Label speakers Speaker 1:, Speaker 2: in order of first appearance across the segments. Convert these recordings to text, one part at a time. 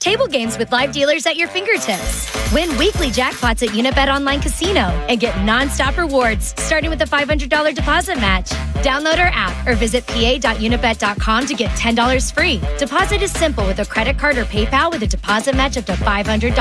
Speaker 1: Table games with live dealers at your fingertips. Win weekly jackpots at Unibet Online Casino and get non-stop rewards starting with a $500 deposit match. Download our app or visit pa.unibet.com to get $10 free. Deposit is simple with a credit card or PayPal with a deposit match up to $500.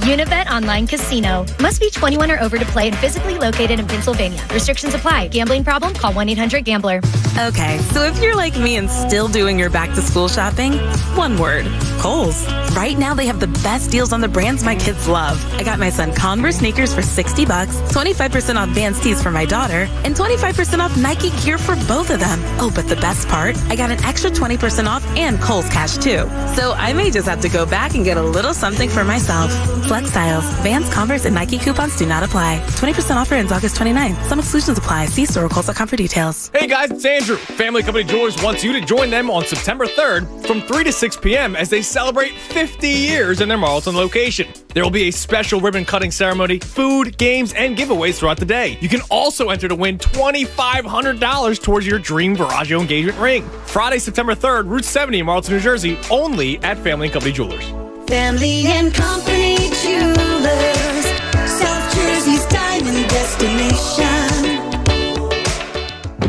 Speaker 1: Unibet Online Casino. Must be 21 or over to play and physically located in Pennsylvania. Restrictions apply. Gambling problem? Call 1-800-GAMBLER.
Speaker 2: Okay, so if you're like me and still doing your back-to-school shopping, one word, Kohl's. Right now they have the best deals on the brands my kids love. I got my son Converse sneakers for $60, 25% off Vans tees for my daughter, and 25% off Nike gear for both of them. Oh, but the best part? I got an extra 20% off and Kohl's Cash too. So I may just have to go back and get a little something for myself. Flex styles, Vans, Converse, and Nike coupons do not apply. 20% offer ends August 29th. Some exclusions apply. See store or Kohl's.com for details.
Speaker 3: Hey guys, it's Andrew. Family Company Jewelers wants you to join them on September 3rd from 3 to 6 p.m. as they celebrate 50 years in their Marlton location. There will be a special ribbon cutting ceremony, food, games, and giveaways throughout the day. You can also enter to win $2,500 towards your dream Viraggio engagement ring. Friday, September 3rd, Route 70 in Marlton, New Jersey, only at Family Company Jewelers.
Speaker 4: Family and Company Jewelers, South Jersey's diamond destination.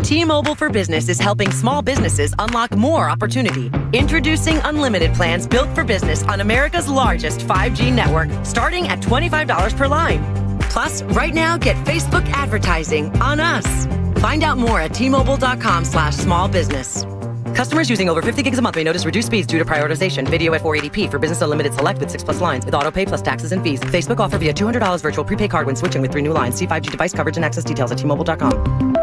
Speaker 5: T-Mobile for Business is helping small businesses unlock more opportunity. Introducing unlimited plans built for business on America's largest 5G network, starting at $25 per line. Plus, right now, get Facebook advertising on us. Find out more at T-Mobile.com/small business. Customers using over 50 gigs a month may notice reduced speeds due to prioritization. Video at 480p for business unlimited select with 6+ lines with auto pay plus taxes and fees. Facebook offer via $200 virtual prepaid card when switching with 3 new lines. See 5G device coverage and access details at T-Mobile.com.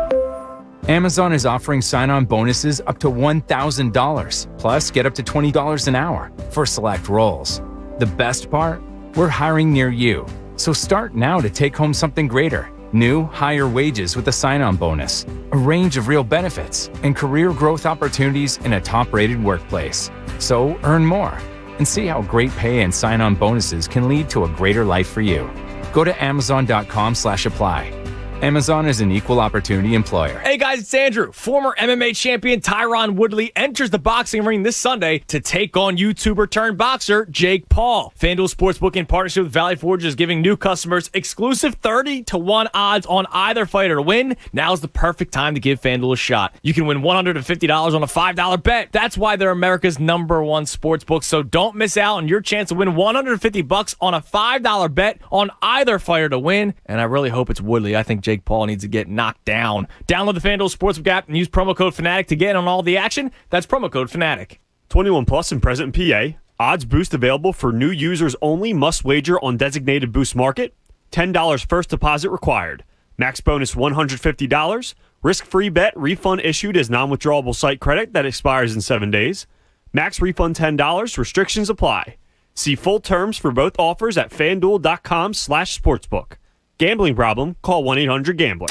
Speaker 6: Amazon is offering sign-on bonuses up to $1,000, plus get up to $20 an hour for select roles. The best part? We're hiring near you. So start now to take home something greater. New, higher wages with a sign-on bonus, a range of real benefits, and career growth opportunities in a top-rated workplace. So earn more and see how great pay and sign-on bonuses can lead to a greater life for you. Go to Amazon.com/apply. Amazon is an equal opportunity employer.
Speaker 3: Hey guys, it's Andrew. Former MMA champion Tyron Woodley enters the boxing ring this Sunday to take on YouTuber turned boxer Jake Paul. FanDuel Sportsbook in partnership with Valley Forge is giving new customers exclusive 30-1 odds on either fighter to win. Now's the perfect time to give FanDuel a shot. You can win $150 on a $5 bet. That's why they're America's #1 sportsbook. So don't miss out on your chance to win $150 on a $5 bet on either fighter to win. And I really hope it's Woodley. I think Jake Paul needs to get knocked down. Download the FanDuel Sportsbook app and use promo code Fanatic to get in on all the action. That's promo code Fanatic.
Speaker 7: 21 plus and present in PA. Odds boost available for new users only. Must wager on designated boost market. $10 first deposit required. Max bonus $150. Risk-free bet refund issued as non-withdrawable site credit that expires in 7 days. Max refund $10. Restrictions apply. See full terms for both offers at FanDuel.com/sportsbook. Gambling problem? Call 1-800-GAMBLER.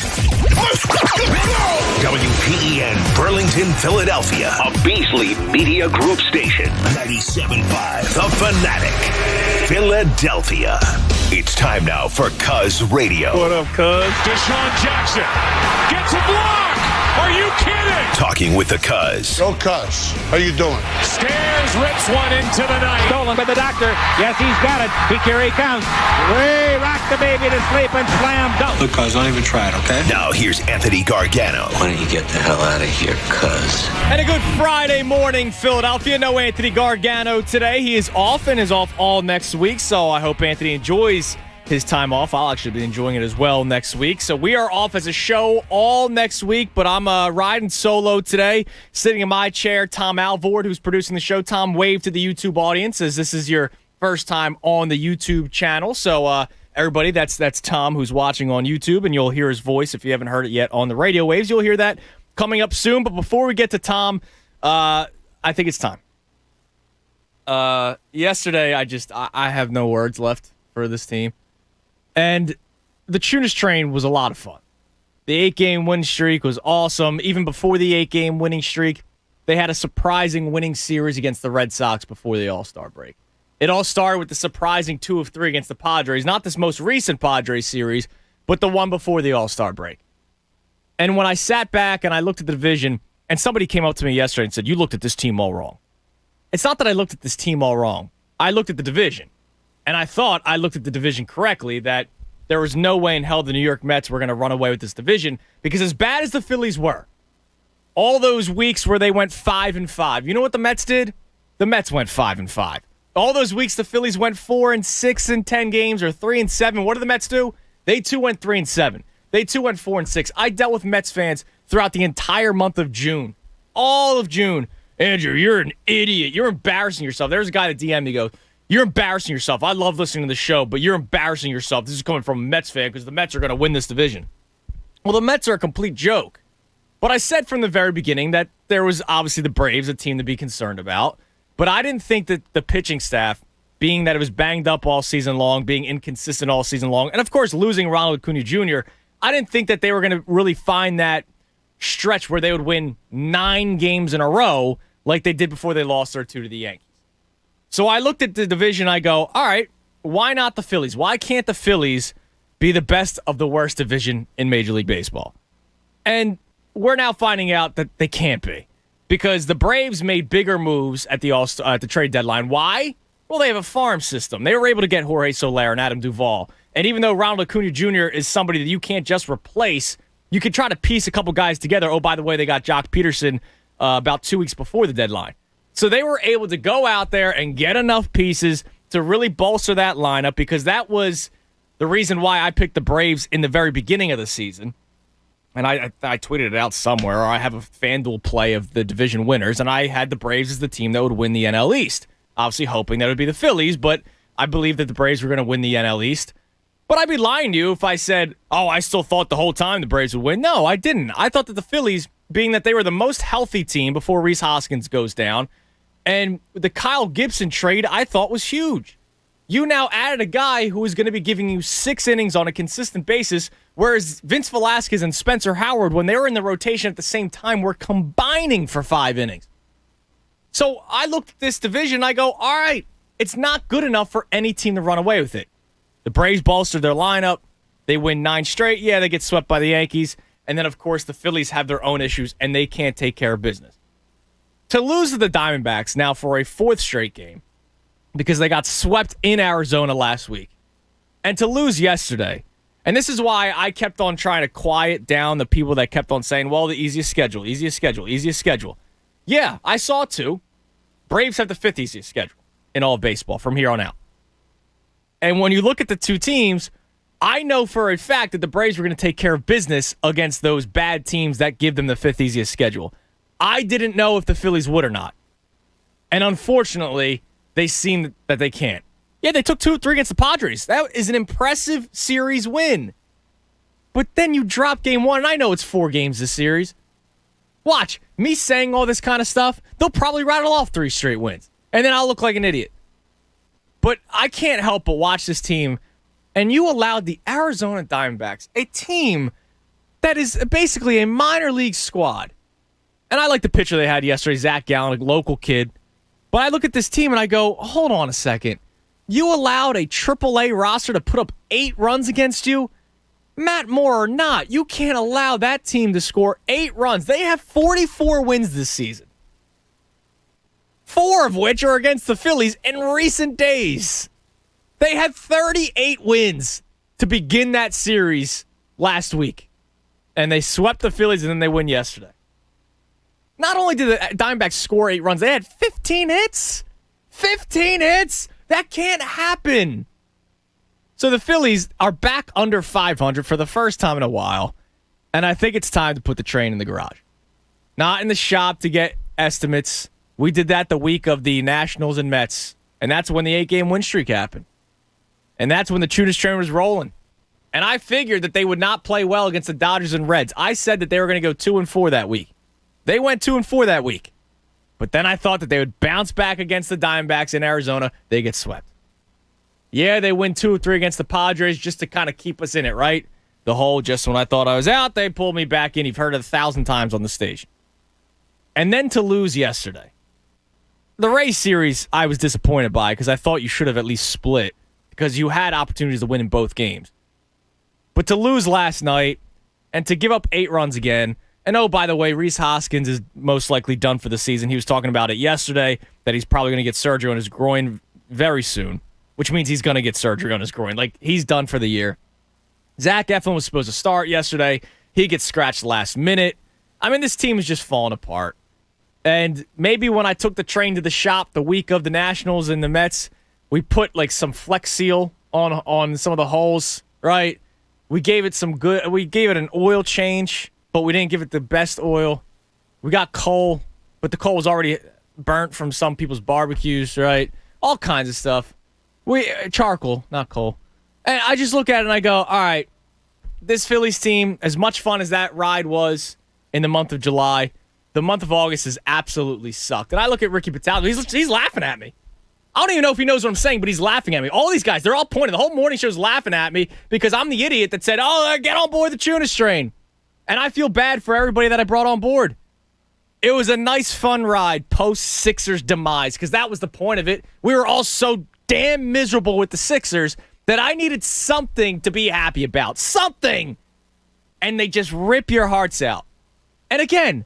Speaker 8: WPEN Burlington, Philadelphia, a Beasley Media Group station. 97.5 The Fanatic, Philadelphia. It's time now for Cuz Radio.
Speaker 7: What up, Cuz?
Speaker 9: Deshaun Jackson gets a block. Are you kidding?
Speaker 8: Talking with the Cuz.
Speaker 10: Go Cuz. How you doing?
Speaker 9: Stairs rips one into the night.
Speaker 11: Stolen by the doctor. Yes, he's got it. Here he comes. Way rock the baby to sleep and slam dunk.
Speaker 12: Look, Cuz, don't even try it, okay?
Speaker 8: Now here's Anthony Gargano.
Speaker 12: Why don't you get the hell out of here, Cuz?
Speaker 3: And a good Friday morning, Philadelphia. No Anthony Gargano today. He is off and is off all next week, so I hope Anthony enjoys his time off. I'll actually be enjoying it as well next week. So we are off as a show all next week, but I'm riding solo today. Sitting in my chair, Tom Alvord, who's producing the show. Tom, wave to the YouTube audience as this is your first time on the YouTube channel. So everybody, that's Tom who's watching on YouTube, and you'll hear his voice if you haven't heard it yet on the radio waves. You'll hear that coming up soon. But before we get to Tom, I think it's time. Yesterday, I have no words left for this team. And the Tunis train was a lot of fun. The 8-game win streak was awesome. Even before the 8-game winning streak, they had a surprising winning series against the Red Sox before the All-Star break. It all started with the surprising 2 of 3 against the Padres. Not this most recent Padres series, but the one before the All-Star break. And when I sat back and I looked at the division, and somebody came up to me yesterday and said, "You looked at this team all wrong." It's not that I looked at this team all wrong. I looked at the division, and I thought I looked at the division correctly, that there was no way in hell the New York Mets were going to run away with this division, because as bad as the Phillies were, all those weeks where they went 5-5, you know what the Mets did? The Mets went 5-5. All those weeks the Phillies went 4-6 in 10 games or 3-7. What did the Mets do? They too went 3-7. They too went 4-6. I dealt with Mets fans throughout the entire month of June. All of June. Andrew, you're an idiot. You're embarrassing yourself. There's a guy that DM'd me, goes, you're embarrassing yourself. I love listening to the show, but you're embarrassing yourself. This is coming from a Mets fan because the Mets are going to win this division. Well, the Mets are a complete joke. But I said from the very beginning that there was obviously the Braves, a team to be concerned about. But I didn't think that the pitching staff, being that it was banged up all season long, being inconsistent all season long, and of course losing Ronald Acuna Jr., I didn't think that they were going to really find that stretch where they would win 9 games in a row like they did before they lost their 2 to the Yankees. So I looked at the division, I go, all right, why not the Phillies? Why can't the Phillies be the best of the worst division in Major League Baseball? And we're now finding out that they can't be, because the Braves made bigger moves at the trade deadline. Why? Well, they have a farm system. They were able to get Jorge Soler and Adam Duvall. And even though Ronald Acuna Jr. is somebody that you can't just replace, you could try to piece a couple guys together. Oh, by the way, they got Jock Peterson about 2 weeks before the deadline. So they were able to go out there and get enough pieces to really bolster that lineup, because that was the reason why I picked the Braves in the very beginning of the season. And I tweeted it out somewhere, or I have a FanDuel play of the division winners, and I had the Braves as the team that would win the NL East. Obviously hoping that it would be the Phillies, but I believe that the Braves were going to win the NL East. But I'd be lying to you if I said, oh, I still thought the whole time the Braves would win. No, I didn't. I thought that the Phillies, being that they were the most healthy team before Rhys Hoskins goes down, and the Kyle Gibson trade I thought was huge. You now added a guy who is going to be giving you 6 innings on a consistent basis, whereas Vince Velasquez and Spencer Howard, when they were in the rotation at the same time, were combining for 5 innings. So I looked at this division, and I go, all right, it's not good enough for any team to run away with it. The Braves bolstered their lineup. They win 9 straight. Yeah, they get swept by the Yankees. And then, of course, the Phillies have their own issues, and they can't take care of business. To lose to the Diamondbacks now for a 4th straight game, because they got swept in Arizona last week, and to lose yesterday. And this is why I kept on trying to quiet down the people that kept on saying, well, the easiest schedule. Yeah, I saw 2. Braves have the 5th easiest schedule in all of baseball from here on out. And when you look at the 2 teams, I know for a fact that the Braves were going to take care of business against those bad teams that give them the 5th easiest schedule. I didn't know if the Phillies would or not. And unfortunately, they seem that they can't. Yeah, they took 2-3 against the Padres. That is an impressive series win. But then you drop game 1, and I know it's 4 games this series. Watch, me saying all this kind of stuff, they'll probably rattle off 3 straight wins. And then I'll look like an idiot. But I can't help but watch this team, and you allowed the Arizona Diamondbacks, a team that is basically a minor league squad. And I like the pitcher they had yesterday, Zach Gallen, a local kid. But I look at this team and I go, hold on a second. You allowed a AAA roster to put up 8 runs against you? Matt Moore or not, you can't allow that team to score 8 runs. They have 44 wins this season, 4 of which are against the Phillies in recent days. They had 38 wins to begin that series last week, and they swept the Phillies, and then they win yesterday. Not only did the Diamondbacks score 8 runs, they had 15 hits. 15 hits? That can't happen. So the Phillies are back under 500 for the first time in a while, and I think it's time to put the train in the garage. Not in the shop to get estimates. We did that the week of the Nationals and Mets, and that's when the 8-game win streak happened. And that's when the Chunas train was rolling. And I figured that they would not play well against the Dodgers and Reds. I said that they were going to go 2-4 that week. They went 2-4 that week. But then I thought that they would bounce back against the Diamondbacks in Arizona. They get swept. Yeah, they win 2-3 against the Padres just to kind of keep us in it, right? The whole just when I thought I was out, they pulled me back in. You've heard it 1,000 times on the station. And then to lose yesterday. The Rays series I was disappointed by because I thought you should have at least split because you had opportunities to win in both games. But to lose last night and to give up 8 runs again, and oh, by the way, Rhys Hoskins is most likely done for the season. He was talking about it yesterday, that he's probably going to get surgery on his groin very soon, which means he's going to get surgery on his groin. Like, he's done for the year. Zach Eflin was supposed to start yesterday. He gets scratched last minute. I mean, this team is just falling apart. And maybe when I took the train to the shop the week of the Nationals and the Mets, we put like some Flex Seal on some of the holes, right? We gave it an oil change, but we didn't give it the best oil. We got coal, but the coal was already burnt from some people's barbecues, right? All kinds of stuff. Charcoal, not coal. And I just look at it and I go, all right, this Phillies team, as much fun as that ride was in the month of July, the month of August has absolutely sucked. And I look at Ricky Pitalo, he's laughing at me. I don't even know if he knows what I'm saying, but he's laughing at me. All these guys, they're all pointing. The whole morning show's laughing at me because I'm the idiot that said, get on board the Tunis train. And I feel bad for everybody that I brought on board. It was a nice, fun ride post-Sixers demise because that was the point of it. We were all so damn miserable with the Sixers that I needed something to be happy about. Something! And they just rip your hearts out. And again,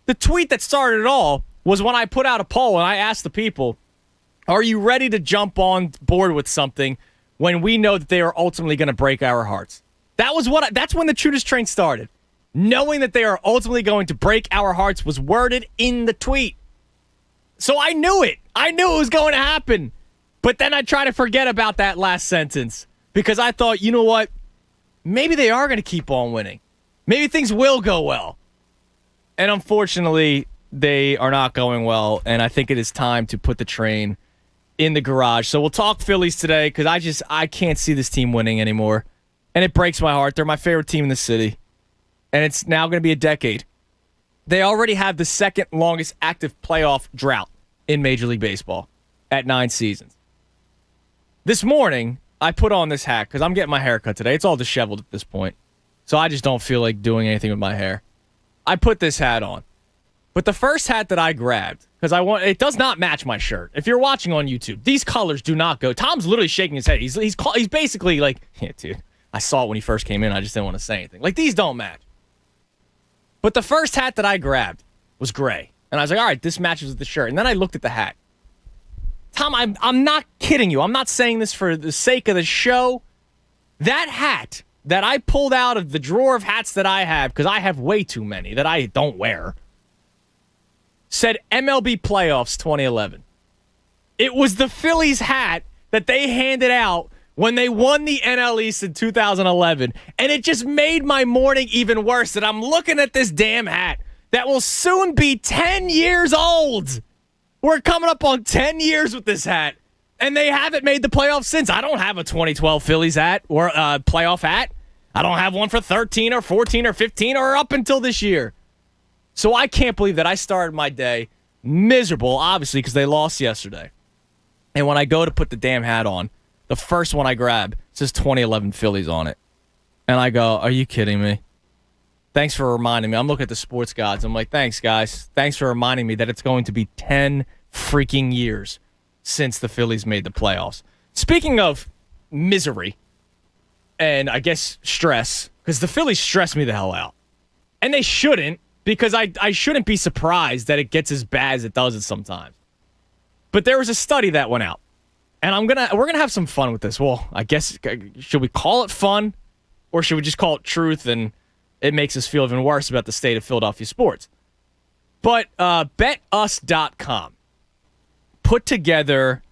Speaker 3: the tweet that started it all was when I put out a poll and I asked the people, are you ready to jump on board with something when we know that they are ultimately going to break our hearts? That's when the Tunis train started. Knowing that they are ultimately going to break our hearts was worded in the tweet. So I knew it. I knew it was going to happen. But then I try to forget about that last sentence because I thought, you know what? Maybe they are going to keep on winning. Maybe things will go well. And unfortunately, they are not going well. And I think it is time to put the train in the garage. So we'll talk Phillies today because I can't see this team winning anymore. And it breaks my heart. They're my favorite team in the city. And it's now going to be a decade. They already have the second longest active playoff drought in Major League Baseball at 9 seasons. This morning, I put on this hat because I'm getting my hair cut today. It's all disheveled at this point. So I just don't feel like doing anything with my hair. I put this hat on. But the first hat that I grabbed, because it does not match my shirt. If you're watching on YouTube, these colors do not go. Tom's literally shaking his head. He's basically like, yeah, dude, I saw it when he first came in. I just didn't want to say anything. Like, these don't match. But the first hat that I grabbed was gray. And I was like, all right, this matches with the shirt. And then I looked at the hat. Tom, I'm not kidding you. I'm not saying this for the sake of the show. That hat that I pulled out of the drawer of hats that I have, because I have way too many that I don't wear, said MLB Playoffs 2011. It was the Phillies hat that they handed out when they won the NL East in 2011. And it just made my morning even worse that I'm looking at this damn hat that will soon be 10 years old. We're coming up on 10 years with this hat. And they haven't made the playoffs since. I don't have a 2012 Phillies hat or a playoff hat. I don't have one for 13 or 14 or 15 or up until this year. So I can't believe that I started my day miserable, obviously, because they lost yesterday. And when I go to put the damn hat on, the first one I grab says 2011 Phillies on it. And I go, are you kidding me? Thanks for reminding me. I'm looking at the sports gods. I'm like, thanks, guys. Thanks for reminding me that it's going to be 10 freaking years since the Phillies made the playoffs. Speaking of misery and I guess stress, because the Phillies stress me the hell out. And they shouldn't, because I shouldn't be surprised that it gets as bad as it does it sometimes. But there was a study that went out. And we're gonna have some fun with this. Well, I guess, should we call it fun? Or should we just call it truth and it makes us feel even worse about the state of Philadelphia sports? But BetUs.com put together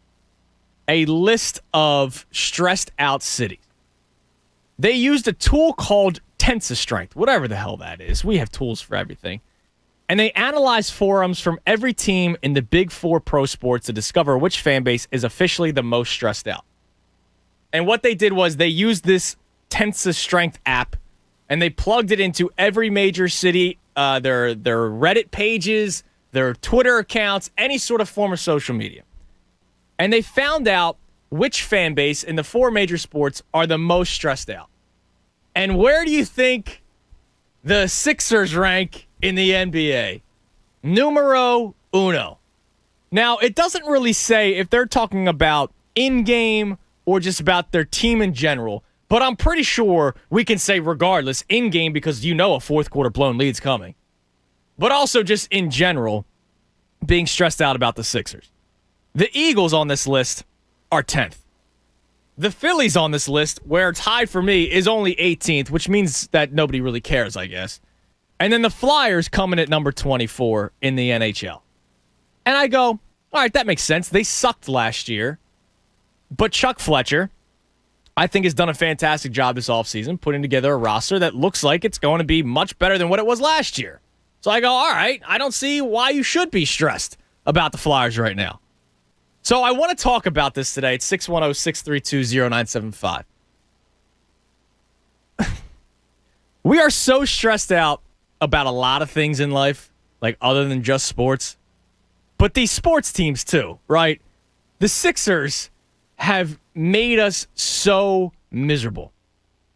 Speaker 3: a list of stressed out cities. They used a tool called Tensor Strength, whatever the hell that is. We have tools for everything. And they analyzed forums from every team in the Big Four pro sports to discover which fan base is officially the most stressed out. And what they did was they used this Tensor Strength app and they plugged it into every major city, their Reddit pages, their Twitter accounts, any sort of form of social media. And they found out which fan base in the 4 major sports are the most stressed out. And where do you think the Sixers rank in the NBA? Numero uno. Now, it doesn't really say if they're talking about in-game or just about their team in general, but I'm pretty sure we can say regardless, in-game, because you know a fourth quarter blown lead's coming. But also just in general, being stressed out about the Sixers. The Eagles on this list are 10th. The Phillies on this list, where it's tied for me, is only 18th, which means that nobody really cares, I guess. And then the Flyers come in at number 24 in the NHL. And I go, all right, that makes sense. They sucked last year. But Chuck Fletcher, I think, has done a fantastic job this offseason, putting together a roster that looks like it's going to be much better than what it was last year. So I go, all right, I don't see why you should be stressed about the Flyers right now. So I want to talk about this today. It's 610-632-0975. We are so stressed out about a lot of things in life, like other than just sports. But these sports teams too, right? The Sixers have made us so miserable,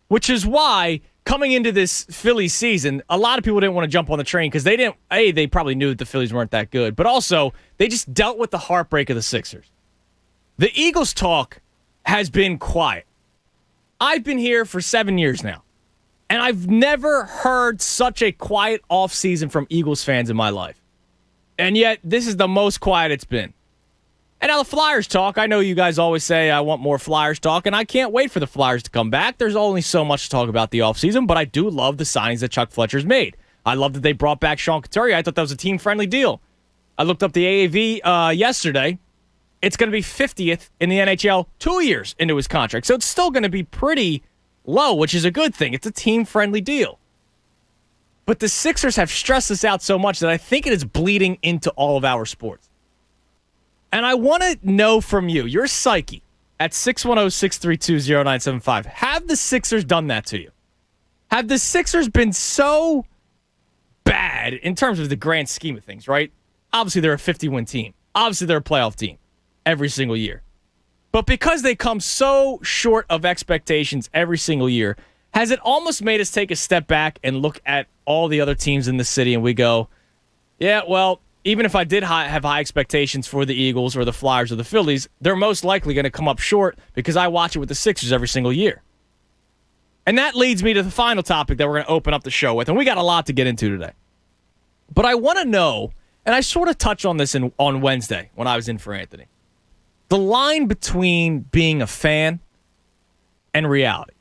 Speaker 3: which is why coming into this Phillies season, a lot of people didn't want to jump on the train because they probably knew that the Phillies weren't that good, but also they just dealt with the heartbreak of the Sixers. The Eagles talk has been quiet. I've been here for 7 years now, and I've never heard such a quiet offseason from Eagles fans in my life. And yet, this is the most quiet it's been. And now the Flyers talk. I know you guys always say I want more Flyers talk, and I can't wait for the Flyers to come back. There's only so much to talk about the offseason, but I do love the signings that Chuck Fletcher's made. I love that they brought back Sean Couturier. I thought that was a team-friendly deal. I looked up the AAV yesterday. It's going to be 50th in the NHL 2 years into his contract. So it's still going to be pretty low, which is a good thing. It's a team-friendly deal. But the Sixers have stressed us out so much that I think it is bleeding into all of our sports. And I want to know from you, your psyche, at 610-632-0975, have the Sixers done that to you? Have the Sixers been so bad in terms of the grand scheme of things, right? Obviously, they're a 50-win team. Obviously, they're a playoff team every single year. But because they come so short of expectations every single year, has it almost made us take a step back and look at all the other teams in the city and we go, yeah, well, even if I did have high expectations for the Eagles or the Flyers or the Phillies, they're most likely going to come up short because I watch it with the Sixers every single year. And that leads me to the final topic that we're going to open up the show with, and we got a lot to get into today. But I want to know, and I sort of touched on this on Wednesday when I was in for Anthony, the line between being a fan and reality.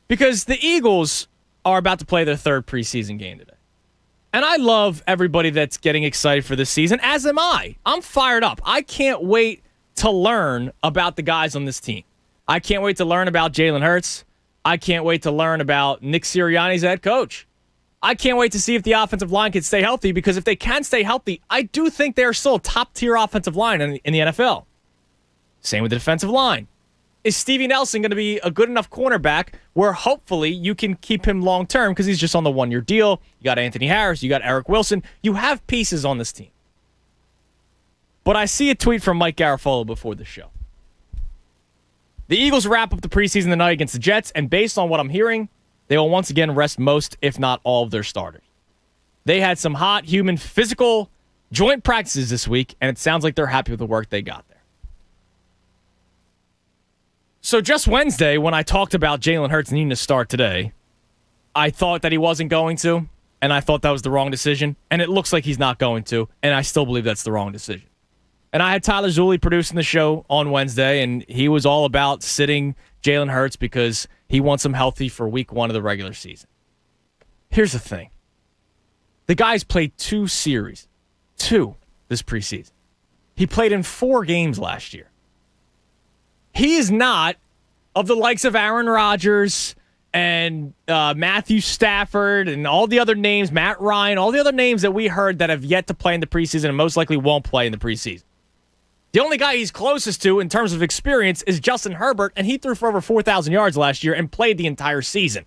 Speaker 3: Because the Eagles are about to play their third preseason game today. And I love everybody that's getting excited for this season, as am I. I'm fired up. I can't wait to learn about the guys on this team. I can't wait to learn about Jalen Hurts. I can't wait to learn about Nick Sirianni's head coach. I can't wait to see if the offensive line can stay healthy, because if they can stay healthy, I do think they are still a top-tier offensive line in the NFL. Same with the defensive line. Is Stevie Nelson going to be a good enough cornerback where hopefully you can keep him long-term because he's just on the one-year deal? You got Anthony Harris. You got Eric Wilson. You have pieces on this team. But I see a tweet from Mike Garafolo before the show. The Eagles wrap up the preseason tonight against the Jets, and based on what I'm hearing, they will once again rest most, if not all, of their starters. They had some hot, human, physical joint practices this week, and it sounds like they're happy with the work they got there. So just Wednesday, when I talked about Jalen Hurts needing to start today, I thought that he wasn't going to, and I thought that was the wrong decision, and it looks like he's not going to, and I still believe that's the wrong decision. And I had Tyler Zulli producing the show on Wednesday, and he was all about sitting Jalen Hurts because he wants him healthy for week 1 of the regular season. Here's the thing. The guy's played 2 series. 2 this preseason. He played in 4 games last year. He is not of the likes of Aaron Rodgers and Matthew Stafford and all the other names, Matt Ryan, all the other names that we heard that have yet to play in the preseason and most likely won't play in the preseason. The only guy he's closest to in terms of experience is Justin Herbert, and he threw for over 4,000 yards last year and played the entire season.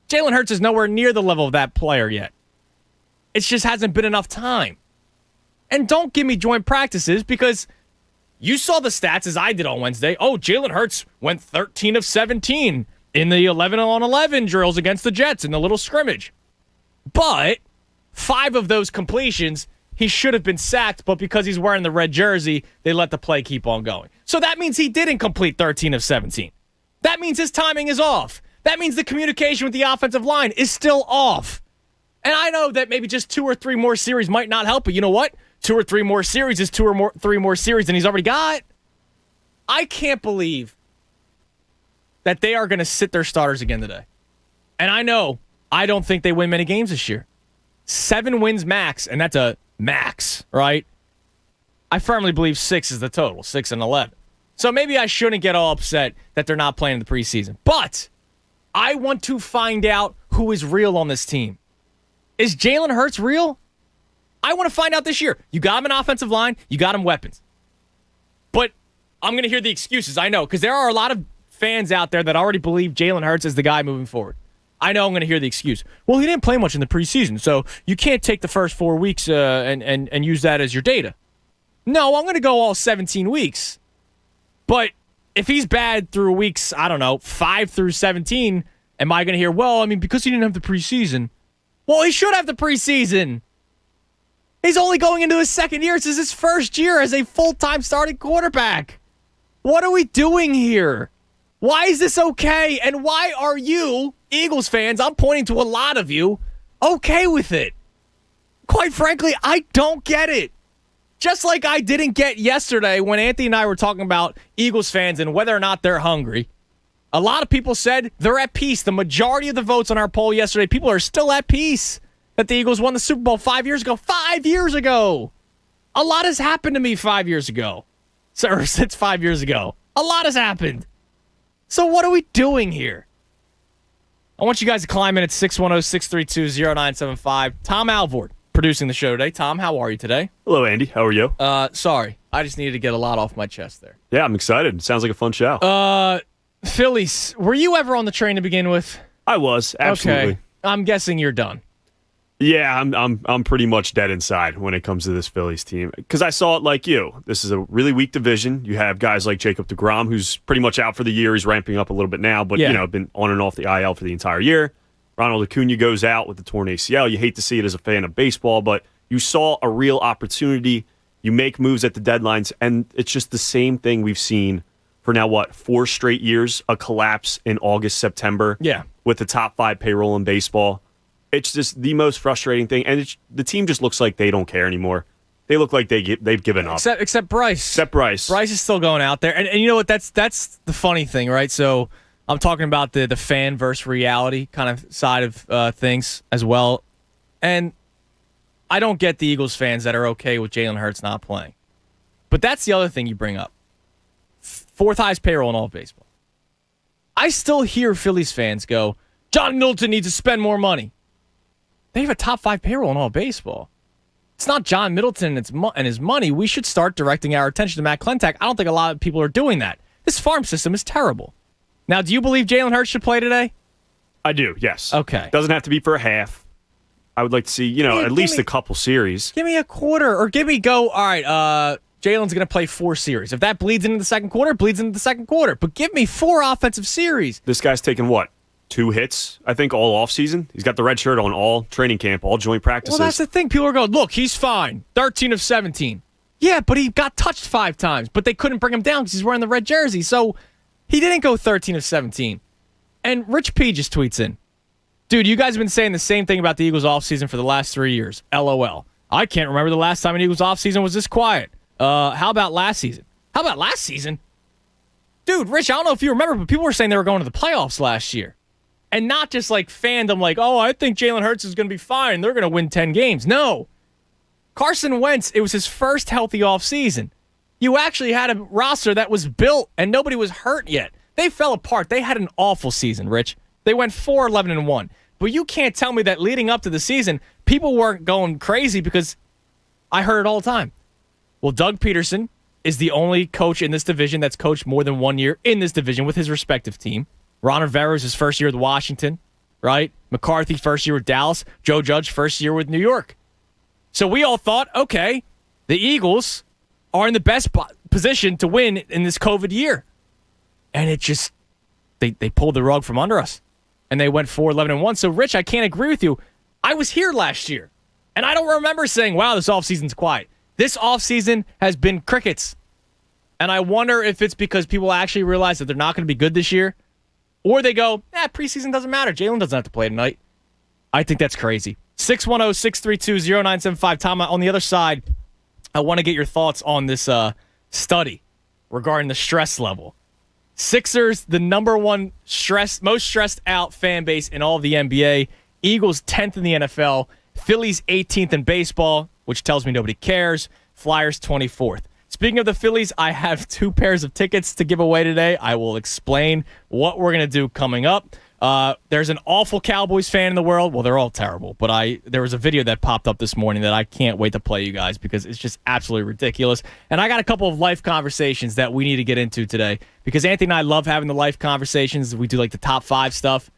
Speaker 3: Jalen Hurts is nowhere near the level of that player yet. It just hasn't been enough time. And don't give me joint practices because you saw the stats as I did on Wednesday. Oh, Jalen Hurts went 13 of 17 in the 11-on-11 drills against the Jets in the little scrimmage. But 5 of those completions, he should have been sacked, but because he's wearing the red jersey, they let the play keep on going. So that means he didn't complete 13 of 17. That means his timing is off. That means the communication with the offensive line is still off. And I know that maybe just 2 or 3 more series might not help, but you know what? 2 or 3 more series is 3 more series than he's already got. I can't believe that they are going to sit their starters again today. And I don't think they win many games this year. 7 wins max, and that's a max, right? I firmly believe 6 is the total, 6 and 11. So maybe I shouldn't get all upset that they're not playing in the preseason. But I want to find out who is real on this team. Is Jalen Hurts real? I want to find out this year. You got him an offensive line. You got him weapons. But I'm going to hear the excuses. I know, because there are a lot of fans out there that already believe Jalen Hurts is the guy moving forward. I know I'm going to hear the excuse. Well, he didn't play much in the preseason, so you can't take the first 4 weeks and use that as your data. No, I'm going to go all 17 weeks. But if he's bad through weeks, 5 through 17, am I going to hear, because he didn't have the preseason? Well, he should have the preseason. He's only going into his second year. This is his first year as a full-time starting quarterback. What are we doing here? Why is this okay? And why are you, Eagles fans, I'm pointing to a lot of you, okay with it? Quite frankly, I don't get it. Just like I didn't get yesterday when Anthony and I were talking about Eagles fans and whether or not they're hungry. A lot of people said they're at peace. The majority of the votes on our poll yesterday, people are still at peace that the Eagles won the Super Bowl 5 years ago. 5 years ago! A lot has happened to me 5 years ago. Or since 5 years ago. A lot has happened. So what are we doing here? I want you guys to climb in at 610-632-0975. Tom Alvord producing the show today. Tom, how are you today?
Speaker 7: Hello, Andy. How are you?
Speaker 3: Sorry. I just needed to get a lot off my chest there.
Speaker 7: Yeah, I'm excited. Sounds like a fun show.
Speaker 3: Phillies, were you ever on the train to begin with?
Speaker 7: I was, absolutely.
Speaker 3: Okay. I'm guessing you're done.
Speaker 7: Yeah, I'm pretty much dead inside when it comes to this Phillies team because I saw it like you. This is a really weak division. You have guys like Jacob deGrom, who's pretty much out for the year. He's ramping up a little bit now, but been on and off the IL for the entire year. Ronald Acuna goes out with the torn ACL. You hate to see it as a fan of baseball, but you saw a real opportunity. You make moves at the deadlines, and it's just the same thing we've seen for now, 4 straight years, a collapse in August, September.
Speaker 3: Yeah.
Speaker 7: With the top 5 payroll in baseball. It's just the most frustrating thing, and the team just looks like they don't care anymore. They look like they've given up.
Speaker 3: Except Bryce.
Speaker 7: Except Bryce.
Speaker 3: Bryce is still going out there, and you know what? That's the funny thing, right? So I'm talking about the fan versus reality kind of side of things as well, and I don't get the Eagles fans that are okay with Jalen Hurts not playing, but that's the other thing you bring up. 4th highest payroll in all of baseball. I still hear Phillies fans go, John Middleton needs to spend more money. They have a top 5 payroll in all of baseball. It's not John Middleton and his money. We should start directing our attention to Matt Klentak. I don't think a lot of people are doing that. This farm system is terrible. Now, do you believe Jalen Hurts should play today?
Speaker 7: I do, yes.
Speaker 3: Okay.
Speaker 7: Doesn't have to be for a half. I would like to see, at least a couple series.
Speaker 3: Give me a quarter, or all right, Jalen's going to play 4 series. If that bleeds into the second quarter, bleeds into the second quarter. But give me 4 offensive series.
Speaker 7: This guy's taken 2 hits, I think, all offseason. He's got the red shirt on all training camp, all joint practices.
Speaker 3: Well, that's the thing. People are going, look, he's fine. 13 of 17. Yeah, but he got touched 5 times, but they couldn't bring him down because he's wearing the red jersey. So he didn't go 13 of 17. And Rich P just tweets in, dude, you guys have been saying the same thing about the Eagles offseason for the last 3 years. LOL. I can't remember the last time an Eagles offseason was this quiet. How about last season? How about last season? Dude, Rich, I don't know if you remember, but people were saying they were going to the playoffs last year. And not just like fandom like, oh, I think Jalen Hurts is going to be fine. They're going to win 10 games. No. Carson Wentz, it was his first healthy offseason. You actually had a roster that was built and nobody was hurt yet. They fell apart. They had an awful season, Rich. They went 4-11-1. But you can't tell me that leading up to the season, people weren't going crazy because I heard it all the time. Well, Doug Peterson is the only coach in this division that's coached more than 1 year in this division with his respective team. Ron Rivera is his first year with Washington, right? McCarthy, first year with Dallas. Joe Judge, first year with New York. So we all thought, okay, the Eagles are in the best position to win in this COVID year. And it just, they pulled the rug from under us. And they went 4-11-1. So, Rich, I can't agree with you. I was here last year. And I don't remember saying, wow, this offseason's quiet. This offseason has been crickets. And I wonder if it's because people actually realize that they're not going to be good this year. Or they go, preseason doesn't matter. Jalen doesn't have to play tonight. I think that's crazy. 610-632-0975. Tom, on the other side, I want to get your thoughts on this study regarding the stress level. Sixers, the number one most stressed out fan base in all of the NBA. Eagles, 10th in the NFL. Phillies, 18th in baseball, which tells me nobody cares. Flyers, 24th. Speaking of the Phillies, I have 2 pairs of tickets to give away today. I will explain what we're going to do coming up. There's an awful Cowboys fan in the world. Well, they're all terrible, but there was a video that popped up this morning that I can't wait to play you guys because it's just absolutely ridiculous. And I got a couple of life conversations that we need to get into today because Anthony and I love having the life conversations. We do like the top 5 stuff.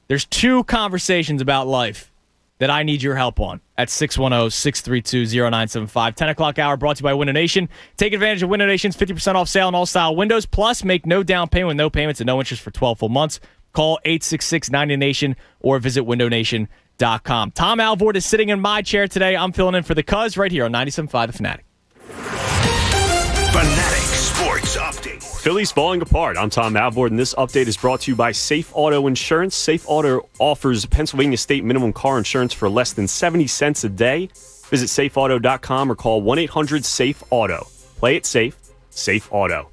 Speaker 3: There's 2 conversations about life that I need your help on at 610-632-0975. 10 o'clock hour brought to you by Window Nation. Take advantage of Window Nation's 50% off sale on all style windows. Plus, make no down payment with no payments and no interest for 12 full months. Call 866-90Nation or visit windownation.com. Tom Alvord is sitting in my chair today. I'm filling in for the Cuz right here on 97.5 The Fanatic.
Speaker 8: Fanatic Sports Update.
Speaker 7: Phillies falling apart. I'm Tom Alvord, and this update is brought to you by Safe Auto Insurance. Safe Auto offers Pennsylvania state minimum car insurance for less than 70 cents a day. Visit safeauto.com or call 1-800-SAFE-AUTO. Play it safe. Safe Auto.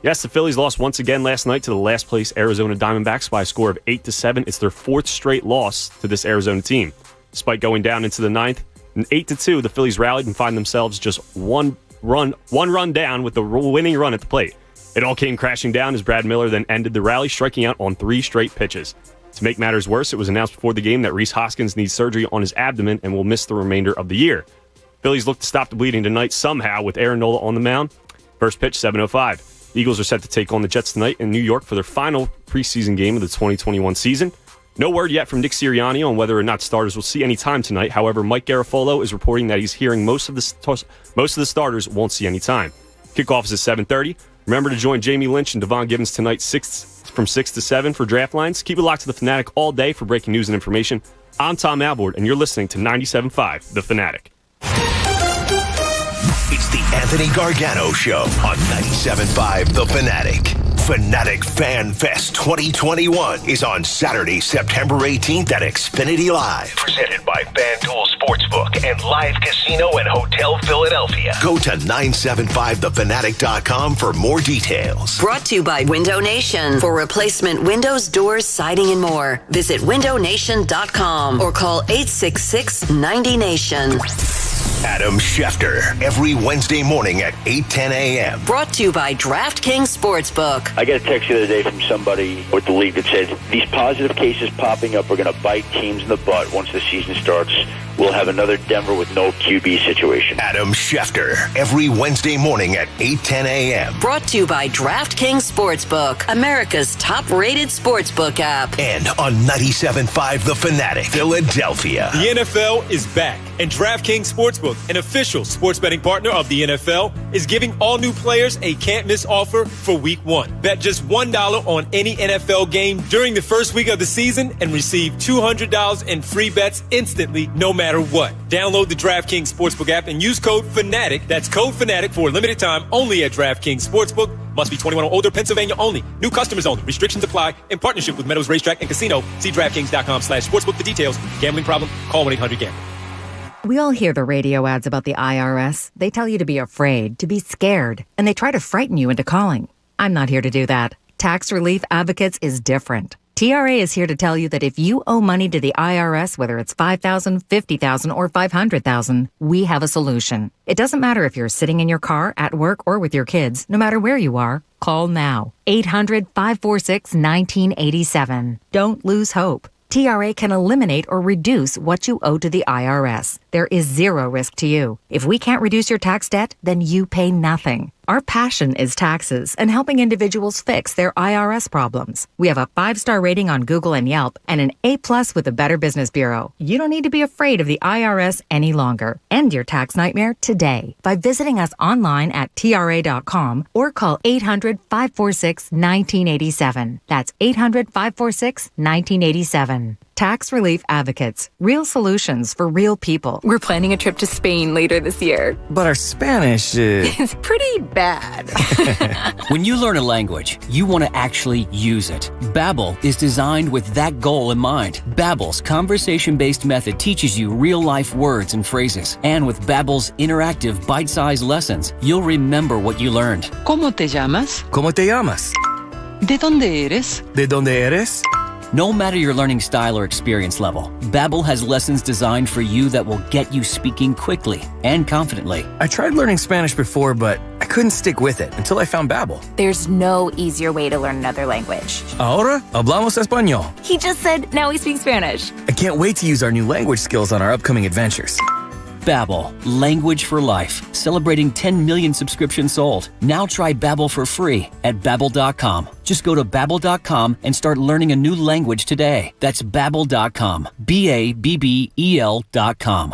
Speaker 7: Yes, the Phillies lost once again last night to the last place Arizona Diamondbacks by a score of 8-7. It's their 4th straight loss to this Arizona team. Despite going down into the 9th, and 8-2, the Phillies rallied and find themselves just one run down with the winning run at the plate. It all came crashing down as Brad Miller then ended the rally, striking out on 3 straight pitches. To make matters worse, it was announced before the game that Rhys Hoskins needs surgery on his abdomen and will miss the remainder of the year. Phillies look to stop the bleeding tonight somehow with Aaron Nola on the mound. First pitch, 7:05. The Eagles are set to take on the Jets tonight in New York for their final preseason game of the 2021 season. No word yet from Nick Sirianni on whether or not starters will see any time tonight. However, Mike Garafolo is reporting that he's hearing most of the starters won't see any time. Kickoff is at 7:30. Remember to join Jamie Lynch and Devon Gibbons tonight from 6 to 7 for draft lines. Keep it locked to The Fanatic all day for breaking news and information. I'm Tom Alvord, and you're listening to 97.5 The Fanatic.
Speaker 8: It's the Anthony Gargano Show on 97.5 The Fanatic. Fanatic Fan Fest 2021 is on Saturday, September 18th at Xfinity Live. Presented by FanDuel Sportsbook and Live Casino and Hotel Philadelphia. Go to 975thefanatic.com for more details.
Speaker 10: Brought to you by Window Nation. For replacement windows, doors, siding, and more, visit windownation.com or call 866-90Nation.
Speaker 8: Adam Schefter, every Wednesday morning at 8:10 a.m.
Speaker 10: Brought to you by DraftKings Sportsbook.
Speaker 13: I got a text the other day from somebody with the league that said, these positive cases popping up are going to bite teams in the butt once the season starts. We'll have another Denver with no QB situation.
Speaker 8: Adam Schefter, every Wednesday morning at 8:10 a.m.
Speaker 10: Brought to you by DraftKings Sportsbook, America's top-rated sportsbook app.
Speaker 8: And on 97.5 The Fanatic, Philadelphia.
Speaker 14: The NFL is back, and DraftKings Sportsbook, an official sports betting partner of the NFL, is giving all new players a can't-miss offer for Week 1. Bet just $1 on any NFL game during the first week of the season and receive $200 in free bets instantly, no matter what. Download the DraftKings Sportsbook app and use code FANATIC. That's code FANATIC for a limited time only at DraftKings Sportsbook. Must be 21 or older, Pennsylvania only. New customers only. Restrictions apply. In partnership with Meadows Racetrack and Casino. See DraftKings.com/sportsbook for details. Gambling problem? Call 1-800-GAMBLER.
Speaker 15: We all hear the radio ads about the IRS. They tell you to be afraid, to be scared, and they try to frighten you into calling. I'm not here to do that. Tax Relief Advocates is different. TRA is here to tell you that if you owe money to the IRS, whether it's $5,000, $50,000, or $500,000, we have a solution. It doesn't matter if you're sitting in your car, at work, or with your kids. No matter where you are, call now. 800-546-1987. Don't lose hope. TRA can eliminate or reduce what you owe to the IRS. There is zero risk to you. If we can't reduce your tax debt, then you pay nothing. Our passion is taxes and helping individuals fix their IRS problems. We have a 5-star rating on Google and Yelp and an A+ with the Better Business Bureau. You don't need to be afraid of the IRS any longer. End your tax nightmare today by visiting us online at TRA.com or call 800-546-1987. That's 800-546-1987. Tax Relief Advocates. Real solutions for real people.
Speaker 16: We're planning a trip to Spain later this year.
Speaker 17: But our Spanish is...
Speaker 16: It's pretty bad.
Speaker 18: When you learn a language, you want to actually use it. Babbel is designed with that goal in mind. Babbel's conversation-based method teaches you real-life words and phrases. And with Babbel's interactive, bite-sized lessons, you'll remember what you learned.
Speaker 19: ¿Cómo te llamas?
Speaker 17: ¿Cómo te llamas?
Speaker 19: ¿De dónde eres?
Speaker 17: ¿De dónde eres?
Speaker 18: No matter your learning style or experience level, Babbel has lessons designed for you that will get you speaking quickly and confidently.
Speaker 17: I tried learning Spanish before, but I couldn't stick with it until I found Babbel.
Speaker 16: There's no easier way to learn another language.
Speaker 17: Ahora hablamos español.
Speaker 16: He just said now we speak Spanish.
Speaker 17: I can't wait to use our new language skills on our upcoming adventures.
Speaker 18: Babbel, language for life. Celebrating 10 million subscriptions sold. Now try Babbel for free at Babbel.com. Just go to Babbel.com and start learning a new language today. That's Babbel.com. Babbel.com.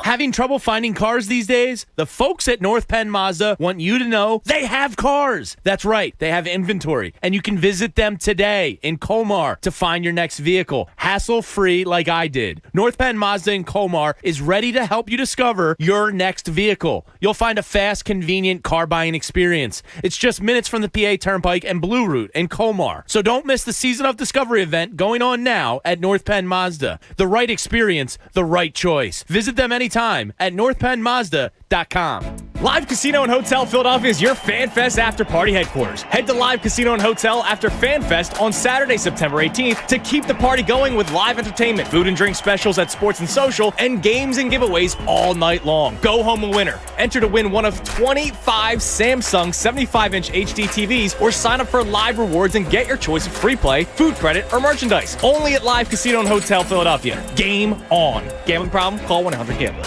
Speaker 3: Having trouble finding cars these days? The folks at North Penn Mazda want you to know they have cars. That's right, they have inventory, and you can visit them today in Colmar to find your next vehicle, hassle-free like I did. North Penn Mazda in Colmar is ready to help you discover your next vehicle. You'll find a fast, convenient car buying experience. It's just minutes from the PA Turnpike and Blue Route in Colmar. So don't miss the Season of Discovery event going on now at North Penn Mazda. The right experience, the right choice. Visit them anytime at northpennmazda.com. Live Casino and Hotel Philadelphia is your FanFest after party headquarters. Head to Live Casino and Hotel after FanFest on Saturday, September 18th to keep the party going with live entertainment, food and drink specials at Sports and Social, and games and giveaways all night long. Go home a winner. Enter to win one of 25 Samsung 75-inch HD TVs or sign up for live rewards and get your choice of free play, food credit, or merchandise. Only at Live Casino and Hotel Philadelphia. Game on. Gambling problem? Call 1-800-GAMBLER.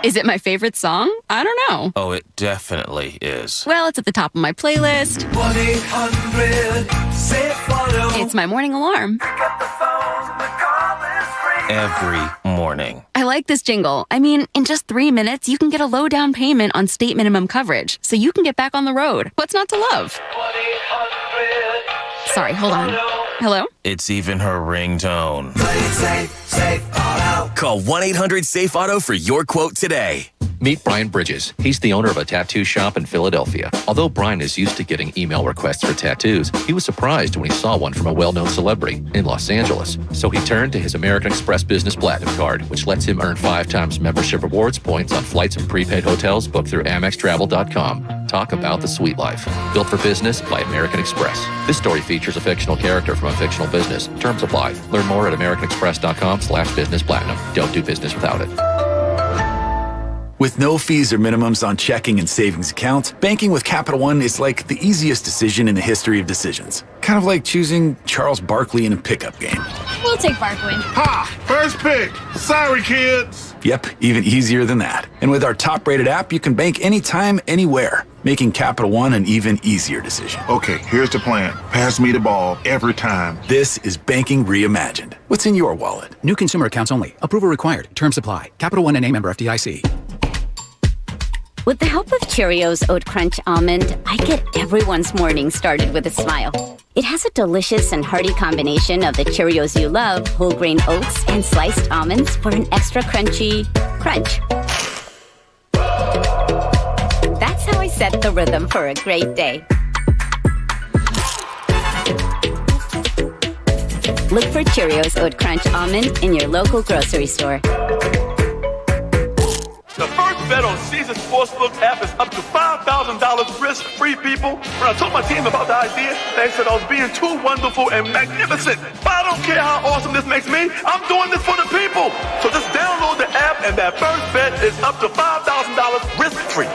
Speaker 16: Is it my favorite song? I don't know.
Speaker 12: Oh, it definitely is.
Speaker 16: Well, it's at the top of my playlist.
Speaker 4: 1-800-SAVE-PHOTO.
Speaker 16: It's my morning alarm.
Speaker 12: Every morning.
Speaker 16: I like this jingle. I mean, in just 3 minutes, you can get a low down payment on state minimum coverage, so you can get back on the road. What's not to love? Sorry, hold on. Hello?
Speaker 12: It's even her ringtone.
Speaker 8: Safe Auto. Call 1-800-SAVE-AUTO for your quote today.
Speaker 20: Meet Brian Bridges. He's the owner of a tattoo shop in Philadelphia. Although Brian is used to getting email requests for tattoos, he was surprised when he saw one from a well-known celebrity in Los Angeles. So he turned to his American Express Business Platinum Card, which lets him earn 5 times membership rewards points on flights and prepaid hotels booked through AmexTravel.com. Talk about the sweet life. Built for business by American Express. This story features a fictional character from a fictional business. Terms apply. Learn more at AmericanExpress.com/business platinum. Don't do business without it.
Speaker 21: With no fees or minimums on checking and savings accounts, banking with Capital One is like the easiest decision in the history of decisions. Kind of like choosing Charles Barkley in a pickup game.
Speaker 1: We'll take Barkley.
Speaker 9: Ha! First pick. Sorry, kids.
Speaker 21: Yep, even easier than that. And with our top-rated app, you can bank anytime, anywhere, making Capital One an even easier decision.
Speaker 9: Okay, here's the plan. Pass me the ball every time.
Speaker 21: This is banking reimagined. What's in your wallet?
Speaker 22: New consumer accounts only. Approval required. Terms apply. Capital One N.A. member FDIC.
Speaker 23: With the help of Cheerios Oat Crunch Almond, I get everyone's morning started with a smile. It has a delicious and hearty combination of the Cheerios you love, whole grain oats, and sliced almonds for an extra crunchy crunch. That's how I set the rhythm for a great day. Look for Cheerios Oat Crunch Almond in your local grocery store.
Speaker 24: The first bet on Caesars Sportsbook app is up to $5,000 risk-free, people. When I told my team about the idea, they said I was being too wonderful and magnificent. But I don't care how awesome this makes me. I'm doing this for the people. So just download the app, and that first bet is up to $5,000 risk-free.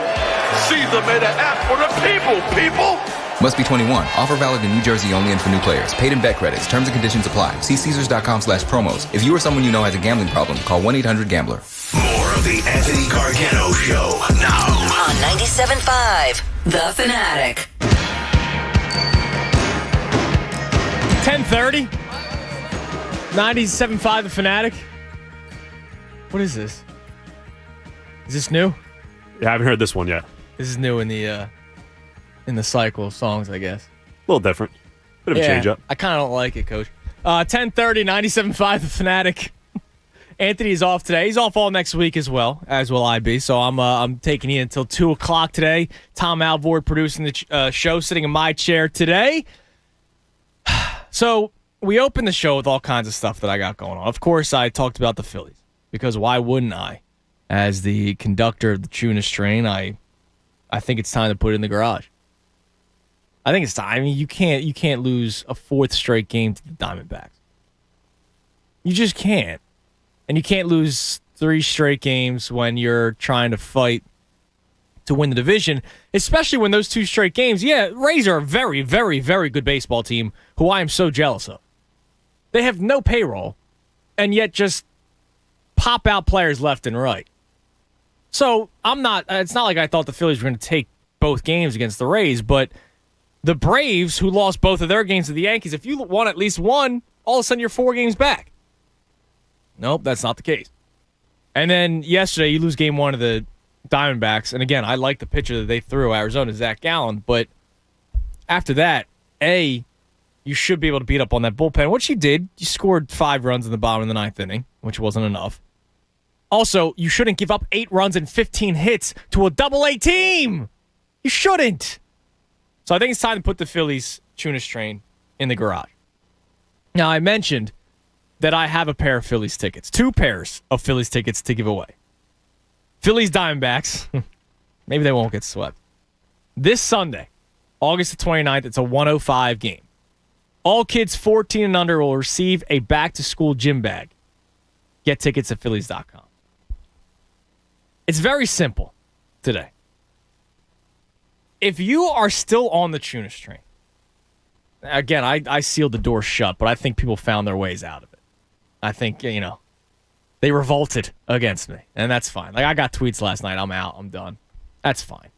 Speaker 24: Caesar made an app for the people.
Speaker 25: Must be 21. Offer valid in New Jersey only and for new players. Paid in bet credits. Terms and conditions apply. See Caesars.com/promos. If you or someone you know has a gambling problem, call 1-800-GAMBLER.
Speaker 8: More of the Anthony Gargano Show now
Speaker 10: on 97.5 The Fanatic.
Speaker 3: 10:30. 97.5 The Fanatic. What is this? Is this new?
Speaker 7: Yeah, I haven't heard this one yet.
Speaker 3: This is new in the cycle of songs, I guess.
Speaker 7: A little different. Bit of a change up.
Speaker 3: I kind of don't like it, Coach. 10:30, 97.5 The Fanatic. Anthony's off today. He's off all next week as well, as will I be. So I'm taking you until 2 o'clock today. Tom Alvord producing the show, sitting in my chair today. So we opened the show with all kinds of stuff that I got going on. Of course, I talked about the Phillies, because why wouldn't I? As the conductor of the Tunis train, I think it's time to put it in the garage. I think it's time. I mean, you can't lose a 4th straight game to the Diamondbacks. You just can't. And you can't lose 3 straight games when you're trying to fight to win the division, especially when those 2 straight games, Rays are a very, very, very good baseball team who I am so jealous of. They have no payroll and yet just pop out players left and right. So it's not like I thought the Phillies were going to take both games against the Rays, but the Braves, who lost both of their games to the Yankees, if you won at least one, all of a sudden you're 4 games back. Nope, that's not the case. And then yesterday, you lose game 1 of the Diamondbacks. And again, I like the pitcher that they threw, Arizona, Zach Gallen. But after that, you should be able to beat up on that bullpen, which you did. You scored 5 runs in the bottom of the 9th inning, which wasn't enough. Also, you shouldn't give up 8 runs and 15 hits to a Double-A team. You shouldn't. So I think it's time to put the Phillies Tunis train in the garage. Now, I mentioned that I have a pair of Phillies tickets. 2 pairs of Phillies tickets to give away. Phillies Diamondbacks. Maybe they won't get swept. This Sunday, August the 29th, it's a 105 game. All kids 14 and under will receive a back-to-school gym bag. Get tickets at Phillies.com. It's very simple today. If you are still on the Tunis train, again, I sealed the door shut, but I think people found their ways out of it. I think, they revolted against me, and that's fine. Like, I got tweets last night. I'm out. I'm done. That's fine.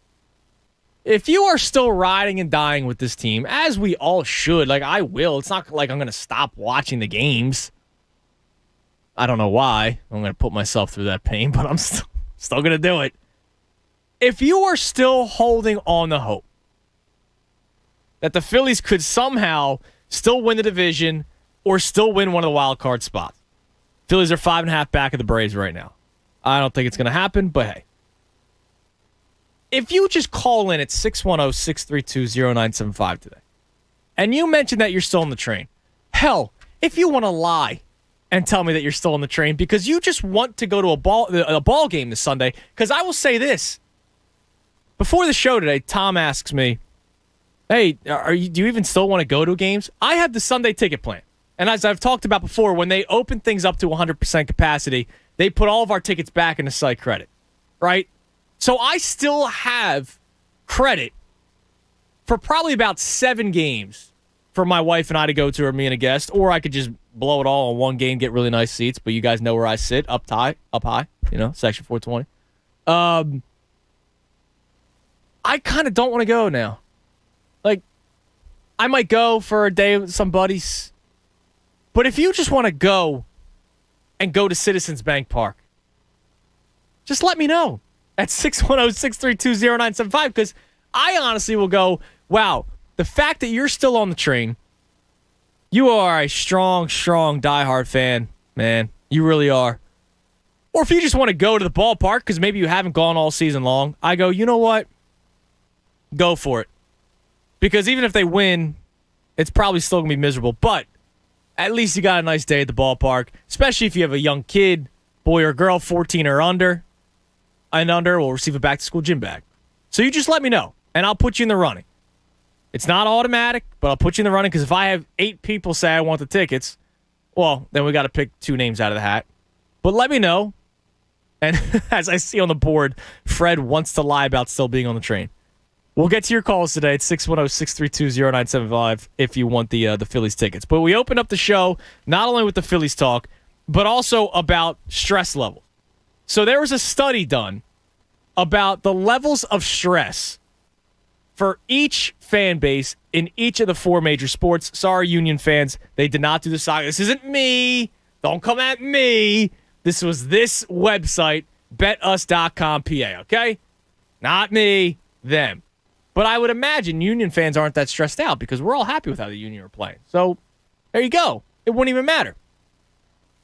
Speaker 3: If you are still riding and dying with this team, as we all should, like I will, it's not like I'm going to stop watching the games. I don't know why. I'm going to put myself through that pain, but I'm still going to do it. If you are still holding on to hope that the Phillies could somehow still win the division or still win one of the wild card spots. Phillies are 5.5 back of the Braves right now. I don't think it's going to happen, but hey. If you just call in at 610-632-0975 today, and you mention that you're still on the train, hell, if you want to lie and tell me that you're still on the train because you just want to go to a ball game this Sunday, because I will say this. Before the show today, Tom asks me, hey, do you even still want to go to games? I have the Sunday ticket plan. And as I've talked about before, when they open things up to 100% capacity, they put all of our tickets back into site credit, right? So I still have credit for probably about 7 games for my wife and I to go to, or me and a guest, or I could just blow it all on one game, get really nice seats, but you guys know where I sit, up high, section 420. I kind of don't want to go now. Like, I might go for a day with some buddies. But if you just want to go and go to Citizens Bank Park, just let me know at 610-632-0975, because I honestly will go, wow, the fact that you're still on the train, you are a strong, strong diehard fan, man. You really are. Or if you just want to go to the ballpark because maybe you haven't gone all season long, I go, you know what? Go for it. Because even if they win, it's probably still going to be miserable. But at least you got a nice day at the ballpark, especially if you have a young kid, boy or girl, 14 or under, will receive a back-to-school gym bag. So you just let me know, and I'll put you in the running. It's not automatic, but I'll put you in the running, because if I have 8 people say I want the tickets, well, then we got to pick 2 names out of the hat. But let me know. And as I see on the board, Fred wants to lie about still being on the train. We'll get to your calls today at 610-632-0975 if you want the Phillies tickets. But we open up the show not only with the Phillies talk, but also about stress level. So there was a study done about the levels of stress for each fan base in each of the 4 major sports. Sorry, Union fans, they did not do the soccer. This isn't me. Don't come at me. This was this website, betus.com, PA, okay? Not me, them. But I would imagine Union fans aren't that stressed out because we're all happy with how the Union are playing. So there you go. It wouldn't even matter.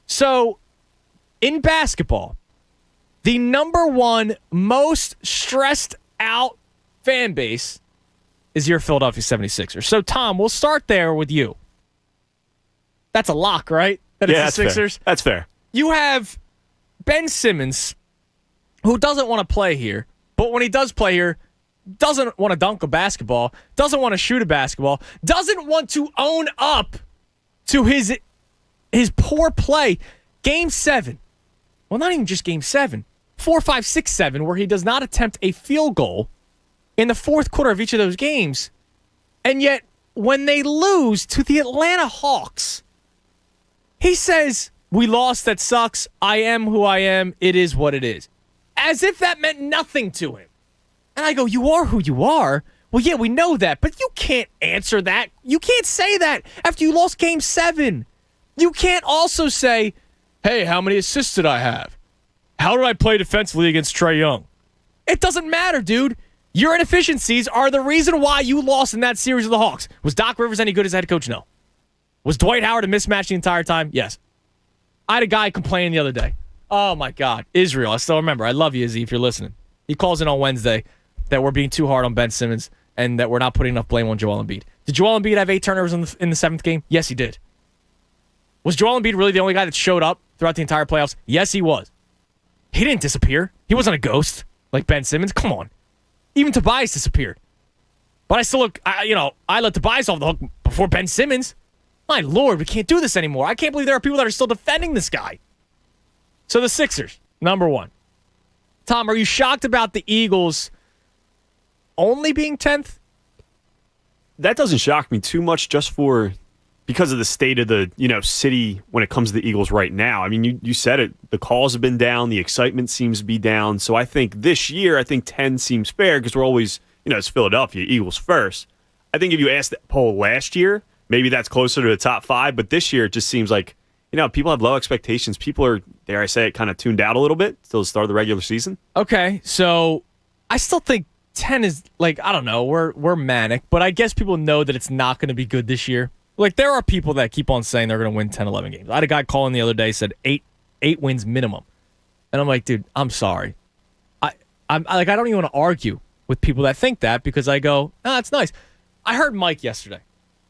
Speaker 3: So, in basketball, the number one most stressed out fan base is your Philadelphia 76ers. So, Tom, we'll start there with you. That's a lock, right? That it's the Sixers?
Speaker 7: Fair. That's fair.
Speaker 3: You have Ben Simmons, who doesn't want to play here, but when he does play here, doesn't want to dunk a basketball, doesn't want to shoot a basketball, doesn't want to own up to his poor play. Game 7. Well, not even just Game 7. 4, 5, 6, 7, where he does not attempt a field goal in the fourth quarter of each of those games. And yet, when they lose to the Atlanta Hawks, he says, "We lost, that sucks. I am who I am. It is what it is." As if that meant nothing to him. And I go, "You are who you are." Well, yeah, we know that, but you can't answer that. You can't say that after you lost Game 7. You can't also say, "Hey, how many assists did I have? How did I play defensively against Trae Young?" It doesn't matter, dude. Your inefficiencies are the reason why you lost in that series of the Hawks. Was Doc Rivers any good as head coach? No. Was Dwight Howard a mismatch the entire time? Yes. I had a guy complaining the other day. Oh, my God. Israel, I still remember. I love you, Izzy, if you're listening. He calls in on Wednesday that we're being too hard on Ben Simmons and that we're not putting enough blame on Joel Embiid. Did Joel Embiid have 8 turnovers in the 7th game? Yes, he did. Was Joel Embiid really the only guy that showed up throughout the entire playoffs? Yes, he was. He didn't disappear. He wasn't a ghost like Ben Simmons. Come on. Even Tobias disappeared. But I still I let Tobias off the hook before Ben Simmons. My Lord, we can't do this anymore. I can't believe there are people that are still defending this guy. So the Sixers, number 1. Tom, are you shocked about the Eagles only being 10th?
Speaker 7: That doesn't shock me too much because of the state of the city when it comes to the Eagles right now. I mean, you said it. The calls have been down. The excitement seems to be down. So I think this year, 10 seems fair because we're always, it's Philadelphia, Eagles first. I think if you asked that poll last year, maybe that's closer to the top 5. But this year, it just seems like, people have low expectations. People are, dare I say it, kind of tuned out a little bit till the start of the regular season.
Speaker 3: Okay, so I still think 10 is, I don't know, we're manic, but I guess people know that it's not going to be good this year. There are people that keep on saying they're going to win 10, 11 games. I had a guy calling the other day, said 8 wins minimum. And I'm like, dude, I'm sorry. I don't even want to argue with people that think that because I go, oh, that's nice. I heard Mike yesterday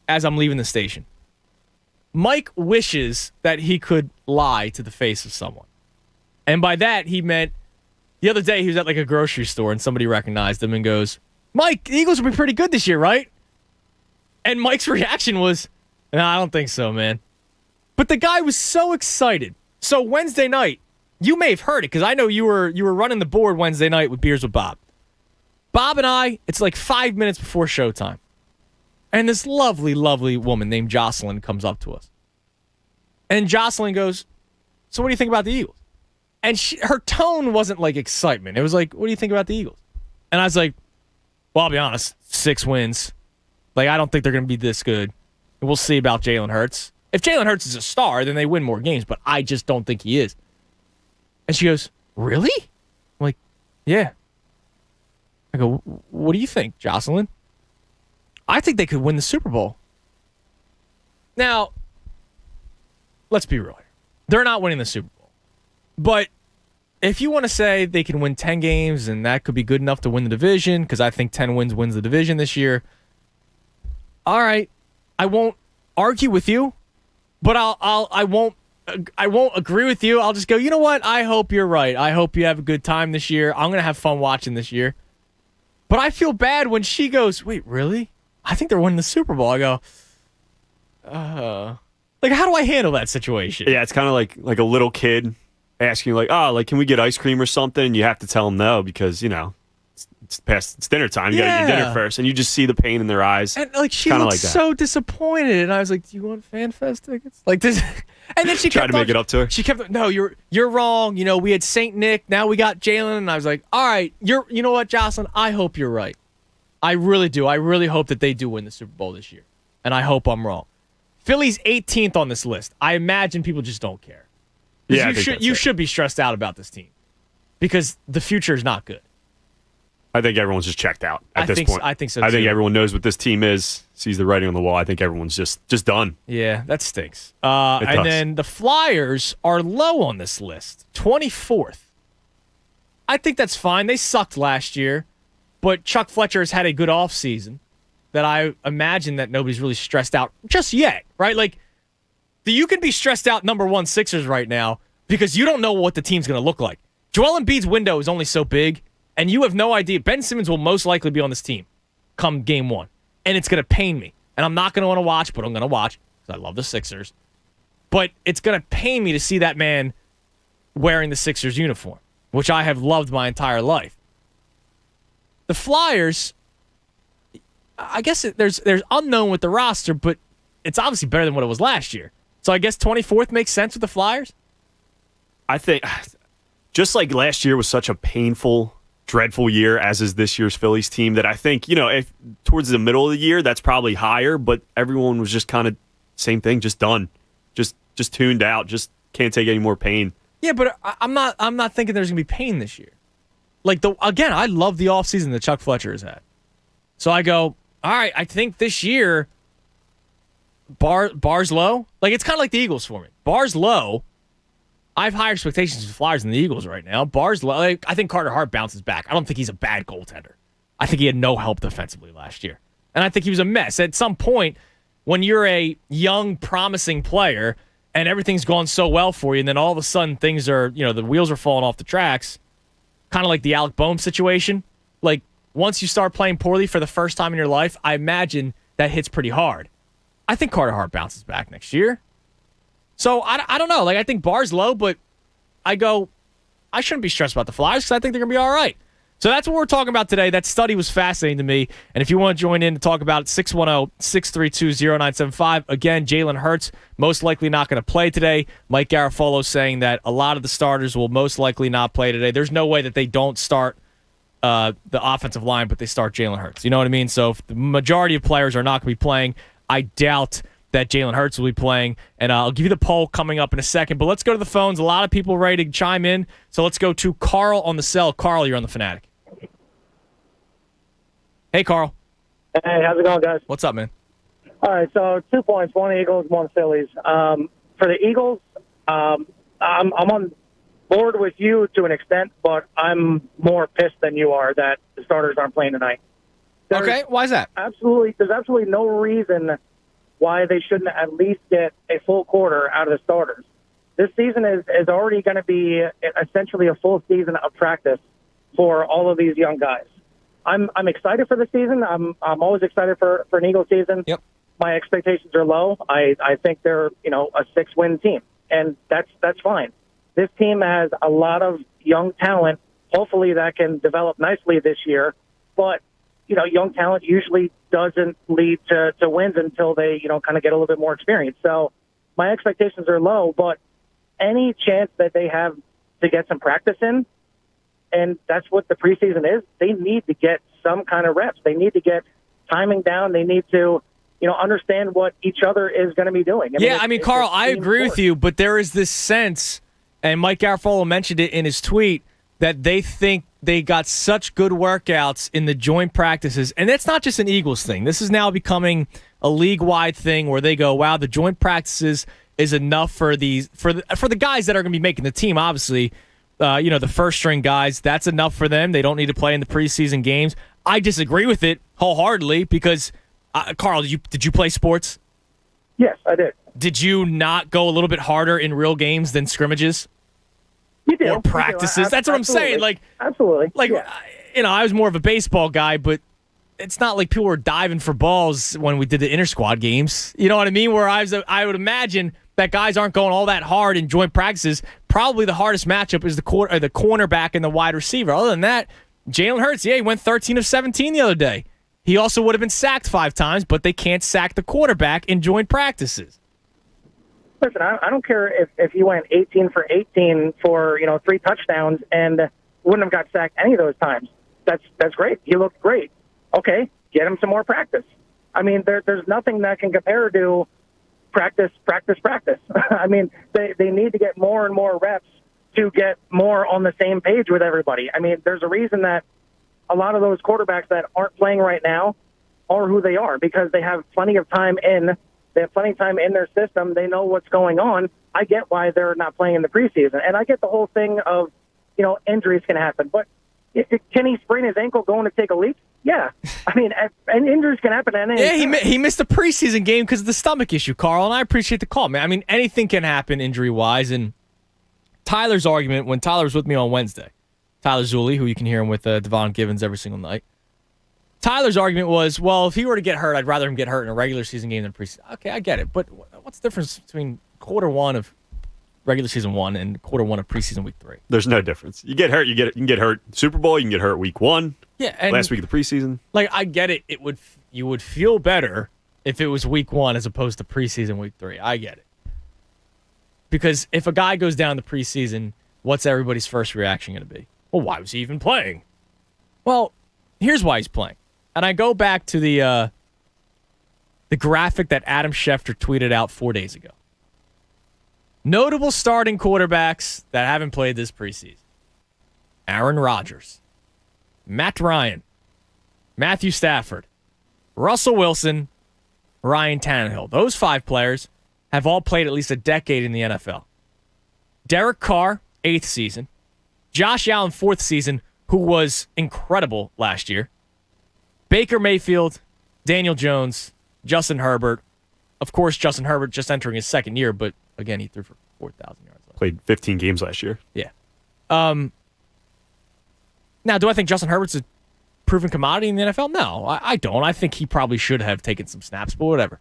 Speaker 3: as I'm leaving the station. Mike wishes that he could lie to the face of someone. And by that, he meant the other day he was at a grocery store and somebody recognized him and goes, "Mike, the Eagles will be pretty good this year, right?" And Mike's reaction was, "No, I don't think so, man." But the guy was so excited. So Wednesday night, you may have heard it because I know you were running the board Wednesday night with Beers with Bob. Bob and I, it's 5 minutes before showtime. And this lovely, lovely woman named Jocelyn comes up to us. And Jocelyn goes, "So what do you think about the Eagles?" And her tone wasn't excitement. It was "What do you think about the Eagles?" And I was like, "Well, I'll be honest, 6 wins. I don't think they're going to be this good. We'll see about Jalen Hurts. If Jalen Hurts is a star, then they win more games, but I just don't think he is." And she goes, "Really?" I'm like, "Yeah." I go, "What do you think, Jocelyn?" I think they could win the Super Bowl. Now, let's be real here. They're not winning the Super Bowl. But if you want to say they can win 10 games and that could be good enough to win the division, because I think 10 wins the division this year, all right, I won't argue with you, but I won't agree with you. I'll just go, you know what? I hope you're right. I hope you have a good time this year. I'm going to have fun watching this year. But I feel bad when she goes, "Wait, really? I think they're winning the Super Bowl." I go, how do I handle that situation?
Speaker 7: Yeah, it's kind of like a little kid asking can we get ice cream or something? And you have to tell them no because, it's dinner time. You got to eat dinner first. And you just see the pain in their eyes.
Speaker 3: And she looked so disappointed. And I was like, "Do you want Fan Fest tickets?" This. And then she
Speaker 7: tried to make it up to her.
Speaker 3: She kept, "No, you're wrong. We had St. Nick. Now we got Jalen." And I was like, "All right, you know what, Jocelyn? I hope you're right. I really do. I really hope that they do win the Super Bowl this year. And I hope I'm wrong." Philly's 18th on this list. I imagine people just don't care.
Speaker 7: Yeah,
Speaker 3: you should be stressed out about this team because the future is not good.
Speaker 7: I think everyone's just checked out at this point.
Speaker 3: I think so,
Speaker 7: I think
Speaker 3: too.
Speaker 7: everyone knows what this team is, sees the writing on the wall. I think everyone's just done.
Speaker 3: Yeah, that stinks. And then the Flyers are low on this list, 24th. I think that's fine. They sucked last year, but Chuck Fletcher has had a good offseason that I imagine that nobody's really stressed out just yet, right? Like, you can be stressed out number one Sixers right now because you don't know what the team's going to look like. Joel Embiid's window is only so big, and you have no idea. Ben Simmons will most likely be on this team come game one, and it's going to pain me. And I'm not going to want to watch, but I'm going to watch because I love the Sixers. But it's going to pain me to see that man wearing the Sixers uniform, which I have loved my entire life. The Flyers, I guess there's unknown with the roster, but it's obviously better than what it was last year. So I guess 24th makes sense with the Flyers?
Speaker 7: I think just like last year was such a painful, dreadful year, as is this year's Phillies team, that I think, if towards the middle of the year, that's probably higher, but everyone was just kind of same thing, just done. Just tuned out, just can't take any more pain.
Speaker 3: Yeah, but I'm not thinking there's going to be pain this year. Like, again, I love the offseason that Chuck Fletcher has had. So I go, all right, I think this year, bar's low. Like, it's kind of like the Eagles for me. Bar's low. I have higher expectations for the Flyers than the Eagles right now. Bar's low. Like, I think Carter Hart bounces back. I don't think he's a bad goaltender. I think he had no help defensively last year. And I think he was a mess. At some point, when you're a young, promising player and everything's gone so well for you, and then all of a sudden things are, the wheels are falling off the tracks, kind of like the Alec Boehm situation. Like, once you start playing poorly for the first time in your life, I imagine that hits pretty hard. I think Carter Hart bounces back next year. So, I don't know. Like, I think bar's low, but I shouldn't be stressed about the Flyers because I think they're going to be all right. So that's what we're talking about today. That study was fascinating to me. And if you want to join in to talk about it, 610-632-0975. Again, Jalen Hurts most likely not going to play today. Mike Garafolo saying that a lot of the starters will most likely not play today. There's no way that they don't start the offensive line, but they start Jalen Hurts. You know what I mean? So if the majority of players are not going to be playing, I doubt that Jalen Hurts will be playing. And I'll give you the poll coming up in a second. But let's go to the phones. A lot of people ready to chime in. So let's go to Carl on the cell. Carl, you're on the Fanatic. Hey, Carl.
Speaker 2: Hey, how's it going, guys?
Speaker 3: What's up, man?
Speaker 2: All right, so 2 points, one Eagles, one Phillies. For the Eagles, I'm on board with you to an extent, but I'm more pissed than you are that the starters aren't playing tonight.
Speaker 3: Okay, why is that?
Speaker 2: There's absolutely no reason why they shouldn't at least get a full quarter out of the starters. This season is already going to be essentially a full season of practice for all of these young guys. I'm excited for the season. I'm always excited for an Eagles season.
Speaker 3: Yep.
Speaker 2: My expectations are low. I think they're a 6-win team, and that's fine. This team has a lot of young talent. Hopefully that can develop nicely this year, but young talent usually doesn't lead to wins until they kind of get a little bit more experience. So my expectations are low, but any chance that they have to get some practice in, and that's what the preseason is, they need to get some kind of reps. They need to get timing down. They need to, understand what each other is going to be doing.
Speaker 3: Carl, I agree with you, but there is this sense, and Mike Garafolo mentioned it in his tweet, that they think they got such good workouts in the joint practices. And that's not just an Eagles thing. This is now becoming a league-wide thing where they go, wow, the joint practices is enough for the guys that are going to be making the team, obviously. The first-string guys, that's enough for them. They don't need to play in the preseason games. I disagree with it wholeheartedly because, Carl, did you play sports?
Speaker 2: Yes, I did.
Speaker 3: Did you not go a little bit harder in real games than scrimmages?
Speaker 2: You do.
Speaker 3: Or practices? That's what I'm saying. Like,
Speaker 2: absolutely.
Speaker 3: Like, I was more of a baseball guy, but it's not like people were diving for balls when we did the inter-squad games. You know what I mean? Where I would imagine that guys aren't going all that hard in joint practices. Probably the hardest matchup is the cornerback and the wide receiver. Other than that, Jalen Hurts, he went 13 of 17 the other day. He also would have been sacked 5 times, but they can't sack the quarterback in joint practices.
Speaker 2: Listen, I don't care if you went 18 for 18 for 3 touchdowns and wouldn't have got sacked any of those times. That's great. He looked great. Okay, get him some more practice. I mean, there's nothing that can compare to practice. I mean, they need to get more and more reps to get more on the same page with everybody. I mean, there's a reason that a lot of those quarterbacks that aren't playing right now are who they are because they have plenty of time in their system. They know what's going on. I get why they're not playing in the preseason. And I get the whole thing of, injuries can happen. But can he sprain his ankle going to take a leap? Yeah. I mean, and injuries can happen at any time.
Speaker 3: He missed the preseason game because of the stomach issue, Carl, and I appreciate the call, man. I mean, anything can happen injury-wise. And Tyler's argument, when Tyler was with me on Wednesday, Tyler Zulli, who you can hear him with Devon Givens every single night, Tyler's argument was, well, if he were to get hurt, I'd rather him get hurt in a regular season game than preseason. Okay, I get it. But what's the difference between quarter one of regular season 1 and quarter 1 of preseason week 3?
Speaker 7: There's no difference. You get hurt, you can get hurt Super Bowl, you can get hurt week 1.
Speaker 3: Yeah, and
Speaker 7: last week of the preseason.
Speaker 3: Like, I get it. You would feel better if it was week 1 as opposed to preseason week 3. I get it. Because if a guy goes down the preseason, what's everybody's first reaction going to be? Well, why was he even playing? Well, here's why he's playing. And I go back to the graphic that Adam Schefter tweeted out 4 days ago. Notable starting quarterbacks that haven't played this preseason. Aaron Rodgers, Matt Ryan, Matthew Stafford, Russell Wilson, Ryan Tannehill. Those 5 players have all played at least a decade in the NFL. Derek Carr, 8th season. Josh Allen, 4th season, who was incredible last year. Baker Mayfield, Daniel Jones, Justin Herbert. Of course, Justin Herbert just entering his 2nd year, but again, he threw for 4,000 yards.
Speaker 7: Played 15 games last year.
Speaker 3: Yeah. Now, do I think Justin Herbert's a proven commodity in the NFL? No, I don't. I think he probably should have taken some snaps, but whatever.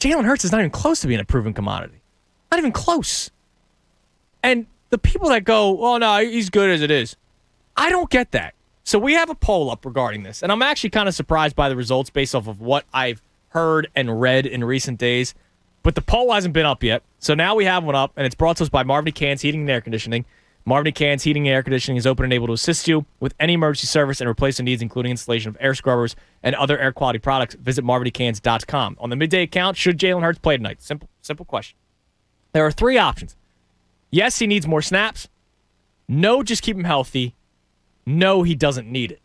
Speaker 3: Jalen Hurts is not even close to being a proven commodity. Not even close. And the people that go, oh, no, he's good as it is. I don't get that. So we have a poll up regarding this, and I'm actually kind of surprised by the results based off of what I've heard and read in recent days. But the poll hasn't been up yet, so now we have one up, and it's brought to us by Marvin Cann's Heating and Air Conditioning. Marvin Cann's Heating and Air Conditioning is open and able to assist you with any emergency service and replacement needs, including installation of air scrubbers and other air quality products. Visit marvincans.com. On the midday account, should Jalen Hurts play tonight? Simple question. There are 3 options. Yes, he needs more snaps. No, just keep him healthy. No, he doesn't need it.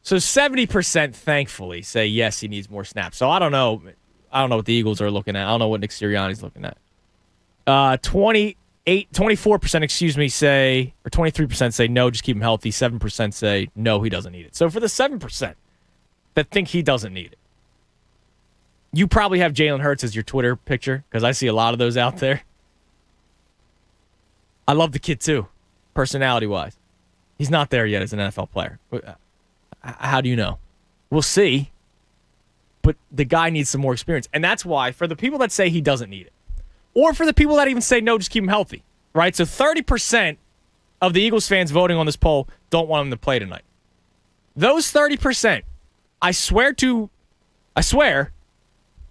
Speaker 3: So 70%, thankfully, say yes, he needs more snaps. So I don't know what the Eagles are looking at. I don't know what Nick Sirianni's looking at. 24%, say, or 23% say no, just keep him healthy. 7% say no, he doesn't need it. So for the 7% that think he doesn't need it, you probably have Jalen Hurts as your Twitter picture because I see a lot of those out there. I love the kid too, personality-wise. He's not there yet as an NFL player. How do you know? We'll see. But the guy needs some more experience. And that's why, for the people that say he doesn't need it, or for the people that even say no, just keep him healthy, right? So 30% of the Eagles fans voting on this poll don't want him to play tonight. Those 30%, I swear,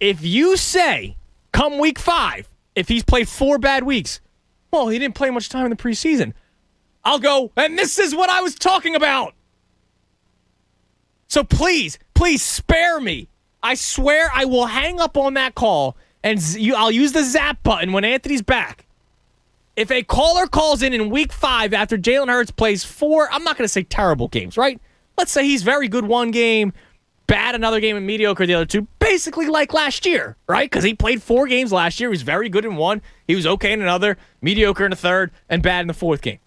Speaker 3: if you say, come week 5, if he's played 4 bad weeks, well, he didn't play much time in the preseason, I'll go, and this is what I was talking about. So please spare me. I swear I will hang up on that call, and I'll use the zap button when Anthony's back. If a caller calls in week 5 after Jalen Hurts plays 4, I'm not going to say terrible games, right? Let's say he's very good one game, bad another game, and mediocre the other 2, basically like last year, right? Because he played 4 games last year. He was very good in 1. He was okay in another, mediocre in a 3rd, and bad in the 4th game.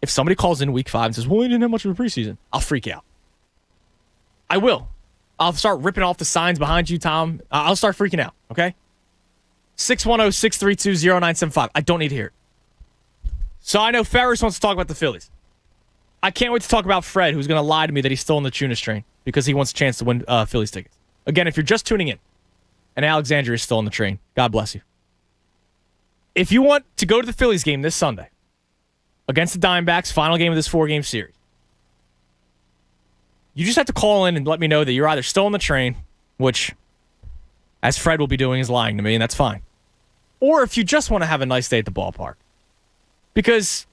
Speaker 3: If somebody calls in week 5 and says, well, he didn't have much of a preseason, I'll freak out. I will. I'll start ripping off the signs behind you, Tom. I'll start freaking out, okay? 610-632-0975. I don't need to hear it. So I know Ferris wants to talk about the Phillies. I can't wait to talk about Fred, who's going to lie to me that he's still on the Tunis train because he wants a chance to win Phillies tickets. Again, if you're just tuning in, and Alexandria is still on the train, God bless you. If you want to go to the Phillies game this Sunday against the Diamondbacks, final game of this 4-game series, you just have to call in and let me know that you're either still on the train, which, as Fred will be doing, is lying to me, and that's fine. Or if you just want to have a nice day at the ballpark. Because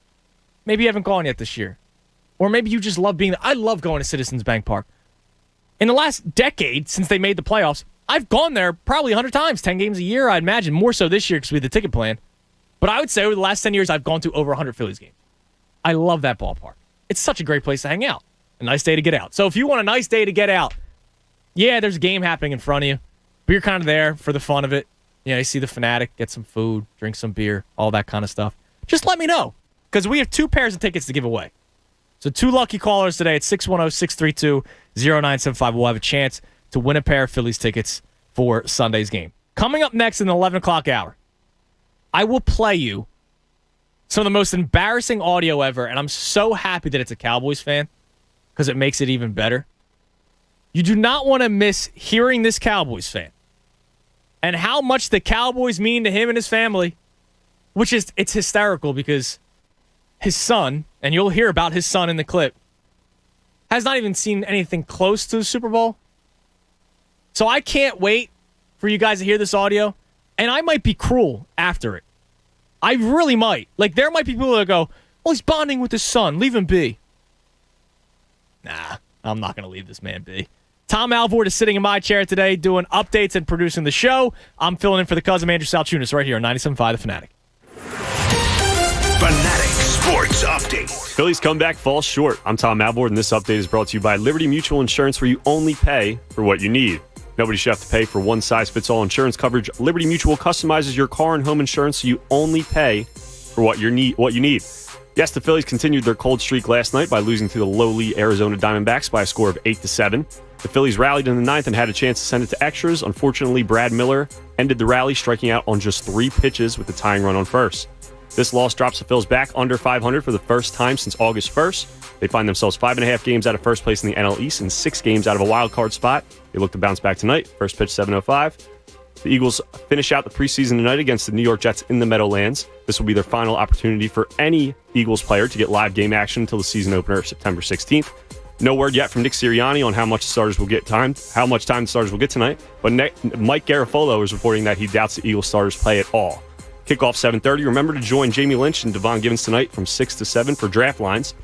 Speaker 3: maybe you haven't gone yet this year. Or maybe you just love being there. I love going to Citizens Bank Park. In the last decade, since they made the playoffs, I've gone there probably 100 times, 10 games a year, I'd imagine. More so this year because we had the ticket plan. But I would say over the last 10 years, I've gone to over 100 Phillies games. I love that ballpark. it's such a great place to hang out. A nice day to get out. So if you want a nice day to get out, yeah, there's a game happening in front of you, but you're kind of there for the fun of it. You see the Fanatic, get some food, drink some beer, all that kind of stuff. Just let me know, because we have 2 pairs of tickets to give away. So 2 lucky callers today at 610-632-0975 will have a chance to win a pair of Phillies tickets for Sunday's game. Coming up next in the 11 o'clock hour, I will play you some of the most embarrassing audio ever, and I'm so happy that it's a Cowboys fan because it makes it even better. You do not want to miss hearing this Cowboys fan and how much the Cowboys mean to him and his family, it's hysterical because his son, and you'll hear about his son in the clip, has not even seen anything close to the Super Bowl. So I can't wait for you guys to hear this audio, and I might be cruel after it. I really might. Like, there might be people that go, well, he's bonding with his son. Leave him be. Nah, I'm not going to leave this man be. Tom Alvord is sitting in my chair today doing updates and producing the show. I'm filling in for the cousin Andrew Salchunas right here on 97.5 The Fanatic.
Speaker 8: Fanatic Sports Update.
Speaker 7: Phillies comeback falls short. I'm Tom Alvord, and this update is brought to you by Liberty Mutual Insurance, where you only pay for what you need. Nobody should have to pay for one-size-fits-all insurance coverage. Liberty Mutual customizes your car and home insurance so you only pay for what you need. Yes, the Phillies continued their cold streak last night by losing to the lowly Arizona Diamondbacks by a score of 8-7. The Phillies rallied in the 9th and had a chance to send it to extras. Unfortunately, Brad Miller ended the rally, striking out on just 3 pitches with the tying run on first. This loss drops the Phils back under 500 for the first time since August 1st. They find themselves 5.5 games out of first place in the NL East and 6 games out of a wild card spot. They look to bounce back tonight. First pitch, 7:05. The Eagles finish out the preseason tonight against the New York Jets in the Meadowlands. This will be their final opportunity for any Eagles player to get live game action until the season opener, September 16th. No word yet from Nick Sirianni on how much time the starters will get tonight, but Mike Garafolo is reporting that he doubts the Eagles starters play at all. Kickoff 7:30. Remember to join Jamie Lynch and Devon Givens tonight from 6 to 7 for draft lines.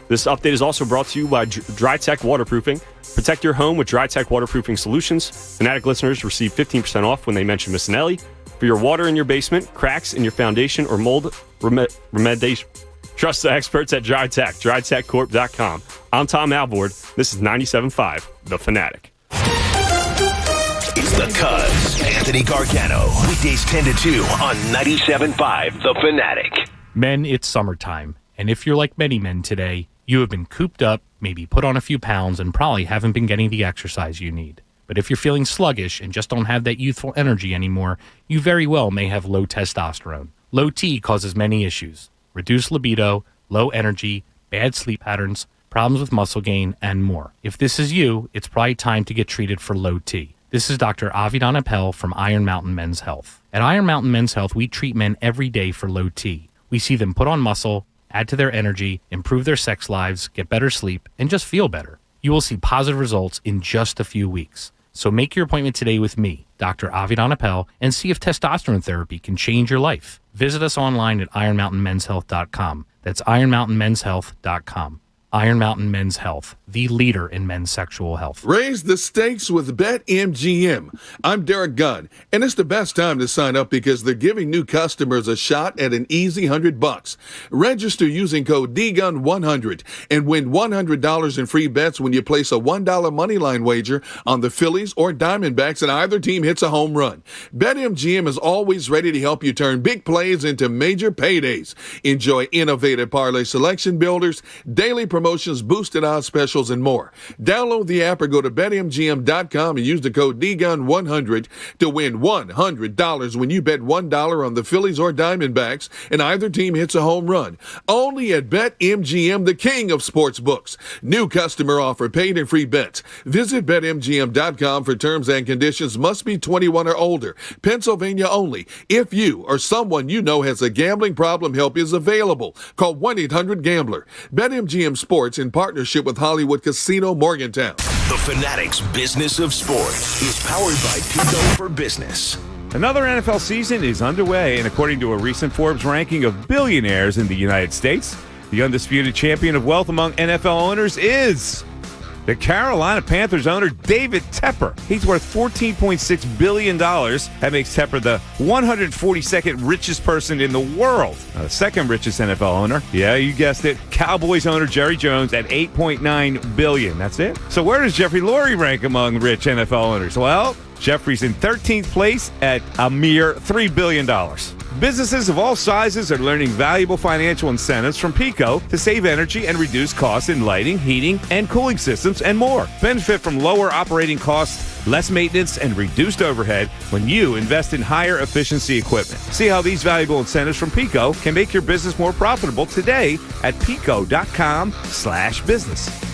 Speaker 7: This update is also brought to you by DryTech Waterproofing. Protect your home with DryTech Waterproofing Solutions. Fanatic listeners receive 15% off when they mention Missinelli. For your water in your basement, cracks in your foundation, or mold remediation, trust the experts at DryTech, drytechcorp.com. I'm Tom Alvord. This is 97.5 The Fanatic.
Speaker 8: It's the Cuz, Anthony Gargano. Weekdays 10 to 2 on 97.5 The Fanatic.
Speaker 5: Men, it's summertime. And if you're like many men today, you have been cooped up, maybe put on a few pounds, and probably haven't been getting the exercise you need. But if you're feeling sluggish and just don't have that youthful energy anymore, you very well may have low testosterone. Low T causes many issues: reduced libido, low energy, bad sleep patterns, problems with muscle gain, and more. If this is you, it's probably time to get treated for low T. This is Dr. Avidan Appel from Iron Mountain Men's Health. At Iron Mountain Men's Health, we treat men every day for low T. We see them put on muscle, add to their energy, improve their sex lives, get better sleep, and just feel better. You will see positive results in just a few weeks. So make your appointment today with me, Dr. Avidan Appel, and see if testosterone therapy can change your life. Visit us online at ironmountainmenshealth.com. That's ironmountainmenshealth.com. Iron Mountain Men's Health, the leader in men's sexual health.
Speaker 6: Raise the stakes with BetMGM. I'm Derek Gunn, and it's the best time to sign up because they're giving new customers a shot at an easy $100. Register using code DGUN100 and win $100 in free bets when you place a $1 moneyline wager on the Phillies or Diamondbacks and either team hits a home run. BetMGM is always ready to help you turn big plays into major paydays. Enjoy innovative parlay selection builders, daily promotions, boosted odds specials, and more. Download the app or go to BetMGM.com and use the code DGUN100 to win $100 when you bet $1 on the Phillies or Diamondbacks and either team hits a home run. Only at BetMGM, the king of sports books. New customer offer, paid and free bets. Visit BetMGM.com for terms and conditions. Must be 21 or older. Pennsylvania only. If you or someone you know has a gambling problem, help is available. Call 1-800-GAMBLER. BetMGM Sports in partnership with Hollywood Casino Morgantown.
Speaker 8: The Fanatic's Business of Sport is powered by Pico for Business.
Speaker 11: Another NFL season is underway, and according to a recent Forbes ranking of billionaires in the United States, the undisputed champion of wealth among NFL owners is The Carolina Panthers owner, David Tepper. He's worth $14.6 billion. That makes Tepper the 142nd richest person in the world. Now, the second richest NFL owner, yeah, you guessed it, Cowboys owner Jerry Jones at $8.9 billion. That's it. So where does Jeffrey Lurie rank among rich NFL owners? Well, Jeffrey's in 13th place at a mere $3 billion. Businesses of all sizes are learning valuable financial incentives from PECO to save energy and reduce costs in lighting, heating, and cooling systems and more. Benefit from lower operating costs, less maintenance, and reduced overhead when you invest in higher efficiency equipment. See how these valuable incentives from PECO can make your business more profitable today at PECO.com/business.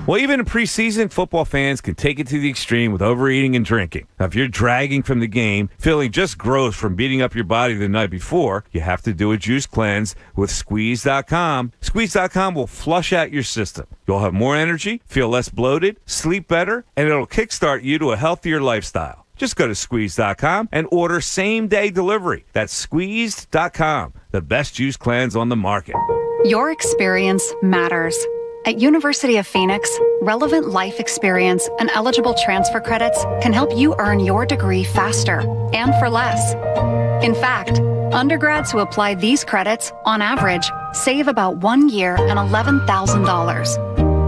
Speaker 11: Well, even in preseason, football fans can take it to the extreme with overeating and drinking. Now, if you're dragging from the game, feeling just gross from beating up your body the night before, you have to do a juice cleanse with Squeeze.com. Squeeze.com will flush out your system. You'll have more energy, feel less bloated, sleep better, and it'll kickstart you to a healthier lifestyle. Just go to Squeeze.com and order same-day delivery. That's Squeezed.com, the best juice cleanse on the market.
Speaker 13: Your experience matters. At University of Phoenix, relevant life experience and eligible transfer credits can help you earn your degree faster and for less. In fact, undergrads who apply these credits, on average, save about 1 year and $11,000.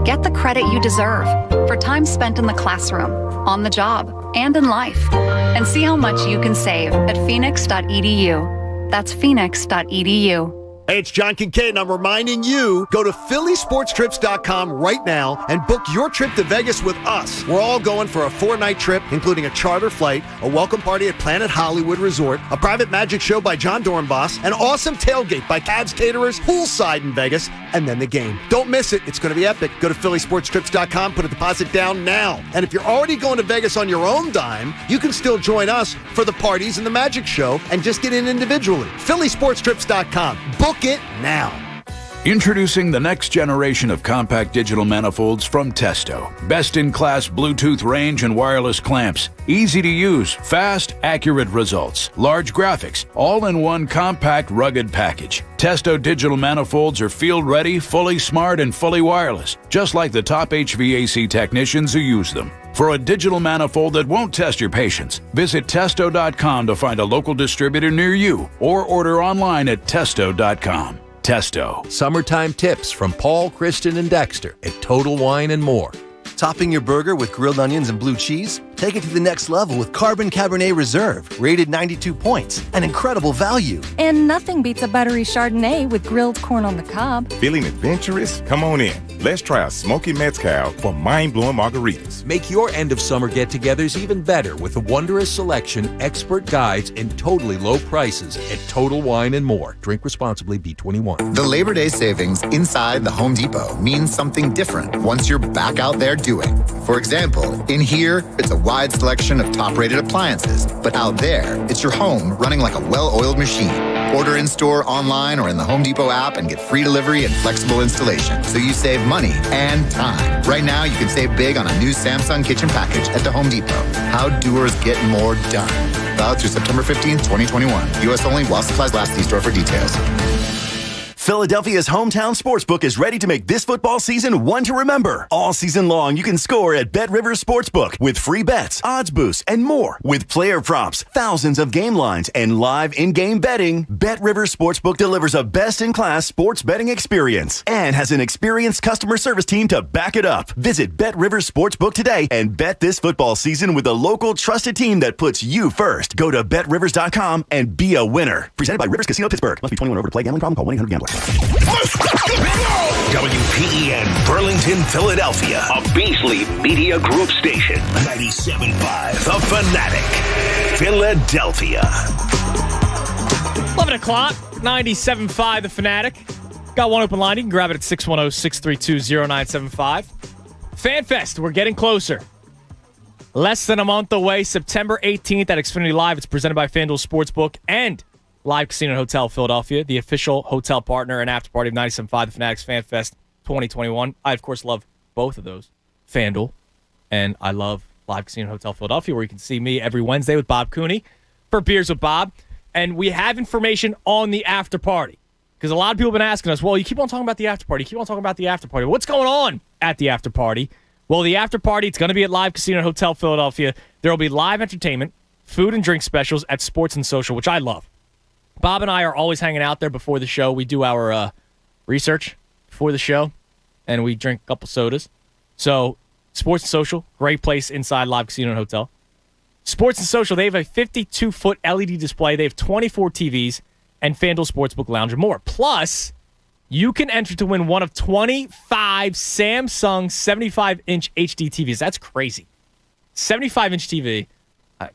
Speaker 13: Get the credit you deserve for time spent in the classroom, on the job, and in life. And see how much you can save at phoenix.edu. That's phoenix.edu.
Speaker 14: Hey, it's John Kincaid, and I'm reminding you, go to PhillySportsTrips.com right now and book your trip to Vegas with us. We're all going for a 4-night trip, including a charter flight, a welcome party at Planet Hollywood Resort, a private magic show by John Dornbos, an awesome tailgate by Cavs Caterers, poolside in Vegas, and then the game. Don't miss it. It's going to be epic. Go to PhillySportsTrips.com, put a deposit down now. And if you're already going to Vegas on your own dime, you can still join us for the parties and the magic show and just get in individually. PhillySportsTrips.com. Book it now.
Speaker 15: Introducing the next generation of compact digital manifolds from Testo. Best-in-class Bluetooth range and wireless clamps. Easy to use, fast, accurate results. Large graphics, all in one compact, rugged package. Testo digital manifolds are field-ready, fully smart, and fully wireless, just like the top HVAC technicians who use them. For a digital manifold that won't test your patience, visit Testo.com to find a local distributor near you or order online at Testo.com. Testo.
Speaker 17: Summertime tips from Paul, Kristen, and Dexter at Total Wine & More.
Speaker 19: Topping your burger with grilled onions and blue cheese? Take it to the next level with Carbon Cabernet Reserve, rated 92 points, an incredible value.
Speaker 26: And nothing beats a buttery Chardonnay with grilled corn on the cob.
Speaker 27: Feeling adventurous? Come on in. Let's try a smoky mezcal for mind-blowing margaritas.
Speaker 17: Make your end of summer get-togethers even better with a wondrous selection, expert guides, and totally low prices at Total Wine & More. Drink responsibly, B21.
Speaker 28: The Labor Day savings inside the Home Depot means something different once you're back out there doing. For example, in here, it's a wide selection of top-rated appliances, but out there, it's your home running like a well-oiled machine. Order in-store, online, or in the Home Depot app and get free delivery and flexible installation, so you save money and time. Right now, you can save big on a new Samsung kitchen package at the Home Depot. How doers get more done. Valid through September 15th, 2021. U.S. only while supplies last. See store for details.
Speaker 29: Philadelphia's hometown sportsbook is ready to make this football season one to remember. All season long, you can score at Bet Rivers Sportsbook with free bets, odds boosts, and more. With player props, thousands of game lines, and live in-game betting, Bet Rivers Sportsbook delivers a best-in-class sports betting experience and has an experienced customer service team to back it up. Visit Bet Rivers Sportsbook today and bet this football season with a local trusted team that puts you first. Go to BetRivers.com and be a winner. Presented by Rivers Casino Pittsburgh. Must be 21 or over to play. Gambling problem? Call 1-800-GAMBLER.
Speaker 8: WPEN Burlington, Philadelphia, a Beasley Media Group station. 97.5 The Fanatic, Philadelphia.
Speaker 3: 11 o'clock, 97.5 The Fanatic. Got one open line. You can grab it at 610-632-0975. FanFest, we're getting closer. Less than a month away, September 18th at Xfinity Live. It's presented by FanDuel Sportsbook and Live Casino and Hotel Philadelphia, the official hotel partner and after party of 97.5 The Fanatic's FanFest 2021. I, of course, love both of those, FanDuel, and I love Live Casino and Hotel Philadelphia, where you can see me every Wednesday with Bob Cooney for Beers with Bob. And we have information on the after party. Because a lot of people have been asking us, well, you keep on talking about the after party. What's going on at the after party? Well, the after party, it's going to be at Live Casino and Hotel Philadelphia. There will be live entertainment, food and drink specials at Sports and Social, which I love. Bob and I are always hanging out there before the show. We do our research before the show, and we drink a couple sodas. So, Sports and Social, great place inside Live Casino and Hotel. Sports and Social, they have a 52-foot LED display. They have 24 TVs and FanDuel Sportsbook Lounge and more. Plus, you can enter to win one of 25 Samsung 75-inch HD TVs. That's crazy. 75-inch TV.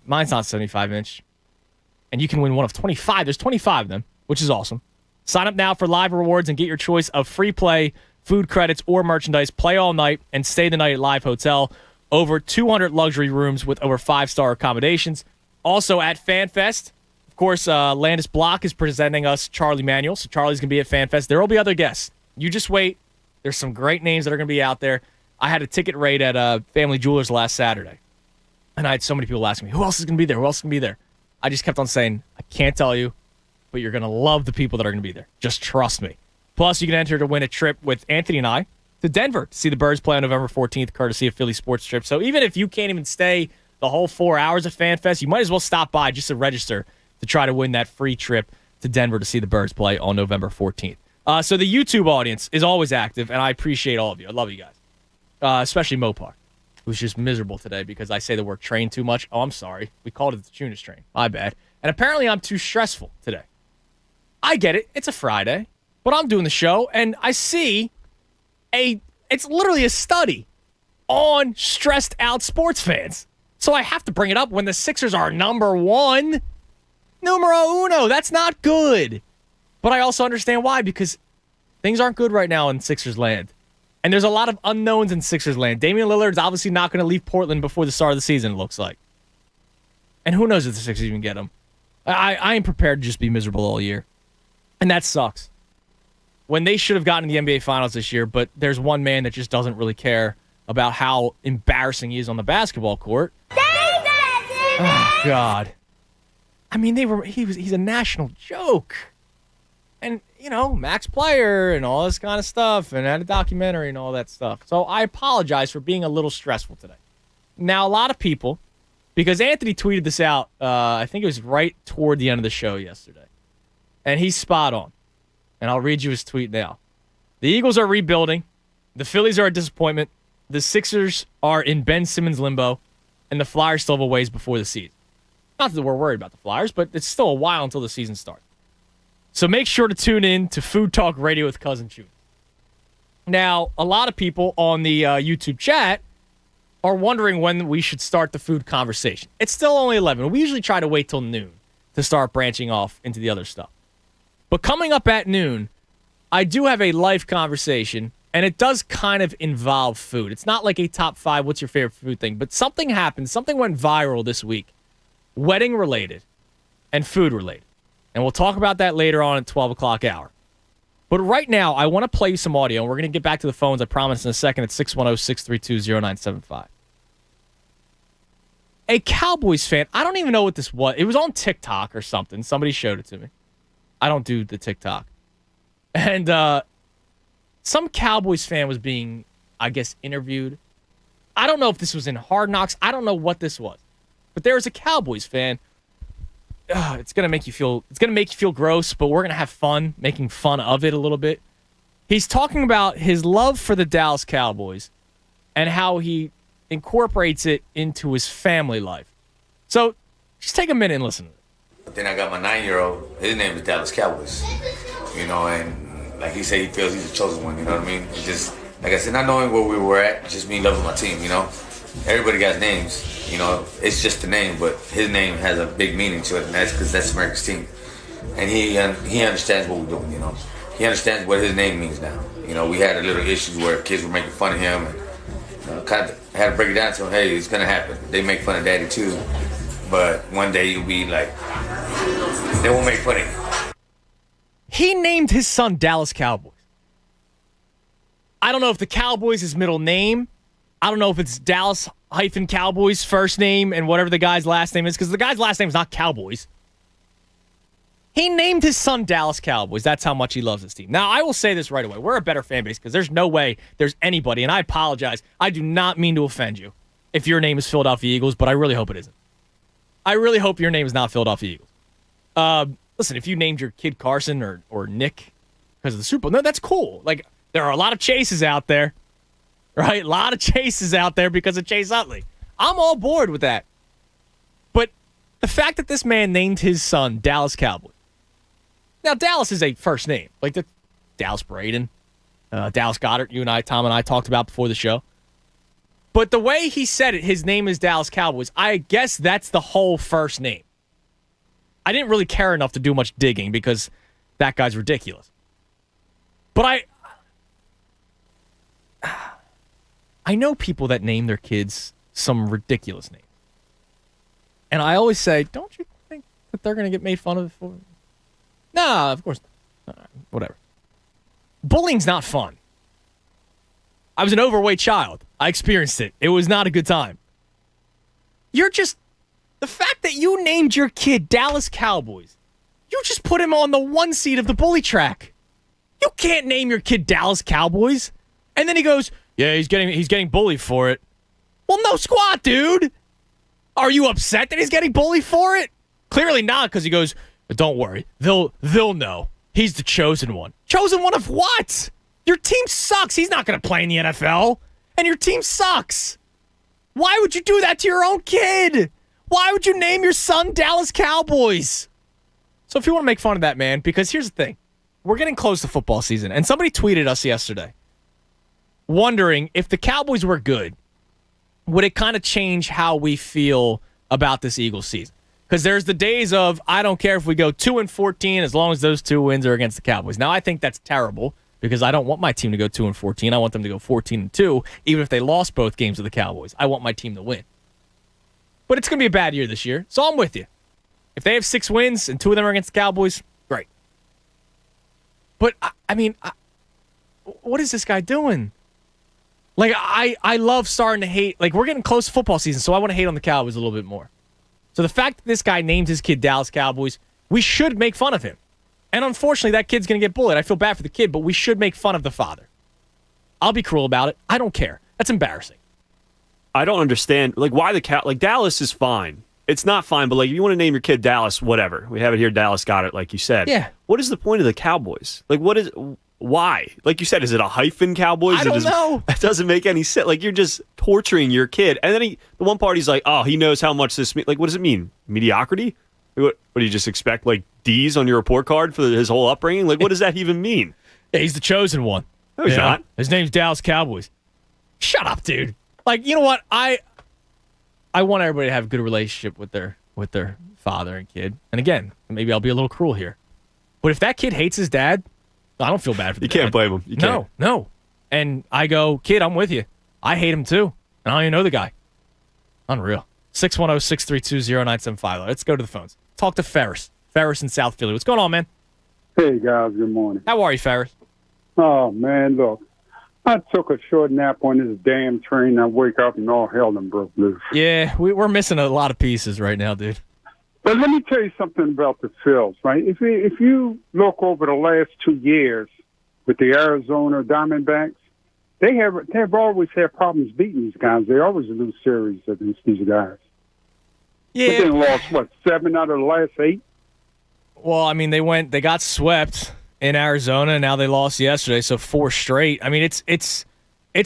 Speaker 3: Mine's not 75-inch. And you can win one of 25. There's 25 of them, which is awesome. Sign up now for live rewards and get your choice of free play, food credits, or merchandise. Play all night and stay the night at Live Hotel. Over 200 luxury rooms with over 5-star accommodations. Also at FanFest, of course, Landis Block is presenting us Charlie Manuel. So Charlie's going to be at FanFest. There will be other guests. You just wait. There's some great names that are going to be out there. I had a ticket rate at Family Jewelers last Saturday. And I had so many people asking me, who else is going to be there? Who else is going to be there? I just kept on saying, I can't tell you, but you're going to love the people that are going to be there. Just trust me. Plus, you can enter to win a trip with Anthony and I to Denver to see the Birds play on November 14th, courtesy of Philly Sports Trip. So even if you can't even stay the whole 4 hours of FanFest, you might as well stop by just to register to try to win that free trip to Denver to see the Birds play on November 14th. So the YouTube audience is always active, and I appreciate all of you. I love you guys, especially Mopar, who's just miserable today because I say the word train too much. Oh, I'm sorry. We called it the Tunis train. My bad. And apparently I'm too stressful today. I get it. It's a Friday. But I'm doing the show, and I see it's literally a study on stressed out sports fans. So I have to bring it up when the Sixers are number one. Numero uno. That's not good. But I also understand why, because things aren't good right now in Sixers land. And there's a lot of unknowns in Sixers land. Damian Lillard's obviously not going to leave Portland before the start of the season, it looks like. And who knows if the Sixers even get him. I am prepared to just be miserable all year. And that sucks. When they should have gotten the NBA Finals this year, but there's one man that just doesn't really care about how embarrassing he is on the basketball court. Oh, God. I mean, he's a national joke. And, Max Player and all this kind of stuff, and had a documentary and all that stuff. So I apologize for being a little stressful today. Now, a lot of people, because Anthony tweeted this out, I think it was right toward the end of the show yesterday. And he's spot on. And I'll read you his tweet now. The Eagles are rebuilding. The Phillies are a disappointment. The Sixers are in Ben Simmons limbo. And the Flyers still have a ways before the season. Not that we're worried about the Flyers, but it's still a while until the season starts. So make sure to tune in to Food Talk Radio with Cousin Chew. Now, a lot of people on the YouTube chat are wondering when we should start the food conversation. It's still only 11. We usually try to wait till noon to start branching off into the other stuff. But coming up at noon, I do have a life conversation, and it does kind of involve food. It's not like a top 5, what's your favorite food thing, but something happened. Something went viral this week, wedding-related and food-related. And we'll talk about that later on at 12 o'clock hour. But right now, I want to play you some audio, and we're going to get back to the phones, I promise, in a second at 610-632-0975. A Cowboys fan, I don't even know what this was. It was on TikTok or something. Somebody showed it to me. I don't do the TikTok. And some Cowboys fan was being, I guess, interviewed. I don't know if this was in Hard Knocks. I don't know what this was. But there was a Cowboys fan. It's going to make you feel gross, but we're going to have fun making fun of it a little bit. He's talking about his love for the Dallas Cowboys and how he incorporates it into his family life. So just take a minute and listen to it.
Speaker 1: But then I got my 9-year-old, his name is Dallas Cowboys, and like he said, he feels he's the chosen one, you know what I mean? It's just, like I said, not knowing where we were at, just me loving my team, Everybody got names, it's just a name, but his name has a big meaning to it, and that's because that's America's team. And he understands what we're doing, He understands what his name means now. We had a little issues where kids were making fun of him, and kind of had to break it down to him, hey, it's going to happen. They make fun of Daddy too. But one day you'll be like, they won't make fun of you.
Speaker 3: He named his son Dallas Cowboys. I don't know if the Cowboys is his middle name. I don't know if it's Dallas-Cowboys first name and whatever the guy's last name is, because the guy's last name is not Cowboys. He named his son Dallas Cowboys. That's how much he loves this team. Now, I will say this right away. We're a better fan base because there's no way there's anybody, and I apologize. I do not mean to offend you if your name is Philadelphia Eagles, but I really hope it isn't. I really hope your name is not Philadelphia Eagles. Listen, if you named your kid Carson or Nick because of the Super Bowl, no, that's cool. Like, there are a lot of Chases out there, right? A lot of Chases out there because of Chase Utley. I'm all board with that. But the fact that this man named his son Dallas Cowboys. Now, Dallas is a first name. Like the Dallas Braden, Dallas Goddard, Tom and I talked about before the show. But the way he said it, his name is Dallas Cowboys, I guess that's the whole first name. I didn't really care enough to do much digging because that guy's ridiculous. But I know people that name their kids some ridiculous name. And I always say, don't you think that they're going to get made fun of for? No, of course not. Whatever. Bullying's not fun. I was an overweight child. I experienced it. It was not a good time. The fact that you named your kid Dallas Cowboys, you just put him on the one seat of the bully track. You can't name your kid Dallas Cowboys. And then he goes, yeah, he's getting bullied for it. Well, no squat, dude. Are you upset that he's getting bullied for it? Clearly not, because he goes, don't worry. They'll know. He's the chosen one. Chosen one of what? Your team sucks. He's not going to play in the NFL. And your team sucks. Why would you do that to your own kid? Why would you name your son Dallas Cowboys? So if you want to make fun of that, man, because here's the thing. We're getting close to football season. And somebody tweeted us yesterday wondering if the Cowboys were good, would it kind of change how we feel about this Eagles season? Because there's the days of, I don't care if we go 2-14 as long as those 2 wins are against the Cowboys. Now, I think that's terrible because I don't want my team to go 2-14. I want them to go 14-2, even if they lost both games of the Cowboys. I want my team to win. But it's going to be a bad year this year, so I'm with you. If they have 6 wins and 2 of them are against the Cowboys, great. But, what is this guy doing? Like, I love starting to hate. Like, we're getting close to football season, so I want to hate on the Cowboys a little bit more. So the fact that this guy named his kid Dallas Cowboys, we should make fun of him. And unfortunately, that kid's going to get bullied. I feel bad for the kid, but we should make fun of the father. I'll be cruel about it. I don't care. That's embarrassing.
Speaker 7: I don't understand. Like, why Dallas is fine. It's not fine, but, like, if you want to name your kid Dallas, whatever. We have it here, Dallas Goddard, like you said.
Speaker 3: Yeah.
Speaker 7: What is the point of the Cowboys? Like, why? Like you said, is it a hyphen Cowboys?
Speaker 3: I don't know.
Speaker 7: That doesn't make any sense. Like, you're just torturing your kid. And then the one part, he's like, oh, he knows how much this means. Like, what does it mean? Mediocrity? What do you just expect, like, D's on your report card for his whole upbringing? Like, what does that even mean?
Speaker 3: Yeah, he's the chosen one.
Speaker 7: No, he's not.
Speaker 3: His name's Dallas Cowboys. Shut up, dude. Like, you know what? I want everybody to have a good relationship with their father and kid. And again, maybe I'll be a little cruel here. But if that kid hates his dad, I don't feel bad for the dad.
Speaker 7: You can't blame him. You can't.
Speaker 3: No. And I go, kid, I'm with you. I hate him too. And I don't even know the guy. Unreal. 610-632-0975. Let's go to the phones. Talk to Ferris. Ferris in South Philly. What's going on, man?
Speaker 4: Hey, guys. Good morning.
Speaker 3: How are you, Ferris?
Speaker 4: Oh, man, look. I took a short nap on this damn train. I wake up and all hell done broke loose.
Speaker 3: Yeah, we're missing a lot of pieces right now, dude.
Speaker 4: But let me tell you something about the Phils, right? If you look over the last 2 years with the Arizona Diamondbacks, they have always had problems beating these guys. They always lose series against these guys.
Speaker 3: Yeah.
Speaker 4: But they lost, 7 out of the last 8?
Speaker 3: Well, I mean, they got swept in Arizona, and now they lost yesterday, so 4 straight. I mean, it's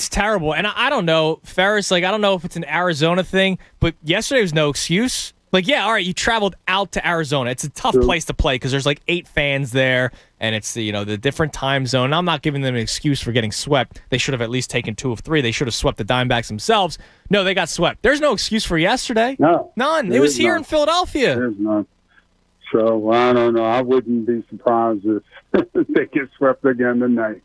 Speaker 3: terrible. And I don't know, Ferris, like, I don't know if it's an Arizona thing, but yesterday was no excuse. Like, yeah, all right, you traveled out to Arizona. It's a tough place to play because there's like 8 fans there, and it's the different time zone. I'm not giving them an excuse for getting swept. They should have at least taken 2 of 3. They should have swept the Diamondbacks themselves. No, they got swept. There's no excuse for yesterday.
Speaker 4: No.
Speaker 3: None. It was here in Philadelphia.
Speaker 4: There's none. So, I don't know. I wouldn't be surprised if they get swept again tonight.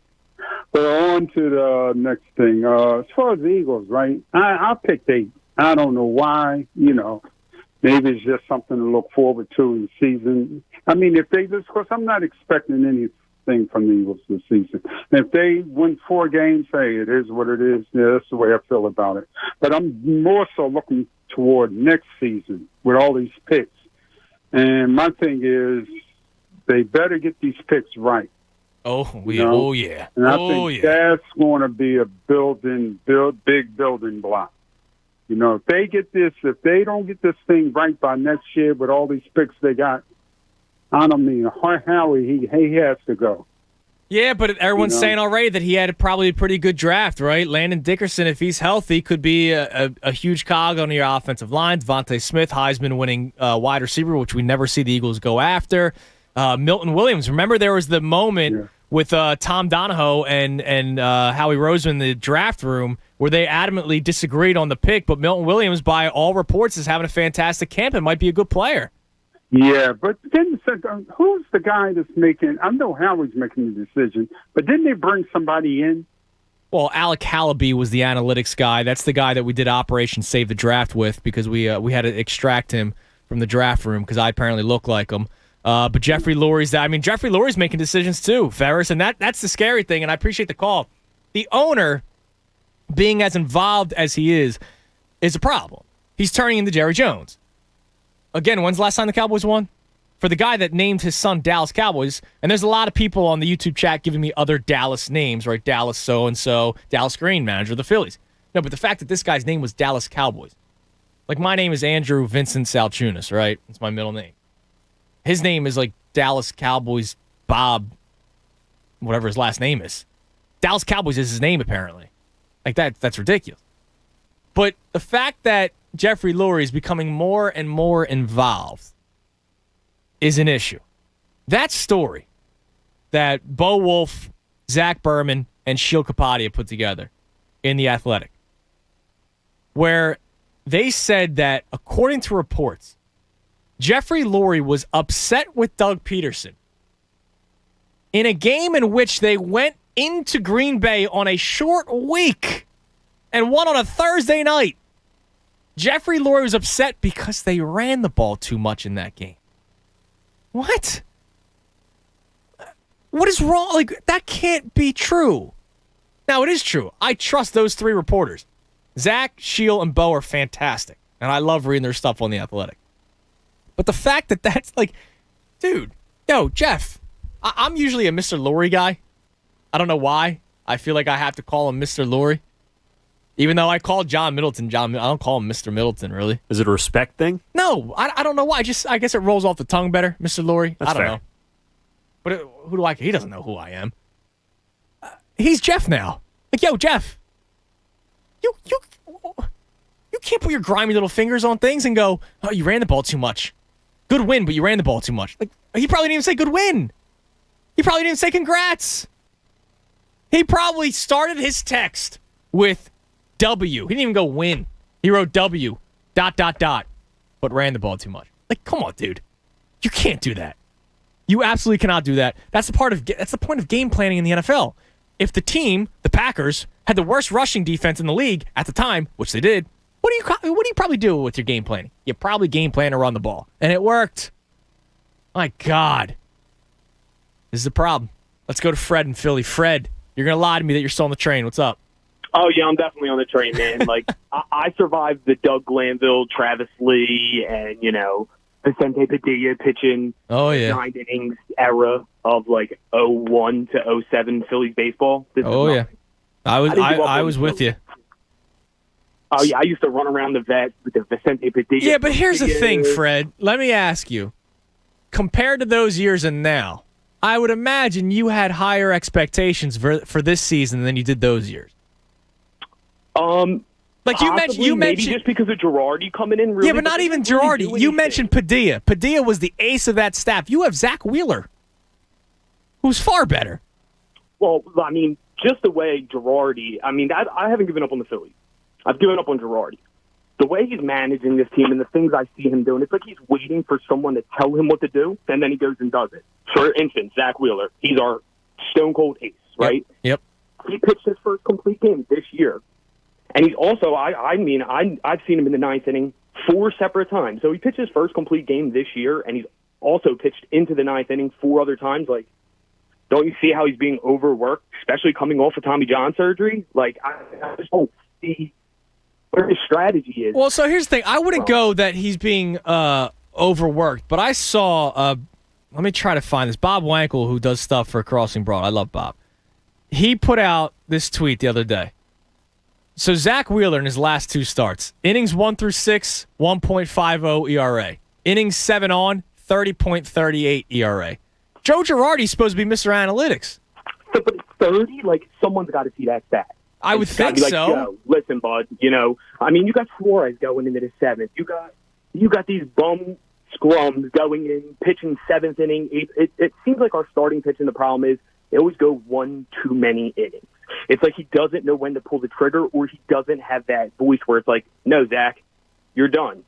Speaker 4: But on to the next thing. As far as the Eagles, right, I picked 8. I don't know why, Maybe it's just something to look forward to in the season. I mean, if they just, of course, I'm not expecting anything from the Eagles this season. If they win 4 games, hey, it is what it is. Yeah, that's the way I feel about it. But I'm more so looking toward next season with all these picks. And my thing is, they better get these picks right.
Speaker 3: Oh,
Speaker 4: You know?
Speaker 3: oh yeah.
Speaker 4: And I
Speaker 3: oh,
Speaker 4: think
Speaker 3: yeah.
Speaker 4: that's going to be a big building block. You know, if they don't get this thing right by next year with all these picks they got, I don't mean Howie, he has to go.
Speaker 3: Yeah, but everyone's saying already that he had probably a pretty good draft, right? Landon Dickerson, if he's healthy, could be a huge cog on your offensive line. Devontae Smith, Heisman-winning wide receiver, which we never see the Eagles go after. Milton Williams. Remember there was the moment with Tom Donahoe and Howie Roseman in the draft room where they adamantly disagreed on the pick, but Milton Williams, by all reports, is having a fantastic camp and might be a good player.
Speaker 4: Yeah, but then who's the guy that's making? I know Howie's making the decision, but didn't they bring somebody in?
Speaker 3: Well, Alec Halaby was the analytics guy. That's the guy that we did Operation Save the Draft with because we had to extract him from the draft room because I apparently look like him. But Jeffrey Lurie's making decisions too, Ferris, and that's the scary thing. And I appreciate the call. The owner, being as involved as he is a problem. He's turning into Jerry Jones. Again, when's the last time the Cowboys won? For the guy that named his son Dallas Cowboys, and there's a lot of people on the YouTube chat giving me other Dallas names, right? Dallas so-and-so, Dallas Green, manager of the Phillies. No, but the fact that this guy's name was Dallas Cowboys. Like, my name is Andrew Vincent Salchunas, right? It's my middle name. His name is like Dallas Cowboys Bob, whatever his last name is. Dallas Cowboys is his name, apparently. Like, that's ridiculous. But the fact that Jeffrey Lurie is becoming more and more involved is an issue. That story that Bo Wolf, Zach Berman, and Sheil Kapadia put together in The Athletic, where they said that, according to reports, Jeffrey Lurie was upset with Doug Peterson in a game in which they went into Green Bay on a short week and won on a Thursday night. Jeffrey Lurie was upset because they ran the ball too much in that game. What? What is wrong? Like, that can't be true. Now, it is true. I trust those three reporters. Zach, Sheil, and Bo are fantastic, and I love reading their stuff on The Athletic. But the fact that that's like, dude, Jeff, I'm usually a Mr. Lurie guy. I don't know why. I feel like I have to call him Mr. Lurie. Even though I call John Middleton I don't call him Mr. Middleton, really.
Speaker 7: Is it a respect thing?
Speaker 3: No, I don't know why. I guess it rolls off the tongue better, Mr. Lurie.
Speaker 7: That's
Speaker 3: I don't
Speaker 7: fair.
Speaker 3: know. But who do I? He doesn't know who I am. He's Jeff now. Like, yo, Jeff, you can't put your grimy little fingers on things and go, oh, you ran the ball too much. Good win, but you ran the ball too much. Like, he probably didn't even say good win. He probably didn't even say congrats. He probably started his text with W. He didn't even go win. He wrote W, ... but ran the ball too much. Like, come on, dude. You can't do that. You absolutely cannot do that. That's the point of game planning in the NFL. If the team, the Packers, had the worst rushing defense in the league at the time, which they did, what do you probably do with your game planning? You probably game plan to run the ball. And it worked. My God. This is the problem. Let's go to Fred in Philly. Fred, you're going to lie to me that you're still on the train. What's up?
Speaker 9: Oh, yeah, I'm definitely on the train, man. Like, I survived the Doug Glanville, Travis Lee, and, Vicente Padilla pitching 9 innings era of, 01 to 07 Phillies baseball.
Speaker 3: Yeah. I was with you.
Speaker 9: Oh, yeah, I used to run around the vet with the Vicente Padilla.
Speaker 3: Yeah, but here's the thing, Fred. Let me ask you. Compared to those years and now, I would imagine you had higher expectations for this season than you did those years. You mentioned
Speaker 9: just because of Girardi coming in. Really,
Speaker 3: yeah, but not even Girardi. You mentioned Padilla. Padilla was the ace of that staff. You have Zach Wheeler, who's far better.
Speaker 9: Well, I mean, just the way Girardi. I mean, I haven't given up on the Phillies. I've given up on Girardi. The way he's managing this team and the things I see him doing, it's like he's waiting for someone to tell him what to do, and then he goes and does it. For instance, Zach Wheeler, he's our stone-cold ace, right?
Speaker 3: Yep.
Speaker 9: He pitched his first complete game this year. And he's also, I've seen him in the 9th inning 4 separate times. So he pitched his first complete game this year, and he's also pitched into the 9th inning 4 other times. Like, don't you see how he's being overworked, especially coming off of Tommy John surgery? Like, I just don't see where his strategy is.
Speaker 3: Well, so here's the thing. I wouldn't go that he's being overworked, but I saw let me try to find this. Bob Wankel, who does stuff for Crossing Broad. I love Bob. He put out this tweet the other day. So Zach Wheeler in his last 2 starts, innings 1 through 6, 1.50 ERA. Innings 7 on, 30.38 ERA. Joe Girardi's supposed to be Mr. Analytics.
Speaker 9: But 30, like, someone's got to see that stat.
Speaker 3: I would think
Speaker 9: like,
Speaker 3: so.
Speaker 9: Yo, listen, bud, you got Suarez going into the 7th. You got these bum scrums going in, pitching 7th inning, 8th. It seems like our starting pitching, the problem is they always go one too many innings. It's like he doesn't know when to pull the trigger, or he doesn't have that voice where it's like, no, Zach, you're done.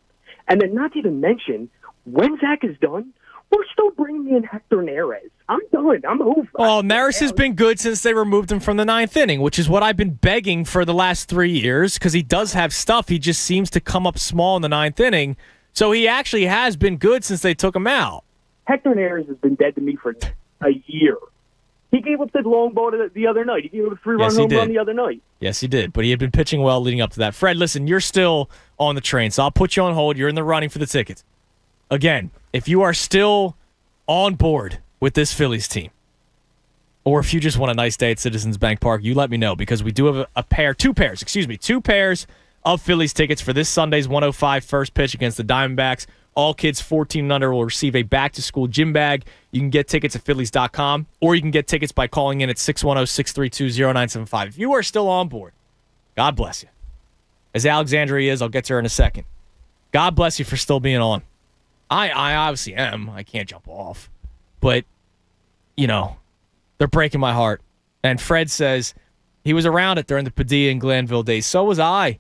Speaker 9: And then not to even mention, when Zach is done, we're still bringing in Hector Neris. I'm done. I'm over.
Speaker 3: Well, Neris has been good since they removed him from the 9th inning, which is what I've been begging for the last 3 years, because he does have stuff. He just seems to come up small in the 9th inning. So he actually has been good since they took him out.
Speaker 9: Hector Neris has been dead to me for a year. He gave up the long ball the other night. He gave up a 3-run home run the other night.
Speaker 3: Yes, he did. But he had been pitching well leading up to that. Fred, listen, you're still on the train, so I'll put you on hold. You're in the running for the tickets. Again, if you are still on board with this Phillies team, or if you just want a nice day at Citizens Bank Park, you let me know, because we do have two pairs of Phillies tickets for this Sunday's 105 first pitch against the Diamondbacks. All kids 14 and under will receive a back-to-school gym bag. You can get tickets at Phillies.com, or you can get tickets by calling in at 610-632-0975. If you are still on board, God bless you. As Alexandria is, I'll get to her in a second. God bless you for still being on. I obviously am. I can't jump off. But, they're breaking my heart. And Fred says he was around it during the Padilla and Glanville days. So was I.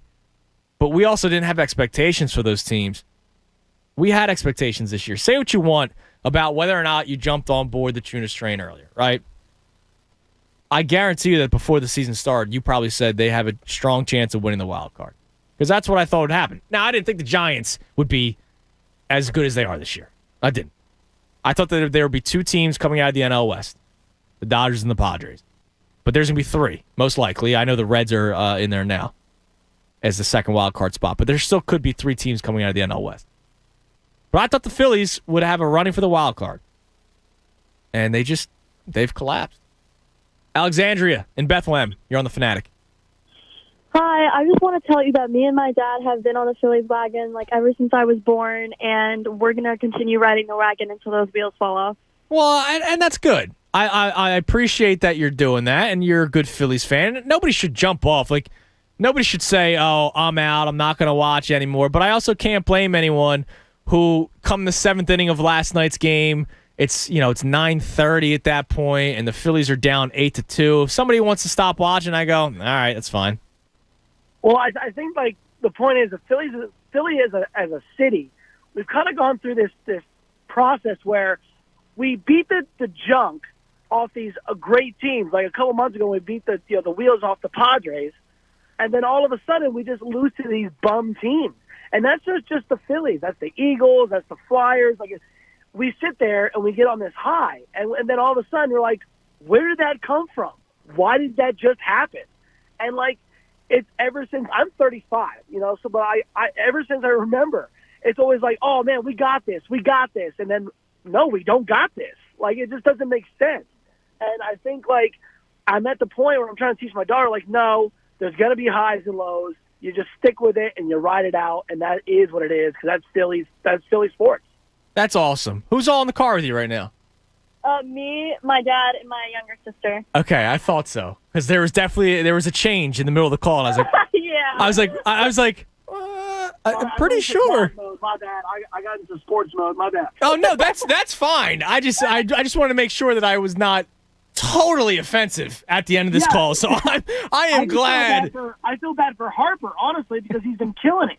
Speaker 3: But we also didn't have expectations for those teams. We had expectations this year. Say what you want about whether or not you jumped on board the Tunis train earlier, right? I guarantee you that before the season started, you probably said they have a strong chance of winning the wild card, because that's what I thought would happen. Now, I didn't think the Giants would be as good as they are this year. I didn't. I thought that there would be 2 teams coming out of the NL West, the Dodgers and the Padres. But there's going to be 3, most likely. I know the Reds are in there now as the second wild card spot, but there still could be 3 teams coming out of the NL West. But I thought the Phillies would have a running for the wild card. And they've collapsed. Alexandria in Bethlehem, you're on the Fanatic.
Speaker 12: Hi, I just want to tell you that me and my dad have been on the Phillies wagon ever since I was born, and we're going to continue riding the wagon until those wheels fall off.
Speaker 3: Well, and that's good. I appreciate that you're doing that, and you're a good Phillies fan. Nobody should jump off. Nobody should say, oh, I'm out, I'm not going to watch anymore. But I also can't blame anyone who, come the 7th inning of last night's game, it's 9:30 at that point, and the Phillies are down 8-2. If somebody wants to stop watching, I go, all right, that's fine.
Speaker 16: Well, I think the point is, Philly as a city, we've kind of gone through this process where we beat the junk off these great teams. Like a couple months ago, we beat the wheels off the Padres, and then all of a sudden we just lose to these bum teams. And that's just the Phillies. That's the Eagles. That's the Flyers. We sit there and we get on this high, and then all of a sudden we're like, where did that come from? Why did that just happen? And it's ever since I'm 35, but I ever since I remember, it's always like, oh man, we got this, and then no, we don't got this. It just doesn't make sense. And I think I'm at the point where I'm trying to teach my daughter, no, there's gonna be highs and lows. You just stick with it and you ride it out, and that is what it is, because that's Philly sports.
Speaker 3: That's awesome. Who's all in the car with you right now?
Speaker 12: Me, my dad, and my younger sister.
Speaker 3: Okay, I thought so, because there was a change in the middle of the call, and I was like,
Speaker 12: yeah.
Speaker 3: I was like, I'm pretty sure.
Speaker 16: My bad. I got into sports mode. My bad.
Speaker 3: Oh no, that's fine. I just wanted to make sure that I was not totally offensive at the end of this call. So I am glad.
Speaker 16: I feel bad for Harper, honestly, because he's been killing it.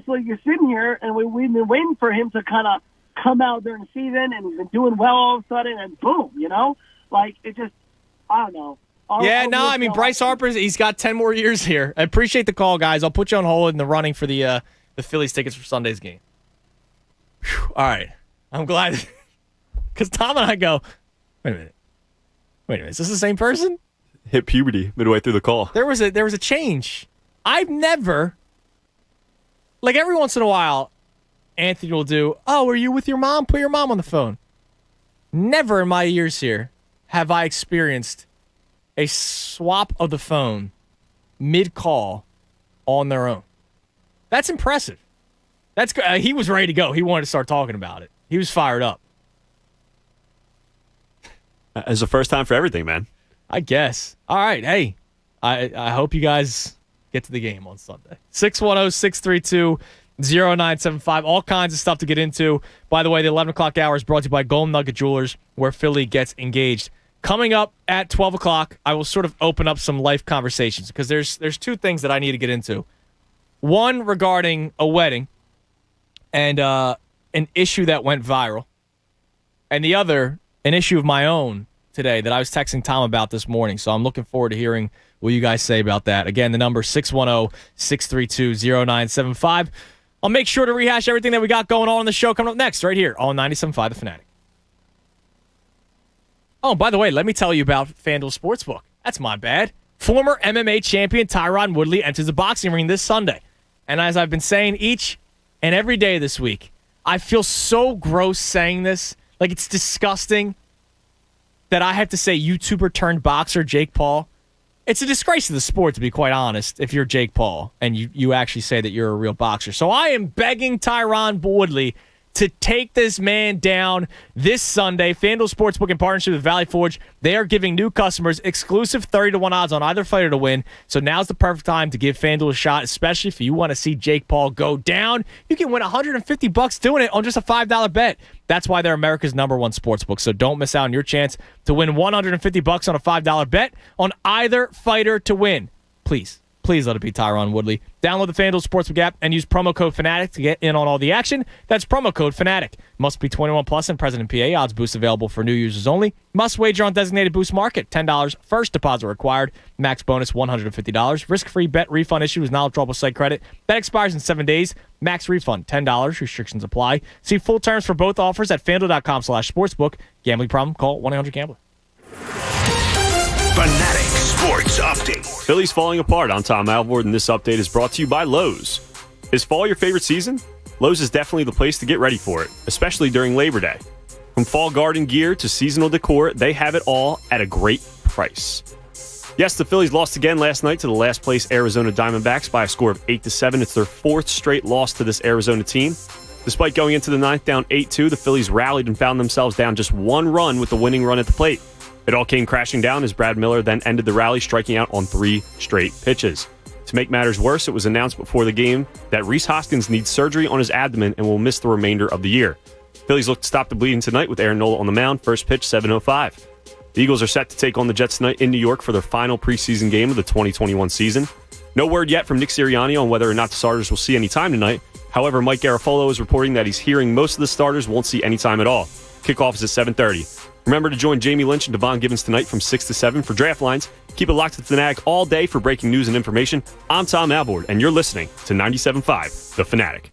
Speaker 16: So you're sitting here, and we've been waiting for him to kind of come out during the season, and he's been doing well all of a sudden, and boom, it just, I don't know.
Speaker 3: Bryce Harper's, he's got 10 more years here. I appreciate the call, guys. I'll put you on hold in the running for the Phillies tickets for Sunday's game. Whew. All right. I'm glad, because Tom and I go, wait a minute, is this the same person?
Speaker 7: Hit puberty midway through the call.
Speaker 3: There was a change. I've never, every once in a while, Anthony will do, oh, are you with your mom? Put your mom on the phone. Never in my years here have I experienced a swap of the phone mid-call on their own. That's impressive. That's he was ready to go. He wanted to start talking about it. He was fired up.
Speaker 7: It's the first time for everything, man.
Speaker 3: I guess. All right. Hey, I hope you guys get to the game on Sunday. 610-632-0975. All kinds of stuff to get into. By the way, the 11 o'clock hour is brought to you by Golden Nugget Jewelers, where Philly gets engaged. Coming up at 12 o'clock, I will sort of open up some life conversations because there's two things that I need to get into. One regarding a wedding and an issue that went viral. And the other, an issue of my own today that I was texting Tom about this morning. So I'm looking forward to hearing what you guys say about that. Again, the number 610-632-0975. I'll make sure to rehash everything that we got going on the show coming up next right here on 97.5 The Fanatic. Oh, by the way, let me tell you about FanDuel Sportsbook. That's my bad. Former MMA champion Tyron Woodley enters the boxing ring this Sunday. And as I've been saying each and every day this week, I feel so gross saying this. Like, it's disgusting that I have to say YouTuber turned boxer Jake Paul. It's a disgrace to the sport, to be quite honest, if you're Jake Paul and you actually say that you're a real boxer. So I am begging Tyron Woodley to take this man down this Sunday. FanDuel Sportsbook in partnership with Valley Forge, they are giving new customers exclusive 30-1 odds on either fighter to win. So now's the perfect time to give FanDuel a shot, especially if you want to see Jake Paul go down. You can win $150 doing it on just a $5 bet. That's why they're America's #1 sportsbook. So don't miss out on your chance to win $150 on a $5 bet on either fighter to win. Please let it be Tyron Woodley. Download the FanDuel Sportsbook app and use promo code FANATIC to get in on all the action. That's promo code FANATIC. Must be 21 plus and present in PA. Odds boost available for new users only. Must wager on designated boost market. $10 first deposit required. Max bonus $150. Risk-free bet refund issued with knowledgeable site credit. That expires in 7 days. Max refund $10. Restrictions apply. See full terms for both offers at FanDuel.com/sportsbook. Gambling problem? Call 1-800-GAMBLER.
Speaker 8: Fanatic Sports Update.
Speaker 7: Philly's falling apart. I'm Tom Alvord, and this update is brought to you by Lowe's. Is fall your favorite season? Lowe's is definitely the place to get ready for it, especially during Labor Day. From fall garden gear to seasonal decor, they have it all at a great price. Yes, the Phillies lost again last night to the last place Arizona Diamondbacks by a score of 8-7. It's their fourth straight loss to this Arizona team. Despite going into the ninth down 8-2, the Phillies rallied and found themselves down just one run with the winning run at the plate. It all came crashing down as Brad Miller then ended the rally, striking out on 3 straight pitches. To make matters worse, it was announced before the game that Rhys Hoskins needs surgery on his abdomen and will miss the remainder of the year. Phillies look to stop the bleeding tonight with Aaron Nola on the mound. First pitch, 7:05. The Eagles are set to take on the Jets tonight in New York for their final preseason game of the 2021 season. No word yet from Nick Sirianni on whether or not the starters will see any time tonight. However, Mike Garafolo is reporting that he's hearing most of the starters won't see any time at all. Kickoff is at 7:30. Remember to join Jamie Lynch and Devon Gibbons tonight from 6 to 7 for Draft Lines. Keep it locked to the Fanatic all day for breaking news and information. I'm Tom Alvord, and you're listening to 97.5 The Fanatic.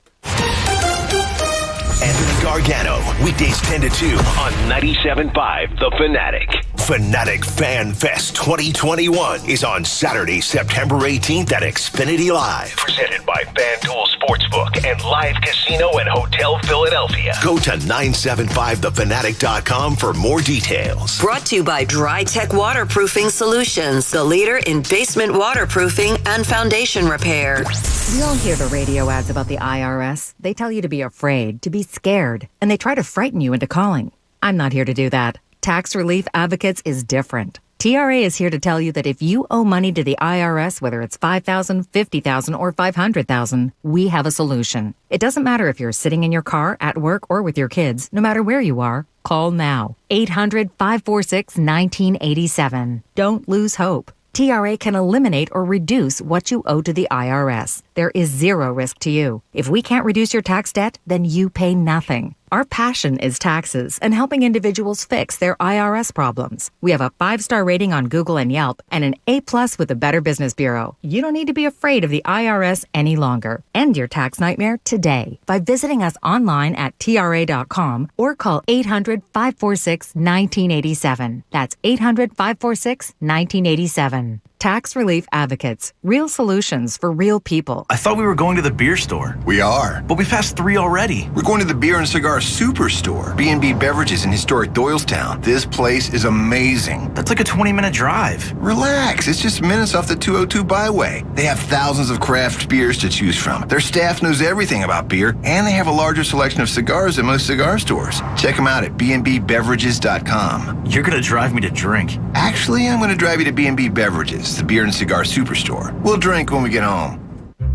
Speaker 8: Anthony Gargano, weekdays 10 to 2 on 97.5 The Fanatic. Fanatic Fan Fest 2021 is on Saturday, September 18th at Xfinity Live. Presented by FanDuel Sportsbook and Live Casino and Hotel Philadelphia. Go to 975thefanatic.com for more details.
Speaker 2: Brought to you by Dry Tech Waterproofing Solutions, the leader in basement waterproofing and foundation repair.
Speaker 10: We all hear the radio ads about the IRS. They tell you to be afraid, to be scared, and they try to frighten you into calling. I'm not here to do that. Tax Relief Advocates is different. TRA is here to tell you that if you owe money to the IRS, whether it's $5,000, $50,000, or $500,000, we have a solution. It doesn't matter if you're sitting in your car, at work, or with your kids. No matter where you are, call now. 800-546-1987. Don't lose hope. TRA can eliminate or reduce what you owe to the IRS. There is zero risk to you. If we can't reduce your tax debt, then you pay nothing. Our passion is taxes and helping individuals fix their IRS problems. We have a 5-star rating on Google and Yelp and an A+ with the Better Business Bureau. You don't need to be afraid of the IRS any longer. End your tax nightmare today by visiting us online at TRA.com or call 800-546-1987. That's 800-546-1987. Tax Relief Advocates. Real solutions for real people.
Speaker 5: I thought we were going to the beer store.
Speaker 6: We are.
Speaker 5: But we passed 3 already.
Speaker 6: We're going to the Beer and Cigar Superstore. B&B Beverages in historic Doylestown. This place is amazing.
Speaker 5: That's like a 20-minute drive.
Speaker 6: Relax. It's just minutes off the 202 byway. They have thousands of craft beers to choose from. Their staff knows everything about beer, and they have a larger selection of cigars than most cigar stores. Check them out at bnbbeverages.com.
Speaker 5: You're going to drive me to drink.
Speaker 6: Actually, I'm going to drive you to B&B Beverages, the Beer and Cigar Superstore. We'll drink when we get home.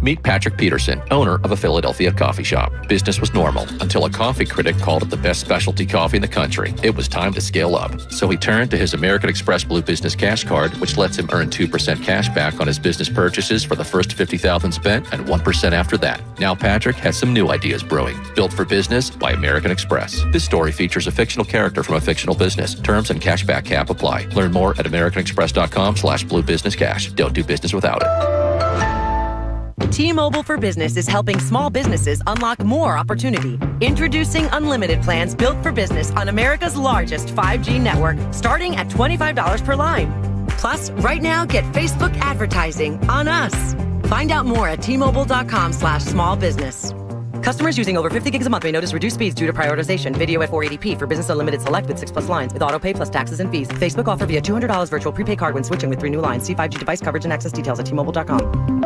Speaker 18: Meet Patrick Peterson, owner of a Philadelphia coffee shop. Business was normal until a coffee critic called it the best specialty coffee in the country. It was time to scale up. So he turned to his American Express Blue Business Cash Card, which lets him earn 2% cash back on his business purchases for the first $50,000 spent and 1% after that. Now Patrick has some new ideas brewing. Built for business by American Express. This story features a fictional character from a fictional business. Terms and cashback cap apply. Learn more at americanexpress.com/Blue Business Cash. Don't do business without it.
Speaker 20: T-Mobile for Business is helping small businesses unlock more opportunity. Introducing unlimited plans built for business on America's largest 5G network, starting at $25 per line. Plus, right now, get Facebook advertising on us. Find out more at T-Mobile.com/small business. Customers using over 50 gigs a month may notice reduced speeds due to prioritization. Video at 480p for business unlimited select with 6+ lines with auto pay plus taxes and fees. Facebook offer via $200 virtual prepaid card when switching with 3 new lines. See 5G device coverage and access details at T-Mobile.com.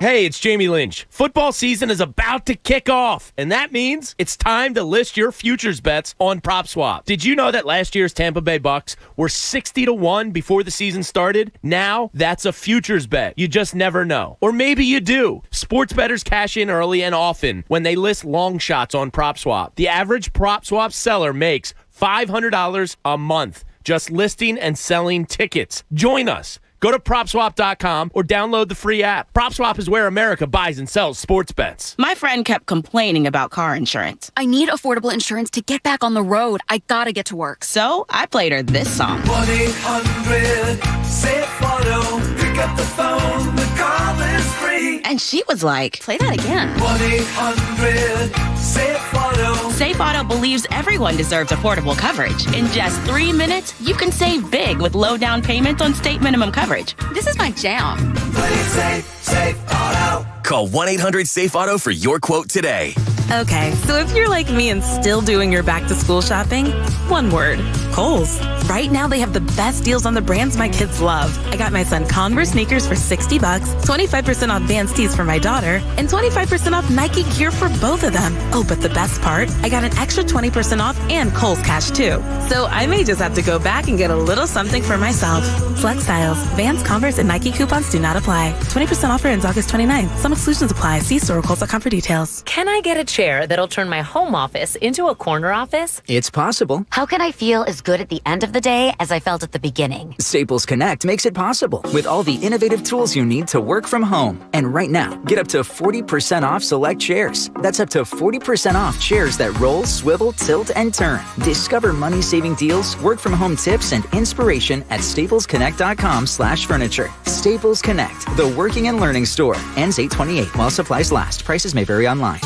Speaker 3: Hey, it's Jamie Lynch. Football season is about to kick off, and that means it's time to list your futures bets on PropSwap. Did you know that last year's Tampa Bay Bucks were 60-1 before the season started? Now, that's a futures bet. You just never know. Or maybe you do. Sports bettors cash in early and often when they list long shots on PropSwap. The average PropSwap seller makes $500 a month just listing and selling tickets. Join us. Go to PropSwap.com or download the free app. PropSwap is where America buys and sells sports bets.
Speaker 21: My friend kept complaining about car insurance.
Speaker 22: I need affordable insurance to get back on the road. I gotta get to work.
Speaker 21: So I played her this song.
Speaker 23: 1-800-SAFE-AUTO. Pick up the phone, the call is free.
Speaker 21: And she was like, play that again.
Speaker 23: 1-800-SAFE-AUTO.
Speaker 21: Safe Auto believes everyone deserves affordable coverage. In just 3 minutes, you can save big with low down payments on state minimum coverage.
Speaker 22: This is my jam.
Speaker 23: Play it safe, Safe Auto.
Speaker 24: Call 1-800-SAFE-AUTO for your quote today.
Speaker 21: Okay, so if you're like me and still doing your back-to-school shopping, one word, Kohl's. Right now, they have the best deals on the brands my kids love. I got my son Converse sneakers for $60, 25% off Vans tees for my daughter, and 25% off Nike gear for both of them. Oh, but the best part? I got an extra 20% off and Kohl's cash, too. So I may just have to go back and get a little something for myself. Select styles, Vans, Converse, and Nike coupons do not apply. 20% offer ends August 29th. Some exclusions apply. See store or Kohl's.com for details.
Speaker 25: Can I get a chair that'll turn my home office into a corner office?
Speaker 30: It's possible.
Speaker 31: How can I feel as good at the end of the day as I felt at the beginning?
Speaker 30: Staples Connect makes it possible with all the innovative tools you need to work from home. And right now, get up to 40% off select chairs. That's up to 40% off chairs that roll, swivel, tilt, and turn. Discover money-saving deals, work from home tips, and inspiration at staplesconnect.com/furniture. Staples Connect, the working and learning store. Ends 8/28 while supplies last. Prices may vary online.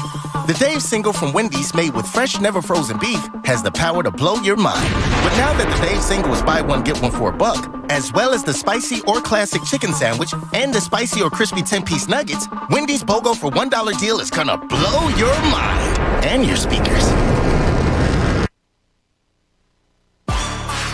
Speaker 32: The Dave single from Wendy's made with fresh, never frozen beef has the power to blow your mind. But now that the Dave single is buy one, get one for $1, as well as the spicy or classic chicken sandwich and the spicy or crispy 10-piece nuggets, Wendy's BOGO for $1 deal is gonna blow your mind and your speakers.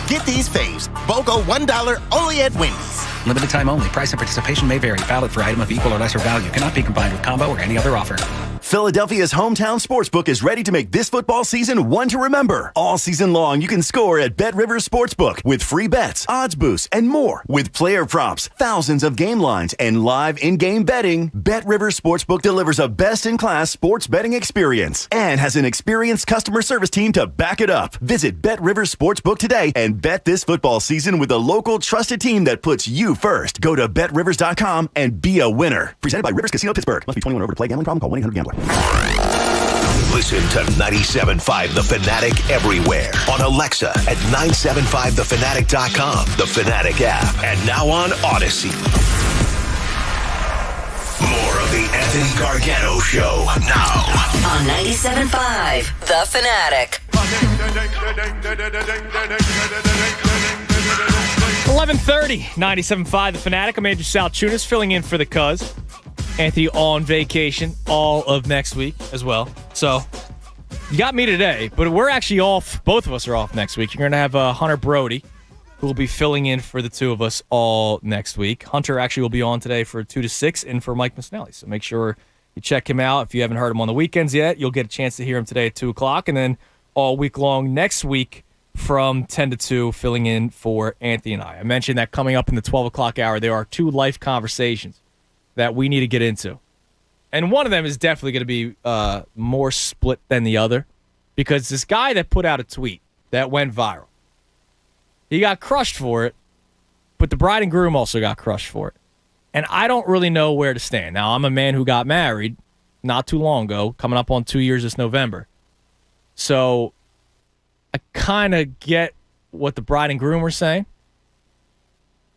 Speaker 32: Get these faves. BOGO $1 only at Wendy's.
Speaker 33: Limited time only. Price and participation may vary. Valid for item of equal or lesser value. Cannot be combined with combo or any other offer.
Speaker 29: Philadelphia's hometown sportsbook is ready to make this football season one to remember. All season long, you can score at Bet Rivers Sportsbook with free bets, odds boosts, and more. With player props, thousands of game lines, and live in-game betting, Bet Rivers Sportsbook delivers a best-in-class sports betting experience and has an experienced customer service team to back it up. Visit Bet Rivers Sportsbook today and bet this football season with a local trusted team that puts you first. Go to BetRivers.com and be a winner. Presented by Rivers Casino Pittsburgh. Must be 21 or over to play. Gambling problem? Call 1-800-GAMBLER.
Speaker 8: Listen to 97.5 The Fanatic everywhere. On Alexa at 975thefanatic.com, the Fanatic app, and now on Odyssey. More of the Anthony Gargano Show now.
Speaker 2: On 97.5 The Fanatic.
Speaker 3: 11:30, 97.5 The Fanatic. I'm Andrew Salchunas, filling in for the Cuz. Anthony on vacation all of next week as well. So, you got me today, but we're actually off. Both of us are off next week. You're going to have Hunter Brody, who will be filling in for the two of us all next week. Hunter actually will be on today for 2 to 6 and for Mike Misnelli. So make sure you check him out. If you haven't heard him on the weekends yet, you'll get a chance to hear him today at 2 o'clock. And then all week long next week from 10 to 2, filling in for Anthony and I. I mentioned that coming up in the 12 o'clock hour, there are 2 life conversations that we need to get into. And one of them is definitely going to be more split than the other, because this guy that put out a tweet that went viral, he got crushed for it, but the bride and groom also got crushed for it. And I don't really know where to stand. Now, I'm a man who got married not too long ago, coming up on 2 years this November. So I kind of get what the bride and groom were saying,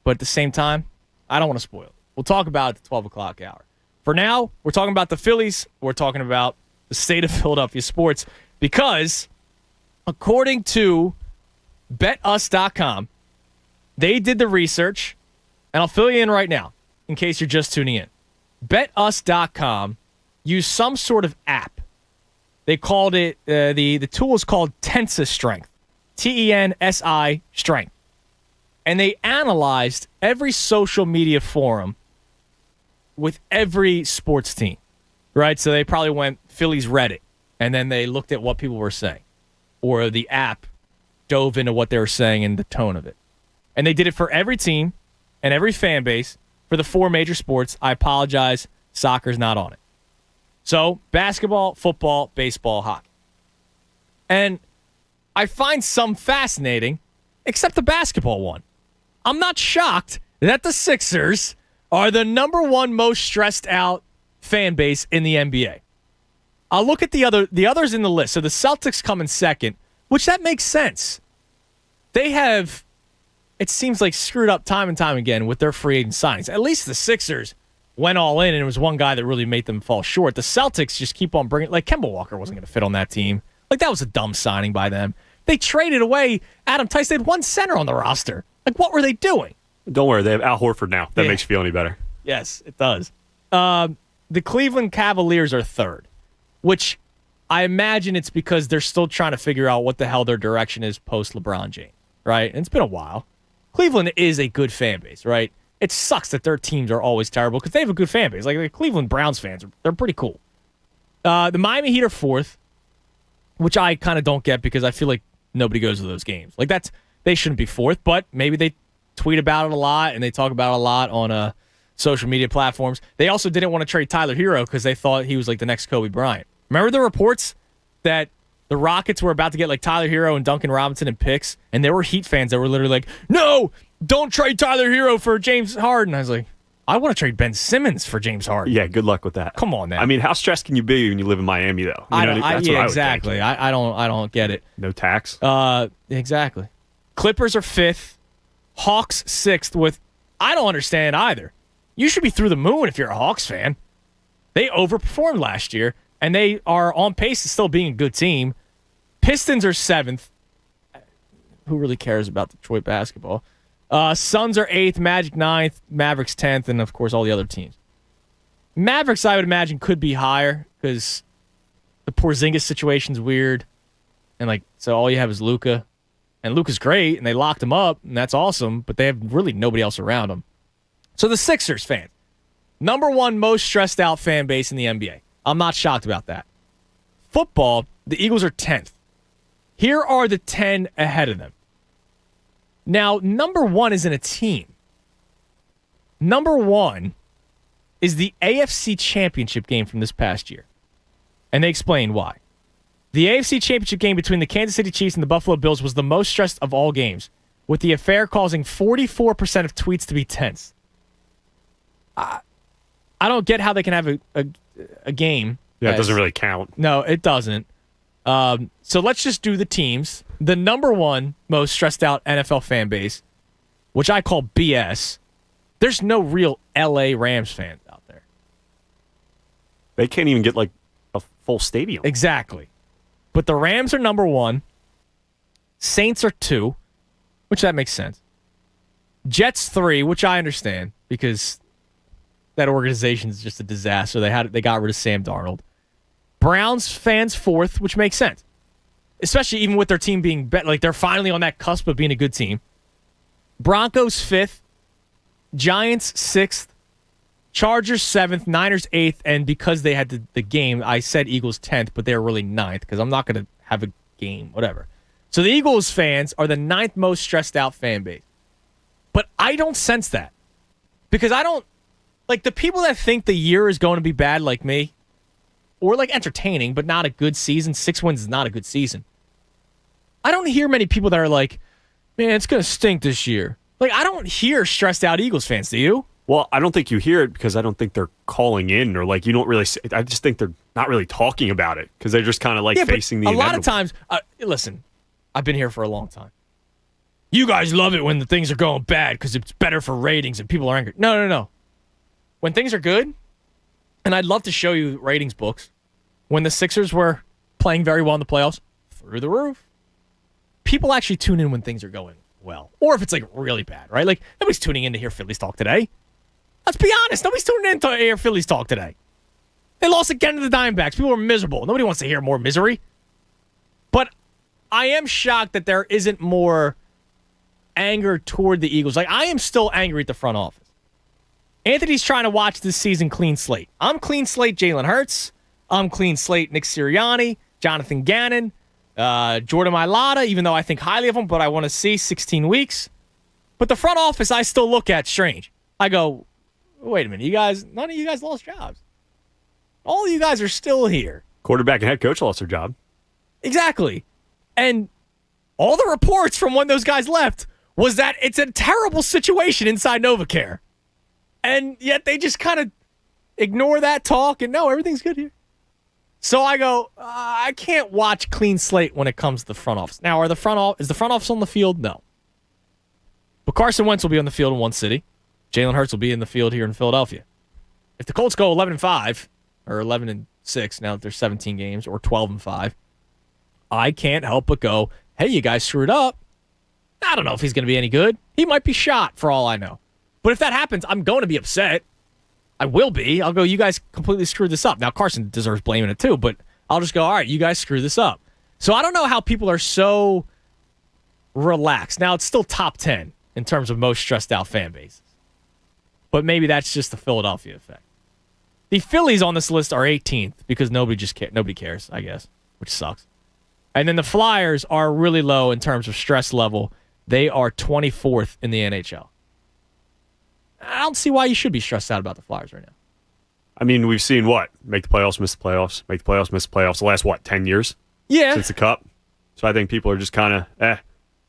Speaker 3: but at the same time, I don't want to spoil it. We'll talk about it at the 12 o'clock hour. For now, we're talking about the Phillies. We're talking about the state of Philadelphia sports, because according to BetUs.com, they did the research, and I'll fill you in right now in case you're just tuning in. BetUs.com used some sort of app. They called it, the tool is called Tensa Strength, Tensi Strength. And they analyzed every social media forum with every sports team, right? So they probably went Phillies Reddit, and then they looked at what people were saying. Or the app dove into what they were saying and the tone of it. And they did it for every team and every fan base for the 4 major sports. I apologize, soccer's not on it. So, basketball, football, baseball, hockey. And I find some fascinating, except the basketball one. I'm not shocked that the Sixers are the number 1 most stressed out fan base in the NBA. I'll look at the others in the list. So the Celtics come in second, which that makes sense. They have, it seems like, screwed up time and time again with their free agent signings. At least the Sixers went all in, and it was one guy that really made them fall short. The Celtics just keep on bringing, like, Kemba Walker wasn't going to fit on that team. Like, that was a dumb signing by them. They traded away Adam Tice. They had 1 center on the roster. Like, what were they doing?
Speaker 7: Don't worry, they have Al Horford now. That makes you feel any better.
Speaker 3: Yes, it does. The Cleveland Cavaliers are third, which I imagine it's because they're still trying to figure out what the hell their direction is post LeBron James, right? And it's been a while. Cleveland is a good fan base, right? It sucks that their teams are always terrible because they have a good fan base. Like the Cleveland Browns fans, they're pretty cool. The Miami Heat are fourth, which I kind of don't get because I feel like nobody goes to those games. Like they shouldn't be fourth, but maybe they tweet about it a lot and they talk about it a lot on social media platforms. They also didn't want to trade Tyler Hero because they thought he was like the next Kobe Bryant. Remember the reports that the Rockets were about to get like Tyler Hero and Duncan Robinson and picks, and there were Heat fans that were literally like, no, don't trade Tyler Hero for James Harden. I was like, I want to trade Ben Simmons for James Harden.
Speaker 7: Yeah, good luck with that.
Speaker 3: Come on, man.
Speaker 7: I mean, how stressed can you be when you live in Miami, though?
Speaker 3: Exactly. I don't get it.
Speaker 7: No tax.
Speaker 3: Exactly. Clippers are fifth. Hawks sixth. With I don't understand either. You should be through the moon if you're a Hawks fan. They overperformed last year, and they are on pace to still being a good team. Pistons are seventh. Who really cares about Detroit basketball? Suns are 8th, Magic 9th, Mavericks 10th, and, of course, all the other teams. Mavericks, I would imagine, could be higher because the Porzingis situation's weird. And, so all you have is Luka. And Luka's great, and they locked him up, and that's awesome, but they have really nobody else around him. So the Sixers fans, number 1 most stressed out fan base in the NBA. I'm not shocked about that. Football, the Eagles are 10th. Here are the 10 ahead of them. Now, number 1 isn't a team. Number 1 is the AFC Championship game from this past year. And they explain why. The AFC Championship game between the Kansas City Chiefs and the Buffalo Bills was the most stressed of all games, with the affair causing 44% of tweets to be tense. I don't get how they can have a game.
Speaker 7: Yeah, it doesn't really count.
Speaker 3: No, it doesn't. So let's just do the teams. The number 1 most stressed out NFL fan base, which I call BS. There's no real LA Rams fans out there.
Speaker 7: They can't even get a full stadium.
Speaker 3: Exactly. But the Rams are number 1. Saints are 2, which that makes sense. Jets 3, which I understand because that organization is just a disaster. They got rid of Sam Darnold. Browns fans 4th, which makes sense. Especially even with their team being better. Like, they're finally on that cusp of being a good team. Broncos 5th. Giants 6th. Chargers 7th. Niners 8th. And because they had the game, I said Eagles 10th, but they're really 9th because I'm not going to have a game, whatever. So the Eagles fans are the 9th most stressed out fan base. But I don't sense that. Because I don't... Like, the people that think the year is going to be bad like me, or like entertaining, but not a good season. 6 wins is not a good season. I don't hear many people that are like, man, it's going to stink this year. Like, I don't hear stressed out Eagles fans, do you?
Speaker 7: Well, I don't think you hear it because I don't think they're calling in or like you don't really. I just think they're not really talking about it because they're just kind of like facing the inevitable.
Speaker 3: A lot of times, listen, I've been here for a long time. You guys love it when the things are going bad because it's better for ratings and people are angry. No. When things are good, and I'd love to show you ratings books, when the Sixers were playing very well in the playoffs, through the roof, people actually tune in when things are going well. Or if it's like really bad, right? Like nobody's tuning in to hear Phillies talk today. Let's be honest. Nobody's tuning in to hear Phillies talk today. They lost again to the Diamondbacks. People are miserable. Nobody wants to hear more misery. But I am shocked that there isn't more anger toward the Eagles. Like, I am still angry at the front office. Anthony's trying to watch this season clean slate. I'm clean slate Jalen Hurts. I'm clean slate Nick Sirianni, Jonathan Gannon, Jordan Mailata, even though I think highly of him, but I want to see 16 weeks. But the front office I still look at strange. I go, wait a minute, none of you guys lost jobs. All of you guys are still here.
Speaker 7: Quarterback and head coach lost their job.
Speaker 3: Exactly. And all the reports from when those guys left was that it's a terrible situation inside NovaCare. And yet they just kind of ignore that talk and no, everything's good here. So I go, I can't watch clean slate when it comes to the front office. Now, is the front office on the field? No. But Carson Wentz will be on the field in one city. Jalen Hurts will be in the field here in Philadelphia. If the Colts go 11-5 or 11-6 now that there's 17 games, or 12-5, I can't help but go, hey, you guys screwed up. I don't know if he's going to be any good. He might be shot for all I know. But if that happens, I'm going to be upset. I will be. I'll go, you guys completely screwed this up. Now, Carson deserves blaming it too, but I'll just go, all right, you guys screwed this up. So I don't know how people are so relaxed. Now, it's still top 10 in terms of most stressed out fan bases. But maybe that's just the Philadelphia effect. The Phillies on this list are 18th because nobody cares, I guess, which sucks. And then the Flyers are really low in terms of stress level. They are 24th in the NHL. I don't see why you should be stressed out about the Flyers right now.
Speaker 7: I mean, we've seen what? Make the playoffs, miss the playoffs. Make the playoffs, miss the playoffs. The last, 10 years?
Speaker 3: Yeah.
Speaker 7: Since the Cup. So I think people are just kind of,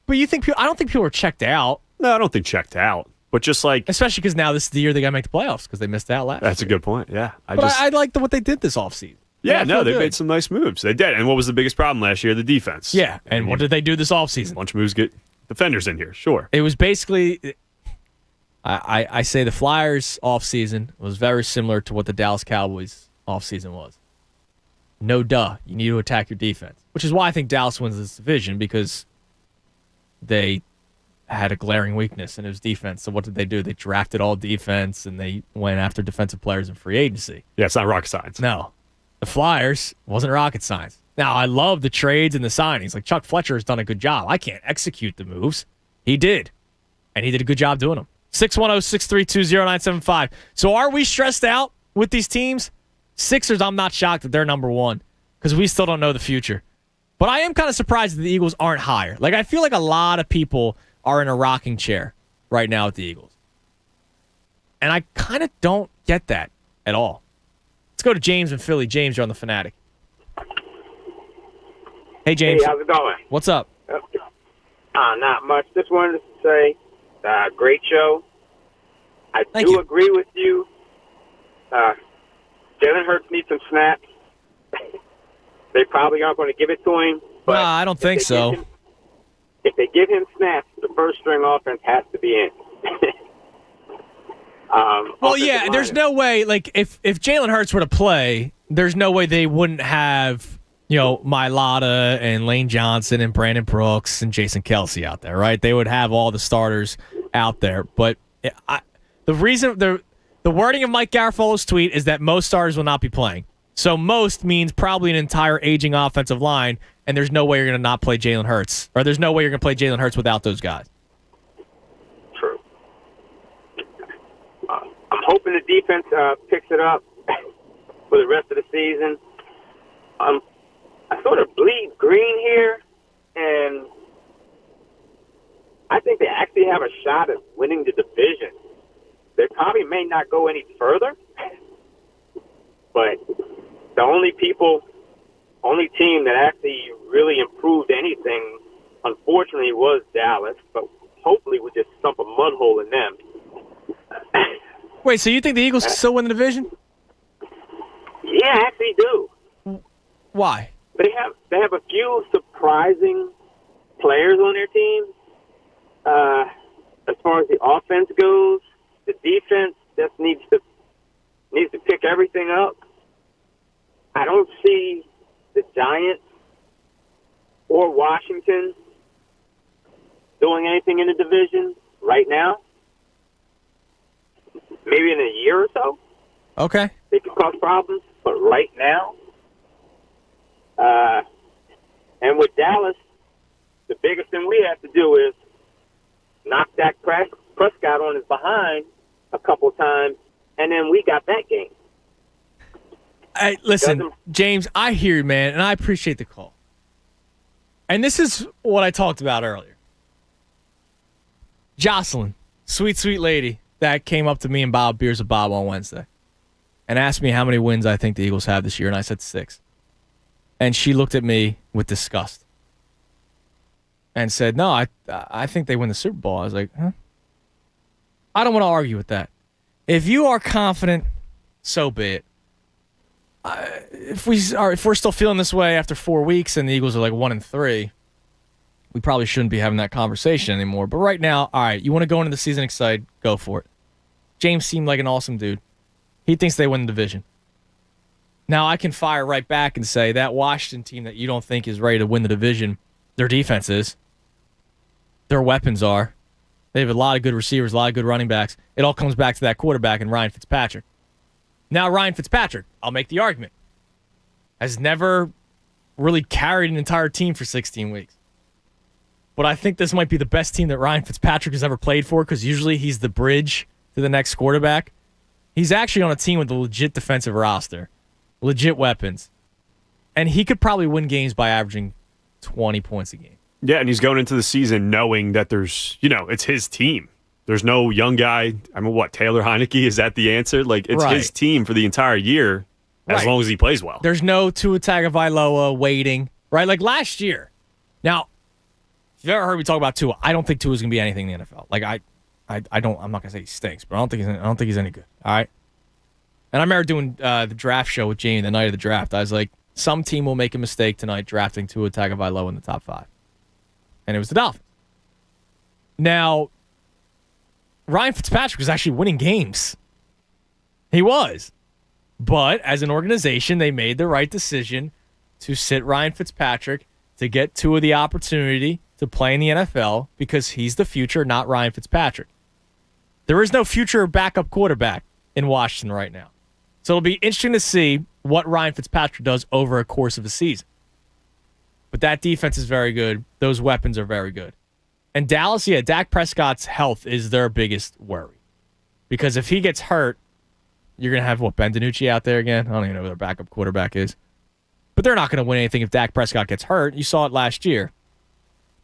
Speaker 3: But I don't think people are checked out.
Speaker 7: No, I don't think checked out. But just like...
Speaker 3: Especially because now this is the year they got to make the playoffs because they missed out last year.
Speaker 7: That's a good point, yeah.
Speaker 3: I like what they did this offseason.
Speaker 7: Yeah, no, they made some nice moves. They did. And what was the biggest problem last year? The defense.
Speaker 3: Yeah, and what did they do this offseason?
Speaker 7: A bunch of moves get defenders in here, sure.
Speaker 3: It was basically... I say the Flyers offseason was very similar to what the Dallas Cowboys offseason was. No duh. You need to attack your defense. Which is why I think Dallas wins this division, because they had a glaring weakness in his defense. So what did they do? They drafted all defense, and they went after defensive players in free agency.
Speaker 7: Yeah, it's not rocket science.
Speaker 3: No. The Flyers wasn't rocket science. Now, I love the trades and the signings. Like, Chuck Fletcher has done a good job. I can't execute the moves. He did. And he did a good job doing them. 610-632-0975. So are we stressed out with these teams? Sixers, I'm not shocked that they're number one because we still don't know the future. But I am kind of surprised that the Eagles aren't higher. Like, I feel like a lot of people are in a rocking chair right now with the Eagles. And I kind of don't get that at all. Let's go to James in Philly. James, you're on The Fanatic. Hey, James.
Speaker 1: Hey, how's it going?
Speaker 3: What's up?
Speaker 1: Not much. Just wanted to say, great show. I do agree with you. Jalen Hurts needs some snaps. They probably aren't going to give it to him.
Speaker 3: But I don't think so.
Speaker 1: If they give him snaps, the first string offense has to be in.
Speaker 3: Well, yeah, there's no way. Like, if Jalen Hurts were to play, there's no way they wouldn't have, Mailata and Lane Johnson and Brandon Brooks and Jason Kelsey out there, right? They would have all the starters out there. But the wording of Mike Garafolo's tweet is that most starters will not be playing. So most means probably an entire aging offensive line, and there's no way you're going to not play Jalen Hurts. Or there's no way you're going to play Jalen Hurts without those guys.
Speaker 1: True. I'm hoping the defense picks it up for the rest of the season. I sort of bleed green here, and I think they actually have a shot at winning the division. They probably may not go any further, but the only team that actually really improved anything, unfortunately, was Dallas, but hopefully we just stump a mud hole in them.
Speaker 3: Wait, so you think the Eagles can still win the division?
Speaker 1: Yeah, I actually do.
Speaker 3: Why?
Speaker 1: They have a few surprising players on their team. As far as the offense goes, the defense just needs to pick everything up. I don't see the Giants or Washington doing anything in the division right now. Maybe in a year or so.
Speaker 3: Okay.
Speaker 1: They could cause problems, but right now, and with Dallas, the biggest thing we have to do is knock Dak Prescott on his behind a couple times, and then we got that game.
Speaker 3: Hey, listen, James, I hear you, man, and I appreciate the call. And this is what I talked about earlier. Jocelyn, sweet, sweet lady that came up to me and Bob Beers of Bob on Wednesday and asked me how many wins I think the Eagles have this year, and I said 6. And she looked at me with disgust and said, no, I think they win the Super Bowl. I was like, huh? I don't want to argue with that. If you are confident, so be it. If we're still feeling this way after 4 weeks and the Eagles are like 1-3, we probably shouldn't be having that conversation anymore. But right now, all right, you want to go into the season excited, go for it. James seemed like an awesome dude. He thinks they win the division. Now I can fire right back and say that Washington team that you don't think is ready to win the division, their defense is. Their weapons are. They have a lot of good receivers, a lot of good running backs. It all comes back to that quarterback and Ryan Fitzpatrick. Now, Ryan Fitzpatrick, I'll make the argument, has never really carried an entire team for 16 weeks. But I think this might be the best team that Ryan Fitzpatrick has ever played for because usually he's the bridge to the next quarterback. He's actually on a team with a legit defensive roster, legit weapons. And he could probably win games by averaging 20 points a game.
Speaker 7: Yeah, and he's going into the season knowing that there's, it's his team. There's no young guy. I mean, what, Taylor Heineke? Is that the answer? Like, it's his team for the entire year as long as he plays well.
Speaker 3: There's no Tua Tagovailoa waiting, right? Like last year. Now, if you've ever heard me talk about Tua, I don't think Tua's going to be anything in the NFL. Like, I'm not going to say he stinks, but I don't think he's any good, all right? And I remember doing the draft show with Jamie the night of the draft. I was like, some team will make a mistake tonight drafting Tua Tagovailoa in the top 5. And it was the Dolphins. Now, Ryan Fitzpatrick was actually winning games. He was. But as an organization, they made the right decision to sit Ryan Fitzpatrick to get Tua the opportunity to play in the NFL because he's the future, not Ryan Fitzpatrick. There is no future backup quarterback in Washington right now. So it'll be interesting to see what Ryan Fitzpatrick does over a course of a season. But that defense is very good. Those weapons are very good. And Dallas, Dak Prescott's health is their biggest worry. Because if he gets hurt, you're going to have, Ben DiNucci out there again? I don't even know who their backup quarterback is. But they're not going to win anything if Dak Prescott gets hurt. You saw it last year.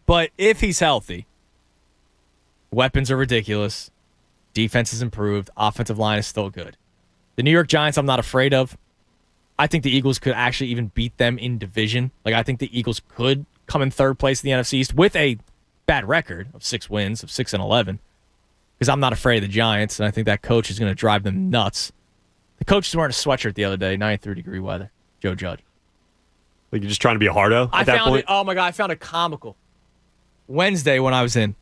Speaker 3: But if he's healthy, weapons are ridiculous. Defense is improved. Offensive line is still good. The New York Giants, I'm not afraid of. I think the Eagles could actually even beat them in division. Like, I think the Eagles could come in third place in the NFC East with a bad record of 6 wins, of 6-11. Because I'm not afraid of the Giants, and I think that coach is going to drive them nuts. The coach was wearing a sweatshirt the other day, 93-degree weather. Joe Judge.
Speaker 7: Like, you're just trying to be a hardo at that point?
Speaker 3: Oh, my God, I found it comical. Wednesday when I was in,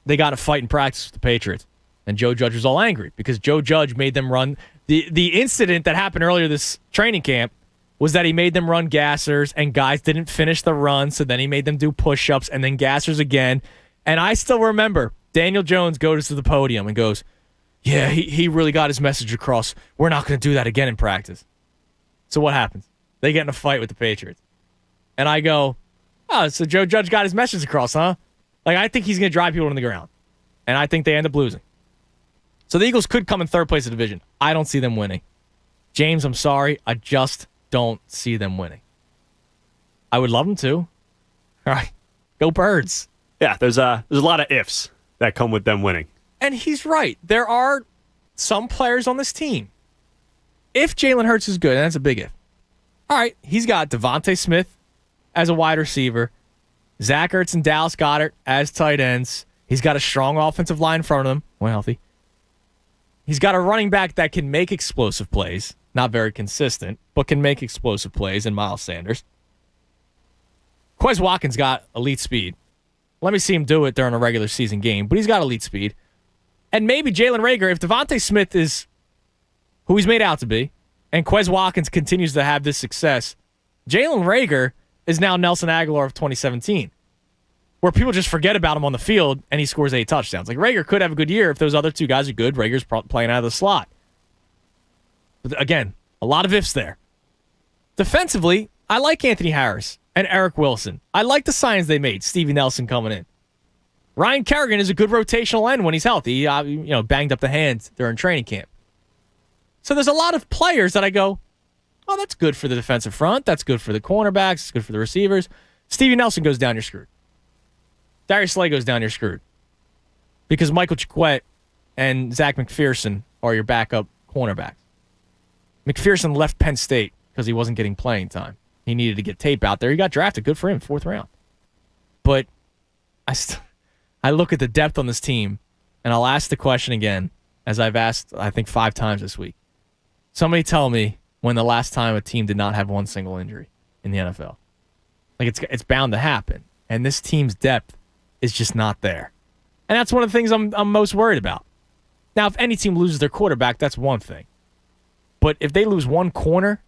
Speaker 3: they got in a fight in practice with the Patriots. And Joe Judge was all angry because Joe Judge made them run. The incident that happened earlier this training camp was that he made them run gassers and guys didn't finish the run, so then he made them do push-ups and then gassers again. And I still remember Daniel Jones goes to the podium and goes, yeah, he really got his message across. We're not going to do that again in practice. So what happens? They get in a fight with the Patriots. And I go, oh, so Joe Judge got his message across, huh? Like, I think he's going to drive people on the ground. And I think they end up losing. So the Eagles could come in third place of the division. I don't see them winning. James, I'm sorry. I just don't see them winning. I would love them to. All right. Go Birds.
Speaker 7: Yeah, there's a lot of ifs that come with them winning.
Speaker 3: And he's right. There are some players on this team. If Jalen Hurts is good, and that's a big if. All right, he's got Devontae Smith as a wide receiver, Zach Ertz and Dallas Goedert as tight ends. He's got a strong offensive line in front of him when healthy. He's got a running back that can make explosive plays. Not very consistent, but can make explosive plays in Miles Sanders. Quez Watkins got elite speed. Let me see him do it during a regular season game, but he's got elite speed. And maybe Jalen Reagor, if Devontae Smith is who he's made out to be, and Quez Watkins continues to have this success, Jalen Reagor is now Nelson Aguilar of 2017, where people just forget about him on the field and he scores 8 touchdowns. Like, Reagor could have a good year if those other two guys are good. Rager's playing out of the slot. But again, a lot of ifs there. Defensively, I like Anthony Harris and Eric Wilson. I like the signs they made, Stevie Nelson coming in. Ryan Kerrigan is a good rotational end when he's healthy. He banged up the hand during training camp. So there's a lot of players that I go, oh, that's good for the defensive front. That's good for the cornerbacks. It's good for the receivers. Stevie Nelson goes down, you're screwed. Darius Slay goes down, you're screwed. Because Michael Chiquette and Zach McPherson are your backup cornerbacks. McPherson left Penn State because he wasn't getting playing time. He needed to get tape out there. He got drafted. Good for him, 4th round. But I look at the depth on this team, and I'll ask the question again, as I've asked, I think, 5 times this week. Somebody tell me when the last time a team did not have one single injury in the NFL. Like, it's bound to happen. And this team's depth is just not there. And that's one of the things I'm most worried about. Now, if any team loses their quarterback, that's one thing. But if they lose one corner,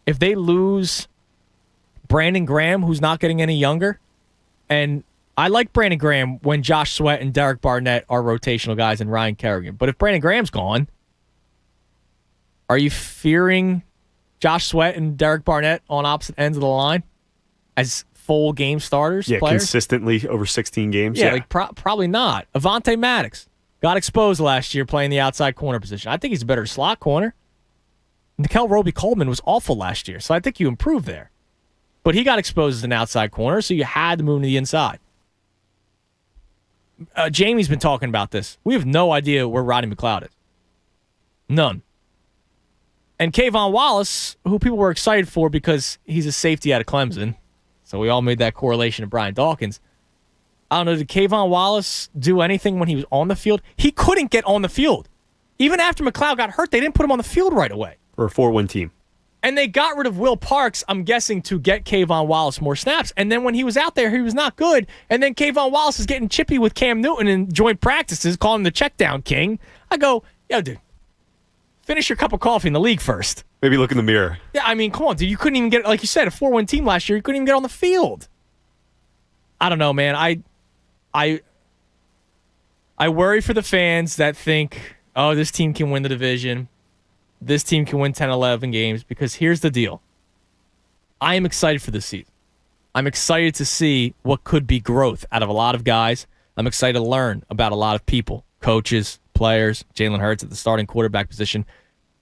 Speaker 3: if they lose Brandon Graham, who's not getting any younger, and I like Brandon Graham when Josh Sweat and Derek Barnett are rotational guys and Ryan Kerrigan. But if Brandon Graham's gone, are you fearing Josh Sweat and Derek Barnett on opposite ends of the line as full game starters?
Speaker 7: Yeah,
Speaker 3: players?
Speaker 7: consistently over 16 games.
Speaker 3: Yeah, like probably not. Avonte Maddox got exposed last year playing the outside corner position. I think he's a better slot corner. Nickel Roby-Coleman was awful last year, so I think you improved there. But he got exposed as an outside corner, so you had to move to the inside. Jamie's been talking about this. We have no idea where Rodney McLeod is. None. And Kayvon Wallace, who people were excited for because he's a safety out of Clemson, so we all made that correlation to Brian Dawkins. I don't know, did Kayvon Wallace do anything when he was on the field? He couldn't get on the field. Even after McLeod got hurt, they didn't put him on the field right away.
Speaker 7: For a 4-win team.
Speaker 3: And they got rid of Will Parks, I'm guessing, to get Kayvon Wallace more snaps. And then when he was out there, he was not good. And then Kayvon Wallace is getting chippy with Cam Newton in joint practices, calling him the check down king. I go, yo, dude, finish your cup of coffee in the league first.
Speaker 7: Maybe look in the mirror.
Speaker 3: Yeah, I mean, come on, dude. You couldn't even get, like you said, a 4-win team last year. You couldn't even get on the field. I don't know, man. I worry for the fans that think, oh, this team can win the division. This team can win 10, 11 games, because here's the deal. I am excited for this season. I'm excited to see what could be growth out of a lot of guys. I'm excited to learn about a lot of people, coaches, players, Jalen Hurts at the starting quarterback position.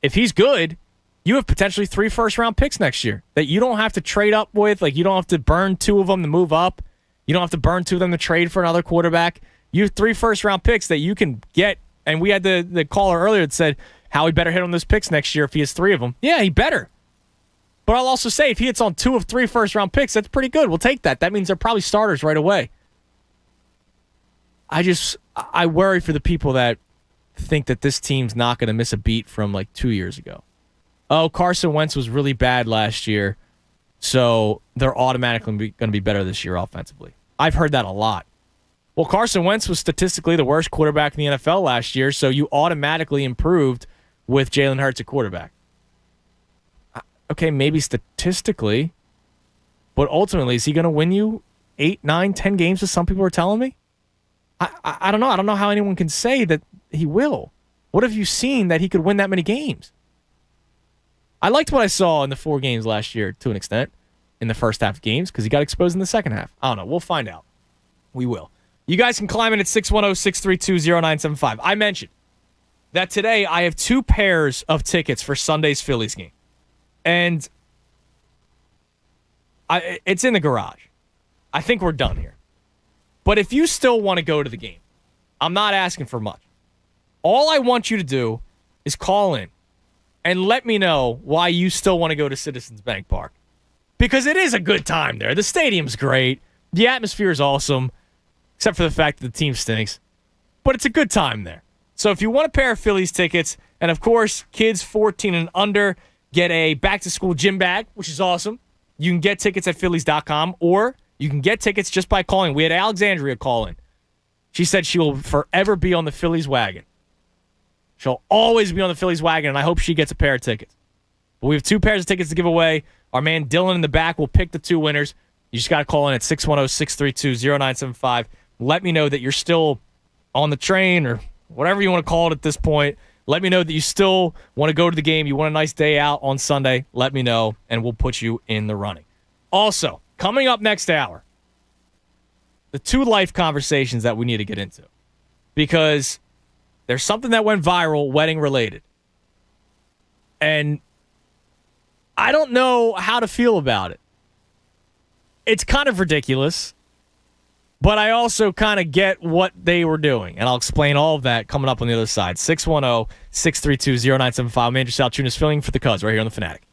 Speaker 3: If he's good, you have potentially 3 first-round picks next year that you don't have to trade up with. Like, you don't have to burn 2 of them to move up. You don't have to burn 2 of them to trade for another quarterback. You have 3 first-round picks that you can get. And we had the caller earlier that said, Howie better hit on those picks next year if he has 3 of them. Yeah, he better. But I'll also say if he hits on 2 of 3 first-round picks, that's pretty good. We'll take that. That means they're probably starters right away. I worry for the people that think that this team's not going to miss a beat from like 2 years ago. Oh, Carson Wentz was really bad last year, so they're automatically going to be better this year offensively. I've heard that a lot. Well, Carson Wentz was statistically the worst quarterback in the NFL last year, so you automatically improved with Jalen Hurts at quarterback. Okay, maybe statistically, but ultimately, is he going to win you 8, 9, 10 games as some people are telling me? I don't know. I don't know how anyone can say that he will. What have you seen that he could win that many games? I liked what I saw in the 4 games last year to an extent in the first half of games because he got exposed in the second half. I don't know. We'll find out. We will. You guys can climb in at 610-632-0975. I mentioned that today I have 2 pairs of tickets for Sunday's Phillies game. And it's in the garage. I think we're done here. But if you still want to go to the game, I'm not asking for much. All I want you to do is call in and let me know why you still want to go to Citizens Bank Park. Because it is a good time there. The stadium's great. The atmosphere is awesome, except for the fact that the team stinks. But it's a good time there. So if you want a pair of Phillies tickets, and of course, kids 14 and under get a back-to-school gym bag, which is awesome. You can get tickets at Phillies.com, or you can get tickets just by calling. We had Alexandria call in. She said she will forever be on the Phillies wagon. She'll always be on the Phillies wagon, and I hope she gets a pair of tickets. But we have 2 pairs of tickets to give away. Our man Dylan in the back will pick the 2 winners. You just got to call in at 610-632-0975. Let me know that you're still on the train or whatever you want to call it at this point. Let me know that you still want to go to the game. You want a nice day out on Sunday. Let me know, and we'll put you in the running. Also, coming up next hour, the 2 life conversations that we need to get into. Because there's something that went viral, wedding-related. And I don't know how to feel about it. It's kind of ridiculous, but I also kind of get what they were doing. And I'll explain all of that coming up on the other side. 610-632-0975. Andrew Saltunas filling for the Cuz right here on The Fanatic.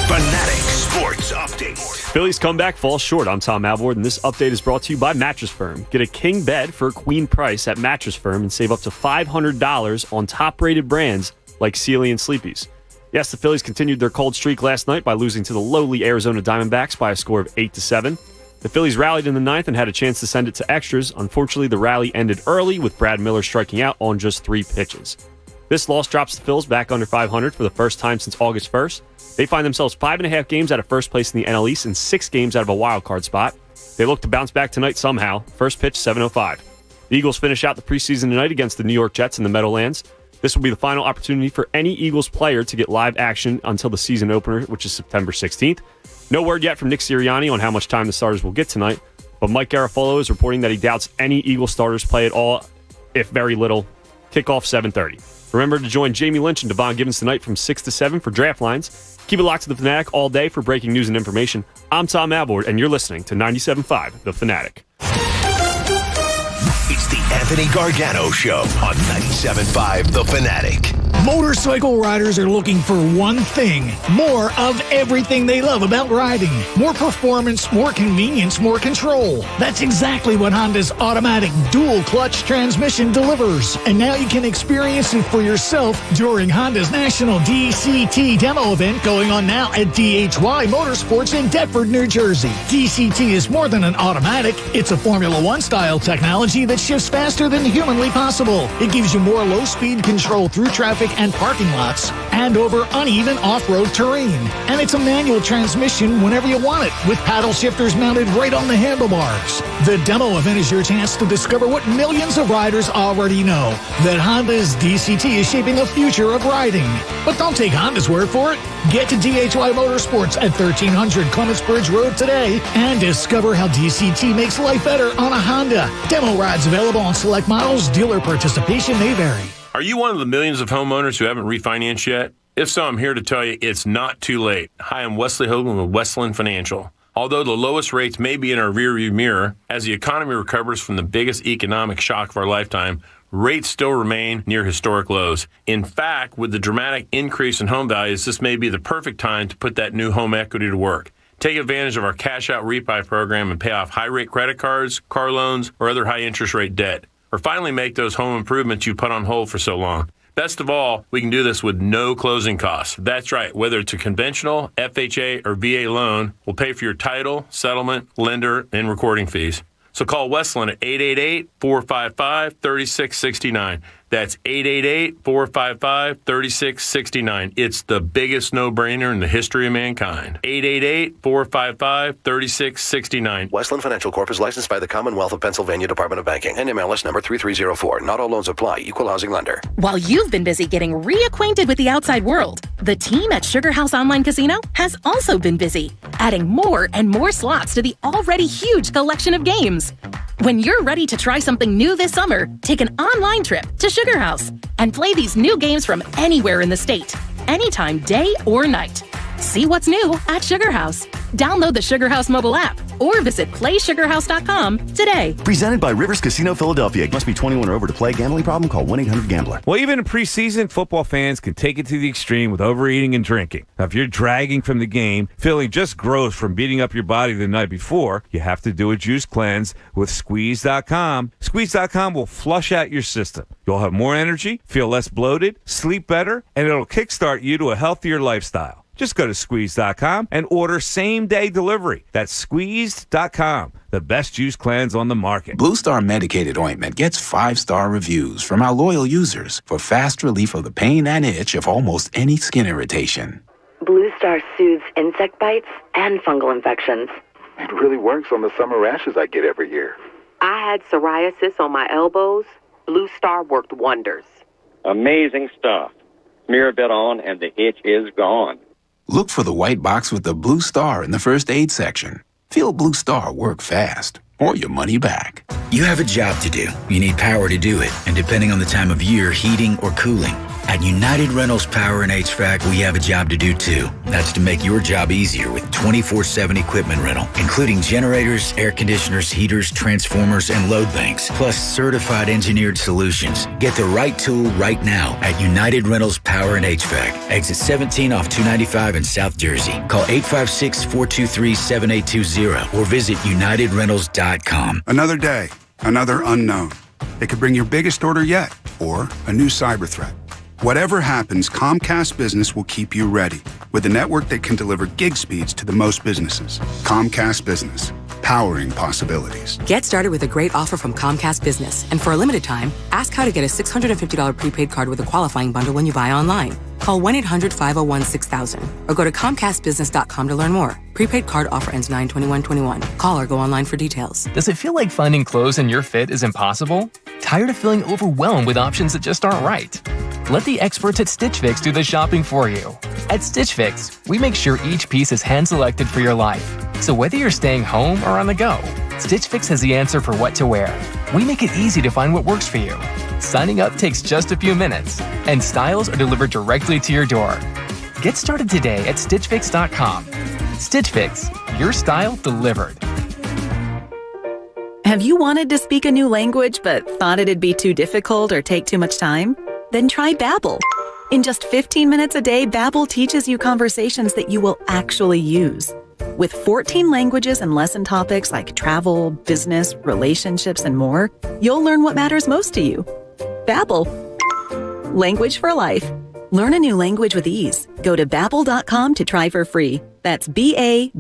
Speaker 8: Fanatic Sports Update.
Speaker 7: Phillies comeback falls short. I'm Tom Alvord, and this update is brought to you by Mattress Firm. Get a king bed for a queen price at Mattress Firm and save up to $500 on top-rated brands like Sealy and Sleepy's. Yes, the Phillies continued their cold streak last night by losing to the lowly Arizona Diamondbacks by a score of 8-7. The Phillies rallied in the 9th and had a chance to send it to extras. Unfortunately, the rally ended early with Brad Miller striking out on just 3 pitches. This loss drops the Phils back under 500 for the first time since August 1st. They find themselves 5.5 games out of first place in the NL East and 6 games out of a wild card spot. They look to bounce back tonight somehow. First pitch, 7:05. The Eagles finish out the preseason tonight against the New York Jets in the Meadowlands. This will be the final opportunity for any Eagles player to get live action until the season opener, which is September 16th. No word yet from Nick Sirianni on how much time the starters will get tonight, but Mike Garafolo is reporting that he doubts any Eagles starters play at all, if very little. Kickoff 7:30. Remember to join Jamie Lynch and Devon Gibbons tonight from 6 to 7 for Draft Lines. Keep it locked to The Fanatic all day for breaking news and information. I'm Tom Alvord, and you're listening to 97.5 The Fanatic.
Speaker 8: It's the Anthony Gargano Show on 97.5 The Fanatic.
Speaker 4: Motorcycle riders are looking for one thing: more of everything they love about riding. More performance, more convenience, more control. That's exactly what Honda's automatic dual-clutch transmission delivers. And now you can experience it for yourself during Honda's National DCT Demo event going on now at DHY Motorsports in Deptford, New Jersey. DCT is more than an automatic. It's a Formula One-style technology that shifts faster than humanly possible. It gives you more low-speed control through traffic and parking lots and over uneven off-road terrain. And it's a manual transmission whenever you want it, with paddle shifters mounted right on the handlebars. The demo event is your chance to discover what millions of riders already know: that Honda's DCT is shaping the future of riding. But don't take Honda's word for it. Get to DHY Motorsports at 1300 Clements Bridge Road today and discover how DCT makes life better on a Honda. Demo rides available on select models. Dealer participation may vary.
Speaker 9: Are you one of the millions of homeowners who haven't refinanced yet? If so, I'm here to tell you it's not too late. Hi, I'm Wesley Hoagland with Westland Financial. Although the lowest rates may be in our rearview mirror, as the economy recovers from the biggest economic shock of our lifetime, rates still remain near historic lows. In fact, with the dramatic increase in home values, this may be the perfect time to put that new home equity to work. Take advantage of our cash-out refi program and pay off high-rate credit cards, car loans, or other high-interest rate debt. Or finally make those home improvements you put on hold for so long. Best of all, we can do this with no closing costs. That's right, whether it's a conventional, FHA, or VA loan, we'll pay for your title, settlement, lender, and recording fees. So call Westland at 888-455-3669. That's 888-455-3669. It's the biggest no-brainer in the history of mankind. 888-455-3669.
Speaker 5: Westland Financial Corp is licensed by the Commonwealth of Pennsylvania Department of Banking. NMLS number 3304. Not all loans apply. Equal housing lender.
Speaker 10: While you've been busy getting reacquainted with the outside world, the team at Sugar House Online Casino has also been busy, adding more and more slots to the already huge collection of games. When you're ready to try something new this summer, take an online trip to Sugar House and play these new games from anywhere in the state, anytime, day or night. See what's new at Sugar House. Download the Sugar House mobile app or visit playsugarhouse.com today.
Speaker 29: Presented by Rivers Casino Philadelphia. Must be 21 or over to play. Gambling problem? Call 1-800-GAMBLER.
Speaker 11: Well, even in preseason, football fans can take it to the extreme with overeating and drinking. Now, if you're dragging from the game, feeling just gross from beating up your body the night before, you have to do a juice cleanse with Squeeze.com. Squeeze.com will flush out your system. You'll have more energy, feel less bloated, sleep better, and it'll kickstart you to a healthier lifestyle. Just go to Squeeze.com and order same-day delivery. That's Squeezed.com, the best juice cleanse on the market.
Speaker 12: Blue Star Medicated Ointment gets 5-star reviews from our loyal users for fast relief of the pain and itch of almost any skin irritation.
Speaker 13: Blue Star soothes insect bites and fungal infections.
Speaker 14: It really works on the summer rashes I get every year.
Speaker 15: I had psoriasis on my elbows. Blue Star worked wonders.
Speaker 16: Amazing stuff. Smear a bit on and the itch is gone.
Speaker 12: Look for the white box with the blue star in the first aid section. Feel Blue Star work fast, or your money back.
Speaker 17: You have a job to do. You need power to do it. And depending on the time of year, heating or cooling. At United Rentals Power and HVAC, we have a job to do too. That's to make your job easier with 24/7 equipment rental, including generators, air conditioners, heaters, transformers, and load banks, plus certified engineered solutions. Get the right tool right now at United Rentals Power and HVAC. Exit 17 off 295 in South Jersey. Call 856-423-7820 or visit UnitedRentals.com.
Speaker 19: Another day, another unknown. It could bring your biggest order yet, or a new cyber threat. Whatever happens, Comcast Business will keep you ready with a network that can deliver gig speeds to the most businesses. Comcast Business, powering possibilities.
Speaker 26: Get started with a great offer from Comcast Business. And for a limited time, ask how to get a $650 prepaid card with a qualifying bundle when you buy online. Call 1-800-501-6000 or go to ComcastBusiness.com to learn more. Prepaid card offer ends 9/21/21. Call or go online for details.
Speaker 27: Does it feel like finding clothes in your fit is impossible? Tired of feeling overwhelmed with options that just aren't right? Let the experts at Stitch Fix do the shopping for you. At Stitch Fix, we make sure each piece is hand-selected for your life. So whether you're staying home or on the go, Stitch Fix has the answer for what to wear. We make it easy to find what works for you. Signing up takes just a few minutes, and styles are delivered directly to your door. Get started today at StitchFix.com. Stitch Fix, your style delivered.
Speaker 28: Have you wanted to speak a new language but thought it'd be too difficult or take too much time? Then try Babbel. In just 15 minutes a day, Babbel teaches you conversations that you will actually use. With 14 languages and lesson topics like travel, business, relationships, and more, you'll learn what matters most to you. Babbel. Language for life. Learn a new language with ease. Go to Babbel.com to try for free. That's BABBEL.com.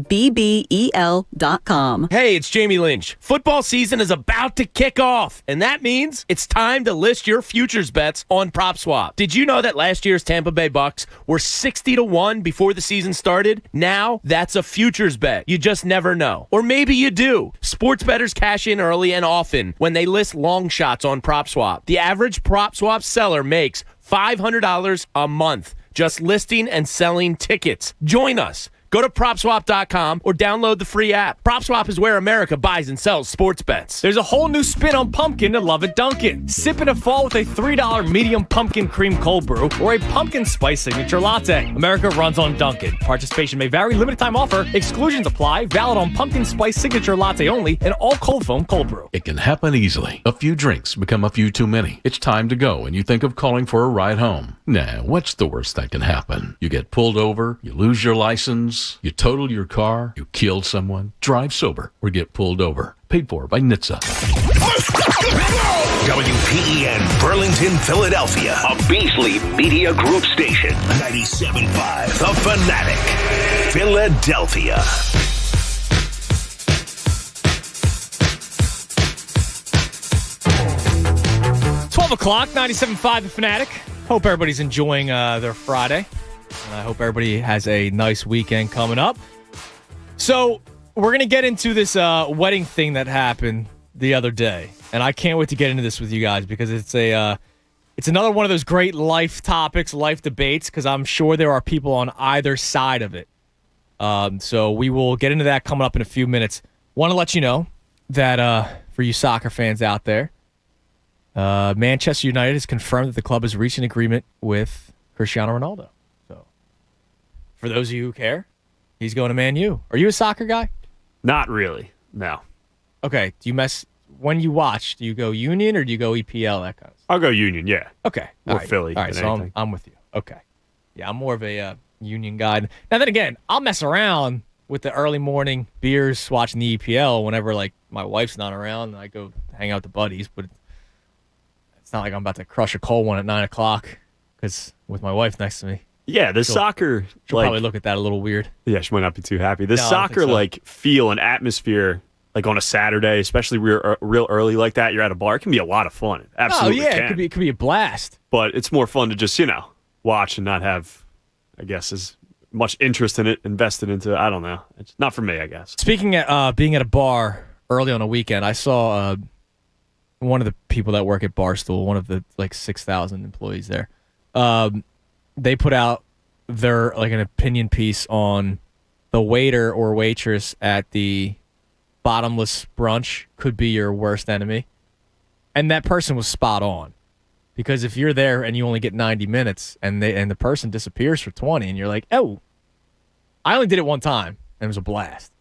Speaker 3: Hey, it's Jamie Lynch. Football season is about to kick off, and that means it's time to list your futures bets on PropSwap. Did you know that last year's Tampa Bay Bucks were 60-1 before the season started? Now, that's a futures bet. You just never know. Or maybe you do. Sports bettors cash in early and often when they list long shots on PropSwap. The average PropSwap seller makes $500 a month just listing and selling tickets. Join us. Go to PropSwap.com or download the free app. PropSwap is where America buys and sells sports bets. There's a whole new spin on pumpkin to love at Dunkin'. Sip in a fall with a $3 medium pumpkin cream cold brew or a pumpkin spice signature latte. America runs on Dunkin'. Participation may vary. Limited time offer. Exclusions apply. Valid on pumpkin spice signature latte only and all cold foam cold brew.
Speaker 34: It can happen easily. A few drinks become a few too many. It's time to go and you think of calling for a ride home. Nah, what's the worst that can happen? You get pulled over, you lose your license, you total your car, you kill someone, drive sober, or get pulled over. Paid for by NHTSA.
Speaker 8: WPEN Burlington, Philadelphia, a Beasley Media Group station. 97.5 The Fanatic, Philadelphia.
Speaker 3: 12 12 o'clock, 97.5 The Fanatic. Hope everybody's enjoying their Friday. And I hope everybody has a nice weekend coming up. So we're going to get into this wedding thing that happened the other day. And I can't wait to get into this with you guys because it's another one of those great life topics, life debates, because I'm sure there are people on either side of it. So we will get into that coming up in a few minutes. Want to let you know that for you soccer fans out there, Manchester United has confirmed that the club has reached an agreement with Cristiano Ronaldo. So for those of you who care, he's going to Man U. Are you a soccer guy?
Speaker 7: Not really, no.
Speaker 3: Okay, when you watch, do you go Union or do you go EPL, that kind of stuff?
Speaker 7: I'll go Union, yeah.
Speaker 3: Okay.
Speaker 7: Or Philly.
Speaker 3: All right, so I'm with you. Okay. Yeah, I'm more of a Union guy. Now, then again, I'll mess around with the early morning beers watching the EPL whenever, like, my wife's not around and I go hang out with the buddies, but it's not like I'm about to crush a cold one at 9 o'clock because with my wife next to me.
Speaker 7: Yeah, the soccer.
Speaker 3: She'll probably look at that a little weird.
Speaker 7: Yeah, she might not be too happy. The soccer, feel and atmosphere, like on a Saturday, especially real early like that, you're at a bar, it can be a lot of fun. It absolutely can.
Speaker 3: It could be a blast.
Speaker 7: But it's more fun to just, watch and not have, I guess, as much interest in it invested into, I don't know. It's not for me, I guess.
Speaker 3: Speaking of being at a bar early on a weekend, I saw one of the people that work at Barstool, one of the 6,000 employees there. They put out their an opinion piece on the waiter or waitress at the bottomless brunch could be your worst enemy. And that person was spot on. Because if you're there and you only get 90 minutes and the person disappears for 20 and you're like, oh, I only did it one time and it was a blast.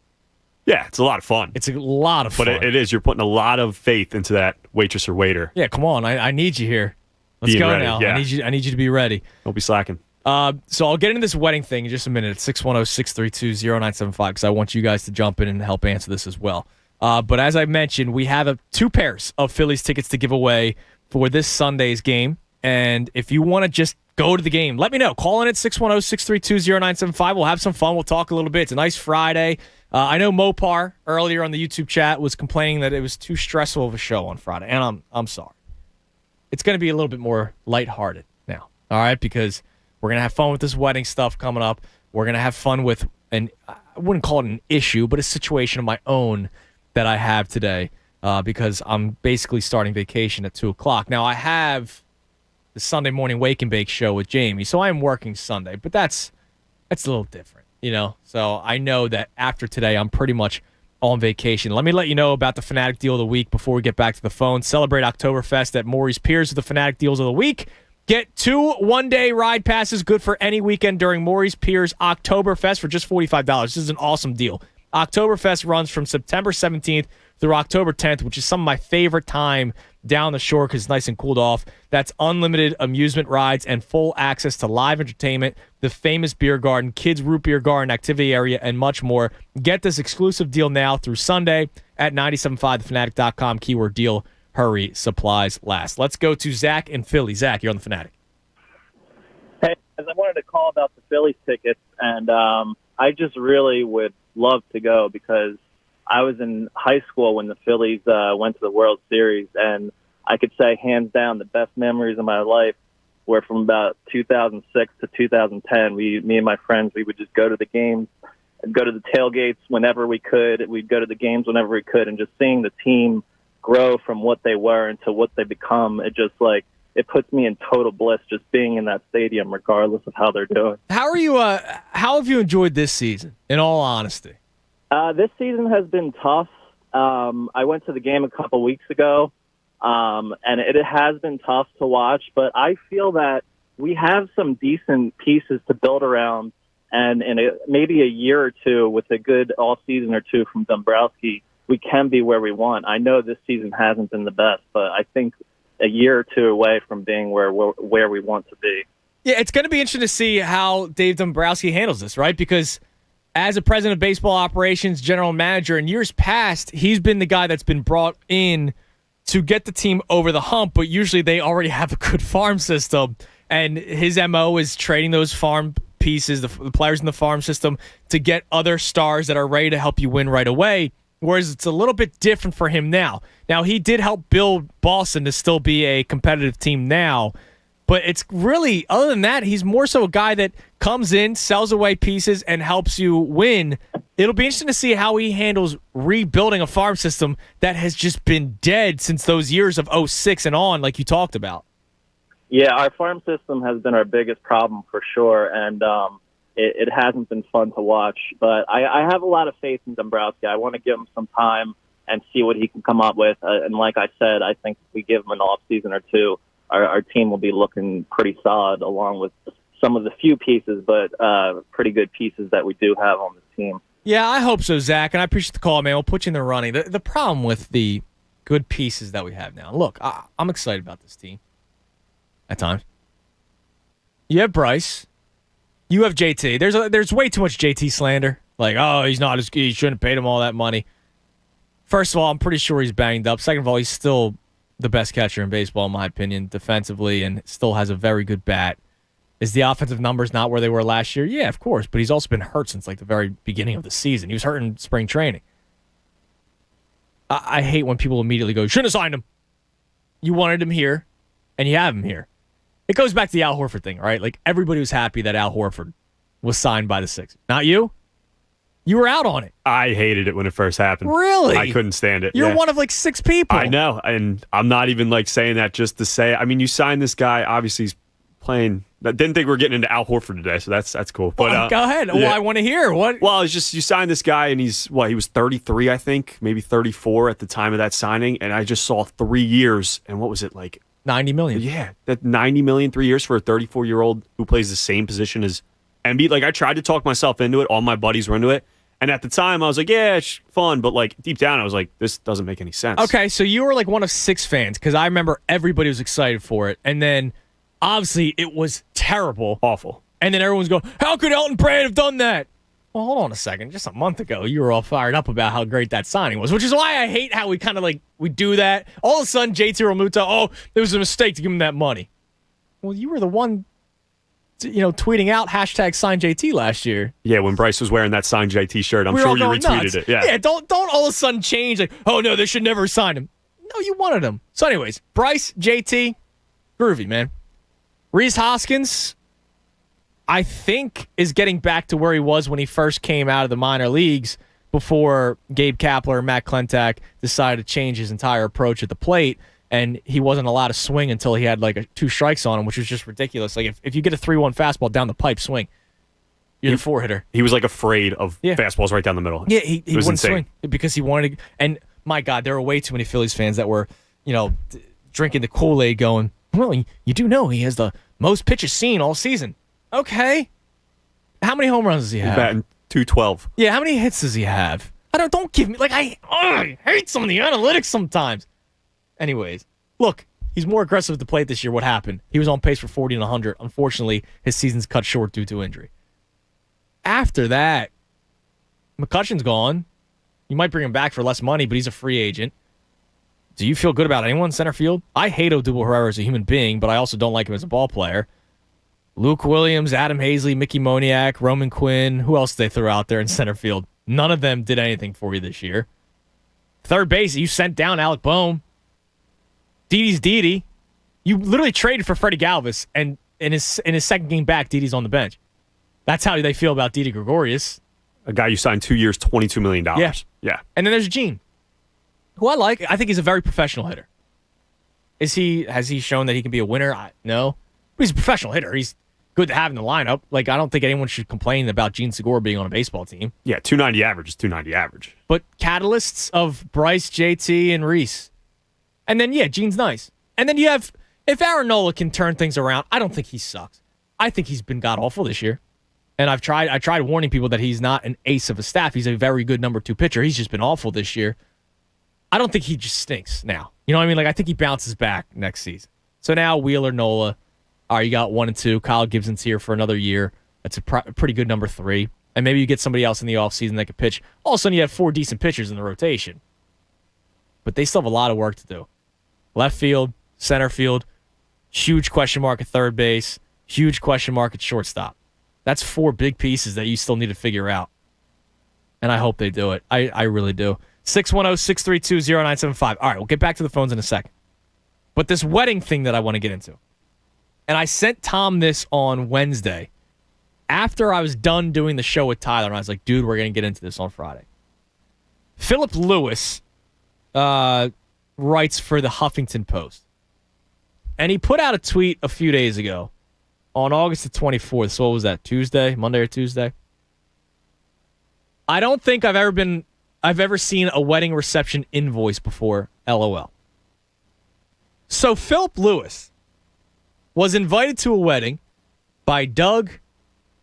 Speaker 7: Yeah, it's a lot of fun.
Speaker 3: It's a lot of fun.
Speaker 7: But it is. You're putting a lot of faith into that waitress or waiter.
Speaker 3: Yeah, come on. I need you here. Let's go
Speaker 7: ready,
Speaker 3: now.
Speaker 7: Yeah.
Speaker 3: I need you to be ready.
Speaker 7: Don't be slacking.
Speaker 3: So I'll get into this wedding thing in just a minute at 610-632-0975 because I want you guys to jump in and help answer this as well. But as I mentioned, we have 2 pairs of Phillies tickets to give away for this Sunday's game. And if you want to just go to the game, let me know. Call in at 610-632-0975. We'll have some fun. We'll talk a little bit. It's a nice Friday. I know Mopar earlier on the YouTube chat was complaining that it was too stressful of a show on Friday, and I'm sorry. It's going to be a little bit more lighthearted now, all right? Because we're going to have fun with this wedding stuff coming up. We're going to have fun with I wouldn't call it an issue, but a situation of my own that I have today because I'm basically starting vacation at 2 o'clock. Now, I have the Sunday morning wake and bake show with Jamie, so I am working Sunday, but that's a little different, So I know that after today, I'm pretty much on vacation. Let me let you know about the Fanatic Deal of the Week before we get back to the phone. Celebrate Oktoberfest at Maury's Piers with the Fanatic Deals of the Week. Get 2 one-day ride passes, good for any weekend during Maury's Piers Oktoberfest for just $45. This is an awesome deal. Oktoberfest runs from September 17th through October 10th, which is some of my favorite time down the shore because it's nice and cooled off. That's unlimited amusement rides and full access to live entertainment, the famous beer garden, kids' root beer garden activity area, and much more. Get this exclusive deal now through Sunday at 97.5thefanatic.com. Keyword deal. Hurry, supplies last. Let's go to Zach in Philly. Zach, you're on the Fanatic.
Speaker 1: Hey, I wanted to call about the Phillies tickets, and I just really would love to go because I was in high school when the Phillies went to the World Series, and I could say hands down the best memories of my life were from about 2006 to 2010. Me and my friends, we would just go to the games, go to the tailgates whenever we could. We'd go to the games whenever we could, and just seeing the team grow from what they were into what they become, it puts me in total bliss just being in that stadium regardless of how they're doing.
Speaker 3: How are you? How have you enjoyed this season, in all honesty?
Speaker 1: This season has been tough. I went to the game a couple weeks ago, and it has been tough to watch, but I feel that we have some decent pieces to build around, and in maybe a year or two with a good all-season or two from Dombrowski, we can be where we want. I know this season hasn't been the best, but I think a year or two away from being where we want to be.
Speaker 3: Yeah, it's going to be interesting to see how Dave Dombrowski handles this, right? Because as a president of baseball operations, general manager, in years past, he's been the guy that's been brought in to get the team over the hump, but usually they already have a good farm system, and his MO is trading those farm pieces, the players in the farm system, to get other stars that are ready to help you win right away. Whereas it's a little bit different for him now. Now, he did help build Boston to still be a competitive team now. But it's really, other than that, he's more so a guy that comes in, sells away pieces, and helps you win. It'll be interesting to see how he handles rebuilding a farm system that has just been dead since those years of 06 and on, like you talked about.
Speaker 1: Yeah, our farm system has been our biggest problem for sure, and it hasn't been fun to watch. But I have a lot of faith in Dombrowski. I want to give him some time and see what he can come up with. And like I said, I think if we give him an off season or two, our team will be looking pretty solid, along with some of the few pieces, but pretty good pieces that we do have on this team.
Speaker 3: Yeah, I hope so, Zach, and I appreciate the call, man. We'll put you in the running. The problem with the good pieces that we have now, look, I'm excited about this team at times. You have Bryce. You have JT. There's way too much JT slander. Like, oh, he shouldn't have paid him all that money. First of all, I'm pretty sure he's banged up. Second of all, he's still the best catcher in baseball, in my opinion, defensively, and still has a very good bat. Is the offensive numbers not where they were last year? Yeah, of course, but he's also been hurt since like the very beginning of the season. He was hurt in spring training. I hate when people immediately go, you shouldn't have signed him. You wanted him here, and you have him here. It goes back to the Al Horford thing, right? Like, everybody was happy that Al Horford was signed by the Sixers. Not you? You were out on it.
Speaker 7: I hated it when it first happened.
Speaker 3: Really?
Speaker 7: I couldn't stand it.
Speaker 3: You're one of like 6 people.
Speaker 7: I know, and I'm not even like saying that just to say. I mean, you signed this guy. Obviously, he's playing. I didn't think we were getting into Al Horford today, so that's cool. But
Speaker 3: go ahead. Yeah. Well, I want to hear what.
Speaker 7: Well, it's just you signed this guy, and he was 33, I think, maybe 34 at the time of that signing, and I just saw 3 years, and what was it like?
Speaker 3: $90 million.
Speaker 7: Yeah, that $90 million 3 years for a 34-year-old who plays the same position as Embiid. Like, I tried to talk myself into it. All my buddies were into it. And at the time, I was like, yeah, it's fun. But, like, deep down, I was like, this doesn't make any sense.
Speaker 3: Okay, so you were, like, one of 6 fans because I remember everybody was excited for it. And then, obviously, it was terrible.
Speaker 7: Awful.
Speaker 3: And then everyone's going, how could Elton Brand have done that? Well, hold on a second. Just a month ago, you were all fired up about how great that signing was, which is why I hate how we kind of, like, we do that. All of a sudden, JT Realmuto, it was a mistake to give him that money. Well, you were the one tweeting out #sign JT last year.
Speaker 7: Yeah, when Bryce was wearing that signed JT shirt, I'm sure you retweeted
Speaker 3: nuts.
Speaker 7: it. Yeah,
Speaker 3: don't all of a sudden change like, oh no, they should never have signed him. No, you wanted him. So anyways, Bryce, JT, groovy, man. Rhys Hoskins, I think, is getting back to where he was when he first came out of the minor leagues before Gabe Kapler and Matt Klentak decided to change his entire approach at the plate. And he wasn't allowed to swing until he had like 2 strikes on him, which was just ridiculous. Like if you get a 3-1 fastball down the pipe, swing. You're the 4-hitter.
Speaker 7: He was like afraid of fastballs right down the middle.
Speaker 3: Yeah, he wouldn't
Speaker 7: insane.
Speaker 3: swing because he wanted to. And my God, there were way too many Phillies fans that were, drinking the Kool-Aid going, well, you do know he has the most pitches seen all season. Okay. How many home runs does he have?
Speaker 7: He's batting .212.
Speaker 3: Yeah, how many hits does he have? Don't give me, like, I hate some of the analytics sometimes. Anyways, look, he's more aggressive at the plate this year. What happened? He was on pace for 40 and 100. Unfortunately, his season's cut short due to injury. After that, McCutcheon's gone. You might bring him back for less money, but he's a free agent. Do you feel good about anyone in center field? I hate Odubel Herrera as a human being, but I also don't like him as a ball player. Luke Williams, Adam Hazley, Mickey Moniak, Roman Quinn. Who else did they throw out there in center field? None of them did anything for you this year. Third base, you sent down Alec Boehm. Didi's Didi. You literally traded for Freddie Galvis, and in his second game back, Didi's on the bench. That's how they feel about Didi Gregorius.
Speaker 7: A guy you signed 2 years, $22 million. Yeah.
Speaker 3: And then there's Gene, who I like. I think he's a very professional hitter. Has he shown that he can be a winner? No. But he's a professional hitter. He's good to have in the lineup. Like, I don't think anyone should complain about Gene Segura being on a baseball team.
Speaker 7: Yeah, 290 average is 290 average.
Speaker 3: But catalysts of Bryce, JT, and Rhys. And then, Gene's nice. And then you have, if Aaron Nola can turn things around, I don't think he sucks. I think he's been god-awful this year. And I tried warning people that he's not an ace of a staff. He's a very good number 2 pitcher. He's just been awful this year. I don't think he just stinks now. You know what I mean? Like, I think he bounces back next season. So now Wheeler, Nola. All right, you got 1 and 2. Kyle Gibson's here for another year. That's a pretty good number 3. And maybe you get somebody else in the offseason that can pitch. All of a sudden, you have 4 decent pitchers in the rotation. But they still have a lot of work to do. Left field, center field, huge question mark at third base, huge question mark at shortstop. That's 4 big pieces that you still need to figure out. And I hope they do it. I really do. 610-632-0975. All right, we'll get back to the phones in a second. But this wedding thing that I want to get into. And I sent Tom this on Wednesday after I was done doing the show with Tyler. And I was like, dude, we're going to get into this on Friday. Philip Lewis writes for the Huffington Post. And he put out a tweet a few days ago on August the 24th. So what was that, Monday or Tuesday? I don't think I've ever seen a wedding reception invoice before, LOL. So Philip Lewis was invited to a wedding by Doug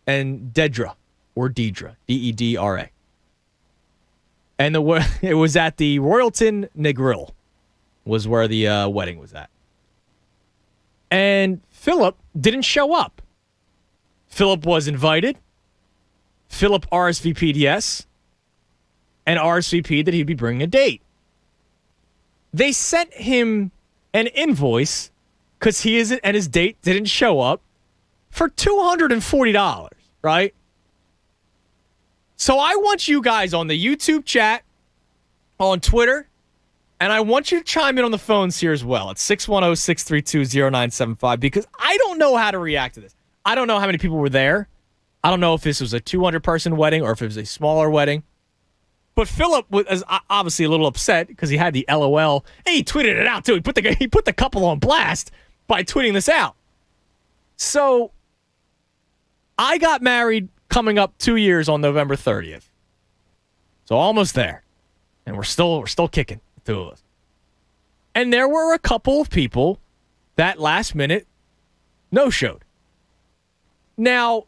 Speaker 3: and Dedra, or Deidre, Dedra. And it was at the Royalton Negril, was where the wedding was at. And Philip didn't show up. Philip was invited. Philip RSVP'd yes, and RSVP'd that he'd be bringing a date. They sent him an invoice because he isn't and his date didn't show up for $240, right? So I want you guys on the YouTube chat, on Twitter, and I want you to chime in on the phones here as well at 610-632-0975 because I don't know how to react to this. I don't know how many people were there. I don't know if this was a 200-person wedding or if it was a smaller wedding. But Philip was obviously a little upset because he had the LOL. And he tweeted it out, too. He put the couple on blast by tweeting this out. So I got married coming up 2 years on November 30th. So almost there. And we're still kicking, the two of us. And there were a couple of people that last minute no-showed. Now,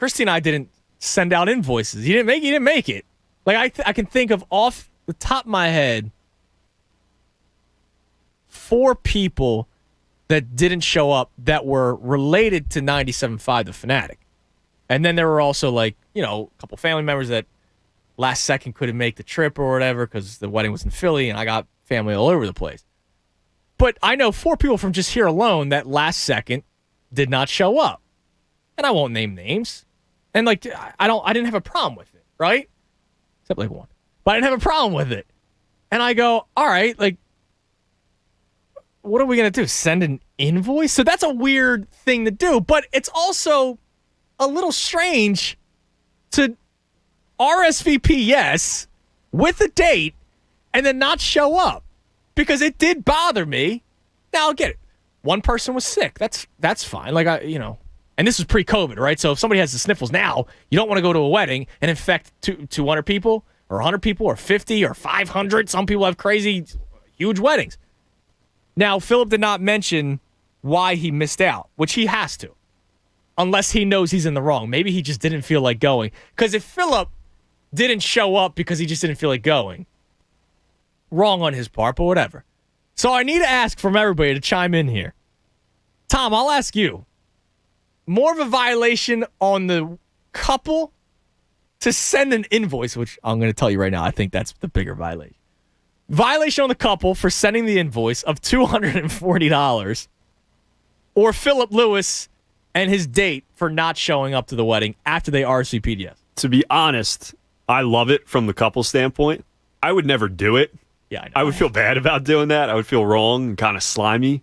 Speaker 3: Christy and I didn't send out invoices. He didn't make it. Like I can think of off the top of my head 4 people that didn't show up that were related to 97.5 The Fanatic. And then there were also a couple family members that last second couldn't make the trip or whatever because the wedding was in Philly and I got family all over the place. But I know 4 people from just here alone that last second did not show up. And I won't name names. And I didn't have a problem with it, right? Except one. But I didn't have a problem with it. And I go, all right, what are we going to do? Send an invoice? So that's a weird thing to do, but it's also a little strange to RSVP yes with a date and then not show up because it did bother me. Now I'll get it. One person was sick. That's fine. And this was pre-COVID, right? So if somebody has the sniffles now, you don't want to go to a wedding and infect 200 people or 100 people or 50 or 500. Some people have crazy, huge weddings. Now, Philip did not mention why he missed out, which he has to, unless he knows he's in the wrong. Maybe he just didn't feel like going. Because if Philip didn't show up because he just didn't feel like going, wrong on his part, but whatever. So I need to ask from everybody to chime in here. Tom, I'll ask you. More of a violation on the couple to send an invoice, which I'm going to tell you right now, I think that's the bigger violation. Violation on the couple for sending the invoice of $240 or Philip Lewis and his date for not showing up to the wedding after they RSVP'd yes.
Speaker 7: To be honest, I love it from the couple standpoint. I would never do it.
Speaker 3: Yeah, I know.
Speaker 7: I would feel bad about doing that. I would feel wrong and kind of slimy.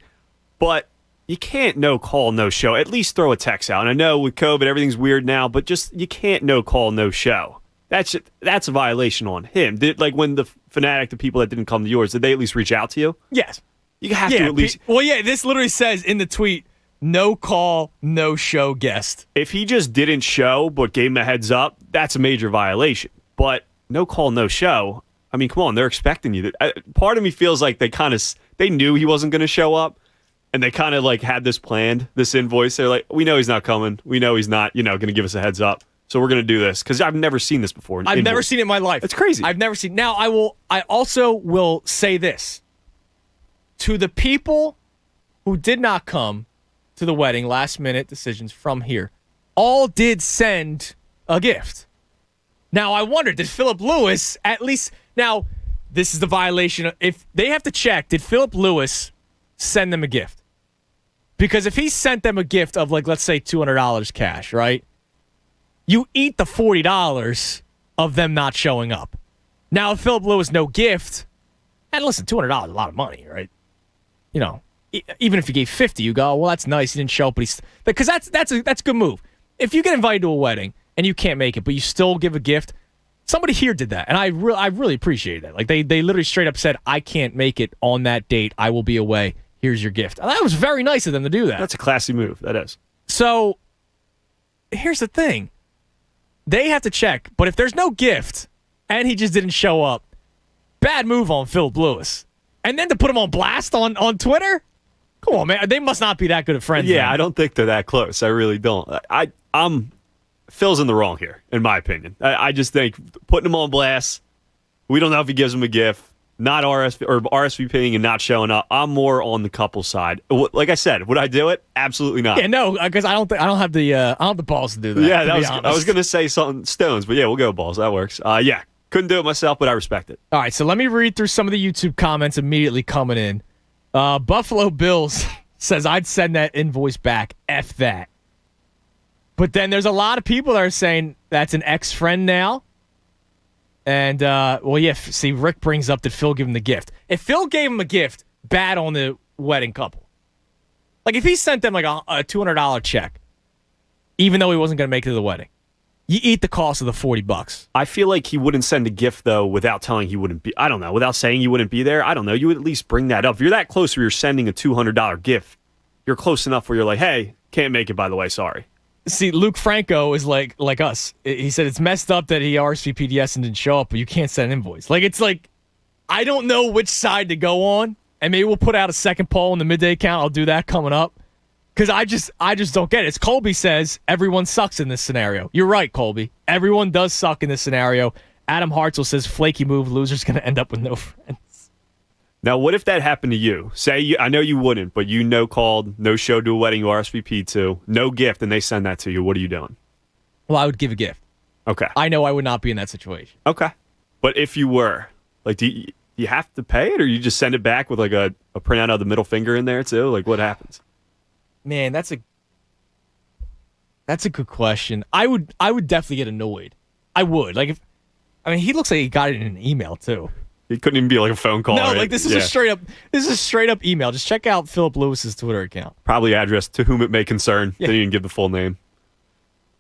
Speaker 7: But you can't no call, no show. At least throw a text out. And I know with COVID, everything's weird now, but just you can't no call, no show. That's a violation on him. When the Fanatic, the people that didn't come to yours, did they at least reach out to you?
Speaker 3: Yes.
Speaker 7: You have to at least.
Speaker 3: This literally says in the tweet, no call, no show guest.
Speaker 7: If he just didn't show but gave him a heads up, that's a major violation. But no call, no show. I mean, come on, they're expecting you. Part of me feels like they knew he wasn't going to show up. And they kind of had this planned, this invoice. They're like, we know he's not coming. We know he's not, going to give us a heads up. So we're going to do this because I've never seen this before.
Speaker 3: I've never seen it in my life.
Speaker 7: It's crazy.
Speaker 3: I've never seen. Now I also will say this to the people who did not come to the wedding, last minute decisions from here, all did send a gift. Now I wonder, did Philip Lewis at least? Now this is the violation. If they have to check, did Philip Lewis send them a gift? Because if he sent them a gift of let's say $200 cash, right? You eat the $40 of them not showing up. Now, if Philip Lewis, no gift, and listen, $200 is a lot of money, right? You know, even if you gave $50, you go, well, that's nice. He didn't show up, but because that's a good move. If you get invited to a wedding and you can't make it, but you still give a gift, somebody here did that, and I really appreciate that. Like they literally straight up said, I can't make it on that date. I will be away. Here's your gift. And that was very nice of them to do that.
Speaker 7: That's a classy move. That is.
Speaker 3: So here's the thing. They have to check, but if there's no gift and he just didn't show up, bad move on Philip Lewis. And then to put him on blast on Twitter? Come on, man. They must not be that good of friends.
Speaker 7: Yeah,
Speaker 3: man.
Speaker 7: I don't think they're that close. I really don't. I'm Phil's in the wrong here, in my opinion. I just think putting him on blast, we don't know if he gives him a gift, not RSVPing and not showing up. I'm more on the couple side. Like I said, would I do it? Absolutely not.
Speaker 3: Yeah, no, because I don't have the balls to do that.
Speaker 7: Yeah, I was going to say something Stones, but yeah, we'll go balls. That works. Yeah, couldn't do it myself, but I respect it.
Speaker 3: All right, so let me read through some of the YouTube comments immediately coming in. Buffalo Bills says, I'd send that invoice back. F that. But then there's a lot of people that are saying that's an ex-friend now. And, well, yeah, see, Rick brings up that Phil gave him the gift. If Phil gave him a gift, bad on the wedding couple. Like, if he sent them, like, a $200 check, even though he wasn't going to make it to the wedding, you eat the cost of the $40.
Speaker 7: I feel like he wouldn't send a gift, though, without telling he wouldn't be. I don't know. Without saying he wouldn't be there, I don't know. You would at least bring that up. If you're that close where you're sending a $200 gift, you're close enough where you're like, hey, can't make it, by the way, sorry.
Speaker 3: See, Luke Franco is like us. He said it's messed up that he RSVP'd yes and didn't show up, but you can't send an invoice. Like, it's like, I don't know which side to go on, and maybe we'll put out a second poll in the midday count. I'll do that coming up. Because I just don't get it. As Colby says, everyone sucks in this scenario. You're right, Colby. Everyone does suck in this scenario. Adam Hartzell says, flaky move, loser's going to end up with no friends.
Speaker 7: Now, what if that happened to you? I know you wouldn't, but you called, no show to a wedding you RSVP'd to, no gift, and they send that to you. What are you doing?
Speaker 3: Well, I would give a gift.
Speaker 7: Okay.
Speaker 3: I know I would not be in that situation.
Speaker 7: Okay. But if you were, like, do you have to pay it, or you just send it back with, like, a printout of the middle finger in there, too? Like, what happens?
Speaker 3: Man, that's a good question. I would definitely get annoyed. I would. Like, he looks like he got it in an email, too.
Speaker 7: It couldn't even be like a phone call.
Speaker 3: No,
Speaker 7: right?
Speaker 3: like this is a straight up email. Just check out Philip Lewis's Twitter account.
Speaker 7: Probably address to whom it may concern.
Speaker 3: Yeah.
Speaker 7: They didn't even give the full name.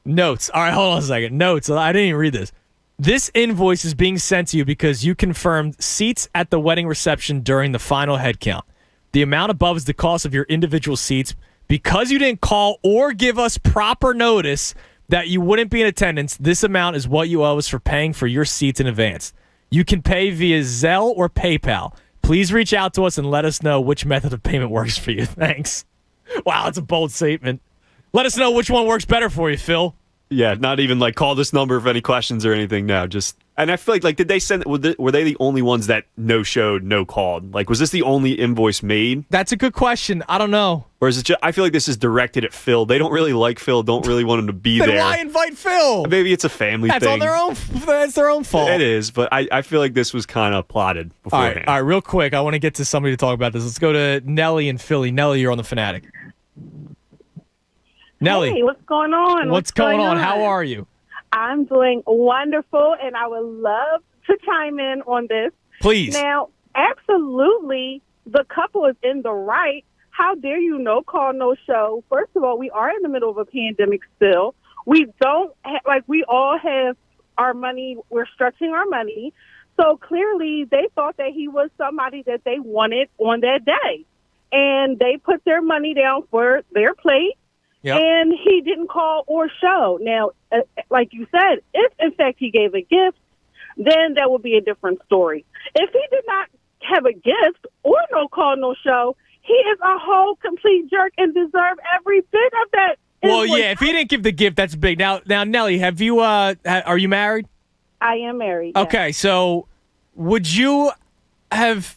Speaker 3: Notes. All right, hold on a second. Notes. I didn't even read this. This invoice is being sent to you because you confirmed seats at the wedding reception during the final head count. The amount above is the cost of your individual seats. Because you didn't call or give us proper notice that you wouldn't be in attendance, this amount is what you owe us for paying for your seats in advance. You can pay via Zelle or PayPal. Please reach out to us and let us know which method of payment works for you. Thanks. Wow, that's a bold statement. Let us know which one works better for you, Phil.
Speaker 7: Yeah, not even like call this number if any questions or anything. No, just. And I feel like did they send? Were they the only ones that no showed, no called? Like, was this the only invoice made?
Speaker 3: That's a good question. I don't know.
Speaker 7: Or is it just? I feel like this is directed at Phil. They don't really like Phil. Don't really want him to be
Speaker 3: then
Speaker 7: there.
Speaker 3: Why invite Phil?
Speaker 7: Maybe it's a family thing.
Speaker 3: That's their own fault.
Speaker 7: It is, but I feel like this was kind of plotted beforehand.
Speaker 3: All right, real quick. I want to get to somebody to talk about this. Let's go to Nelly in Philly. Nelly, you're on the Fanatic. Nelly,
Speaker 2: hey, what's going on?
Speaker 3: What's going on? How are you?
Speaker 2: I'm doing wonderful, and I would love to chime in on this.
Speaker 3: Please.
Speaker 2: Now, absolutely, the couple is in the right. How dare you no call, no show? First of all, we are in the middle of a pandemic still. We don't, we all have our money. We're stretching our money. So clearly, they thought that he was somebody that they wanted on that day. And they put their money down for their plate. Yep. And he didn't call or show. Now, like you said, if in fact he gave a gift, then that would be a different story. If he did not have a gift or no call, no show, he is a whole complete jerk and deserve every bit of that.
Speaker 3: Well, yeah, if he didn't give the gift, that's big. Now, Nelly, have you? Are you married?
Speaker 2: I am married.
Speaker 3: Okay, so would you have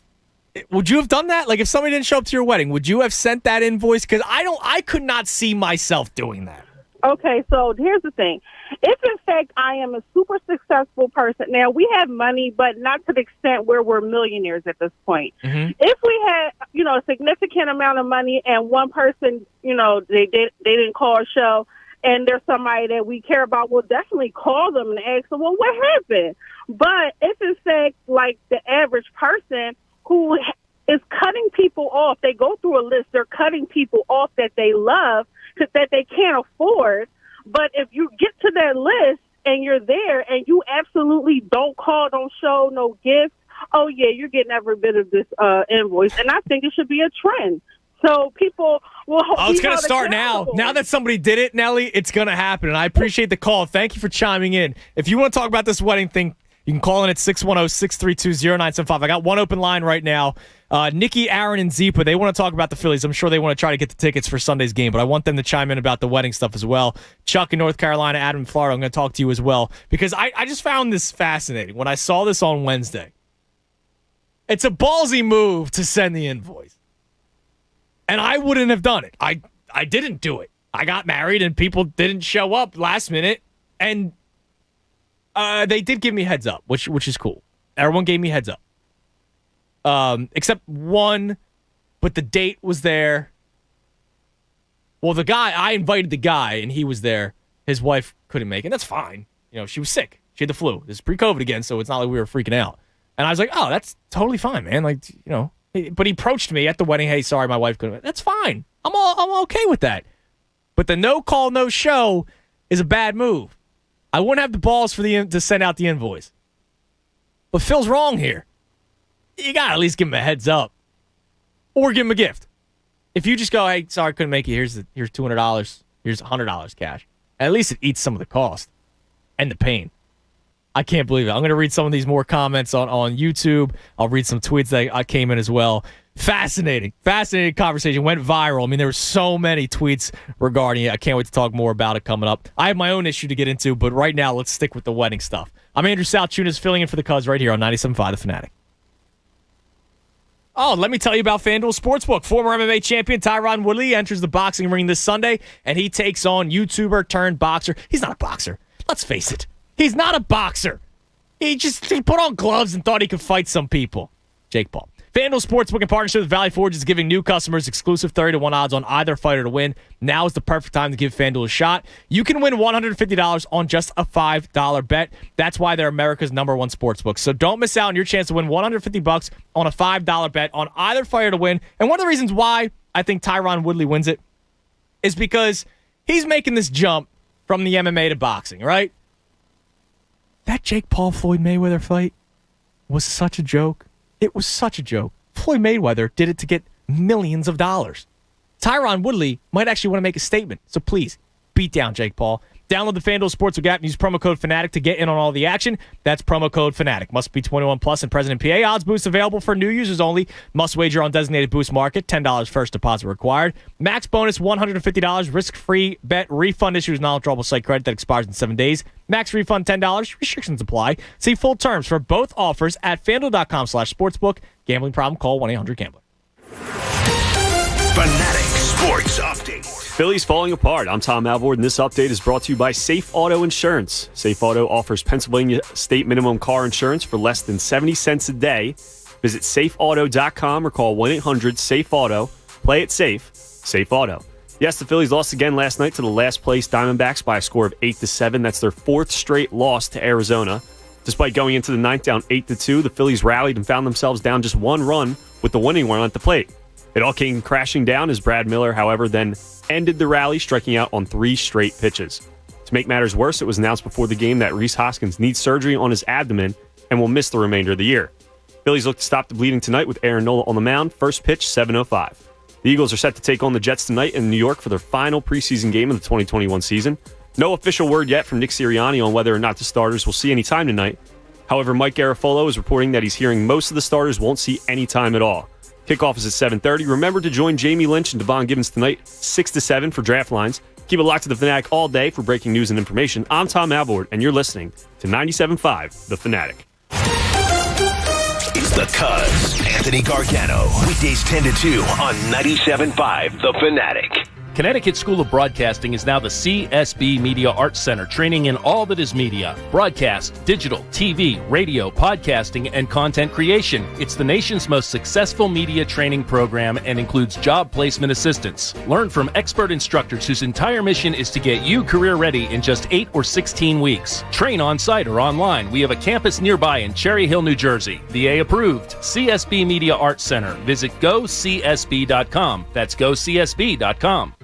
Speaker 3: done that? Like, if somebody didn't show up to your wedding, would you have sent that invoice? Because I could not see myself doing that.
Speaker 2: Okay, so here's the thing. If, in fact, I am a super successful person, now, we have money, but not to the extent where we're millionaires at this point.
Speaker 3: Mm-hmm.
Speaker 2: If we had, a significant amount of money and one person, they didn't call a show, and there's somebody that we care about, we'll definitely call them and ask them, well, what happened? But if it's like the average person who is cutting people off, they go through a list, they're cutting people off that they love, that they can't afford. But if you get to that list and you're there and you absolutely don't call, don't show, no gift, oh, yeah, you're getting every bit of this invoice. And I think it should be a trend. So people will
Speaker 3: it's going to start now. Now that somebody did it, Nelly, it's going to happen. And I appreciate the call. Thank you for chiming in. If you want to talk about this wedding thing, you can call in at 610-632-0975. I got one open line right now. Nikki, Aaron, and Zeepa, they want to talk about the Phillies. I'm sure they want to try to get the tickets for Sunday's game, but I want them to chime in about the wedding stuff as well. Chuck in North Carolina, Adam in Florida, I'm going to talk to you as well, because I just found this fascinating when I saw this on Wednesday. It's a ballsy move to send the invoice. And I wouldn't have done it. I didn't do it. I got married and people didn't show up last minute, and they did give me heads up, which is cool. Everyone gave me heads up. Except one, but the date was there. Well, I invited the guy, and he was there. His wife couldn't make it. That's fine. She was sick. She had the flu. This is pre-COVID again, so it's not like we were freaking out. And I was like, oh, that's totally fine, man. But he approached me at the wedding. Hey, sorry, my wife couldn't. That's fine. I'm okay with that. But the no call, no show is a bad move. I wouldn't have the balls to send out the invoice. But Phil's wrong here. You got to at least give him a heads up. Or give him a gift. If you just go, hey, sorry, couldn't make it. Here's $200. Here's $100 cash. At least it eats some of the cost and the pain. I can't believe it. I'm going to read some of these more comments on YouTube. I'll read some tweets that came in as well. Fascinating conversation. Went viral. I mean, there were so many tweets regarding it. I can't wait to talk more about it coming up. I have my own issue to get into, but right now, let's stick with the wedding stuff. I'm Andrew Saltunas, filling in for the Cuz right here on 97.5 The Fanatic. Oh, let me tell you about FanDuel Sportsbook. Former MMA champion Tyron Woodley enters the boxing ring this Sunday, and he takes on YouTuber turned boxer. He's not a boxer. Let's face it. He's not a boxer. He put on gloves and thought he could fight some people. Jake Paul. FanDuel Sportsbook in partnership with Valley Forge is giving new customers exclusive 30-1 odds on either fighter to win. Now is the perfect time to give FanDuel a shot. You can win $150 on just a $5 bet. That's why they're America's #1 sportsbook. So don't miss out on your chance to win $150 on a $5 bet on either fighter to win. And one of the reasons why I think Tyron Woodley wins it is because he's making this jump from the MMA to boxing, right? That Jake Paul-Floyd Mayweather fight was such a joke. It was such a joke. Floyd Mayweather did it to get millions of dollars. Tyron Woodley might actually want to make a statement. So please, beat down Jake Paul. Download the FanDuel Sportsbook app and use promo code FANATIC to get in on all the action. That's promo code FANATIC. Must be 21 plus and present in PA. Odds boost available for new users only. Must wager on designated boost market. $10 first deposit required. Max bonus $150. Risk-free bet refund issues non-withdrawable site credit that expires in 7 days. Max refund $10. Restrictions apply. See full terms for both offers at FanDuel.com/sportsbook. Gambling problem? Call 1-800-GAMBLER.
Speaker 8: Fanatic Sports Update.
Speaker 7: Phillies falling apart. I'm Tom Alvord, and this update is brought to you by Safe Auto Insurance. Safe Auto offers Pennsylvania state minimum car insurance for less than 70 cents a day. Visit safeauto.com or call 1-800-SAFE-AUTO. Play it safe. Safe Auto. Yes, the Phillies lost again last night to the last place Diamondbacks by a score of 8-7. That's their fourth straight loss to Arizona. Despite going into the ninth down 8-2, the Phillies rallied and found themselves down just one run with the winning one at the plate. It all came crashing down as Brad Miller, however, then ended the rally, striking out on 3 straight pitches. To make matters worse, it was announced before the game that Rhys Hoskins needs surgery on his abdomen and will miss the remainder of the year. Phillies look to stop the bleeding tonight with Aaron Nola on the mound. First pitch, 7:05. The Eagles are set to take on the Jets tonight in New York for their final preseason game of the 2021 season. No official word yet from Nick Sirianni on whether or not the starters will see any time tonight. However, Mike Garafolo is reporting that he's hearing most of the starters won't see any time at all. Kickoff is at 7:30. Remember to join Jamie Lynch and Devon Gibbons tonight, 6-7 for draft lines. Keep it locked to the Fanatic all day for breaking news and information. I'm Tom Alvord, and you're listening to 97.5 The Fanatic.
Speaker 8: It's the Cuz, Anthony Gargano. Weekdays 10 to 2 on 97.5 The Fanatic.
Speaker 4: Connecticut School of Broadcasting is now the CSB Media Arts Center, training in all that is media, broadcast, digital, TV, radio, podcasting, and content creation. It's the nation's most successful media training program and includes job placement assistance. Learn from expert instructors whose entire mission is to get you career ready in just 8 or 16 weeks. Train on site or online. We have a campus nearby in Cherry Hill, New Jersey. VA approved. CSB Media Arts Center. Visit gocsb.com. That's gocsb.com.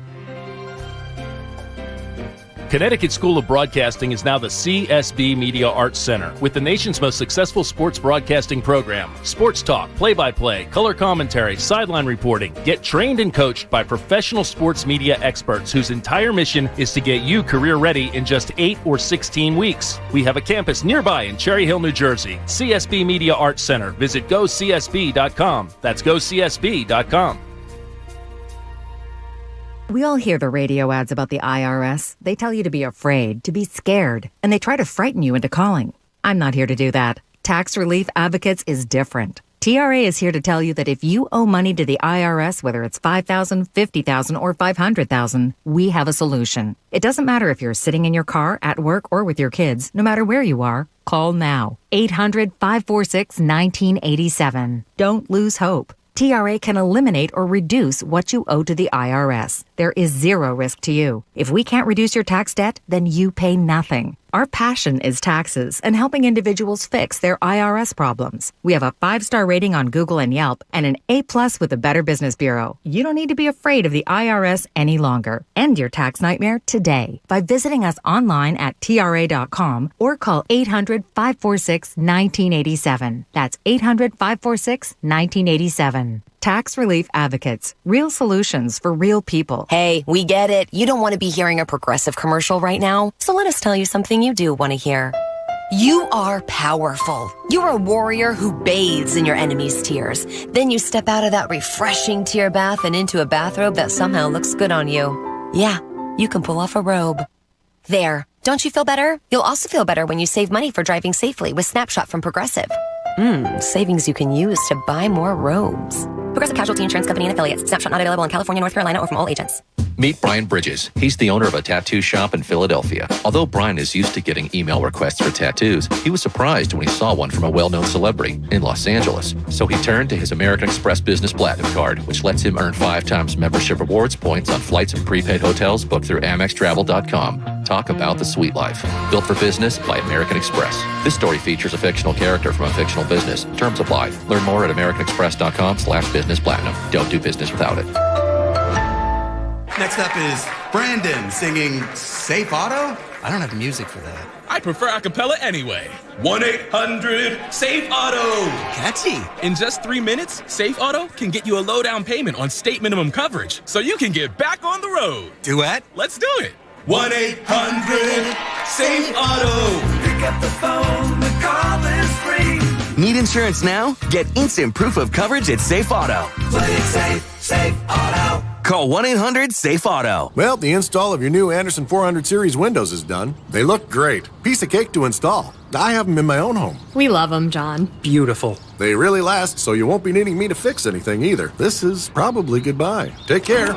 Speaker 4: Connecticut School of Broadcasting is now the CSB Media Arts Center, with the nation's most successful sports broadcasting program. Sports talk, play-by-play, color commentary, sideline reporting. Get trained and coached by professional sports media experts whose entire mission is to get you career ready in just 8 or 16 weeks. We have a campus nearby in Cherry Hill, New Jersey. CSB Media Arts Center. Visit gocsb.com. That's gocsb.com.
Speaker 6: We all hear the radio ads about the IRS. They tell you to be afraid, to be scared, and they try to frighten you into calling. I'm not here to do that. Tax Relief Advocates is different. TRA is here to tell you that if you owe money to the IRS, whether it's $5,000, $50,000, or $500,000, we have a solution. It doesn't matter if you're sitting in your car, at work, or with your kids. No matter where you are, call now. 800-546-1987. Don't lose hope. TRA can eliminate or reduce what you owe to the IRS. There is zero risk to you. If we can't reduce your tax debt, then you pay nothing. Our passion is taxes and helping individuals fix their IRS problems. We have a 5-star rating on Google and Yelp and an A+ with the Better Business Bureau. You don't need to be afraid of the IRS any longer. End your tax nightmare today by visiting us online at TRA.com or call 800-546-1987. That's 800-546-1987. Tax Relief Advocates. Real solutions for real people.
Speaker 9: Hey, we get it. You don't want to be hearing a Progressive commercial right now. So let us tell you something you do want to hear. You are powerful. You're a warrior who bathes in your enemy's tears. Then you step out of that refreshing tear bath and into a bathrobe that somehow looks good on you. Yeah, you can pull off a robe. There. Don't you feel better? You'll also feel better when you save money for driving safely with Snapshot from Progressive. Savings you can use to buy more robes. Progressive Casualty Insurance Company and Affiliates. Snapshot not available in California, North Carolina, or from all agents.
Speaker 18: Meet Brian Bridges. He's the owner of a tattoo shop in Philadelphia. Although Brian is used to getting email requests for tattoos, he was surprised when he saw one from a well-known celebrity in Los Angeles. So he turned to his American Express Business Platinum Card, which lets him earn 5 times membership rewards points on flights and prepaid hotels booked through AmexTravel.com. Talk about the sweet life. Built for business by American Express. This story features a fictional character from a fictional business. Terms apply. Learn more at AmericanExpress.com/businessplatinum. Don't do business without it.
Speaker 20: Next up is Brandon singing Safe Auto. I don't have music for that.
Speaker 21: I prefer a cappella anyway. 1-800-SAFE-AUTO.
Speaker 20: Catchy.
Speaker 21: In just 3 minutes, Safe Auto can get you a low down payment on state minimum coverage, so you can get back on the road.
Speaker 20: Duet?
Speaker 21: Let's do it. 1-800-SAFE-AUTO.
Speaker 22: Pick up the phone, the call is free.
Speaker 23: Need insurance now? Get instant proof of coverage at Safe Auto.
Speaker 22: Play it safe, Safe Auto.
Speaker 23: Call 1-800-SAFE-AUTO.
Speaker 24: Well, the install of your new Anderson 400 series windows is done. They look great. Piece of cake to install. I have them in my own home.
Speaker 25: We love them, John.
Speaker 24: Beautiful. They really last, so you won't be needing me to fix anything either. This is probably goodbye. Take care.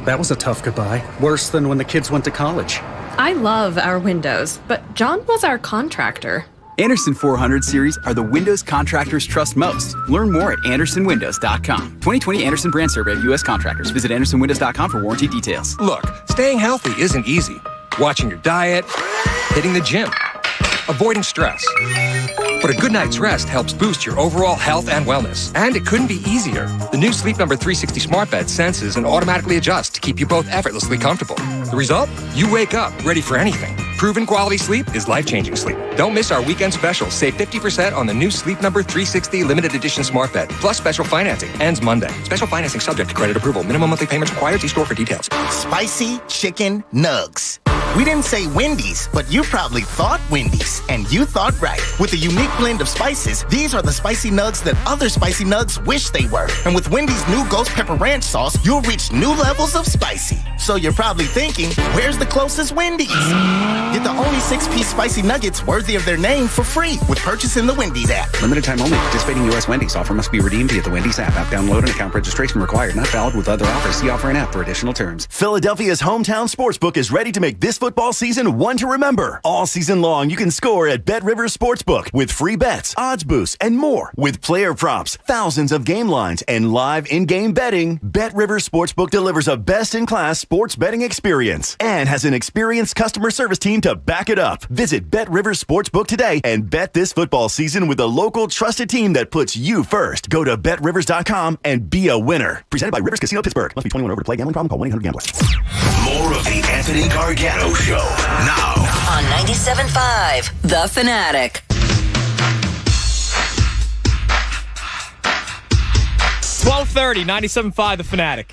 Speaker 30: That was a tough goodbye. Worse than when the kids went to college.
Speaker 25: I love our windows, but John was our contractor.
Speaker 31: Anderson 400 series are the windows contractors trust most. Learn more at AndersonWindows.com. 2020 Anderson Brand Survey of U.S. Contractors. Visit AndersonWindows.com for warranty details.
Speaker 32: Look, staying healthy isn't easy. Watching your diet, hitting the gym, avoiding stress. But a good night's rest helps boost your overall health and wellness. And it couldn't be easier. The new Sleep Number 360 smart bed senses and automatically adjusts to keep you both effortlessly comfortable. The result? You wake up ready for anything. Proven quality sleep is life-changing sleep. Don't miss our weekend special. Save 50% on the new Sleep Number 360 limited edition smart bed. Plus special financing. Ends Monday. Special financing subject to credit approval. Minimum monthly payments required. See store for details.
Speaker 23: Spicy chicken nugs.
Speaker 5: We didn't say Wendy's, but you probably thought Wendy's, and you thought right. With a unique blend of spices, these are the spicy nugs that other spicy nugs wish they were. And with Wendy's new Ghost Pepper Ranch sauce, you'll reach new levels of spicy. So you're probably thinking, where's the closest Wendy's? Get the only 6-piece spicy nuggets worthy of their name for free with purchase in the Wendy's app.
Speaker 31: Limited time only. Participating U.S. Wendy's. Offer must be redeemed via the Wendy's app. App download and account registration required. Not valid with other offers. See offer and app for additional terms.
Speaker 10: Philadelphia's hometown sportsbook is ready to make this football season one to remember. All season long, you can score at Bet Rivers Sportsbook with free bets, odds boosts, and more. With player props, thousands of game lines, and live in-game betting, Bet Rivers Sportsbook delivers a best-in-class sports betting experience and has an experienced customer service team to back it up. Visit Bet Rivers Sportsbook today and bet this football season with a local trusted team that puts you first. Go to betrivers.com and be a winner. Presented by Rivers Casino Pittsburgh. Must be 21 or over to play. Gambling problem? Call 1-800-GAMBLER.
Speaker 8: More of the Anthony Gargano Show now
Speaker 9: on 97.5 The Fanatic.
Speaker 3: 12:30, 97.5 The Fanatic.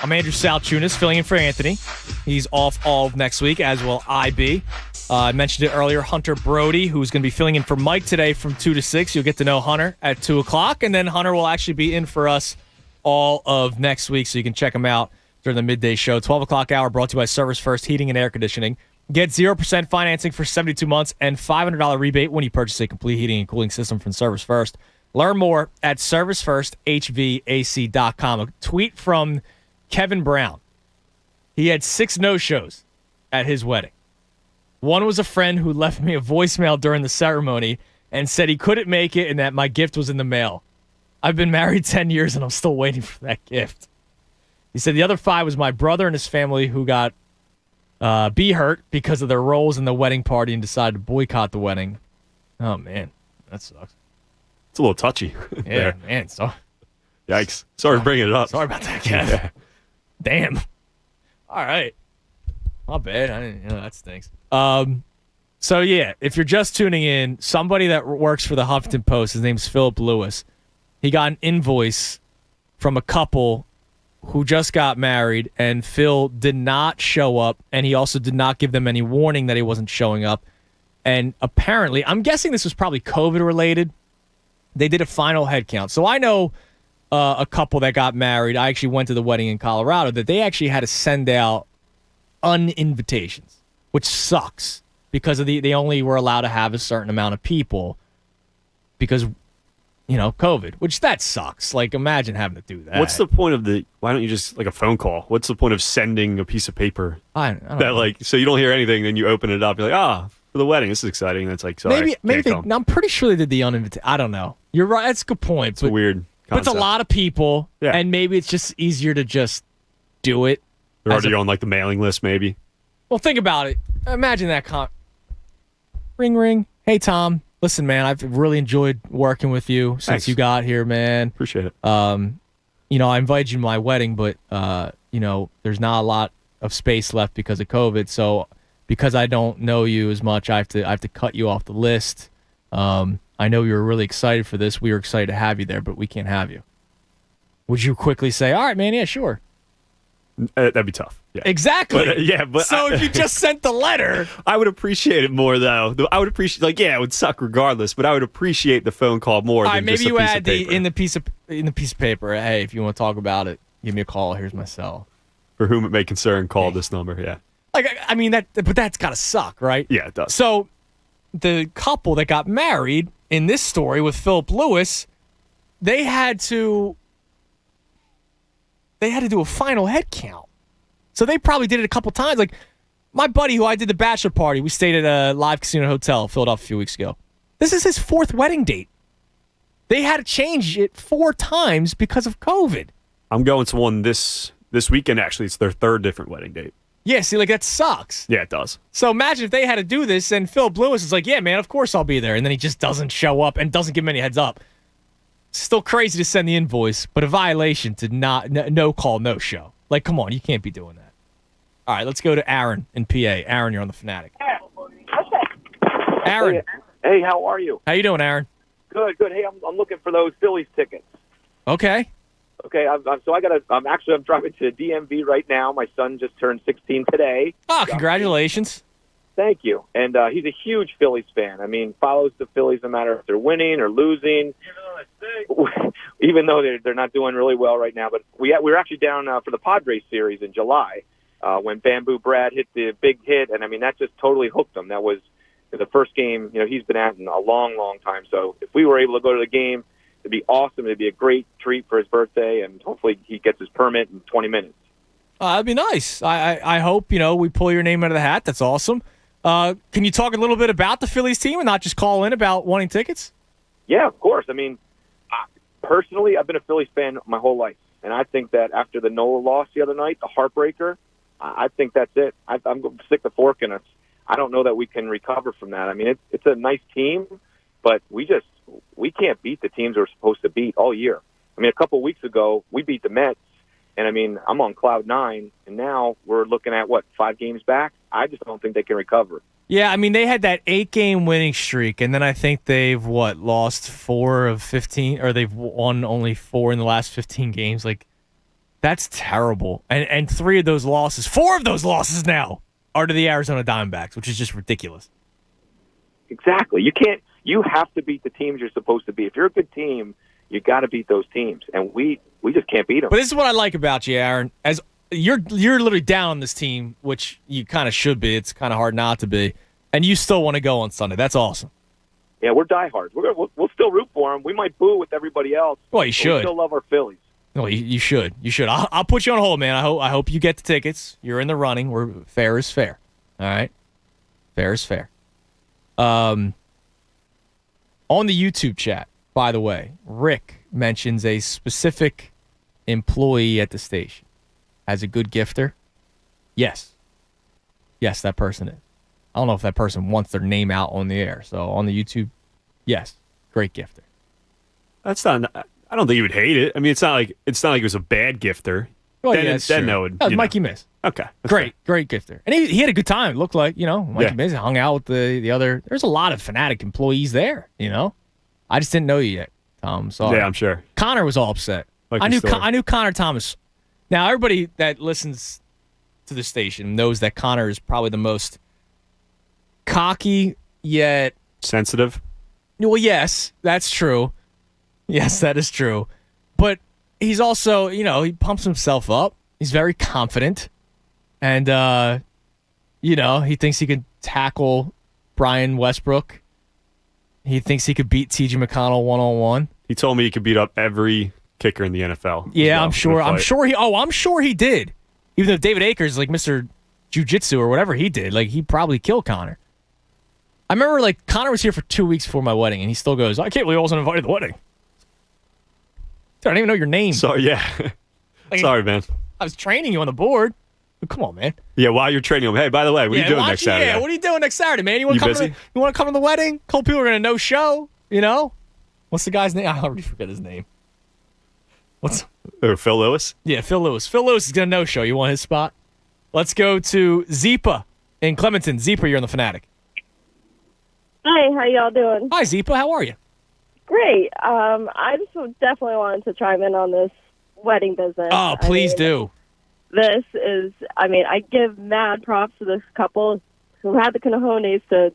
Speaker 3: I'm Andrew Salchunas, filling in for Anthony. He's off all of next week, as will I be. I mentioned it earlier, Hunter Brody, who's going to be filling in for Mike today from 2 to 6. You'll get to know Hunter at 2 o'clock, and then Hunter will actually be in for us all of next week, so you can check him out during the midday show. 12 o'clock hour brought to you by Service First Heating and Air Conditioning. Get 0% financing for 72 months and $500 rebate when you purchase a complete heating and cooling system from Service First. Learn more at ServiceFirstHVAC.com. A tweet from Kevin Brown. He had 6 no-shows at his wedding. One was a friend who left me a voicemail during the ceremony and said he couldn't make it and that my gift was in the mail. I've been married 10 years and I'm still waiting for that gift. He said the other 5 was my brother and his family who got hurt because of their roles in the wedding party and decided to boycott the wedding. Oh, man. That sucks.
Speaker 7: It's a little touchy.
Speaker 3: Yeah, man. So,
Speaker 7: yikes. Sorry for bringing it up.
Speaker 3: Sorry about that, Kev. Yeah. Damn. All right. Not bad. I didn't, that stinks. So, yeah, if you're just tuning in, somebody that works for the Huffington Post, his name's Philip Lewis, he got an invoice from a couple who just got married, and Phil did not show up, and he also did not give them any warning that he wasn't showing up. And apparently, I'm guessing this was probably COVID-related, they did a final head count. So I know a couple that got married. I actually went to the wedding in Colorado that they actually had to send out uninvitations, which sucks because of they only were allowed to have a certain amount of people because, COVID, which that sucks. Like, imagine having to do that.
Speaker 7: What's the point of why don't you just, like a phone call? What's the point of sending a piece of paper?
Speaker 3: I don't know.
Speaker 7: So you don't hear anything, then you open it up, you're like, for the wedding, this is exciting. And it's like, sorry,
Speaker 3: maybe I'm pretty sure they did the uninvited. I don't know. You're right. That's a good point.
Speaker 7: It's a weird concept.
Speaker 3: But it's a lot of people,
Speaker 7: yeah.
Speaker 3: And maybe it's just easier to just do it.
Speaker 7: They're already on like the mailing list, maybe.
Speaker 3: Well, think about it. Imagine that. Ring, ring. Hey, Tom. Listen, man, I've really enjoyed working with you since you got here, man.
Speaker 7: Appreciate it.
Speaker 3: I invited you to my wedding, but there's not a lot of space left because of COVID. So because I don't know you as much, I have to cut you off the list. I know you were really excited for this. We were excited to have you there, but we can't have you. Would you quickly say, all right, man, yeah, sure.
Speaker 7: That'd be tough. Yeah.
Speaker 3: Exactly.
Speaker 7: But
Speaker 3: so if you just sent the letter,
Speaker 7: I would appreciate it more, though. I would appreciate, it would suck regardless, but I would appreciate the phone call more.
Speaker 3: All right,
Speaker 7: than
Speaker 3: maybe
Speaker 7: just a
Speaker 3: you
Speaker 7: piece
Speaker 3: add
Speaker 7: of paper.
Speaker 3: in the piece of paper. Hey, if you want to talk about it, give me a call. Here's my cell.
Speaker 7: For whom it may concern, call this number. Yeah.
Speaker 3: But that's gotta suck, right?
Speaker 7: Yeah, it does.
Speaker 3: So the couple that got married in this story with Philip Lewis, they had to do a final head count. So they probably did it a couple times. Like my buddy who I did the bachelor party, we stayed at a Live Casino Hotel in Philadelphia a few weeks ago. This is his 4th wedding date. They had to change it 4 times because of COVID.
Speaker 7: I'm going to one this weekend, actually. It's their 3rd different wedding date.
Speaker 3: Yeah, see, that sucks.
Speaker 7: Yeah, it does.
Speaker 3: So imagine if they had to do this, and Philip Lewis is like, yeah, man, of course I'll be there. And then he just doesn't show up and doesn't give him any heads up. Still crazy to send the invoice, but a violation to no call, no show. Like, come on, you can't be doing that. All right, let's go to Aaron in PA. Aaron, you're on the Fanatic. Aaron.
Speaker 11: Hey, how are you?
Speaker 3: How you doing, Aaron?
Speaker 11: Good. Hey, I'm looking for those Phillies tickets.
Speaker 3: Okay.
Speaker 11: Okay, I'm driving to DMV right now. My son just turned 16 today.
Speaker 3: Oh, congratulations.
Speaker 11: Thank you. And he's a huge Phillies fan. I mean, follows the Phillies no matter if they're winning or losing. Even though they're not doing really well right now. But we were actually down for the Padres series in July when Bamboo Brad hit the big hit. And, I mean, that just totally hooked him. That was the first game he's been at in a long, long time. So if we were able to go to the game, it'd be awesome. It'd be a great treat for his birthday, and hopefully he gets his permit in 20 minutes.
Speaker 3: That'd be nice. I hope, we pull your name out of the hat. That's awesome. Can you talk a little bit about the Phillies team and not just call in about wanting tickets?
Speaker 11: Yeah, of course. I mean, personally, I've been a Phillies fan my whole life, and I think that after the Nola loss the other night, the heartbreaker, I think that's it. I'm going to stick the fork in us. I don't know that we can recover from that. I mean, it's a nice team, but we can't beat the teams we're supposed to beat all year. I mean, a couple of weeks ago, we beat the Mets, and, I mean, I'm on cloud 9, and now we're looking at, 5 games back? I just don't think they can recover.
Speaker 3: Yeah, I mean, they had that 8-game winning streak, and then I think they've, lost 4 of 15, or they've won only 4 in the last 15 games. That's terrible. And 4 of those losses now are to the Arizona Diamondbacks, which is just ridiculous.
Speaker 11: Exactly. You have to beat the teams you're supposed to beat. If you're a good team, you got to beat those teams, and we just can't beat them.
Speaker 3: But this is what I like about you, Aaron. As you're literally down on this team, which you kind of should be. It's kind of hard not to be, and you still want to go on Sunday. That's awesome.
Speaker 11: Yeah, we're diehards. We'll still root for them. We might boo with everybody else.
Speaker 3: Well, you should.
Speaker 11: We still love our Phillies.
Speaker 3: Well, you should. You should. I'll put you on hold, man. I hope you get the tickets. You're in the running. Fair is fair. All right, fair is fair. On the YouTube chat, by the way, Rick mentions a specific employee at the station as a good gifter. Yes, that person is. I don't know if that person wants their name out on the air. So on the YouTube, yes, great gifter.
Speaker 7: That's not. I don't think he would hate it. I mean, it's not like it was a bad gifter.
Speaker 3: Well,
Speaker 7: then
Speaker 3: yeah,
Speaker 7: that
Speaker 3: was Mikey Miss.
Speaker 7: Okay,
Speaker 3: great gifter, and he had a good time. It looked like Mikey Miss hung out with the other. There's a lot of Fanatic employees there. I just didn't know you yet, Tom. Sorry.
Speaker 7: Yeah, I'm sure.
Speaker 3: Connor was all upset. I knew Connor Thomas. Now everybody that listens to the station knows that Connor is probably the most cocky yet
Speaker 7: sensitive.
Speaker 3: Well, yes, that's true. Yes, that is true. But he's also, he pumps himself up. He's very confident. And, he thinks he could tackle Brian Westbrook. He thinks he could beat T.J. McConnell one-on-one.
Speaker 7: He told me he could beat up every kicker in the NFL.
Speaker 3: Yeah, I'm sure. I'm sure he did. Even though David Akers, Mr. Jiu-Jitsu or whatever he did, he probably killed Connor. I remember, Connor was here for 2 weeks before my wedding, and he still goes, I can't believe I wasn't invited to the wedding. Dude, I don't even know your name.
Speaker 7: Sorry, yeah. Sorry, man.
Speaker 3: I was training you on the board. Come on, man.
Speaker 7: Yeah, while you're training him. Hey, by the way, what are you doing next Saturday?
Speaker 3: Yeah, what are you doing next Saturday, man? You want to come to the wedding? A couple people are going to no-show, What's the guy's name? I already forget his name.
Speaker 7: Phil Lewis?
Speaker 3: Yeah, Phil Lewis. Phil Lewis is going to no-show. You want his spot? Let's go to Zeepa in Clementon. Zeepa, you're on the Fanatic.
Speaker 12: Hi, how y'all doing?
Speaker 3: Hi, Zeepa. How are you?
Speaker 12: Great. I just definitely wanted to chime in on this wedding business.
Speaker 3: Oh, please do.
Speaker 12: This is, I give mad props to this couple who had the cojones to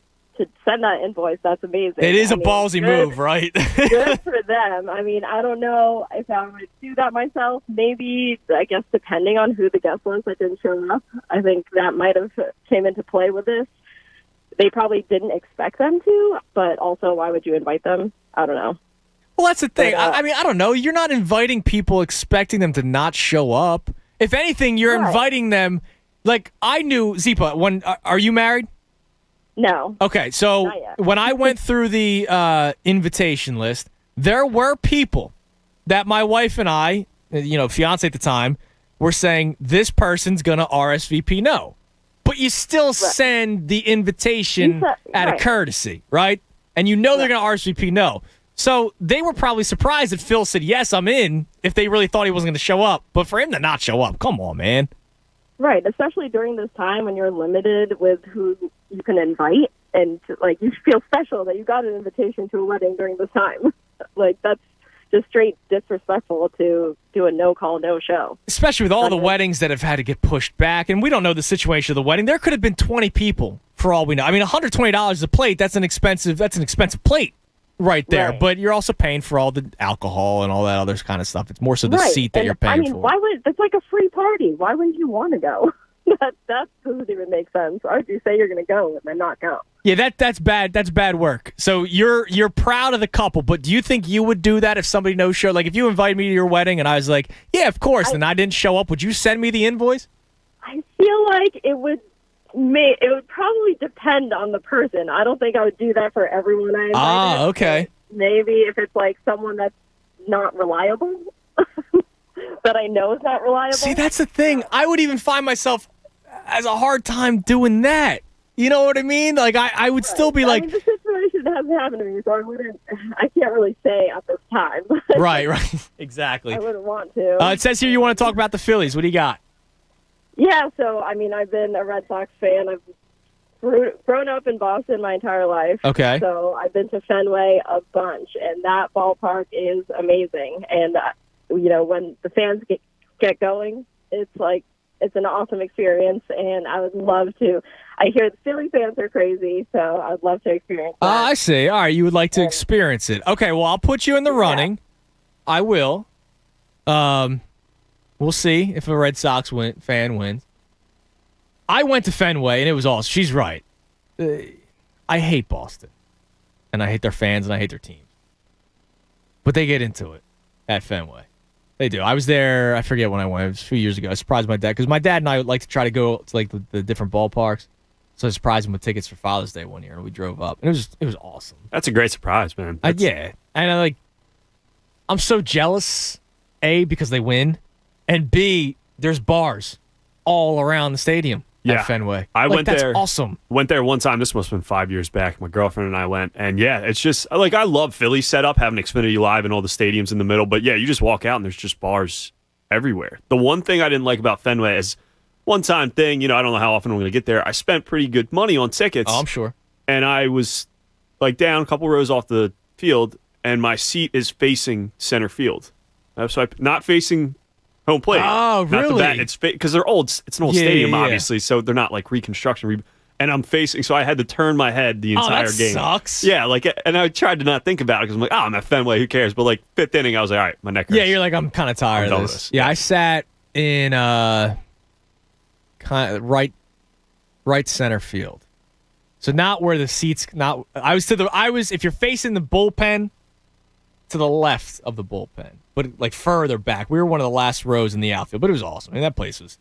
Speaker 12: send that invoice. That's amazing.
Speaker 3: It is a ballsy move, right?
Speaker 12: Good for them. I don't know if I would do that myself. Maybe, I guess, depending on who the guest was that didn't show up. I think that might have came into play with this. They probably didn't expect them to, but also, why would you invite them? I don't know.
Speaker 3: Well, that's the thing. But, I don't know. You're not inviting people expecting them to not show up. If anything, you're inviting them. I knew, Zeepa, are you married?
Speaker 12: No.
Speaker 3: Okay, so when I went through the invitation list, there were people that my wife and I, fiance at the time, were saying, this person's going to RSVP no. But you still send the invitation out of courtesy, right? And they're going to RSVP no. So they were probably surprised that Phil said, yes, I'm in, if they really thought he wasn't going to show up. But for him to not show up, come on, man.
Speaker 12: Right, especially during this time when you're limited with who you can invite. And, you feel special that you got an invitation to a wedding during this time. just straight disrespectful to do a no-call, no-show.
Speaker 3: Especially with all the weddings that have had to get pushed back, and we don't know the situation of the wedding. There could have been 20 people for all we know. I mean, $120 a plate, that's an expensive plate right there.
Speaker 12: Right.
Speaker 3: But you're also paying for all the alcohol and all that other kind of stuff. It's more so the seat that you're paying for.
Speaker 12: It's like a free party. Why wouldn't you want to go? That doesn't even make sense. Why would you say you're going to go and then not go?
Speaker 3: Yeah, that's bad. That's bad work. So you're proud of the couple, but do you think you would do that if somebody no-showed? Like if you invited me to your wedding and I was like, yeah, of course, and I didn't show up, would you send me the invoice?
Speaker 12: I feel like it would probably depend on the person. I don't think I would do that for everyone I invited.
Speaker 3: Ah, okay.
Speaker 12: Maybe if it's like someone that's not reliable, that I know is not reliable.
Speaker 3: See, that's the thing. I would even find myself as a hard time doing that. You know what I mean? Like I would still be like,
Speaker 12: the situation hasn't happened to me, so I can't really say at this time.
Speaker 3: right, exactly.
Speaker 12: I wouldn't want to.
Speaker 3: It says here you want to talk about the Phillies. What do you got?
Speaker 12: Yeah, so I mean, I've been a Red Sox fan. I've grown up in Boston my entire life.
Speaker 3: Okay.
Speaker 12: So I've been to Fenway a bunch, and that ballpark is amazing. And when the fans get going, it's an awesome experience, and I would love to. I hear the Philly fans are crazy, so I'd love to experience that.
Speaker 3: I see. All right, you would like to experience it. Okay, well, I'll put you in the running. I will. We'll see if a Red Sox fan wins. I went to Fenway, and it was awesome. She's right. I hate Boston, and I hate their fans, and I hate their teams. But they get into it at Fenway. They do. I was there, I forget when I went. It was a few years ago. I surprised my dad, because my dad and I would like to try to go to like the different ballparks. So I surprised him with tickets for Father's Day one year, and we drove up. And it was awesome.
Speaker 7: That's a great surprise, man.
Speaker 3: Yeah. And I'm so jealous, A, because they win, and B, there's bars all around the stadium at Fenway.
Speaker 7: I went
Speaker 3: that's
Speaker 7: there.
Speaker 3: Awesome.
Speaker 7: Went there one time. This must have been 5 years back. My girlfriend and I went. And yeah, it's just I love Philly setup, having Xfinity Live and all the stadiums in the middle. But yeah, you just walk out and there's just bars everywhere. The one thing I didn't like about Fenway is one-time thing. I don't know how often I'm going to get there. I spent pretty good money on tickets.
Speaker 3: Oh, I'm sure.
Speaker 7: And I was down a couple rows off the field, and my seat is facing center field. So I'm not facing home plate.
Speaker 3: Oh, really?
Speaker 7: Not the bat. Because they're old. It's an old stadium, obviously, so they're not like reconstruction. And I'm facing, so I had to turn my head the entire game.
Speaker 3: Sucks.
Speaker 7: Yeah, and I tried to not think about it because I'm like, I'm at Fenway, who cares? But fifth inning, I was like, all right, my neck hurts.
Speaker 3: Yeah, you're like, I'm kind of tired of this. Yeah, I sat in kind of right center field. So not where the seats. I was if you're facing the bullpen, to the left of the bullpen, but further back. We were one of the last rows in the outfield, but it was awesome. I mean, that place was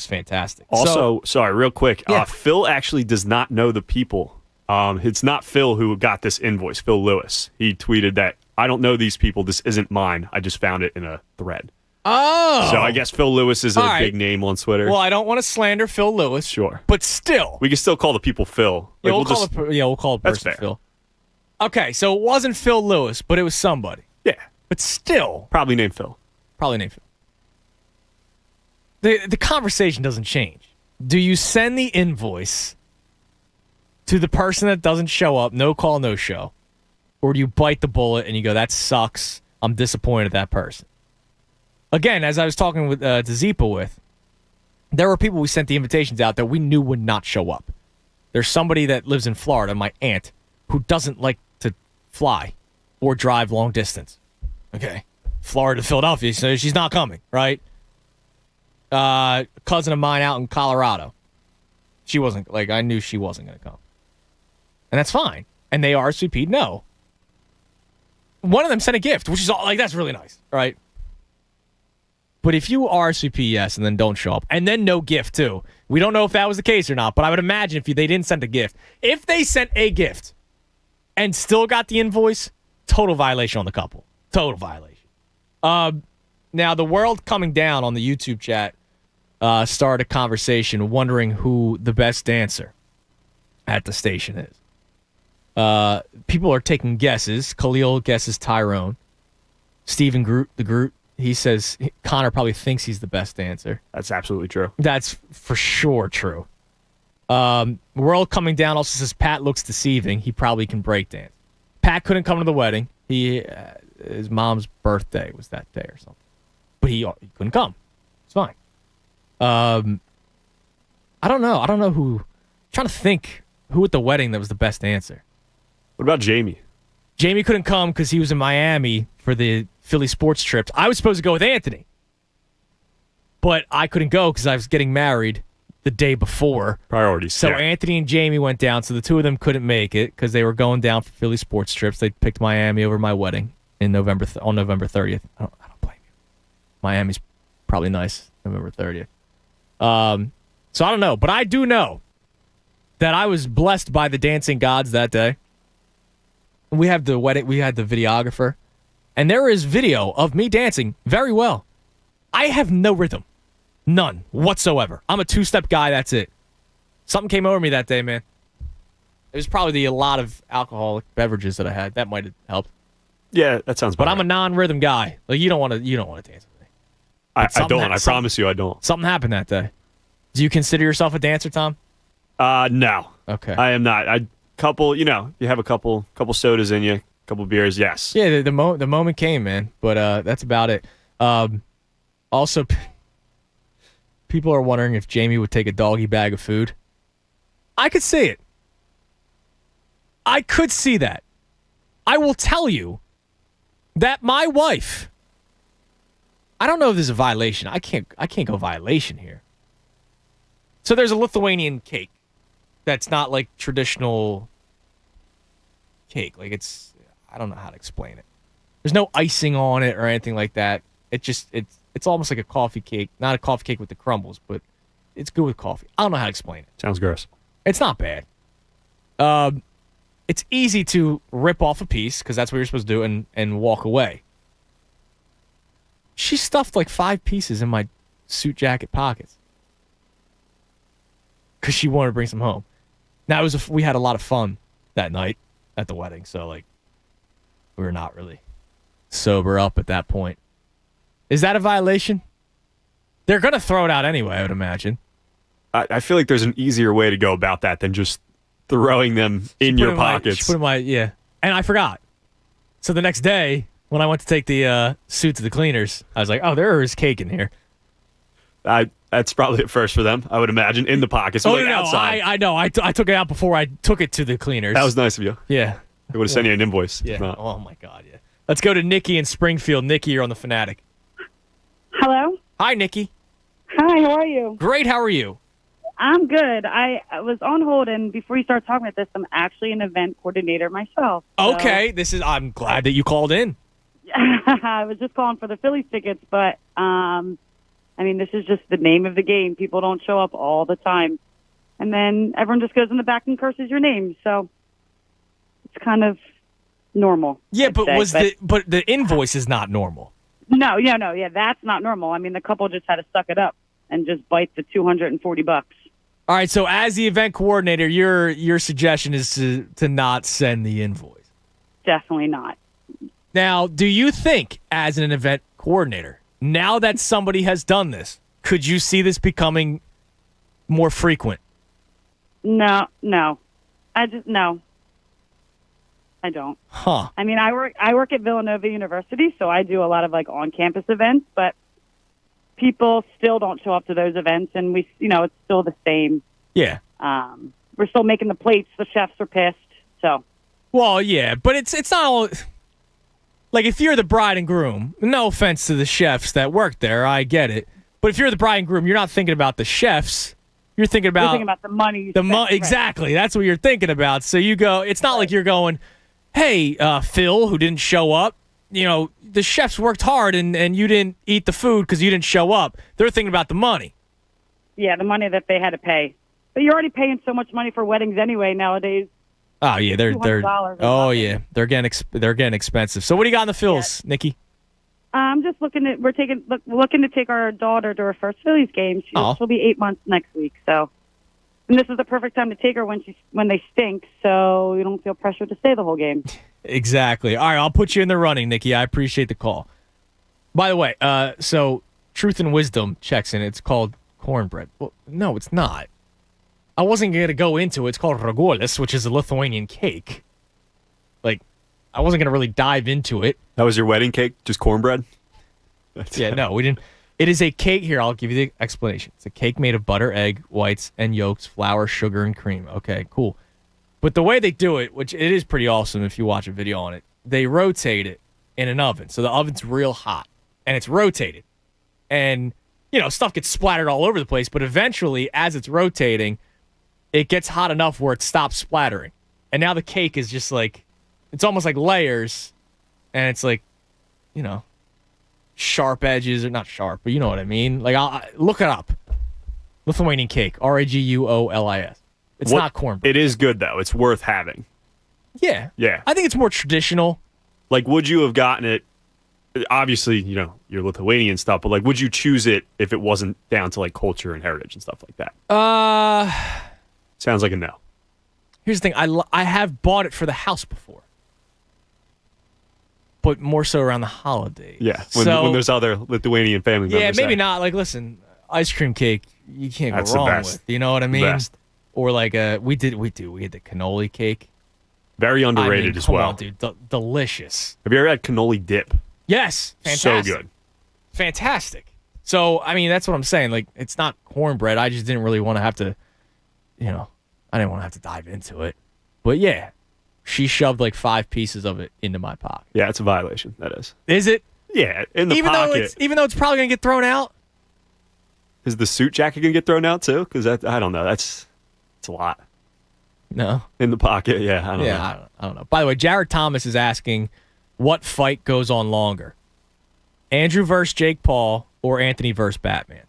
Speaker 3: fantastic.
Speaker 7: Also, sorry, real quick,
Speaker 3: Yeah.
Speaker 7: Phil actually does not know the people. It's not Phil who got this invoice. Phil Lewis. He tweeted that I don't know these people. This isn't mine. I just found it in a thread.
Speaker 3: Oh,
Speaker 7: so I guess Phil Lewis is a big name on Twitter.
Speaker 3: Well, I don't want to slander Phil Lewis.
Speaker 7: Sure,
Speaker 3: but still,
Speaker 7: we can still call the people Phil.
Speaker 3: Yeah, we'll call the person Phil. Okay, so it wasn't Phil Lewis, but it was somebody.
Speaker 7: Yeah.
Speaker 3: But still.
Speaker 7: Probably named Phil.
Speaker 3: The conversation doesn't change. Do you send the invoice to the person that doesn't show up, no call, no show? Or do you bite the bullet and you go, that sucks, I'm disappointed at that person? Again, as I was talking with to Zipa with, there were people we sent the invitations out that we knew would not show up. There's somebody that lives in Florida, my aunt, who doesn't like to fly or drive long distance. Okay. Florida to Philadelphia, so she's not coming, right? A cousin of mine out in Colorado. She wasn't, I knew she wasn't going to come. And that's fine. And they RSVP'd no. One of them sent a gift, which is that's really nice, right? But if you RSVP yes and then don't show up, and then no gift too, we don't know if that was the case or not, but I would imagine if they didn't send a gift, if they sent a gift and still got the invoice, total violation on the couple. Total violation. Now, the world coming down on the YouTube chat started a conversation wondering who the best dancer at the station is. People are taking guesses. Khalil guesses Tyrone. Stephen Groot, the Groot, he says Connor probably thinks he's the best dancer.
Speaker 7: That's absolutely true.
Speaker 3: That's for sure true. World coming down also says Pat looks deceiving. He probably can break dance. Pat couldn't come to the wedding. He his mom's birthday was that day or something. But he couldn't come. It's fine. I don't know. I don't know who. I'm trying to think who at the wedding that was the best answer.
Speaker 7: What about Jamie?
Speaker 3: Jamie couldn't come because he was in Miami for the Philly sports trips. I was supposed to go with Anthony, but I couldn't go because I was getting married the day before.
Speaker 7: Priorities.
Speaker 3: So Anthony and Jamie went down, so the two of them couldn't make it because they were going down for Philly sports trips. They picked Miami over my wedding in November on November 30th. I don't blame you. Miami's probably nice, November 30th. So I don't know, but I do know that I was blessed by the dancing gods that day. We have the wedding, we had the videographer, and there is video of me dancing very well. I have no rhythm. None whatsoever. I'm a two-step guy, that's it. Something came over me that day, man. It was probably a lot of alcoholic beverages that I had. That might have helped.
Speaker 7: Yeah, that sounds.
Speaker 3: But I'm a non-rhythm guy. Like you don't want to dance with me.
Speaker 7: I don't. I promise you, I don't.
Speaker 3: Something happened that day. Do you consider yourself a dancer, Tom?
Speaker 7: No.
Speaker 3: Okay.
Speaker 7: I am not. You have a couple sodas in you, a couple beers, yes.
Speaker 3: Yeah, the moment came, man. But that's about it. Also, people are wondering if Jamie would take a doggy bag of food. I could see it. I could see that. I will tell you that my wife. I don't know if this is a violation. I can't go violation here. So there's a Lithuanian cake that's not like traditional cake. Like I don't know how to explain it. There's no icing on it or anything like that. It's almost like a coffee cake. Not a coffee cake with the crumbles, but it's good with coffee. I don't know how to explain it.
Speaker 7: Sounds gross.
Speaker 3: It's not bad. It's easy to rip off a piece because that's what you're supposed to do and walk away. She stuffed like 5 pieces in my suit jacket pockets because she wanted to bring some home. Now we had a lot of fun that night at the wedding, so like we were not really sober up at that point. Is that a violation? They're gonna throw it out anyway, I would imagine.
Speaker 7: I feel like there's an easier way to go about that than just throwing them in your pockets.
Speaker 3: She put in my and I forgot. So the next day when I went to take the suit to the cleaners, I was like, "Oh, there is cake in here."
Speaker 7: That's probably at first for them, I would imagine, in the pockets.
Speaker 3: Oh,
Speaker 7: like
Speaker 3: no,
Speaker 7: outside.
Speaker 3: I know. I took it out before I took it to the cleaners.
Speaker 7: That was nice of you.
Speaker 3: Yeah.
Speaker 7: They would have sent you an invoice.
Speaker 3: Yeah. Oh, my God, yeah. Let's go to Nikki in Springfield. Nikki, you're on the Fanatic.
Speaker 1: Hello?
Speaker 3: Hi, Nikki.
Speaker 1: Hi, how are you?
Speaker 3: Great, how are you?
Speaker 1: I'm good. I was on hold, and before you start talking about this, I'm actually an event coordinator myself. So.
Speaker 3: Okay, I'm glad that you called in.
Speaker 1: I was just calling for the Phillies tickets, but, this is just the name of the game. People don't show up all the time. And then everyone just goes in the back and curses your name, so it's kind of normal.
Speaker 3: Yeah, but the invoice is not normal.
Speaker 1: No, that's not normal. The couple just had to suck it up and just bite the $240.
Speaker 3: All right, so as the event coordinator, your suggestion is to not send the invoice.
Speaker 1: Definitely not.
Speaker 3: Now, do you think, as an event coordinator, now that somebody has done this, could you see this becoming more frequent?
Speaker 1: No. I don't.
Speaker 3: Huh.
Speaker 1: I work at Villanova University, so I do a lot of on-campus events, but people still don't show up to those events, and it's still the same.
Speaker 3: Yeah.
Speaker 1: We're still making the plates. The chefs are pissed. So.
Speaker 3: Well, yeah, but it's not all. Like if you're the bride and groom, no offense to the chefs that work there, I get it. But if you're the bride and groom, you're not thinking about the chefs. You're thinking about
Speaker 1: the money.
Speaker 3: Exactly. That's what you're thinking about. So you go. It's not like you're going, hey, Phil, who didn't show up. The chefs worked hard and you didn't eat the food because you didn't show up. They're thinking about the money.
Speaker 1: Yeah, the money that they had to pay. But you're already paying so much money for weddings anyway nowadays.
Speaker 3: Oh yeah, they're getting expensive. So what do you got in the Phils, Nikki?
Speaker 1: I'm just looking to take our daughter to her first Phillies game. She'll be 8 months next week. So, and this is the perfect time to take her when they stink, so you don't feel pressure to stay the whole game.
Speaker 3: Exactly. All right, I'll put you in the running, Nikki. I appreciate the call. By the way, so Truth and Wisdom checks in. It's called cornbread. Well, no, it's not. I wasn't going to go into it. It's called ragolis, which is a Lithuanian cake. Like, I wasn't going to really dive into it.
Speaker 7: That was your wedding cake? Just cornbread?
Speaker 3: Yeah, no, we didn't. It is a cake. Here, I'll give you the explanation. It's a cake made of butter, egg, whites, and yolks, flour, sugar, and cream. Okay, cool. But the way they do it, which it is pretty awesome if you watch a video on it, they rotate it in an oven. So the oven's real hot, and it's rotated. And, stuff gets splattered all over the place, but eventually, as it's rotating, it gets hot enough where it stops splattering. And now the cake is just like, it's almost like layers, and it's like, sharp edges, or not sharp, but you know what I mean. Like, look it up. Lithuanian cake, Raguolis. It's not cornbread.
Speaker 7: It is good though. It's worth having.
Speaker 3: Yeah.
Speaker 7: Yeah.
Speaker 3: I think it's more traditional.
Speaker 7: Like, would you have gotten it? Obviously, you're Lithuanian stuff, but like, would you choose it if it wasn't down to like culture and heritage and stuff like that? Sounds like a no.
Speaker 3: Here's the thing. I have bought it for the house before, but more so around the holidays.
Speaker 7: Yeah, when there's other Lithuanian family members.
Speaker 3: Yeah, maybe not. Like, listen, ice cream cake, you can't
Speaker 7: That's
Speaker 3: go
Speaker 7: the
Speaker 3: wrong
Speaker 7: best.
Speaker 3: with. You know what I mean?
Speaker 7: Best.
Speaker 3: Or like we had the cannoli cake.
Speaker 7: Very underrated as well.
Speaker 3: Come on, dude. Delicious.
Speaker 7: Have you ever had cannoli dip?
Speaker 3: Yes. Fantastic.
Speaker 7: So good.
Speaker 3: Fantastic. So, I mean, that's what I'm saying. Like, it's not cornbread. I just didn't really want to have to, I didn't want to have to dive into it. But yeah, she shoved like 5 pieces of it into my pocket.
Speaker 7: Yeah, it's a violation. That is.
Speaker 3: Is it?
Speaker 7: Yeah, in the pocket.
Speaker 3: Even though it's probably going to get thrown out?
Speaker 7: Is the suit jacket going to get thrown out too? Because I don't know. It's a lot.
Speaker 3: No.
Speaker 7: In the pocket, yeah. I don't know.
Speaker 3: I don't know. By the way, Jared Thomas is asking, what fight goes on longer? Andrew versus Jake Paul or Anthony versus Batman?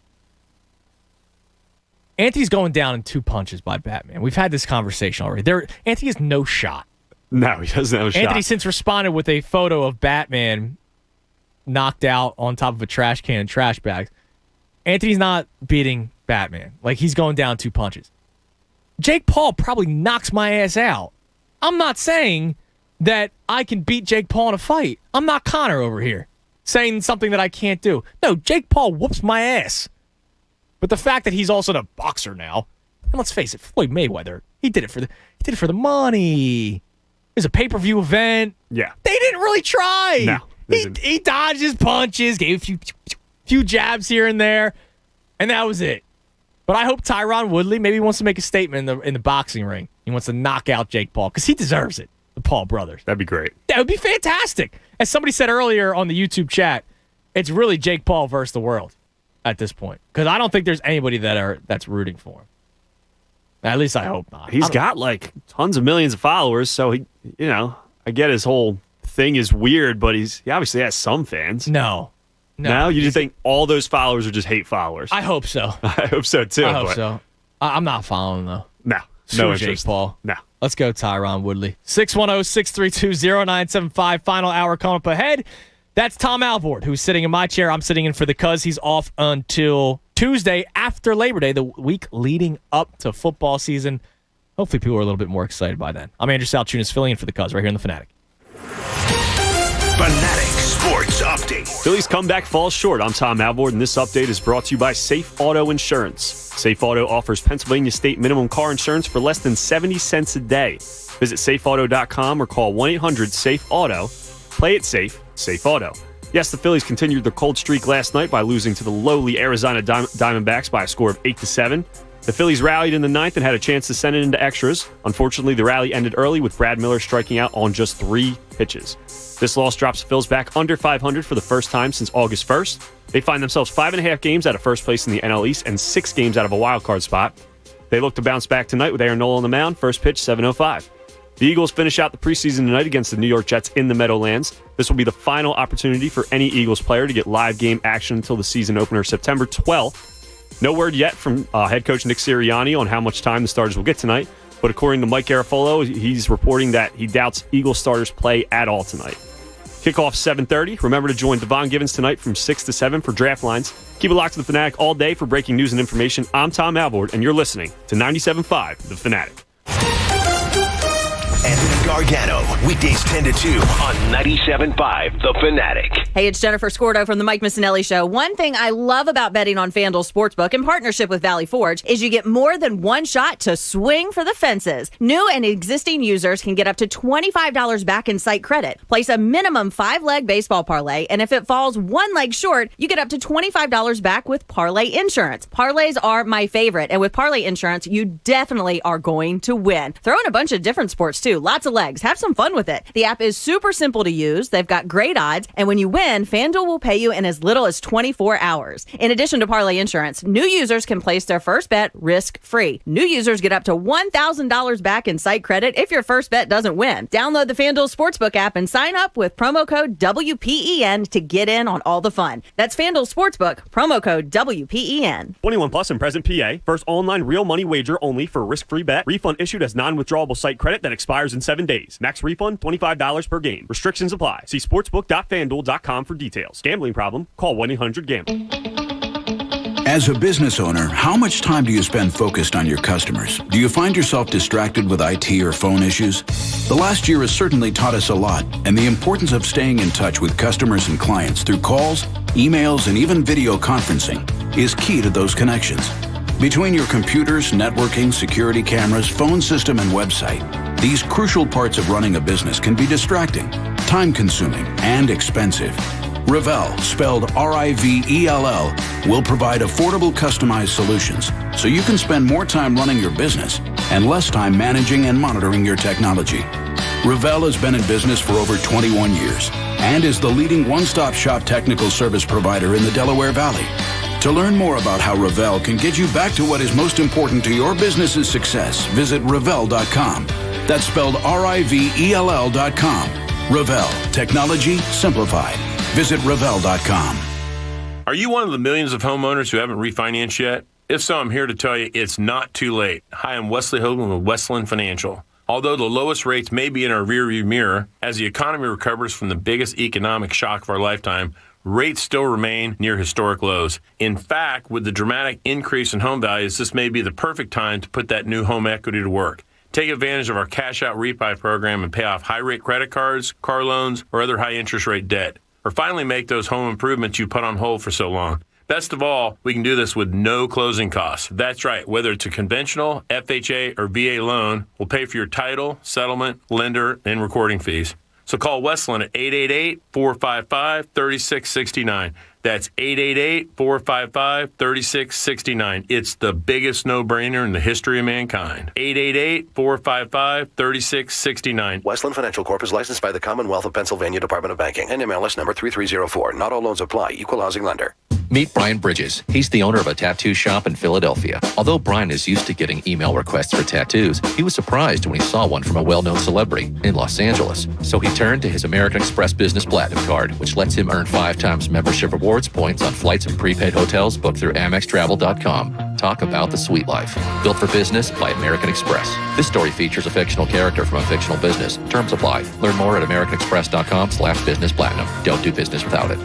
Speaker 3: Anthony's going down in 2 punches by Batman. We've had this conversation already. Anthony has no shot.
Speaker 7: No, he doesn't have a shot.
Speaker 3: Anthony since responded with a photo of Batman knocked out on top of a trash can and trash bags. Anthony's not beating Batman. Like, he's going down 2 punches. Jake Paul probably knocks my ass out. I'm not saying that I can beat Jake Paul in a fight. I'm not Connor over here saying something that I can't do. No, Jake Paul whoops my ass. But the fact that he's also a boxer now, and let's face it, Floyd Mayweather, he did it for the money. It was a pay-per-view event.
Speaker 7: Yeah.
Speaker 3: They didn't really try.
Speaker 7: No.
Speaker 3: He dodged his punches, gave a few jabs here and there, and that was it. But I hope Tyron Woodley maybe wants to make a statement in the boxing ring. He wants to knock out Jake Paul because he deserves it. The Paul brothers.
Speaker 7: That'd be great.
Speaker 3: That would be fantastic. As somebody said earlier on the YouTube chat, it's really Jake Paul versus the world at this point because I don't think there's anybody that's rooting for him. At least I hope not.
Speaker 7: He's got like tons of millions of followers, so he, I get his whole thing is weird, but he obviously has some fans.
Speaker 3: No.
Speaker 7: You just think all those followers are just hate followers?
Speaker 3: I hope so.
Speaker 7: I hope so too.
Speaker 3: I hope so. I'm not following though.
Speaker 7: No
Speaker 3: Jake
Speaker 7: interest.
Speaker 3: Paul.
Speaker 7: No.
Speaker 3: Let's go, Tyron Woodley. 610-632-0975. Final hour coming up ahead. That's Tom Alvord, who's sitting in my chair. I'm sitting in for the Cuz. He's off until Tuesday after Labor Day, the week leading up to football season. Hopefully people are a little bit more excited by then. I'm Andrew Saltunas, filling in for the Cuz right here in the Fanatic.
Speaker 8: Fanatic Sports Update.
Speaker 7: Phillies comeback falls short. I'm Tom Alvord, and this update is brought to you by Safe Auto Insurance. Safe Auto offers Pennsylvania state minimum car insurance for less than 70 cents a day. Visit safeauto.com or call 1-800-SAFE-AUTO. Play it safe, Safe Auto. Yes, the Phillies continued their cold streak last night by losing to the lowly Arizona Diamondbacks by a score of 8-7. The Phillies rallied in the ninth and had a chance to send it into extras. Unfortunately, the rally ended early with Brad Miller striking out on just 3 pitches. This loss drops the Phils back under 500 for the first time since August 1st. They find themselves 5.5 games out of first place in the NL East and 6 games out of a wild card spot. They look to bounce back tonight with Aaron Nola on the mound. First pitch, 7:05. The Eagles finish out the preseason tonight against the New York Jets in the Meadowlands. This will be the final opportunity for any Eagles player to get live game action until the season opener September 12th. No word yet from head coach Nick Sirianni on how much time the starters will get tonight, but according to Mike Garafolo, he's reporting that he doubts Eagles starters play at all tonight. Kickoff 7:30. Remember to join Devon Givens tonight from 6 to 7 for draft lines. Keep it locked to the Fanatic all day for breaking news and information. I'm Tom Alvord, and you're listening to 97.5 The Fanatic.
Speaker 8: Anthony Gargano, weekdays 10 to 2 on 97.5 The Fanatic.
Speaker 2: Hey, it's Jennifer Scordo from the Mike Missinelli Show. One thing I love about betting on FanDuel Sportsbook in partnership with Valley Forge is you get more than one shot to swing for the fences. New and existing users can get up to $25 back in site credit. Place a minimum 5-leg baseball parlay, and if it falls one leg short, you get up to $25 back with parlay insurance. Parlays are my favorite, and with parlay insurance, you definitely are going to win. Throw in a bunch of different sports, too. Lots of legs. Have some fun with it. The app is super simple to use. They've got great odds, and when you win, FanDuel will pay you in as little as 24 hours. In addition to parlay insurance, new users can place their first bet risk-free. New users get up to $1,000 back in site credit if your first bet doesn't win. Download the FanDuel Sportsbook app and sign up with promo code WPEN to get in on all the fun. That's FanDuel Sportsbook, promo code WPEN.
Speaker 7: 21 plus and present PA. First online real money wager only for risk-free bet. Refund issued as non-withdrawable site credit that expires in 7 days. Max refund $25 per game. Restrictions apply. See sportsbook.fanduel.com for details. Gambling problem? Call 1-800-GAMBLE.
Speaker 4: As a business owner, how much time do you spend focused on your customers? Do you find yourself distracted with IT or phone issues? The last year has certainly taught us a lot, and the importance of staying in touch with customers and clients through calls, emails, and even video conferencing is key to those connections. Between your computers, networking, security cameras, phone system, and website, these crucial parts of running a business can be distracting, time-consuming, and expensive. Revell, spelled R-I-V-E-L-L, will provide affordable, customized solutions so you can spend more time running your business and less time managing and monitoring your technology. Revell has been in business for over 21 years and is the leading one-stop shop technical service provider in the Delaware Valley. To learn more about how Revell can get you back to what is most important to your business's success, visit Revell.com. That's spelled R-I-V-E-L-L.com. Revell, technology simplified. Visit Revell.com.
Speaker 13: Are you one of the millions of homeowners who haven't refinanced yet? If so, I'm here to tell you it's not too late. Hi, I'm Wesley Hogan with Westland Financial. Although the lowest rates may be in our rearview mirror, as the economy recovers from the biggest economic shock of our lifetime, rates still remain near historic lows. In fact, with the dramatic increase in home values, this may be the perfect time to put that new home equity to work. Take advantage of our cash-out refi program and pay off high-rate credit cards, car loans, or other high-interest rate debt. Or finally make those home improvements you put on hold for so long. Best of all, we can do this with no closing costs. That's right, whether it's a conventional, FHA, or VA loan, we'll pay for your title, settlement, lender, and recording fees. So call Westland at 888-455-3669. That's 888-455-3669. It's the biggest no-brainer in the history of mankind. 888-455-3669.
Speaker 14: Westland Financial Corp is licensed by the Commonwealth of Pennsylvania Department of Banking. NMLS number 3304. Not all loans apply. Equal housing lender.
Speaker 18: Meet Brian Bridges. He's the owner of a tattoo shop in Philadelphia. Although Brian is used to getting email requests for tattoos, he was surprised when he saw one from a well-known celebrity in Los Angeles. So he turned to his American Express Business Platinum card, which lets him earn 5 times membership rewards points on flights and prepaid hotels booked through AmexTravel.com. Talk about the sweet life. Built for business by American Express. This story features a fictional character from a fictional business. Terms apply. Learn more at AmericanExpress.com/business platinum. Don't do business without it.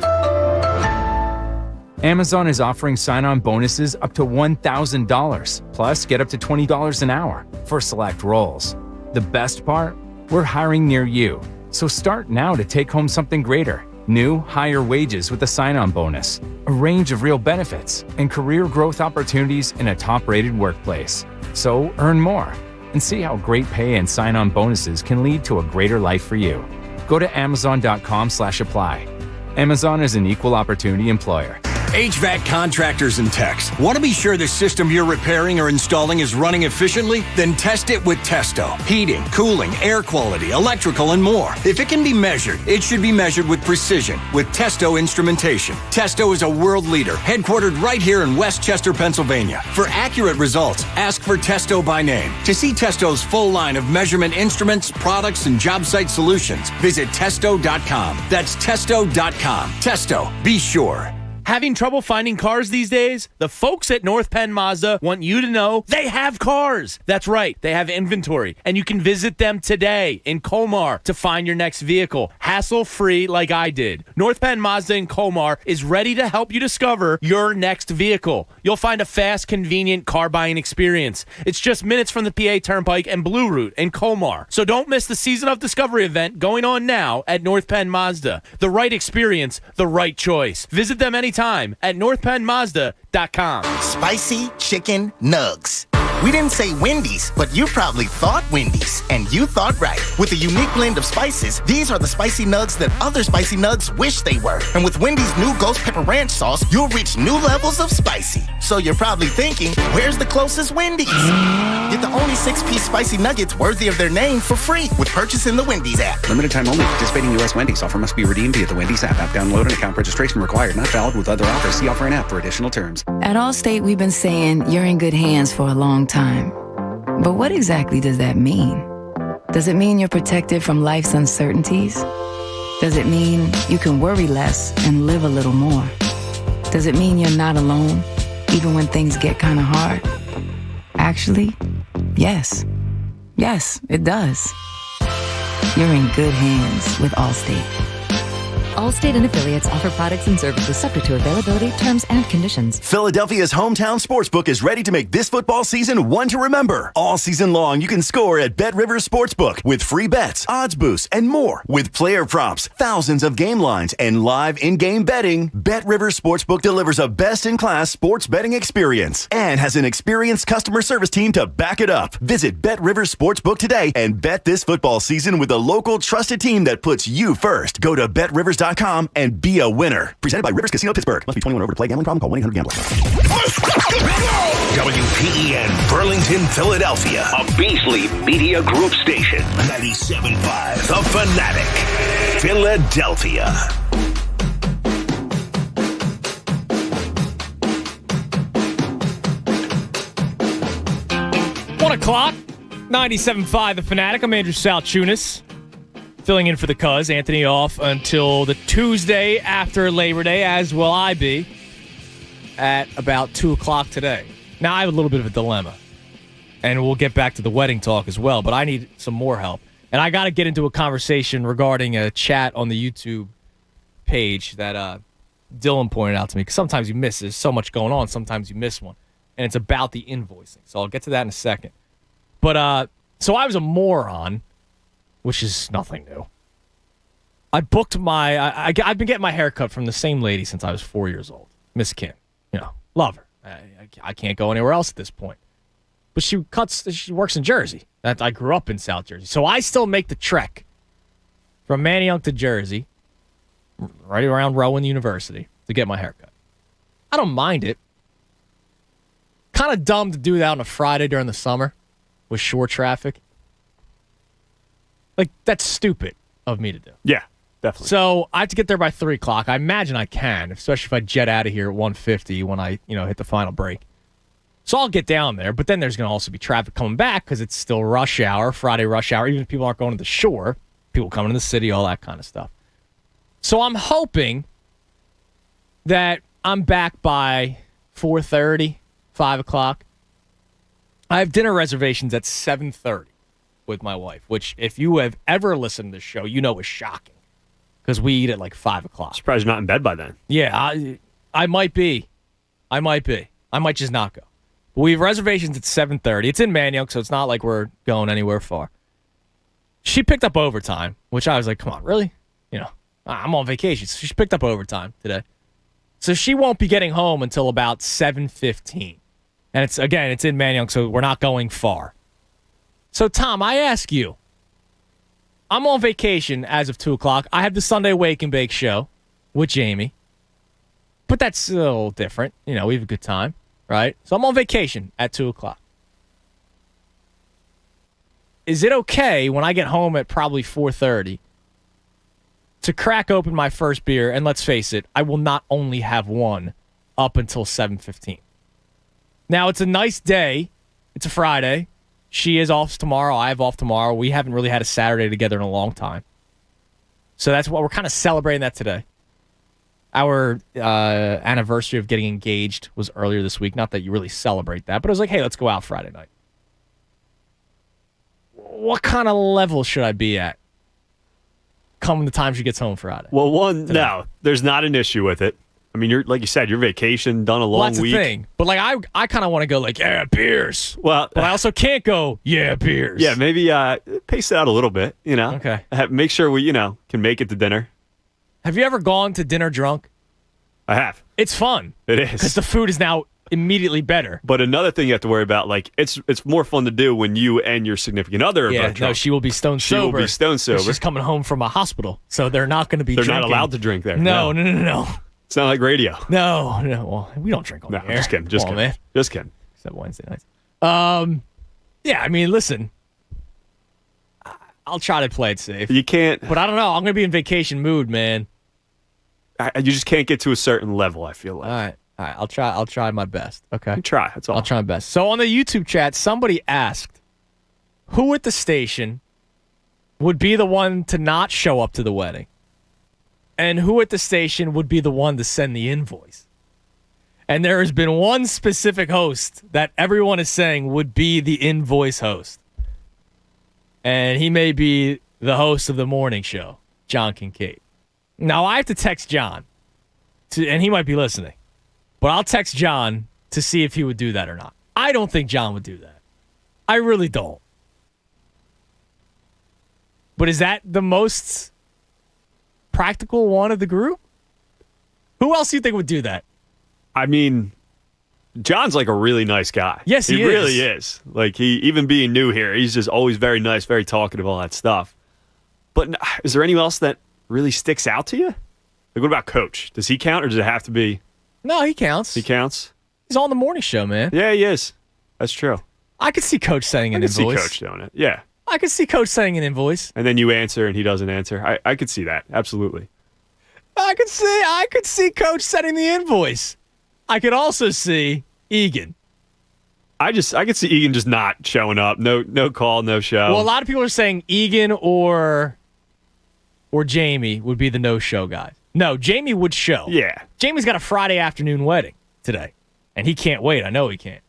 Speaker 15: Amazon is offering sign-on bonuses up to $1,000, plus get up to $20 an hour for select roles. The best part? We're hiring near you. So start now to take home something greater. New, higher wages with a sign-on bonus, a range of real benefits, and career growth opportunities in a top-rated workplace. So earn more and see how great pay and sign-on bonuses can lead to a greater life for you. Go to Amazon.com/apply. Amazon is an equal opportunity employer.
Speaker 16: HVAC contractors and techs. Want to be sure the system you're repairing or installing is running efficiently? Then test it with Testo. Heating, cooling, air quality, electrical, and more. If it can be measured, it should be measured with precision with Testo instrumentation. Testo is a world leader, headquartered right here in Westchester, Pennsylvania. For accurate results, ask for Testo by name. To see Testo's full line of measurement instruments, products, and job site solutions, visit Testo.com. That's Testo.com. Testo, be sure.
Speaker 3: Having trouble finding cars these days? The folks at North Penn Mazda want you to know they have cars. That's right, they have inventory, and you can visit them today in Colmar to find your next vehicle, hassle-free like I did. North Penn Mazda in Colmar is ready to help you discover your next vehicle. You'll find a fast, convenient car buying experience. It's just minutes from the PA Turnpike and Blue Route in Colmar. So don't miss the Season of Discovery event going on now at North Penn Mazda. The right experience, the right choice. Visit them anytime at northpennmazda.com.
Speaker 5: Spicy chicken nugs. We didn't say Wendy's, but you probably thought Wendy's, and you thought right. With a unique blend of spices, these are the spicy nugs that other spicy nugs wish they were. And with Wendy's new Ghost Pepper Ranch sauce, you'll reach new levels of spicy. So you're probably thinking, where's the closest Wendy's? Get the only 6-piece spicy nuggets worthy of their name for free with purchase in the Wendy's app.
Speaker 6: Limited time only. Participating U.S. Wendy's. Offer must be redeemed via the Wendy's app. App download and account registration required. Not valid with other offers. See offer and app for additional terms.
Speaker 17: At Allstate, we've been saying you're in good hands for a long time. But what exactly does that mean? Does it mean you're protected from life's uncertainties? Does it mean you can worry less and live a little more? Does it mean you're not alone, even when things get kind of hard? Actually, yes. Yes, it does. You're in good hands with Allstate.
Speaker 19: Allstate and affiliates offer products and services subject to availability, terms, and conditions.
Speaker 10: Philadelphia's hometown sportsbook is ready to make this football season one to remember. All season long, you can score at Bet Rivers Sportsbook with free bets, odds boosts, and more. With player props, thousands of game lines, and live in-game betting, Bet Rivers Sportsbook delivers a best-in-class sports betting experience and has an experienced customer service team to back it up. Visit Bet Rivers Sportsbook today and bet this football season with a local trusted team that puts you first. Go to BetRivers.com and be a winner. Presented by Rivers Casino Pittsburgh. Must be 21 or over to play. Gambling problem? Call 1-800-GAMBLER.
Speaker 8: WPEN Burlington, Philadelphia. A Beasley Media Group station. 97.5 The Fanatic. Philadelphia.
Speaker 3: O'clock, 97.5 The Fanatic. I'm Andrew Salchunas, filling in for the cuz. Anthony off until the Tuesday after Labor Day, as will I be, at about 2 o'clock today. Now, I have a little bit of a dilemma, and we'll get back to the wedding talk as well, but I need some more help. And I got to get into a conversation regarding a chat on the YouTube page that Dylan pointed out to me, because sometimes you miss. There's so much going on, sometimes you miss one. And it's about the invoicing, so I'll get to that in a second. But, so I was a moron, which is nothing new. I booked I've been getting my hair cut from the same lady since I was 4 years old, Miss Kim. You know, love her. I can't go anywhere else at this point. But she works in Jersey. I grew up in South Jersey. So I still make the trek from Manayunk to Jersey, right around Rowan University, to get my hair cut. I don't mind it. Kind of dumb to do that on a Friday during the summer with shore traffic. Like, that's stupid of me to do.
Speaker 7: Yeah, definitely.
Speaker 3: So I have to get there by 3 o'clock. I imagine I can, especially if I jet out of here at 1:50 when I, hit the final break. So I'll get down there, but then there's going to also be traffic coming back because it's still rush hour, Friday rush hour. Even if people aren't going to the shore, people coming to the city, all that kind of stuff. So I'm hoping that I'm back by 4:30, 5 o'clock. I have dinner reservations at 7:30 with my wife, which if you have ever listened to the show, you know is shocking because we eat at like 5 o'clock.
Speaker 7: Surprised you're not in bed by then.
Speaker 3: Yeah, I might be. I might just not go. But we have reservations at 7:30. It's in Manayunk, so it's not like we're going anywhere far. She picked up overtime, which I was like, come on, really? I'm on vacation. So she picked up overtime today. So she won't be getting home until about 7:15. And it's in Manayunk, so we're not going far. So, Tom, I ask you, I'm on vacation as of 2 o'clock. I have the Sunday Wake and Bake show with Jamie. But that's a little different. We have a good time, right? So I'm on vacation at 2 o'clock. Is it okay when I get home at probably 4:30 to crack open my first beer? And let's face it, I will not only have one up until 7:15. Now, it's a nice day. It's a Friday. She is off tomorrow. I have off tomorrow. We haven't really had a Saturday together in a long time. So that's what we're kind of celebrating that today. our anniversary of getting engaged was earlier this week. Not that you really celebrate that, but it was like, hey, let's go out Friday night. What kind of level should I be at come the time she gets home Friday?
Speaker 7: Well, no, there's not an issue with it. I mean, you're like you said, your vacation, done a long
Speaker 3: that's
Speaker 7: week.
Speaker 3: The thing. But like I kind of want to go like, yeah, beers.
Speaker 7: Well,
Speaker 3: but I also can't go, yeah, beers.
Speaker 7: Yeah, maybe pace it out a little bit,
Speaker 3: Okay.
Speaker 7: Make sure we, can make it to dinner.
Speaker 3: Have you ever gone to dinner drunk?
Speaker 7: I have.
Speaker 3: It's fun.
Speaker 7: It is.
Speaker 3: Because the food is now immediately better.
Speaker 7: But another thing you have to worry about, like, it's more fun to do when you and your significant other are both drunk.
Speaker 3: No, she will be stone sober.
Speaker 7: She will be stone sober.
Speaker 3: She's coming home from a hospital, so they're not going to be
Speaker 7: They're
Speaker 3: drinking.
Speaker 7: not allowed to drink there.
Speaker 3: No.
Speaker 7: It's not like radio.
Speaker 3: No. Well, we don't drink on the air.
Speaker 7: Just kidding. Just kidding.
Speaker 3: Man.
Speaker 7: Just kidding.
Speaker 3: Except Wednesday nights. Yeah, I mean, listen. I'll try to play it safe.
Speaker 7: You can't.
Speaker 3: But I don't know. I'm going to be in vacation mood, man.
Speaker 7: You just can't get to a certain level, I feel like.
Speaker 3: All right. I'll try my best. Okay.
Speaker 7: You try. That's all.
Speaker 3: I'll try my best. So on the YouTube chat, somebody asked, who at the station would be the one to not show up to the wedding? And who at the station would be the one to send the invoice? And there has been one specific host that everyone is saying would be the invoice host. And he may be the host of the morning show, John Kincaid. Now, I have to text John, and he might be listening. But I'll text John to see if he would do that or not. I don't think John would do that. I really don't. But is that the most practical one of the group? Who else do you think would do that?
Speaker 7: I mean, John's like a really nice guy.
Speaker 3: Yes, he is.
Speaker 7: He really is. Like, he even being new here, he's just always very nice, very talkative, all that stuff. But is there anyone else that really sticks out to you? Like, what about Coach? Does he count, or does it have to be?
Speaker 3: No, he counts.
Speaker 7: He counts?
Speaker 3: He's on the morning show, man.
Speaker 7: Yeah, he is. That's true.
Speaker 3: I could see Coach sending an invoice.
Speaker 7: I could see Coach doing it. Yeah.
Speaker 3: I could see Coach sending an invoice.
Speaker 7: And then you answer and he doesn't answer. I could see that. Absolutely.
Speaker 3: I could see Coach sending the invoice. I could also see Egan.
Speaker 7: I could see Egan just not showing up. No call, no show.
Speaker 3: Well, a lot of people are saying Egan or Jamie would be the no-show guys. No, Jamie would show.
Speaker 7: Yeah.
Speaker 3: Jamie's got a Friday afternoon wedding today, and he can't wait. I know he can't.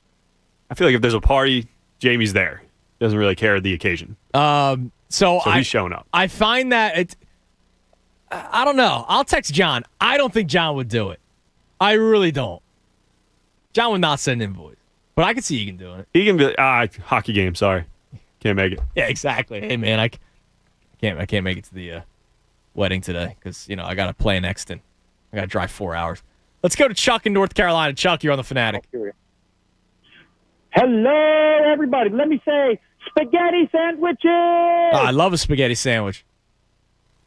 Speaker 7: I feel like if there's a party, Jamie's there. Doesn't really care the occasion.
Speaker 3: So
Speaker 7: he's showing up.
Speaker 3: I find that I don't know. I'll text John. I don't think John would do it. I really don't. John would not send an invoice, but I could see Egan doing it.
Speaker 7: Egan be like, hockey game. Sorry, can't make it.
Speaker 3: Yeah, exactly. Hey man, I can't make it to the wedding today because I got to play in Exton. I got to drive 4 hours. Let's go to Chuck in North Carolina. Chuck, you're on the Fanatic.
Speaker 20: Hello, everybody. Let me say spaghetti sandwiches.
Speaker 3: Oh, I love a spaghetti sandwich.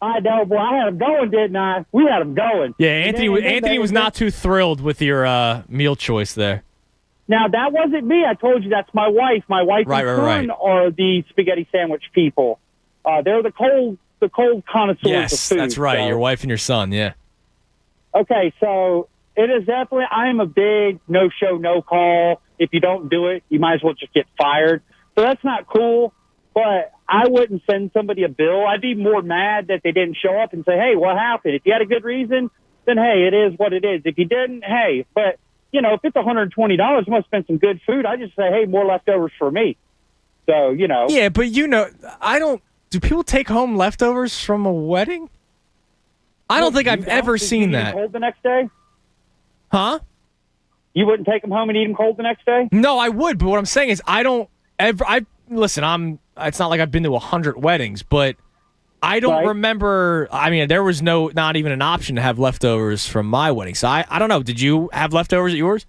Speaker 20: I know, boy. I had them going, didn't I? We had them going.
Speaker 3: Yeah, Anthony was not too thrilled with your meal choice there.
Speaker 20: Now, that wasn't me. I told you that's my wife. My wife and son are the spaghetti sandwich people. They're the cold connoisseurs
Speaker 3: yes,
Speaker 20: of food.
Speaker 3: That's right.
Speaker 20: So.
Speaker 3: Your wife and your son, yeah.
Speaker 20: Okay, so it is definitely, I am a big no-show, no-call. If you don't do it, you might as well just get fired. So that's not cool, but I wouldn't send somebody a bill. I'd be more mad that they didn't show up and say, hey, what happened? If you had a good reason, then, hey, it is what it is. If you didn't, hey. But, if it's $120, you must spend some good food. I just say, hey, more leftovers for me. So,
Speaker 3: Yeah, but I don't. Do people take home leftovers from a wedding? I don't think I've ever seen that.
Speaker 20: Cold the next day?
Speaker 3: Huh?
Speaker 20: You wouldn't take them home and eat them cold the next day?
Speaker 3: No, I would. But what I'm saying is, I don't ever. Listen. It's not like I've been to 100 weddings, but I don't remember. I mean, there was not even an option to have leftovers from my wedding. So I don't know. Did you have leftovers at yours?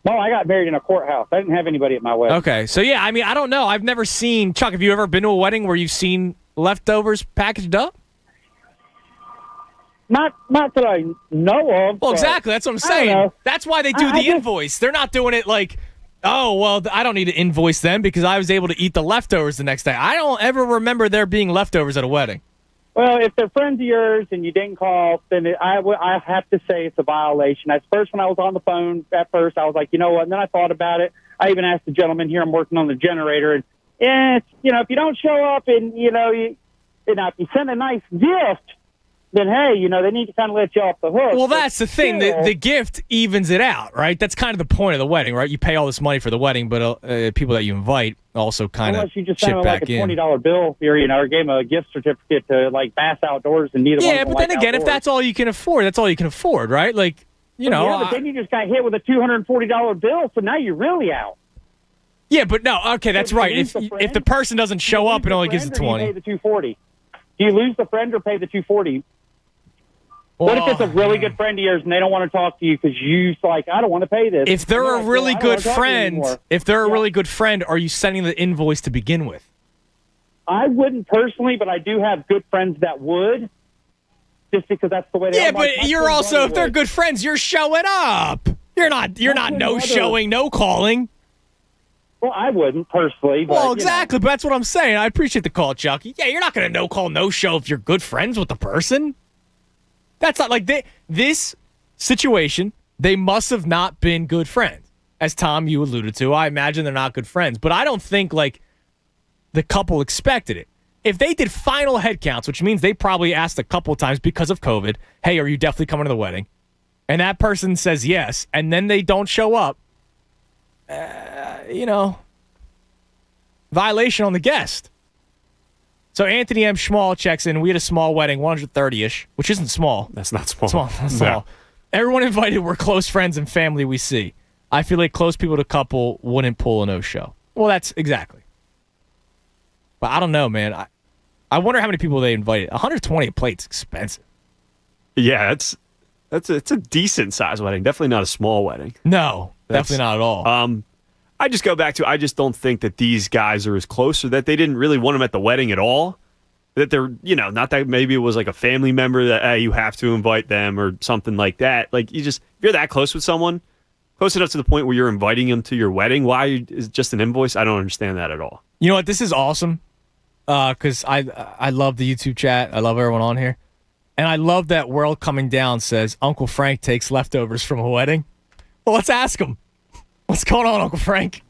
Speaker 20: No, I got married in a courthouse. I didn't have anybody at my wedding.
Speaker 3: Okay, so yeah, I mean, I don't know. I've never seen Chuck. Have you ever been to a wedding where you've seen leftovers packaged up?
Speaker 20: Not that I know of.
Speaker 3: Well, exactly. That's what I'm saying. That's why they do the invoice. They're not doing it like, oh, well, I don't need to invoice them because I was able to eat the leftovers the next day. I don't ever remember there being leftovers at a wedding.
Speaker 20: Well, if they're friends of yours and you didn't call, then I have to say it's a violation. At first, when I was on the phone, at first I was like, you know what? And then I thought about it. I even asked the gentleman here. I'm working on the generator, and if you don't show up, and if you send a nice gift, then hey, they need to kind of let you off the hook.
Speaker 3: Well, that's the thing. The gift evens it out, right? That's kind of the point of the wedding, right? You pay all this money for the wedding, but people that you invite also kind of
Speaker 20: unless you just
Speaker 3: chip
Speaker 20: sent them
Speaker 3: back
Speaker 20: like a
Speaker 3: in.
Speaker 20: $20 bill here, or gave them a gift certificate to like Bass Outdoors and neither one.
Speaker 3: Yeah, but then again, if that's all you can afford, that's all you can afford, right? Like,
Speaker 20: Yeah, but then you just got hit with a $240 bill, so now you're really out.
Speaker 3: Yeah, but no, okay, that's right. If the person doesn't show up and only gives the 20,
Speaker 20: pay the $240. Do you lose the friend or pay the $240? What if it's a really good friend of yours and they don't want to talk to you because you like, I don't want to pay this?
Speaker 3: if they're a really good friend, really good friend, are you sending the invoice to begin with?
Speaker 20: I wouldn't personally, but I do have good friends that would, just because that's the way they are.
Speaker 3: Yeah, but you're also, if they're good friends, you're showing up. You're not no-showing, no-calling.
Speaker 20: Well, I wouldn't personally. But,
Speaker 3: well, exactly, but that's what I'm saying. I appreciate the call, Chucky. Yeah, you're not going to no-call, no-show if you're good friends with the person. That's not like this situation, they must have not been good friends. As Tom, you alluded to, I imagine they're not good friends. But I don't think, like, the couple expected it. If they did final head counts, which means they probably asked a couple of times because of COVID, hey, are you definitely coming to the wedding? And that person says yes, and then they don't show up, violation on the guest. So Anthony M. Schmall checks in. We had a small wedding, 130-ish, which isn't small.
Speaker 7: That's not small.
Speaker 3: Small. Everyone invited were close friends and family we see. I feel like close people to couple wouldn't pull a no-show. Well, that's exactly. But I don't know, man. I wonder how many people they invited. 120 a plate's expensive.
Speaker 7: Yeah, it's a decent size wedding. Definitely not a small wedding.
Speaker 3: No, definitely not at all.
Speaker 7: I just go back to, I just don't think that these guys are as close, or that they didn't really want them at the wedding at all. That they're, not that maybe it was like a family member that, hey, you have to invite them or something like that. Like, if you're that close with someone, close enough to the point where you're inviting them to your wedding, why is it just an invoice? I don't understand that at all.
Speaker 3: You know what? This is awesome because I love the YouTube chat. I love everyone on here. And I love that World Coming Down says Uncle Frank takes leftovers from a wedding. Well, let's ask him. What's going on, Uncle Frank?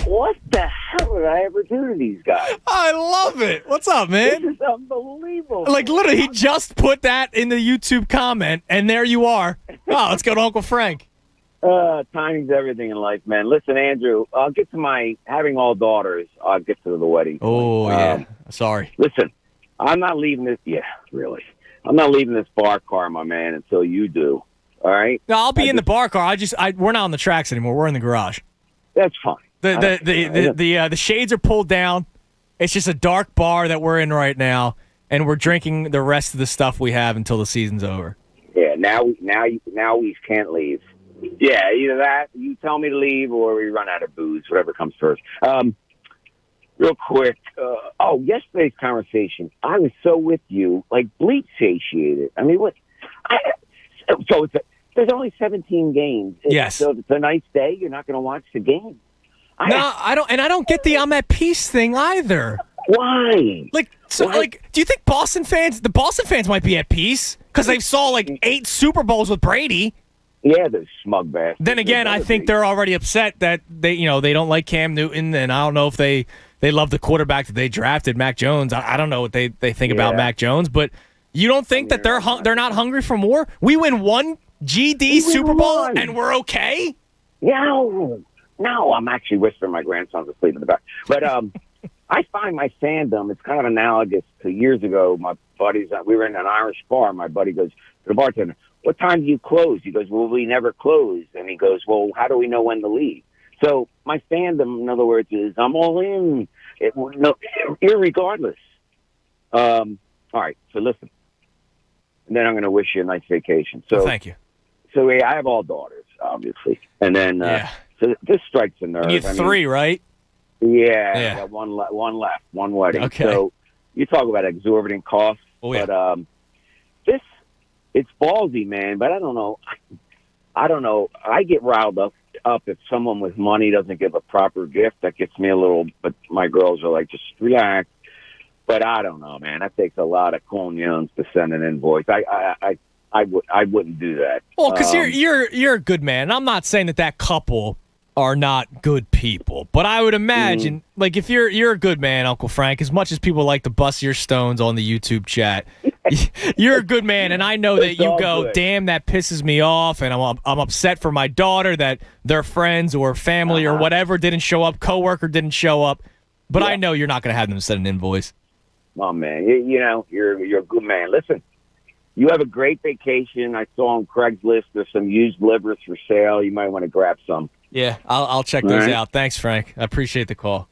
Speaker 21: What the hell did I ever do to these guys?
Speaker 3: I love it. What's up, man?
Speaker 21: This is unbelievable.
Speaker 3: Like, literally, he just put that in the YouTube comment, and there you are. Oh, let's go to Uncle Frank.
Speaker 21: Timing's everything in life, man. Listen, Andrew, I'll get to my having all daughters. I'll get to the wedding.
Speaker 3: Oh, yeah. Sorry.
Speaker 21: Listen, I'm not leaving this. Yeah, really. I'm not leaving this bar car, my man, until you do. All right?
Speaker 3: No, I'll be in the bar car. We're not on the tracks anymore. We're in the garage.
Speaker 21: That's fine.
Speaker 3: The shades are pulled down. It's just a dark bar that we're in right now, and we're drinking the rest of the stuff we have until the season's over.
Speaker 21: Yeah, now we can't leave. Yeah, either that, you tell me to leave, or we run out of booze, whatever comes first. Real quick, yesterday's conversation, I was so with you, like bleach satiated. I mean, what? There's only 17 games.
Speaker 3: Yes.
Speaker 21: So if it's a nice day, you're not going to watch the game.
Speaker 3: I don't get the I'm at peace thing either.
Speaker 21: Why?
Speaker 3: Do you think the Boston fans might be at peace because they saw like 8 Super Bowls with Brady?
Speaker 21: Yeah, those smug bastards.
Speaker 3: Then again, I think they're already upset that they don't like Cam Newton, and I don't know if they love the quarterback that they drafted, Mac Jones. I don't know what they think about Mac Jones, but you don't think that they're not hungry for more? We win one GD Super Bowl and we're okay?
Speaker 21: No, I'm actually whispering my grandson's asleep in the back. But I find my fandom, it's kind of analogous to years ago. My buddies, we were in an Irish bar. My buddy goes to the bartender, what time do you close? He goes, well, we never close. And he goes, well, how do we know when to leave? So my fandom, in other words, is I'm all in, irregardless. All right, so listen. And then I'm going to wish you a nice vacation. So
Speaker 3: thank you.
Speaker 21: So I have all daughters, obviously. And then so this strikes a nerve.
Speaker 3: You have 3, right?
Speaker 21: Yeah. I got one left, one wedding.
Speaker 3: Okay.
Speaker 21: So you talk about exorbitant costs.
Speaker 3: Oh, yeah.
Speaker 21: But it's ballsy, man. But I don't know. I get riled up if someone with money doesn't give a proper gift. That gets me a little. But my girls are like, just relax. But I don't know, man. That takes a lot of cognones to send an invoice. I wouldn't do that.
Speaker 3: Well, because you're a good man. I'm not saying that couple are not good people, but I would imagine, like, if you're a good man, Uncle Frank, as much as people like to bust your stones on the YouTube chat, You're a good man, and I know that
Speaker 21: It's
Speaker 3: you
Speaker 21: all
Speaker 3: go,
Speaker 21: good.
Speaker 3: damn, that pisses me off, and I'm upset for my daughter that their friends or family or whatever didn't show up, coworker didn't show up. But I know you're not going to have them send an invoice.
Speaker 21: Oh, man, you're a good man. Listen, you have a great vacation. I saw on Craigslist there's some used livers for sale. You might want to grab some.
Speaker 3: Yeah, I'll check
Speaker 21: All
Speaker 3: those
Speaker 21: right.
Speaker 3: out. Thanks, Frank. I appreciate the call.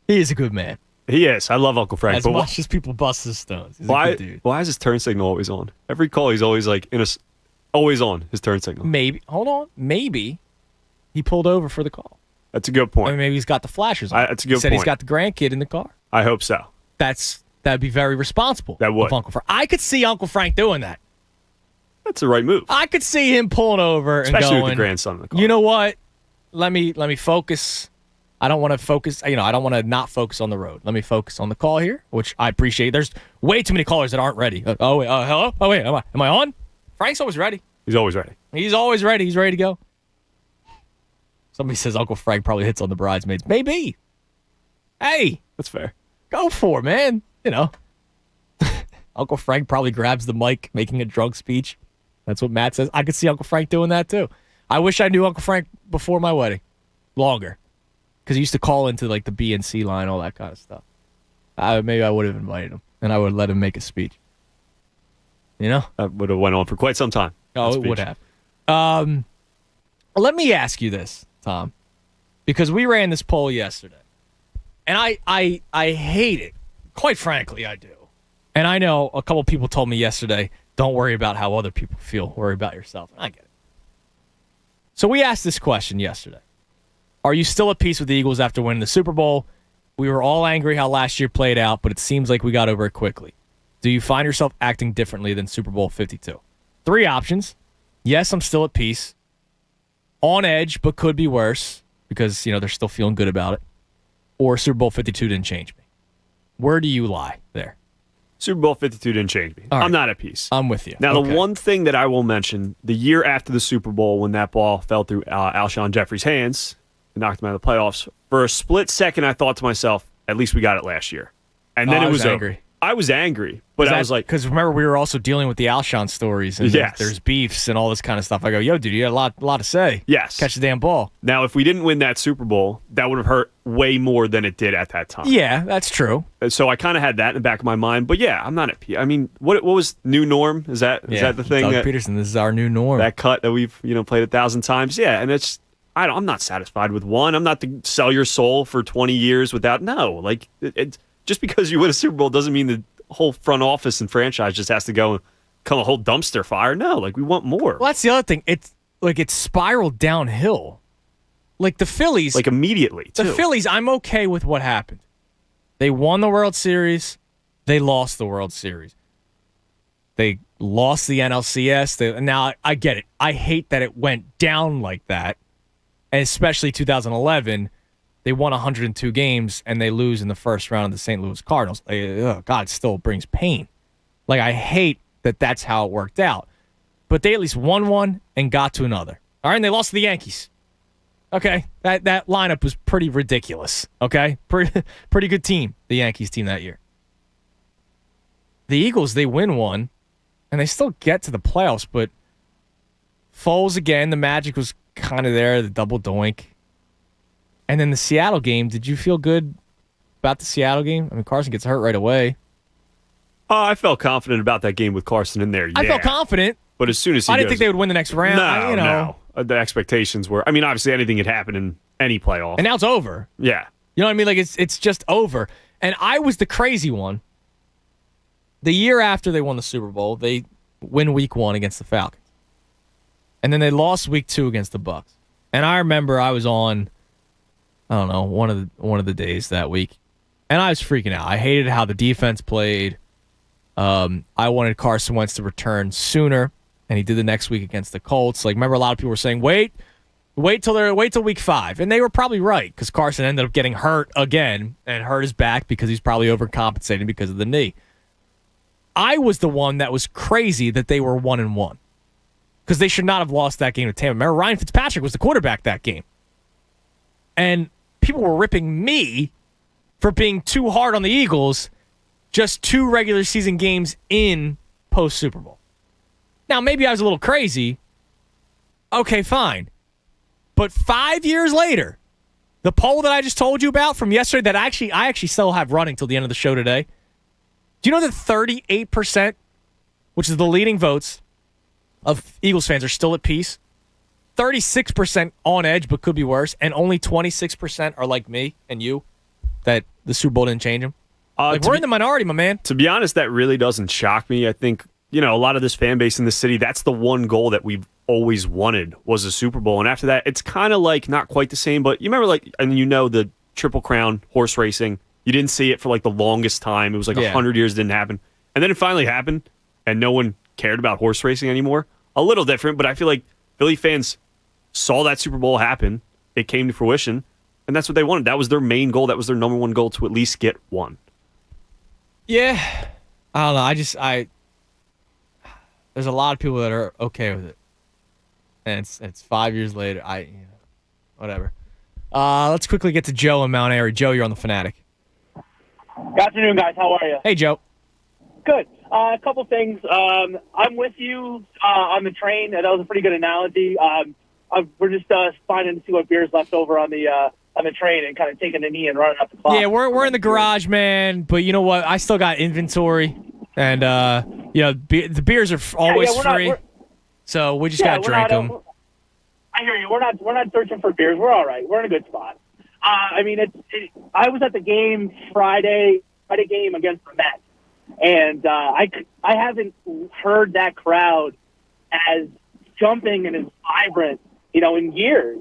Speaker 3: He is a good man.
Speaker 7: He is. I love Uncle Frank.
Speaker 3: As
Speaker 7: but
Speaker 3: much as people bust his stones. He's a
Speaker 7: why?
Speaker 3: good dude.
Speaker 7: Why is his turn signal always on? Every call, he's always like always on his turn signal.
Speaker 3: Maybe. Hold on. Maybe he pulled over for the call.
Speaker 7: That's a good point.
Speaker 3: I mean, maybe he's got the flashers on.
Speaker 7: That's a good
Speaker 3: He said he's
Speaker 7: point.
Speaker 3: got the grandkid in the car.
Speaker 7: I hope so.
Speaker 3: That'd be very responsible.
Speaker 7: That would.
Speaker 3: Of Uncle Frank. I could see Uncle Frank doing that.
Speaker 7: That's the right move.
Speaker 3: I could see him pulling over
Speaker 7: Especially
Speaker 3: and going,
Speaker 7: with the grandson in the car.
Speaker 3: You know what? Let me focus. I don't want to focus. I don't want to not focus on the road. Let me focus on the call here, which I appreciate. There's way too many callers that aren't ready. Oh wait, hello. Oh wait, am I on? Frank's always ready.
Speaker 7: He's always ready.
Speaker 3: He's always ready. He's ready to go. Somebody says Uncle Frank probably hits on the bridesmaids. Maybe. Hey,
Speaker 7: that's fair.
Speaker 3: Go for it, man. Uncle Frank probably grabs the mic, making a drunk speech. That's what Matt says. I could see Uncle Frank doing that too. I wish I knew Uncle Frank before my wedding, longer, because he used to call into like the B and C line, all that kind of stuff. Maybe I would have invited him, and I would let him make a speech.
Speaker 7: That would have went on for quite some time.
Speaker 3: Oh, it would have. Let me ask you this, Tom, because we ran this poll yesterday, and I hate it. Quite frankly, I do. And I know a couple people told me yesterday, don't worry about how other people feel. Worry about yourself. And I get it. So we asked this question yesterday. Are you still at peace with the Eagles after winning the Super Bowl? We were all angry how last year played out, but it seems like we got over it quickly. Do you find yourself acting differently than Super Bowl 52? 3 options. Yes, I'm still at peace. On edge, but could be worse because, they're still feeling good about it. Or Super Bowl 52 didn't change me. Where do you lie there?
Speaker 7: Super Bowl 52 didn't change me.
Speaker 3: All right.
Speaker 7: I'm not at peace.
Speaker 3: I'm with you.
Speaker 7: Now,
Speaker 3: Okay.
Speaker 7: the one thing that I will mention, the year after the Super Bowl when that ball fell through Alshon Jeffrey's hands and knocked him out of the playoffs, for a split second I thought to myself, at least we got it last year. And then
Speaker 3: I
Speaker 7: it was
Speaker 3: angry.
Speaker 7: over. I was angry, but I was like...
Speaker 3: Because remember, we were also dealing with the Alshon stories, and
Speaker 7: Yes.
Speaker 3: there's beefs and all this kind of stuff. I go, yo, dude, you had a lot to say.
Speaker 7: Yes.
Speaker 3: Catch the damn ball.
Speaker 7: Now, if we didn't win that Super Bowl, that would have hurt way more than it did at that time.
Speaker 3: Yeah, that's true.
Speaker 7: And so I kind of had that in the back of my mind. But yeah, I'm not at peace. I mean, what was new norm? Is that the thing?
Speaker 3: Doug
Speaker 7: that,
Speaker 3: Peterson, this is our new norm.
Speaker 7: That cut that we've played 1,000 times. Yeah, and it's I'm not satisfied with one. I'm not to sell your soul for 20 years without just because you win a Super Bowl doesn't mean the whole front office and franchise just has to go come a whole dumpster fire. No, we want more.
Speaker 3: Well, that's the other thing. It's spiraled downhill. Like the Phillies.
Speaker 7: Immediately, too.
Speaker 3: The Phillies, I'm okay with what happened. They won the World Series. They lost the World Series. They lost the NLCS. Now, I get it. I hate that it went down like that. And especially 2011, they won 102 games, and they lose in the first round of the St. Louis Cardinals. God, it still brings pain. I hate that that's how it worked out. But they at least won one and got to another. All right, and they lost to the Yankees. Okay, that lineup was pretty ridiculous. Okay, pretty good team, the Yankees team that year. The Eagles, they win one, and they still get to the playoffs, but Foles again, the magic was kind of there, the double doink. And then the Seattle game, did you feel good about the Seattle game? I mean, Carson gets hurt right away.
Speaker 7: I felt confident about that game with Carson in there. Yeah.
Speaker 3: I felt confident.
Speaker 7: But as soon as
Speaker 3: I didn't think they would win the next round.
Speaker 7: No. The expectations were, obviously anything could happen in any playoff.
Speaker 3: And now it's over.
Speaker 7: Yeah.
Speaker 3: You know what I mean? It's just over. And I was the crazy one. The year after they won the Super Bowl, they win week 1 against the Falcons. And then they lost week 2 against the Bucs. And I remember I was on, I don't know, one of the days that week, and I was freaking out. I hated how the defense played. I wanted Carson Wentz to return sooner, and he did the next week against the Colts. Remember, a lot of people were saying, wait till week 5, and they were probably right because Carson ended up getting hurt again and hurt his back because he's probably overcompensating because of the knee. I was the one that was crazy that they were 1-1 because they should not have lost that game to Tampa. Remember, Ryan Fitzpatrick was the quarterback that game. And people were ripping me for being too hard on the Eagles just 2 regular season games in post Super Bowl. Now, maybe I was a little crazy. Okay, fine. But 5 years later, the poll that I just told you about from yesterday that I actually still have running till the end of the show today. Do you know that 38%, which is the leading votes of Eagles fans, are still at peace? 36% on edge, but could be worse. And only 26% are like me and you, that the Super Bowl didn't change them. We're in the minority, my man.
Speaker 7: To be honest, that really doesn't shock me. I think, a lot of this fan base in the city, that's the one goal that we've always wanted was a Super Bowl. And after that, it's kind of like not quite the same, but you remember the Triple Crown horse racing. You didn't see it for the longest time. It was 100 years it didn't happen. And then it finally happened, and no one cared about horse racing anymore. A little different, but I feel like Philly fans saw that Super Bowl happen. It came to fruition, and that's what they wanted. That was their main goal. That was their number one goal, to at least get one.
Speaker 3: Yeah. I don't know. There's a lot of people that are okay with it. And it's 5 years later. Whatever. Let's quickly get to Joe in Mount Airy. Joe, you're on The Fanatic.
Speaker 9: Good afternoon, guys. How are you?
Speaker 3: Hey, Joe.
Speaker 9: Good. A couple things. I'm with you on the train. That was a pretty good analogy. We're just finding to see what beer's left over on the train and kind of taking a knee and running up the clock.
Speaker 3: Yeah, we're in the garage, man. But you know what? I still got inventory, and the beers are always free. So we just gotta drink them.
Speaker 9: I hear you. We're not searching for beers. We're all right. We're in a good spot. I was at the game Friday game against the Mets, and I haven't heard that crowd as jumping and as vibrant, in years.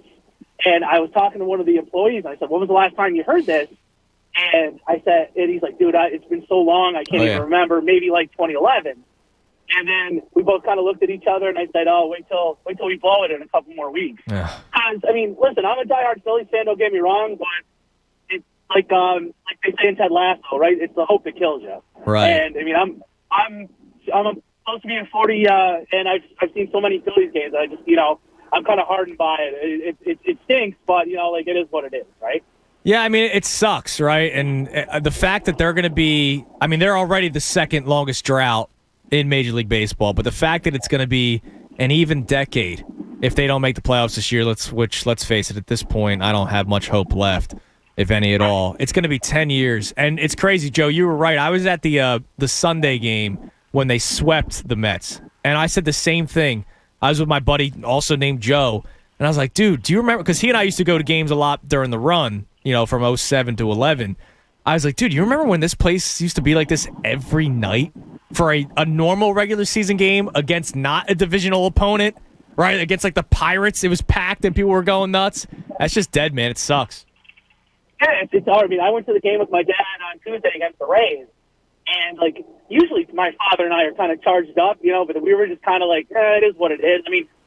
Speaker 9: And I was talking to one of the employees, and I said, "When was the last time you heard this?" And he's like, "Dude, it's been so long, I can't even remember. Maybe 2011." And then we both kind of looked at each other, and I said, "Oh, wait till we blow it in a couple more weeks."
Speaker 3: Yeah.
Speaker 9: Listen, I'm a diehard Phillies fan. Don't get me wrong, but it's like they say in Ted Lasso, right? It's the hope that kills you.
Speaker 3: Right.
Speaker 9: And I'm supposed to be in 40, and I've seen so many Phillies games. I just I'm kind of hardened by it. It stinks, but it is what it is, right?
Speaker 3: Yeah, it sucks, right? And the fact that they're going to be, they're already the second longest drought in Major League Baseball, but the fact that it's going to be an even decade if they don't make the playoffs this year, let's face it, at this point, I don't have much hope left, if any at all. It's going to be 10 years, and it's crazy, Joe. You were right. I was at the Sunday game when they swept the Mets, and I said the same thing. I was with my buddy, also named Joe, and I was like, dude, do you remember? Because he and I used to go to games a lot during the run, from 07 to 11. I was like, dude, you remember when this place used to be like this every night for a normal regular season game against not a divisional opponent, right? Against the Pirates, it was packed and people were going nuts. That's just dead, man. It sucks.
Speaker 9: Yeah, it's hard. I went to the game with my dad on Tuesday against the Rays, and usually my father and I are kind of charged up, but we were just kind of it is what it is.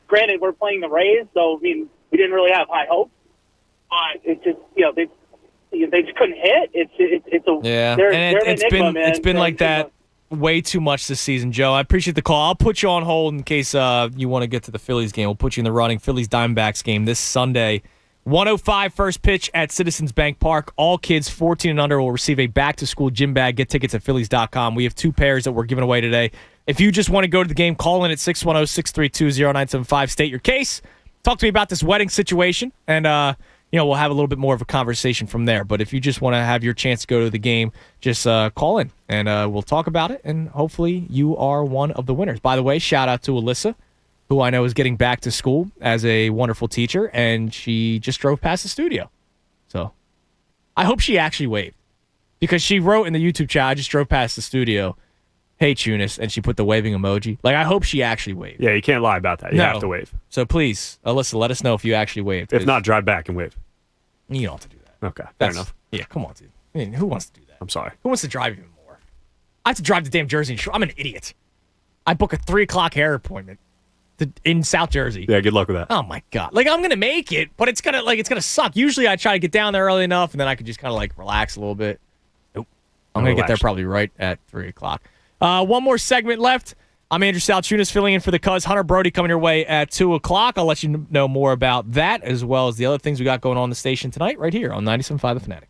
Speaker 9: Granted, we're playing the Rays, so we didn't really have high hopes, but it's just they just couldn't hit.
Speaker 3: It's been like that way too much this season, Joe. I appreciate the call. I'll put you on hold in case you want to get to the Phillies game. We'll put you in the running. Phillies Diamondbacks game this Sunday. 1:05 first pitch at Citizens Bank Park. All kids 14 and under will receive a back-to-school gym bag. Get tickets at Phillies.com. We have 2 pairs that we're giving away today. If you just want to go to the game, call in at 610-632-0975. State your case. Talk to me about this wedding situation, and we'll have a little bit more of a conversation from there. But if you just want to have your chance to go to the game, just call in, and we'll talk about it, and hopefully you are one of the winners. By the way, shout out to Alyssa, who I know is getting back to school as a wonderful teacher, and she just drove past the studio. So I hope she actually waved, because she wrote in the YouTube chat, I just drove past the studio, hey, Tunis, and she put the waving emoji. I hope she actually waved.
Speaker 7: Yeah, you can't lie about that. You have to wave.
Speaker 3: So please, Alyssa, let us know if you actually waved.
Speaker 7: If not, drive back and wave.
Speaker 3: You don't have to do that.
Speaker 7: Okay, fair enough.
Speaker 3: Yeah, come on, dude. Who wants to do that?
Speaker 7: I'm sorry.
Speaker 3: Who wants to drive even more? I have to drive to damn Jersey. I'm an idiot. I book a 3 o'clock hair appointment in South Jersey.
Speaker 7: Yeah, good luck with that.
Speaker 3: Oh my God. I'm gonna make it, but it's gonna suck. Usually I try to get down there early enough, and then I can just kind of relax a little bit. Nope. I'm gonna get there probably right at 3 o'clock. One more segment left. I'm Andrew Salchunas filling in for the Cuz. Hunter Brody coming your way at 2 o'clock. I'll let you know more about that as well as the other things we got going on the station tonight right here on 97.5 The Fanatic.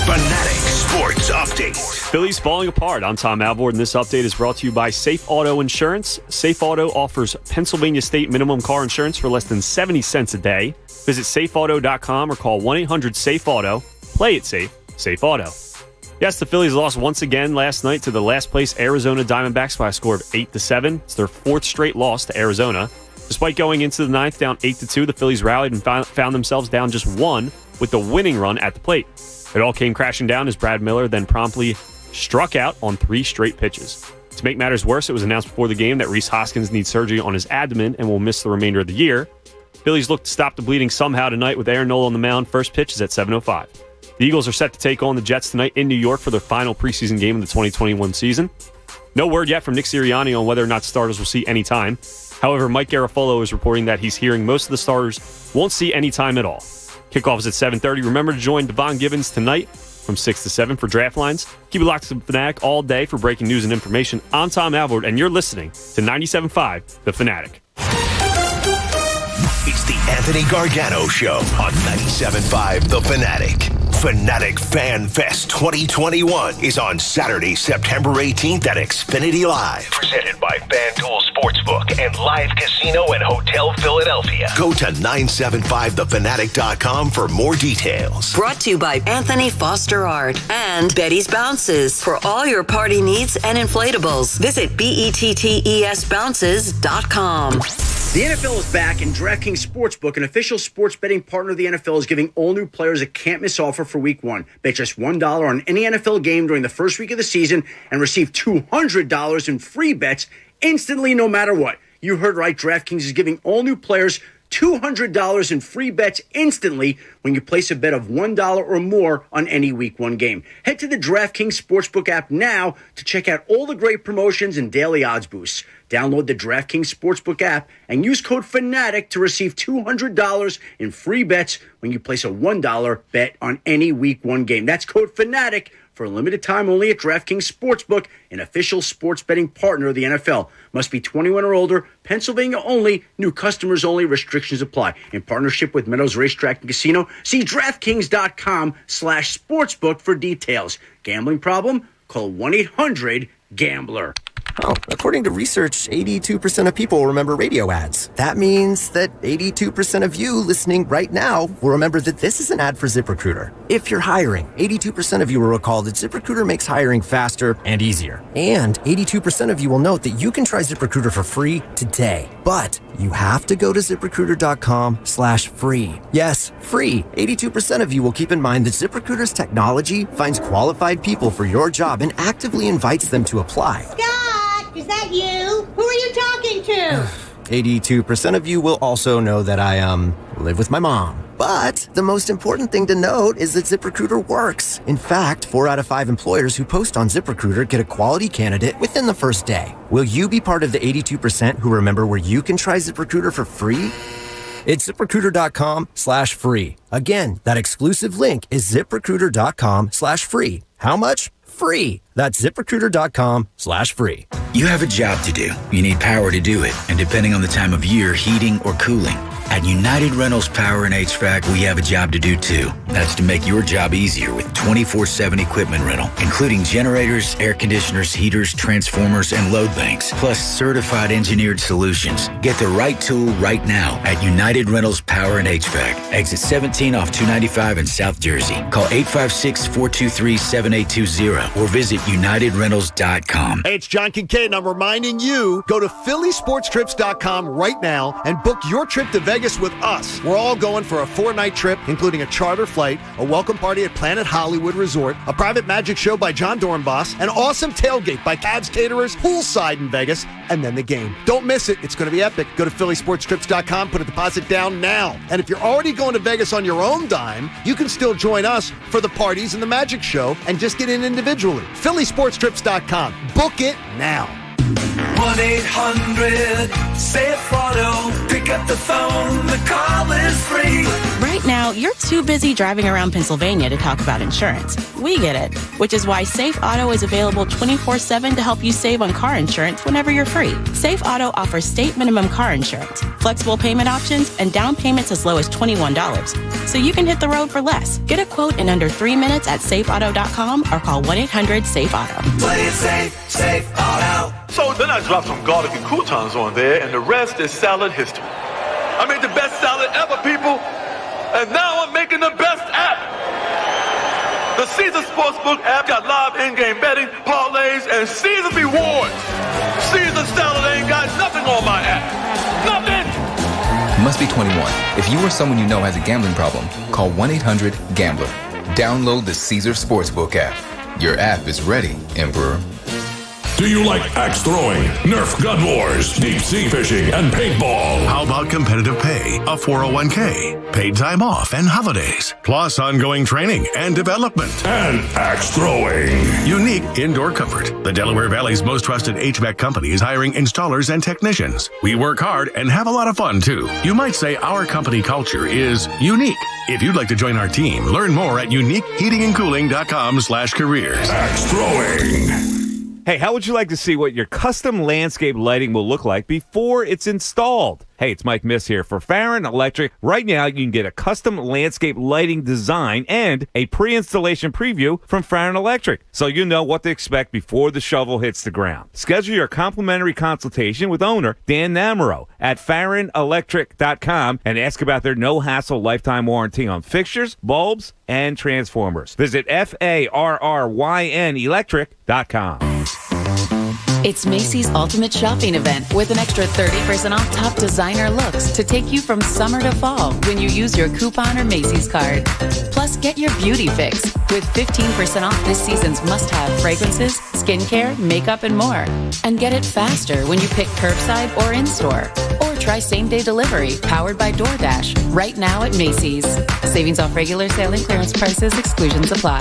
Speaker 8: Fanatic Sports Update.
Speaker 7: Phillies falling apart. I'm Tom Alvord, and this update is brought to you by Safe Auto Insurance. Safe Auto offers Pennsylvania state minimum car insurance for less than 70 cents a day. Visit safeauto.com or call 1-800-SAFE-AUTO. Play it safe. Safe Auto. Yes, the Phillies lost once again last night to the last place Arizona Diamondbacks by a score of 8-7. It's their fourth straight loss to Arizona. Despite going into the ninth down 8-2, the Phillies rallied and found themselves down just one with the winning run at the plate. It all came crashing down as Brad Miller then promptly struck out on 3 straight pitches. To make matters worse, it was announced before the game that Rhys Hoskins needs surgery on his abdomen and will miss the remainder of the year. Phillies look to stop the bleeding somehow tonight with Aaron Nola on the mound. First pitch is at 7:05. The Eagles are set to take on the Jets tonight in New York for their final preseason game of the 2021 season. No word yet from Nick Sirianni on whether or not starters will see any time. However, Mike Garafolo is reporting that he's hearing most of the starters won't see any time at all. Kickoff is at 7:30. Remember to join Devon Gibbons tonight from 6 to 7 for draft lines. Keep it locked to the Fanatic all day for breaking news and information. I'm Tom Alvord, and you're listening to 97.5 The Fanatic.
Speaker 8: It's the Anthony Gargano Show on 97.5 The Fanatic. Fanatic Fan Fest 2021 is on Saturday, September 18th at Xfinity Live. Presented by FanDuel Sportsbook and Live Casino and Hotel Philadelphia. Go to 975thefanatic.com for more details.
Speaker 11: Brought to you by Anthony Foster Art and Betty's Bounces. For all your party needs and inflatables, visit BETTESBounces.com.
Speaker 22: The NFL is back, and DraftKings Sportsbook, an official sports betting partner of the NFL, is giving all new players a can't-miss offer for Week 1. Bet just $1 on any NFL game during the first week of the season and receive $200 in free bets instantly, no matter what. You heard right. DraftKings is giving all new players $200 in free bets instantly when you place a bet of $1 or more on any Week 1 game. Head to the DraftKings Sportsbook app now to check out all the great promotions and daily odds boosts. Download the DraftKings Sportsbook app and use code FANATIC to receive $200 in free bets when you place a $1 bet on any Week 1 game. That's code FANATIC for a limited time only at DraftKings Sportsbook, an official sports betting partner of the NFL. Must be 21 or older, Pennsylvania only, new customers only, restrictions apply. In partnership with Meadows Racetrack and Casino, see DraftKings.com/sportsbook for details. Gambling problem? Call 1-800-GAMBLER.
Speaker 23: Oh, according to research, 82% of people remember radio ads. That means that 82% of you listening right now will remember that this is an ad for ZipRecruiter. If you're hiring, 82% of you will recall that ZipRecruiter makes hiring faster and easier. And 82% of you will note that you can try ZipRecruiter for free today. But you have to go to ZipRecruiter.com/free. Yes, free. 82% of you will keep in mind that ZipRecruiter's technology finds qualified people for your job and actively invites them to apply.
Speaker 24: Is that you? Who are you talking to?
Speaker 23: 82% of you will also know that I, live with my mom. But the most important thing to note is that ZipRecruiter works. In fact, 4 out of 5 employers who post on ZipRecruiter get a quality candidate within the first day. Will you be part of the 82% who remember where you can try ZipRecruiter for free? It's ZipRecruiter.com/free. Again, that exclusive link is ZipRecruiter.com/free. How much? Free. That's ZipRecruiter.com/free.
Speaker 25: You have a job to do. You need power to do it. And depending on the time of year, heating or cooling. At United Rentals Power and HVAC, we have a job to do too. That's to make your job easier with 24/7 equipment rental, including generators, air conditioners, heaters, transformers, and load banks, plus certified engineered solutions. Get the right tool right now at United Rentals Power and HVAC. Exit 17 off 295 in South Jersey. Call 856-423-7820 or visit UnitedRentals.com.
Speaker 26: Hey, it's John Kincaid, and I'm reminding you, go to PhillySportsTrips.com right now and book your trip to Vegas with us. We're all going for a 4-night trip, including a charter flight, a welcome party at Planet Hollywood Resort, a private magic show by John Dornbos, an awesome tailgate by Cavs Caterers, poolside in Vegas, and then the game. Don't miss it. It's going to be epic. Go to PhillySportsTrips.com, put a deposit down now. And if you're already going to Vegas on your own dime, you can still join us for the parties and the magic show and just get in individually. PhillySportsTrips.com. Book it now.
Speaker 1: 1-800-SAFE-AUTO. Pick up the phone, the call is free.
Speaker 2: Right now, you're too busy driving around Pennsylvania to talk about insurance. We get it, which is why Safe Auto is available 24/7 to help you save on car insurance whenever you're free. Safe Auto offers state minimum car insurance, flexible payment options, and down payments as low as $21. So you can hit the road for less. Get a quote in under 3 minutes at safeauto.com or call 1-800-SAFE-AUTO.
Speaker 1: Play it safe, Safe Auto.
Speaker 4: So then I dropped some garlic and croutons on there, and the rest is salad history. I made the best salad ever, people, and now I'm making the best app. The Caesar Sportsbook app got live in-game betting, parlays, and Caesar rewards. Caesar salad ain't got nothing on my app. Nothing!
Speaker 12: Must be 21. If you or someone you know has a gambling problem, call 1-800-GAMBLER. Download the Caesar Sportsbook app. Your app is ready, Emperor.
Speaker 13: Do you like axe throwing, Nerf gun wars, deep sea fishing, and paintball?
Speaker 8: How about competitive pay, a 401k, paid time off, and holidays, plus ongoing training and development?
Speaker 13: And axe throwing.
Speaker 8: Unique indoor comfort. The Delaware Valley's most trusted HVAC company is hiring installers and technicians. We work hard and have a lot of fun, too. You might say our company culture is unique. If you'd like to join our team, learn more at uniqueheatingandcooling.com/careers.
Speaker 13: Axe throwing.
Speaker 14: Hey, how would you like to see what your custom landscape lighting will look like before it's installed? Hey, it's Mike Miss here for Farron Electric. Right now, you can get a custom landscape lighting design and a pre-installation preview from Farron Electric, so you know what to expect before the shovel hits the ground. Schedule your complimentary consultation with owner Dan Namaro at FarronElectric.com and ask about their no-hassle lifetime warranty on fixtures, bulbs, and transformers. Visit FARRYN Electric.com.
Speaker 27: It's Macy's Ultimate Shopping Event with an extra 30% off top designer looks to take you from summer to fall when you use your coupon or Macy's card. Plus, get your beauty fix with 15% off this season's must-have fragrances, skincare, makeup, and more. And get it faster when you pick curbside or in-store. Or try same-day delivery powered by DoorDash right now at Macy's. Savings off regular sale and clearance prices. Exclusions apply.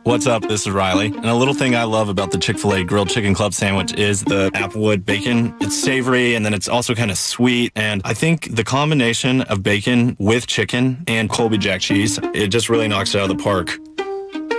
Speaker 28: What's up? This is Riley. And a little thing I love about the Chick-fil-A Grilled Chicken Club sandwich is the applewood bacon. It's savory and then it's also kind of sweet. And I think the combination of bacon with chicken and Colby Jack cheese, it just really knocks it out of the park.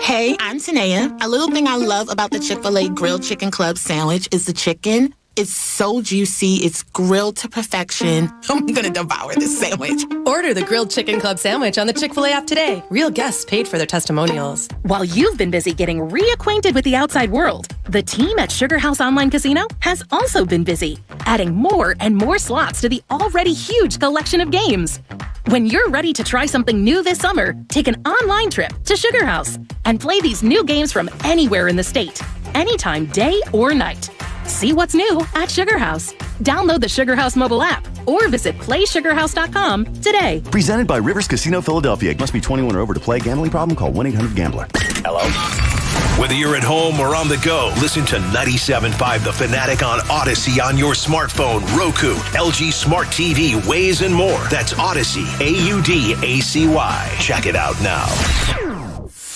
Speaker 29: Hey, I'm Tanea. A little thing I love about the Chick-fil-A Grilled Chicken Club sandwich is the chicken. It's so juicy. It's grilled to perfection. I'm going to devour this sandwich.
Speaker 30: Order the Grilled Chicken Club sandwich on the Chick-fil-A app today. Real guests paid for their testimonials.
Speaker 31: While you've been busy getting reacquainted with the outside world, the team at Sugar House Online Casino has also been busy, adding more and more slots to the already huge collection of games. When you're ready to try something new this summer, take an online trip to Sugar House and play these new games from anywhere in the state, anytime, day or night. See what's new at Sugar House. Download the Sugar House mobile app or visit playsugarhouse.com today.
Speaker 10: Presented by Rivers Casino Philadelphia. Must be 21 or over to play. Gambling problem? Call 1-800-GAMBLER.
Speaker 8: Hello? Whether you're at home or on the go, listen to 97.5 The Fanatic on Odyssey on your smartphone, Roku, LG Smart TV, Waze, and more. That's Odyssey, AUDACY. Check it out now.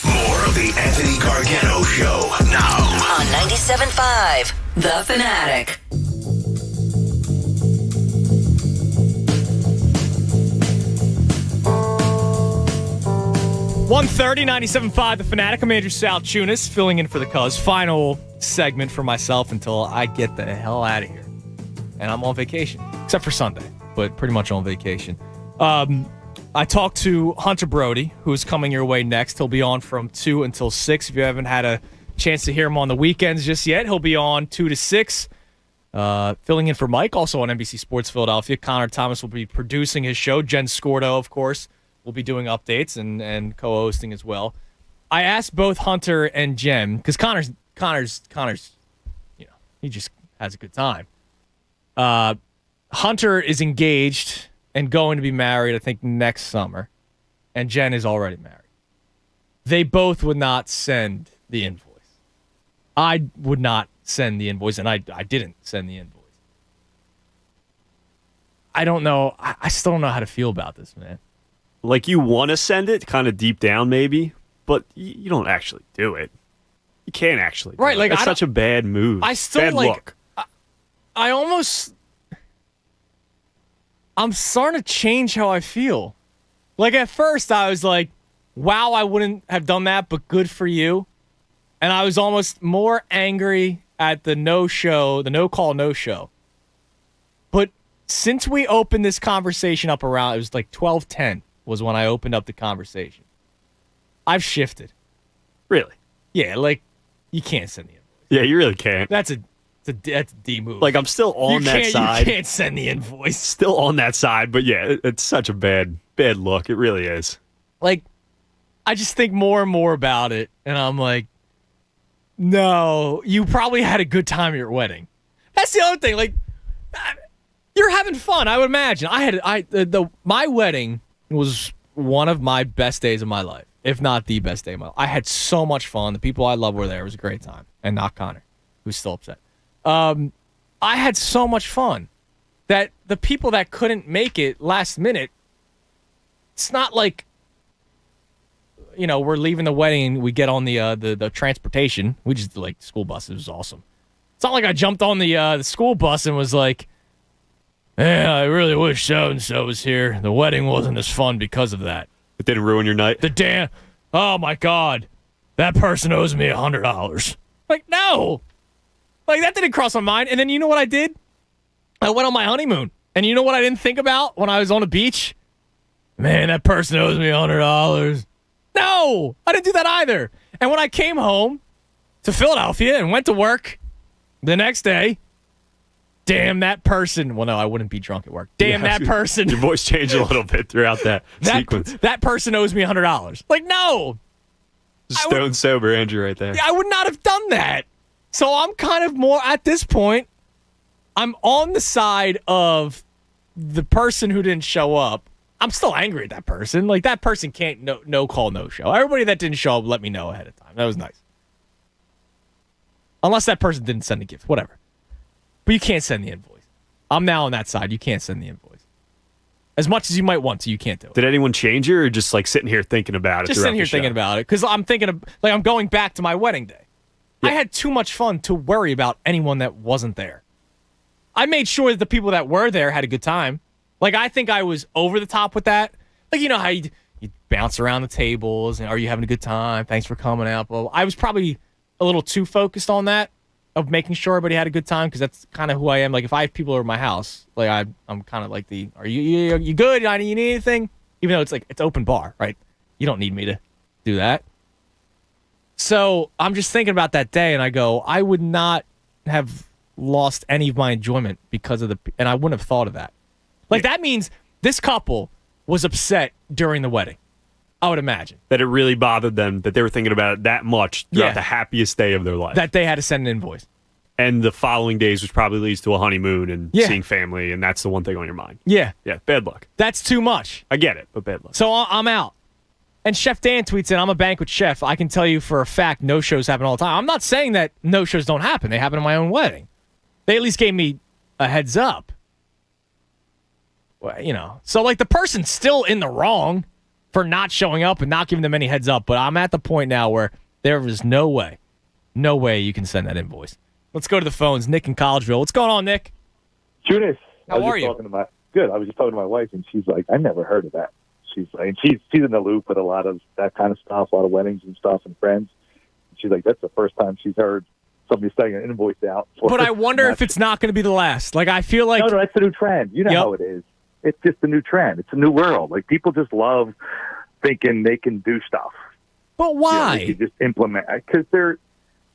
Speaker 8: More of the Anthony Gargano Show now.
Speaker 11: On 97.5 The Fanatic.
Speaker 3: .130, 97.5 The Fanatic. I'm Andrew Salchunas, filling in for the Cuz. Final segment for myself until I get the hell out of here. And I'm on vacation, except for Sunday, but pretty much on vacation. I talked to Hunter Brody, who's coming your way next. He'll be on from 2 until 6. If you haven't had a chance to hear him on the weekends just yet, he'll be on 2 to 6. Filling in for Mike, also on NBC Sports Philadelphia. Connor Thomas will be producing his show. Jen Scordo, of course, will be doing updates and co-hosting as well. I asked both Hunter and Jen, because Connor's, he just has a good time. Hunter is engaged and going to be married, I think, next summer. And Jen is already married. They both would not send the invoice. I would not send the invoice, and I didn't send the invoice. I don't know. I still don't know how to feel about this, man.
Speaker 7: Like, you want to send it, kind of deep down maybe, but you don't actually do it. You can't actually.
Speaker 3: Right, like
Speaker 7: that's such a bad move.
Speaker 3: I still
Speaker 7: bad look.
Speaker 3: I'm starting to change how I feel. Like at first I was like, wow, I wouldn't have done that, but good for you. And I was almost more angry at the no-show, the no-call, no-show. But since we opened this conversation up around, it was like 12:10 was when I opened up the conversation. I've shifted.
Speaker 7: Really?
Speaker 3: Yeah, like, you can't send the invoice.
Speaker 7: Yeah, you really can't.
Speaker 3: That's a D move.
Speaker 7: Like, I'm still on that side.
Speaker 3: You can't send the invoice.
Speaker 7: Still on that side, but yeah, it's such a bad look. It really is.
Speaker 3: Like, I just think more and more about it, and I'm like, no, you probably had a good time at your wedding. That's the other thing. Like, you're having fun, I would imagine. My wedding was one of my best days of my life, if not the best day of my life. I had so much fun. The people I love were there. It was a great time. And not Connor, who's still upset. I had so much fun that the people that couldn't make it last minute, it's not like, you know, we're leaving the wedding, we get on the transportation. We just like school bus. It was awesome. It's not like I jumped on the school bus and was like, yeah, I really wish so-and-so was here. The wedding wasn't as fun because of that.
Speaker 7: It didn't ruin your night?
Speaker 3: Oh my God, that person owes me $100. Like, no. Like, that didn't cross my mind. And then you know what I did? I went on my honeymoon. And you know what I didn't think about when I was on the beach? Man, that person owes me $100. No, I didn't do that either. And when I came home to Philadelphia and went to work the next day, damn that person. Well, no, I wouldn't be drunk at work. Damn that person.
Speaker 7: Your voice changed a little bit throughout that sequence.
Speaker 3: That person owes me $100. Like, no.
Speaker 7: Stone sober Andrew right there.
Speaker 3: I would not have done that. So I'm kind of more, at this point, I'm on the side of the person who didn't show up. I'm still angry at that person. Like, that person can't no call, no show. Everybody that didn't show up let me know ahead of time. That was nice. Unless that person didn't send a gift. Whatever. But you can't send the invoice. I'm now on that side. You can't send the invoice. As much as you might want to, you can't do it.
Speaker 7: Did anyone change you or just like sitting here thinking about it?
Speaker 3: Just sitting here thinking about it. Because I'm thinking of, like, I'm going back to my wedding day. Yeah. I had too much fun to worry about anyone that wasn't there. I made sure that the people that were there had a good time. Like, I think I was over the top with that. Like, you know how you bounce around the tables and are you having a good time? Thanks for coming out. Well, I was probably a little too focused on that, of making sure everybody had a good time, because that's kind of who I am. Like, if I have people over my house, like, I'm kind of like are you good? You need anything? Even though it's like, it's open bar, right? You don't need me to do that. So I'm just thinking about that day, and I go, I would not have lost any of my enjoyment because of and I wouldn't have thought of that. Like, that means this couple was upset during the wedding, I would imagine.
Speaker 7: That it really bothered them, that they were thinking about it that much throughout the happiest day of their life.
Speaker 3: That they had to send an invoice.
Speaker 7: And the following days, which probably leads to a honeymoon and seeing family, and that's the one thing on your mind.
Speaker 3: Yeah.
Speaker 7: Yeah, bad luck.
Speaker 3: That's too much.
Speaker 7: I get it, but bad luck.
Speaker 3: So I'm out. And Chef Dan tweets in, I'm a banquet chef. I can tell you for a fact no-shows happen all the time. I'm not saying that no-shows don't happen. They happen at my own wedding. They at least gave me a heads up. Well, you know. So, like, the person's still in the wrong for not showing up and not giving them any heads up. But I'm at the point now where there is no way you can send that invoice. Let's go to the phones. Nick in Collegeville. What's going on, Nick?
Speaker 5: Junis.
Speaker 3: How are you?
Speaker 5: Good. I was just talking to my wife, and she's like, I never heard of that. She's like, she's in the loop with a lot of that kind of stuff, a lot of weddings and stuff and friends. She's like, that's the first time she's heard somebody sending an invoice out.
Speaker 3: But I wonder if it's not going to be the last. Like, I feel like...
Speaker 5: No, that's the new trend. You know how it is. It's just a new trend. It's a new world. Like, people just love thinking they can do stuff.
Speaker 3: But why?
Speaker 5: You just implement. Because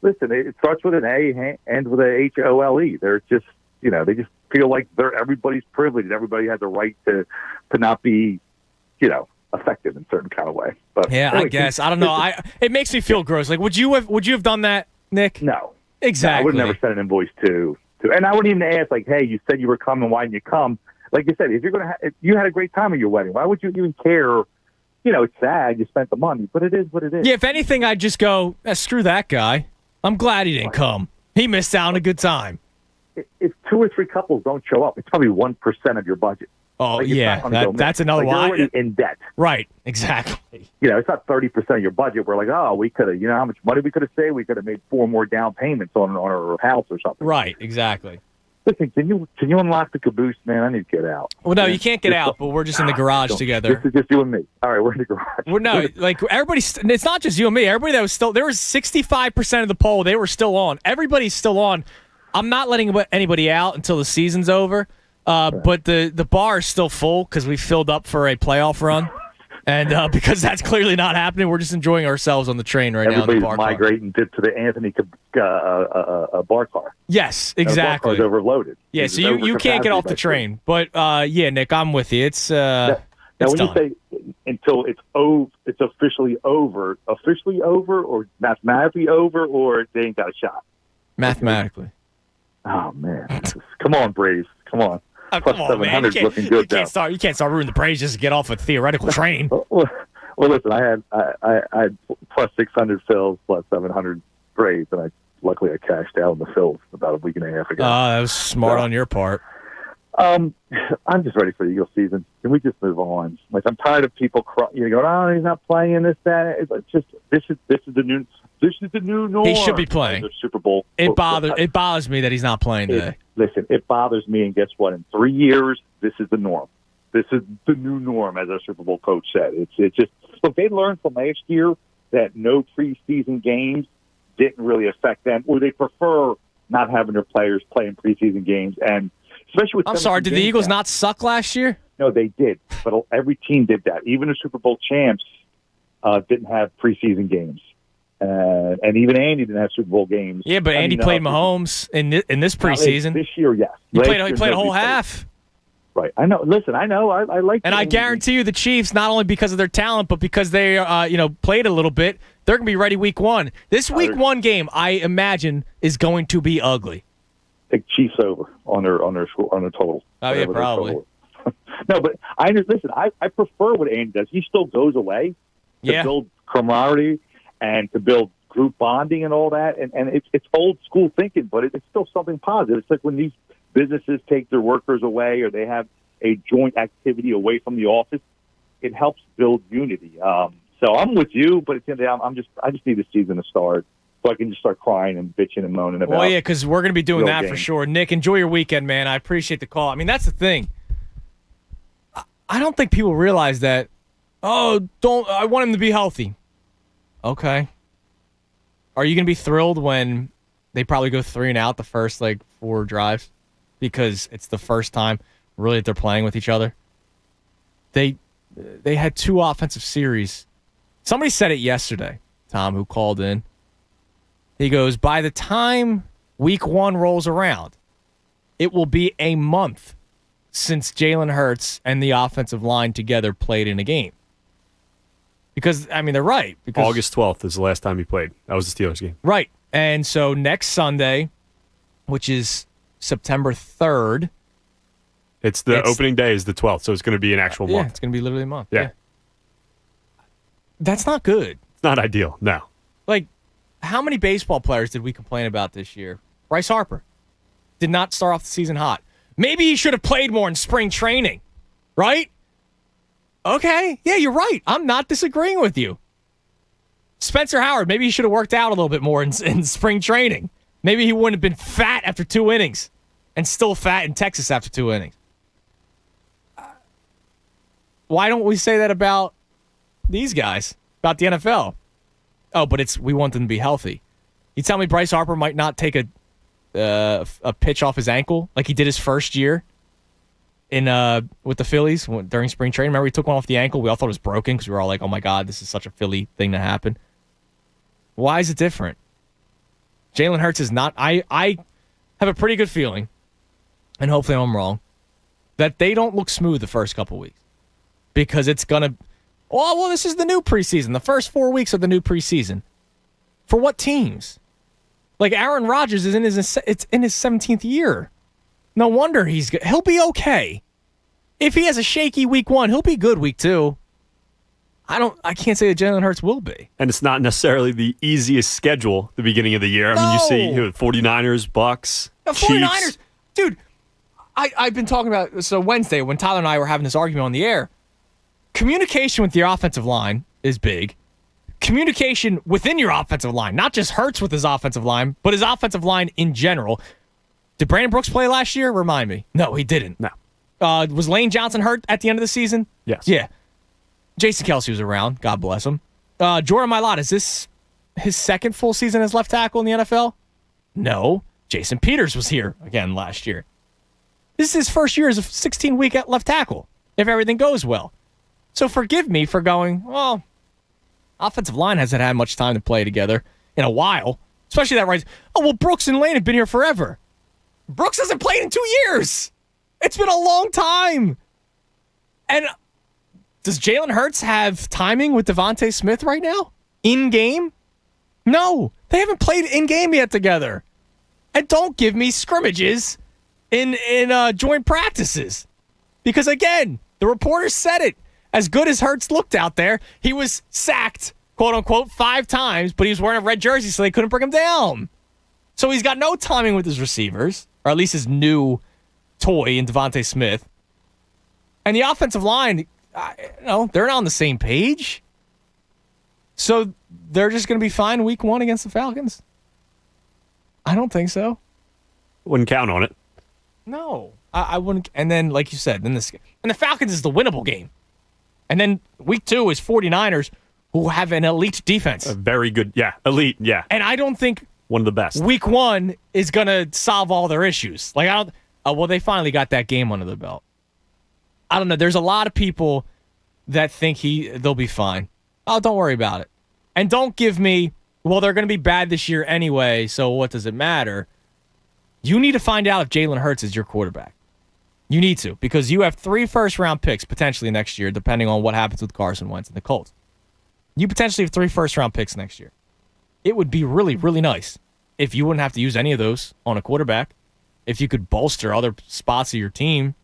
Speaker 5: listen, it starts with an A, ends with a HOLE. They're just, they just feel like everybody's privileged and everybody has a right to not be, effective in a certain kind of way. But
Speaker 3: yeah, anyway, I guess. I don't know. It makes me feel gross. Like, would you have done that, Nick?
Speaker 5: No.
Speaker 3: Exactly.
Speaker 5: No, I would have never sent an invoice to, and I wouldn't even ask, like, hey, you said you were coming, why didn't you come? Like you said, if you had a great time at your wedding, why would you even care? It's sad you spent the money, but it is what it is.
Speaker 3: Yeah, if anything, I'd just go, screw that guy. I'm glad he didn't come. He missed out on a good time.
Speaker 5: If 2 or 3 couples don't show up, it's probably 1% of your budget.
Speaker 3: Oh,
Speaker 5: Like, it's
Speaker 3: yeah.
Speaker 5: not gonna go
Speaker 3: That's
Speaker 5: missing.
Speaker 3: another
Speaker 5: Like,
Speaker 3: one.
Speaker 5: you're already in debt.
Speaker 3: Right. Exactly.
Speaker 5: It's not 30% of your budget. We're like, oh, we could have, how much money we could have saved? We could have made 4 more down payments on our house or something.
Speaker 3: Right. Exactly.
Speaker 5: Listen, can you unlock the caboose, man? I need to get out.
Speaker 3: Well, no, you can't get out, but we're just in the garage together.
Speaker 5: This is just you and me. All right, we're in the garage.
Speaker 3: Well, no, like everybody's. It's not just you and me. Everybody that was still there was 65% of the poll. They were still on. Everybody's still on. I'm not letting anybody out until the season's over. But the bar is still full because we filled up for a playoff run, and because that's clearly not happening, we're just enjoying ourselves on the train right now. In the bar
Speaker 5: migrating to the Anthony bar car.
Speaker 3: Yes, exactly.
Speaker 5: The bar car's overloaded.
Speaker 3: Yeah, so you can't get off the train. But yeah, Nick, I'm with you. It's
Speaker 5: now when
Speaker 3: done.
Speaker 5: you say until it's officially over, or mathematically over, or they ain't got a shot.
Speaker 3: Mathematically.
Speaker 5: Oh man, come on, Braves, come on. Plus
Speaker 3: Come on, man.
Speaker 5: 700 looking good.
Speaker 3: You can't start ruining the Braves just to get off a theoretical train.
Speaker 5: Well, listen, I had plus 600 fills, plus 700 Braves, and luckily I cashed out on the fills about a week and a half ago.
Speaker 3: That was smart on your part.
Speaker 5: I'm just ready for the Eagles season. Can we just move on? Like, I'm tired of people going, oh, he's not playing this, that. It's just this is the new norm.
Speaker 3: He should be playing.
Speaker 5: The Super Bowl.
Speaker 3: It bothers me that he's not playing today.
Speaker 5: Listen, it bothers me, and guess what? In 3 years, this is the norm. This is the new norm, as our Super Bowl coach said. It's just look. They learned from last year that no preseason games didn't really affect them, or they prefer not having their players play in preseason games, and especially with.
Speaker 3: I'm sorry. Did the Eagles not suck last year?
Speaker 5: No, they did. But every team did that. Even the Super Bowl champs didn't have preseason games. And even Andy didn't have Super Bowl games.
Speaker 3: Yeah, but Andy played Mahomes in this preseason.
Speaker 5: This year, yes.
Speaker 3: He played a whole half.
Speaker 5: Right. I know. Listen, I know. I like.
Speaker 3: And I guarantee you, the Chiefs, not only because of their talent, but because they, played a little bit, they're going to be ready week 1. This week 1 game, I imagine, is going to be ugly.
Speaker 5: Take Chiefs over on their total.
Speaker 3: Oh yeah, probably.
Speaker 5: No, but listen. I prefer what Andy does. He still goes away to build camaraderie and to build group bonding and all that. And it's old school thinking, but it's still something positive. It's like when these businesses take their workers away or they have a joint activity away from the office, it helps build unity. So I'm with you, but at the end of the day, I just need the season to start so I can just start crying and bitching and moaning about.
Speaker 3: Well, yeah, because we're going to be doing that
Speaker 5: games.
Speaker 3: For sure. Nick, enjoy your weekend, man. I appreciate the call. I mean, that's the thing. I don't think people realize that. I want him to be healthy. Okay. Are you going to be thrilled when they probably go 3 and out the first 4 drives because it's the first time really that they're playing with each other? They had 2 offensive series. Somebody said it yesterday, Tom, who called in. He goes, by the time week 1 rolls around, it will be a month since Jalen Hurts and the offensive line together played in a game. Because, I mean, they're right. Because
Speaker 7: August 12th is the last time he played. That was the Steelers game.
Speaker 3: Right. And so next Sunday, which is September 3rd.
Speaker 7: It's opening day is the 12th, so it's going to be an actual month.
Speaker 3: Yeah, it's going to be literally a month.
Speaker 7: Yeah.
Speaker 3: That's not good.
Speaker 7: It's not ideal, no.
Speaker 3: How many baseball players did we complain about this year? Bryce Harper did not start off the season hot. Maybe he should have played more in spring training, right? Okay, yeah, you're right. I'm not disagreeing with you. Spencer Howard, maybe he should have worked out a little bit more in spring training. Maybe he wouldn't have been fat after 2 innings and still fat in Texas after 2 innings. Why don't we say that about these guys, about the NFL? Oh, but we want them to be healthy. You tell me Bryce Harper might not take a pitch off his ankle like he did his first year with the Phillies during spring training. Remember, he took one off the ankle. We all thought it was broken because we were all like, oh, my God, this is such a Philly thing to happen. Why is it different? Jalen Hurts is not. I have a pretty good feeling, and hopefully I'm wrong, that they don't look smooth the first couple weeks because it's going to. Well, this is the new preseason. The first 4 weeks of the new preseason. For what teams? Aaron Rodgers is in his 17th year. No wonder he'll be okay. If he has a shaky week 1, he'll be good week 2. I can't say that Jalen Hurts will be.
Speaker 7: And it's not necessarily the easiest schedule at the beginning of the year. I mean, you see 49ers, Bucks,
Speaker 3: the
Speaker 7: Chiefs.
Speaker 3: 49ers. Dude, I've been talking about, so Wednesday, when Tyler and I were having this argument on the air, communication with your offensive line is big. Communication within your offensive line, not just Hurts with his offensive line, but his offensive line in general. Did Brandon Brooks play last year? Remind me. No, he didn't.
Speaker 7: No.
Speaker 3: Was Lane Johnson hurt at the end of the season?
Speaker 7: Yes.
Speaker 3: Yeah. Jason Kelce was around. God bless him. Jordan Mailata, is this his second full season as left tackle in the NFL? No. Jason Peters was here again last year. This is his first year as a 16-week at left tackle, if everything goes well. So forgive me for going, well, offensive line hasn't had much time to play together in a while, especially that right. Oh, well, Brooks and Lane have been here forever. Brooks hasn't played in 2 years. It's been a long time. And does Jalen Hurts have timing with Devontae Smith right now? In-game? No. They haven't played in-game yet together. And don't give me scrimmages in joint practices. Because, again, the reporters said it. As good as Hurts looked out there, he was sacked, quote-unquote, 5 times, but he was wearing a red jersey, so they couldn't bring him down. So he's got no timing with his receivers, or at least his new toy in Devontae Smith. And the offensive line, they're not on the same page. So they're just going to be fine week 1 against the Falcons? I don't think so.
Speaker 7: Wouldn't count on it.
Speaker 3: No, I wouldn't. And then, like you said, then the Falcons is the winnable game. And then week 2 is 49ers, who have an elite defense.
Speaker 7: A very good, elite, yeah.
Speaker 3: And I don't think
Speaker 7: one of the best.
Speaker 3: Week 1 is going to solve all their issues. They finally got that game under the belt. I don't know. There's a lot of people that think they'll be fine. Oh, don't worry about it. And don't give me, well, they're going to be bad this year anyway, so what does it matter? You need to find out if Jalen Hurts is your quarterback. You need to, because you have 3 first-round picks potentially next year, depending on what happens with Carson Wentz and the Colts. You potentially have 3 first-round picks next year. It would be really, really nice if you wouldn't have to use any of those on a quarterback, if you could bolster other spots of your team,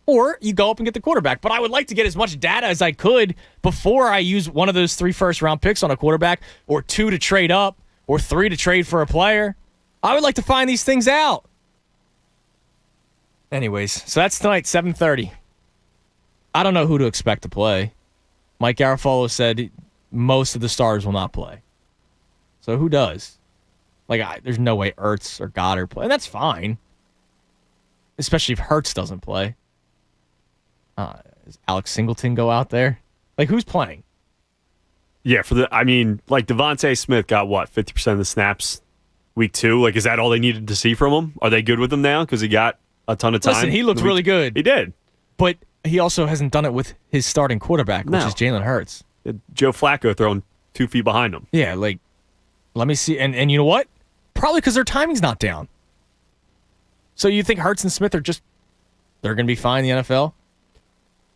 Speaker 3: or you go up and get the quarterback. But I would like to get as much data as I could before I use one of those 3 first-round picks on a quarterback, or 2 to trade up, or 3 to trade for a player. I would like to find these things out. Anyways, so that's tonight, 7:30. I don't know who to expect to play. Mike Garafolo said most of the stars will not play. So who does? There's no way Ertz or Goddard play. And that's fine. Especially if Hurts doesn't play. Does Alex Singleton go out there? Who's playing?
Speaker 7: Yeah, Devontae Smith got 50% of the snaps week 2? Is that all they needed to see from him? Are they good with him now because he got a ton of time?
Speaker 3: Listen, he looked really good.
Speaker 7: He did.
Speaker 3: But he also hasn't done it with his starting quarterback, which is Jalen Hurts.
Speaker 7: Joe Flacco throwing 2 feet behind him.
Speaker 3: Yeah, let me see. And you know what? Probably because their timing's not down. So you think Hurts and Smith they're going to be fine in the NFL?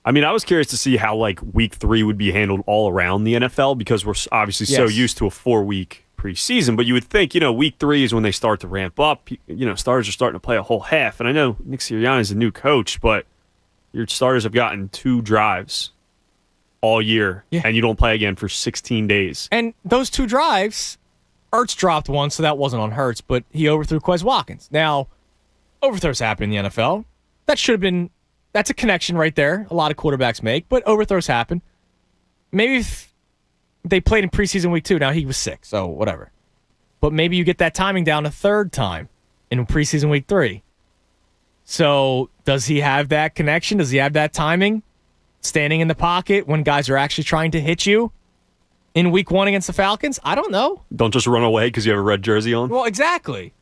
Speaker 7: I was curious to see how week 3 would be handled all around the NFL, because we're obviously so used to a 4-week preseason. But you would think, week 3 is when they start to ramp up. Starters are starting to play a whole half. And I know Nick Sirianni is a new coach, but your starters have gotten 2 drives all year, and you don't play again for 16 days.
Speaker 3: And those 2 drives, Ertz dropped one, so that wasn't on Hurts, but he overthrew Quez Watkins. Now, overthrows happen in the NFL. That's a connection right there. A lot of quarterbacks make, but overthrows happen. Maybe if they played in preseason week 2, now he was sick, so whatever. But maybe you get that timing down a 3rd time in preseason week 3. So does he have that connection? Does he have that timing? Standing in the pocket when guys are actually trying to hit you in week 1 against the Falcons? I don't know.
Speaker 7: Don't just run away because you have a red jersey on.
Speaker 3: Well, exactly.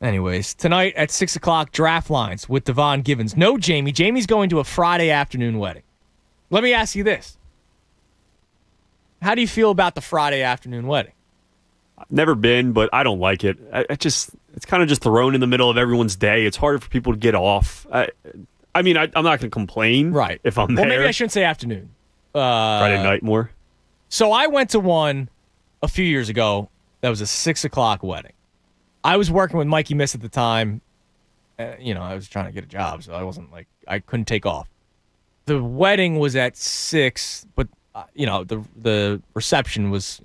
Speaker 3: Anyways, tonight at 6 o'clock, draft lines with Devon Givens. No Jamie. Jamie's going to a Friday afternoon wedding. Let me ask you this. How do you feel about the Friday afternoon wedding?
Speaker 7: I've never been, but I don't like it. It's kind of just thrown in the middle of everyone's day. It's harder for people to get off. I'm not going to complain if I'm there.
Speaker 3: Well, maybe I shouldn't say afternoon.
Speaker 7: Friday night more.
Speaker 3: So I went to one a few years ago that was a 6 o'clock wedding. I was working with Mikey Miss at the time. I was trying to get a job, so I couldn't take off. The wedding was at 6, but the reception was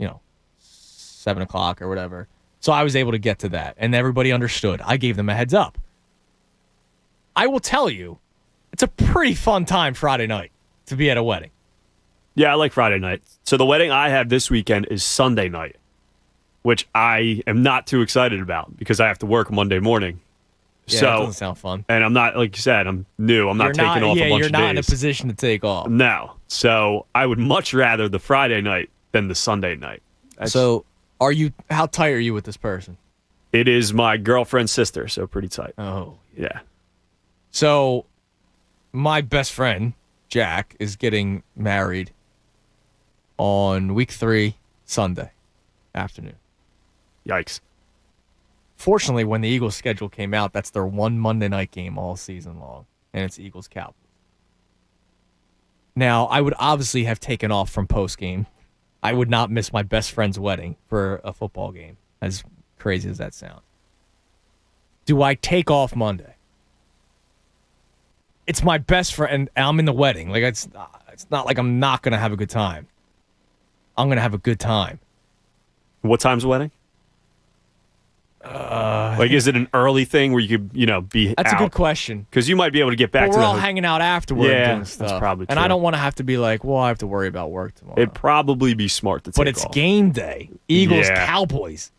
Speaker 3: 7 o'clock or whatever. So I was able to get to that, and everybody understood. I gave them a heads up. I will tell you, it's a pretty fun time Friday night to be at a wedding.
Speaker 7: Yeah, I like Friday night. So the wedding I have this weekend is Sunday night, which I am not too excited about because I have to work Monday morning.
Speaker 3: Yeah,
Speaker 7: so,
Speaker 3: that doesn't sound fun.
Speaker 7: And I'm not, like you said, I'm new. I'm not taking off a bunch of days.
Speaker 3: You're not in a position to take off.
Speaker 7: No. So I would much rather the Friday night than the Sunday night.
Speaker 3: So how tight are you with this person?
Speaker 7: It is my girlfriend's sister, so pretty tight.
Speaker 3: Oh.
Speaker 7: Yeah.
Speaker 3: So my best friend, Jack, is getting married on week 3, Sunday afternoon.
Speaker 7: Yikes.
Speaker 3: Fortunately, when the Eagles' schedule came out, that's their one Monday night game all season long, and it's Eagles-Cowboys. Now, I would obviously have taken off from post-game. I would not miss my best friend's wedding for a football game, as crazy as that sounds. Do I take off Monday? It's my best friend, and I'm in the wedding. Like it's not like I'm not going to have a good time. I'm going to have a good time.
Speaker 7: What time's the wedding? Is it an early thing where you could, be
Speaker 3: That's
Speaker 7: out?
Speaker 3: a good question.
Speaker 7: Because you might be able to get back
Speaker 3: but
Speaker 7: to
Speaker 3: we're all hanging out afterward
Speaker 7: Yeah,
Speaker 3: and stuff.
Speaker 7: that's probably true.
Speaker 3: And I don't want to have to be like, well, I have to worry about work tomorrow.
Speaker 7: It'd probably be smart to take
Speaker 3: But it's
Speaker 7: off.
Speaker 3: game day. Eagles,
Speaker 7: Yeah.
Speaker 3: Cowboys.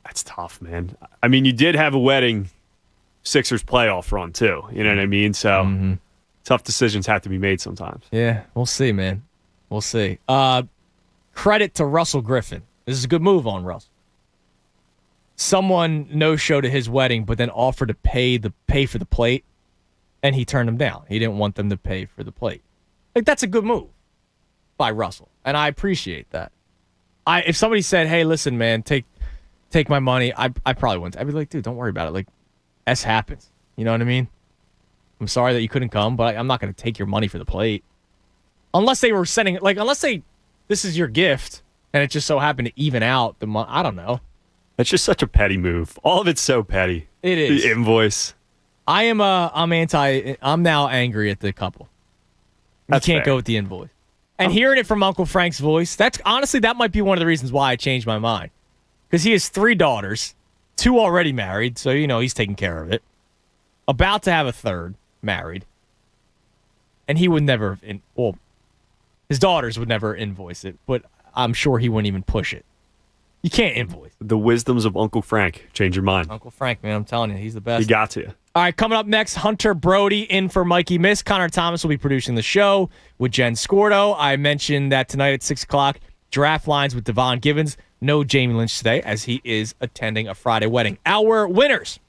Speaker 7: That's tough, man. I mean, you did have a wedding Sixers playoff run, too. You know what I mean? So tough decisions have to be made sometimes.
Speaker 3: Yeah, we'll see, man. We'll see. Credit to Russell Griffin. This is a good move on Russ. Someone no-showed at his wedding, but then offered to pay for the plate, and he turned them down. He didn't want them to pay for the plate. Like, that's a good move by Russell, and I appreciate that. If somebody said, "Hey, listen, man, take my money," I probably wouldn't. I'd be like, "Dude, don't worry about it. Like, S happens." You know what I mean? I'm sorry that you couldn't come, but I'm not going to take your money for the plate. Unless they were sending, this is your gift, and it just so happened to even out the money. I don't know.
Speaker 7: That's just such a petty move. All of it's so petty.
Speaker 3: It is.
Speaker 7: The invoice.
Speaker 3: I'm now angry at the couple.
Speaker 7: That's
Speaker 3: you can't
Speaker 7: fair.
Speaker 3: go with the invoice. And hearing it from Uncle Frank's voice, that might be one of the reasons why I changed my mind. Because he has 3 daughters, 2 already married, so he's taking care of it. About to have a 3rd married. And he would never, his daughters would never invoice it, but I'm sure he wouldn't even push it. You can't invoice.
Speaker 7: The wisdoms of Uncle Frank. Change your mind.
Speaker 3: Uncle Frank, man, I'm telling you, he's the best.
Speaker 7: He got to you.
Speaker 3: All right, coming up next, Hunter Brody in for Mikey Miss. Connor Thomas will be producing the show with Jen Scordo. I mentioned that tonight at 6 o'clock, draft lines with Devon Givens. No Jamie Lynch today as he is attending a Friday wedding. Our winners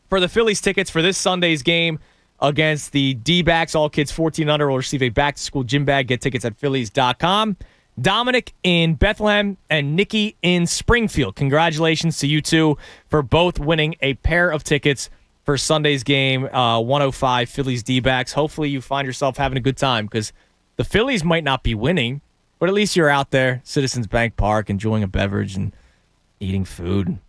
Speaker 3: for the Phillies tickets for this Sunday's game against the D-backs, all kids 14 under will receive a back-to-school gym bag. Get tickets at Phillies.com. Dominic in Bethlehem and Nikki in Springfield. Congratulations to you two for both winning a pair of tickets for Sunday's game, 105 Phillies D-backs. Hopefully you find yourself having a good time because the Phillies might not be winning, but at least you're out there, Citizens Bank Park, enjoying a beverage and eating food and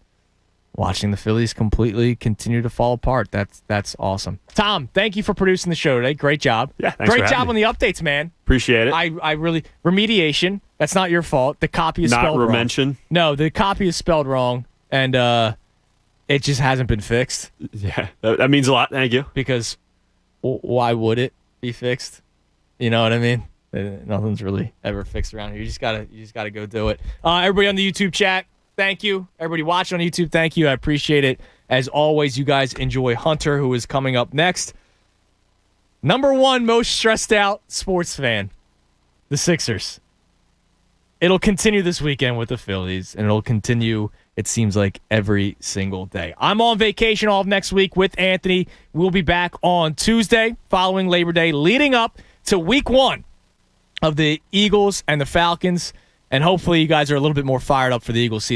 Speaker 3: watching the Phillies completely continue to fall apart. That's awesome. Tom, thank you for producing the show today. Great job.
Speaker 7: Yeah, thanks
Speaker 3: Great
Speaker 7: for
Speaker 3: job
Speaker 7: having
Speaker 3: on
Speaker 7: me.
Speaker 3: the updates, man.
Speaker 7: Appreciate it.
Speaker 3: I really remediation. That's not your fault. The copy is
Speaker 7: Not
Speaker 3: spelled wrong.
Speaker 7: remention?
Speaker 3: No, the copy is spelled wrong, and it just hasn't been fixed.
Speaker 7: Yeah, that means a lot. Thank you.
Speaker 3: Because why would it be fixed? You know what I mean? Nothing's really ever fixed around here. You just gotta go do it. Everybody on the YouTube chat, thank you. Everybody watching on YouTube, thank you. I appreciate it. As always, you guys enjoy Hunter, who is coming up next. Number 1 most stressed out sports fan, the Sixers. It'll continue this weekend with the Phillies, and it'll continue, it seems like, every single day. I'm on vacation all of next week with Anthony. We'll be back on Tuesday following Labor Day, leading up to week 1 of the Eagles and the Falcons. And hopefully you guys are a little bit more fired up for the Eagles season.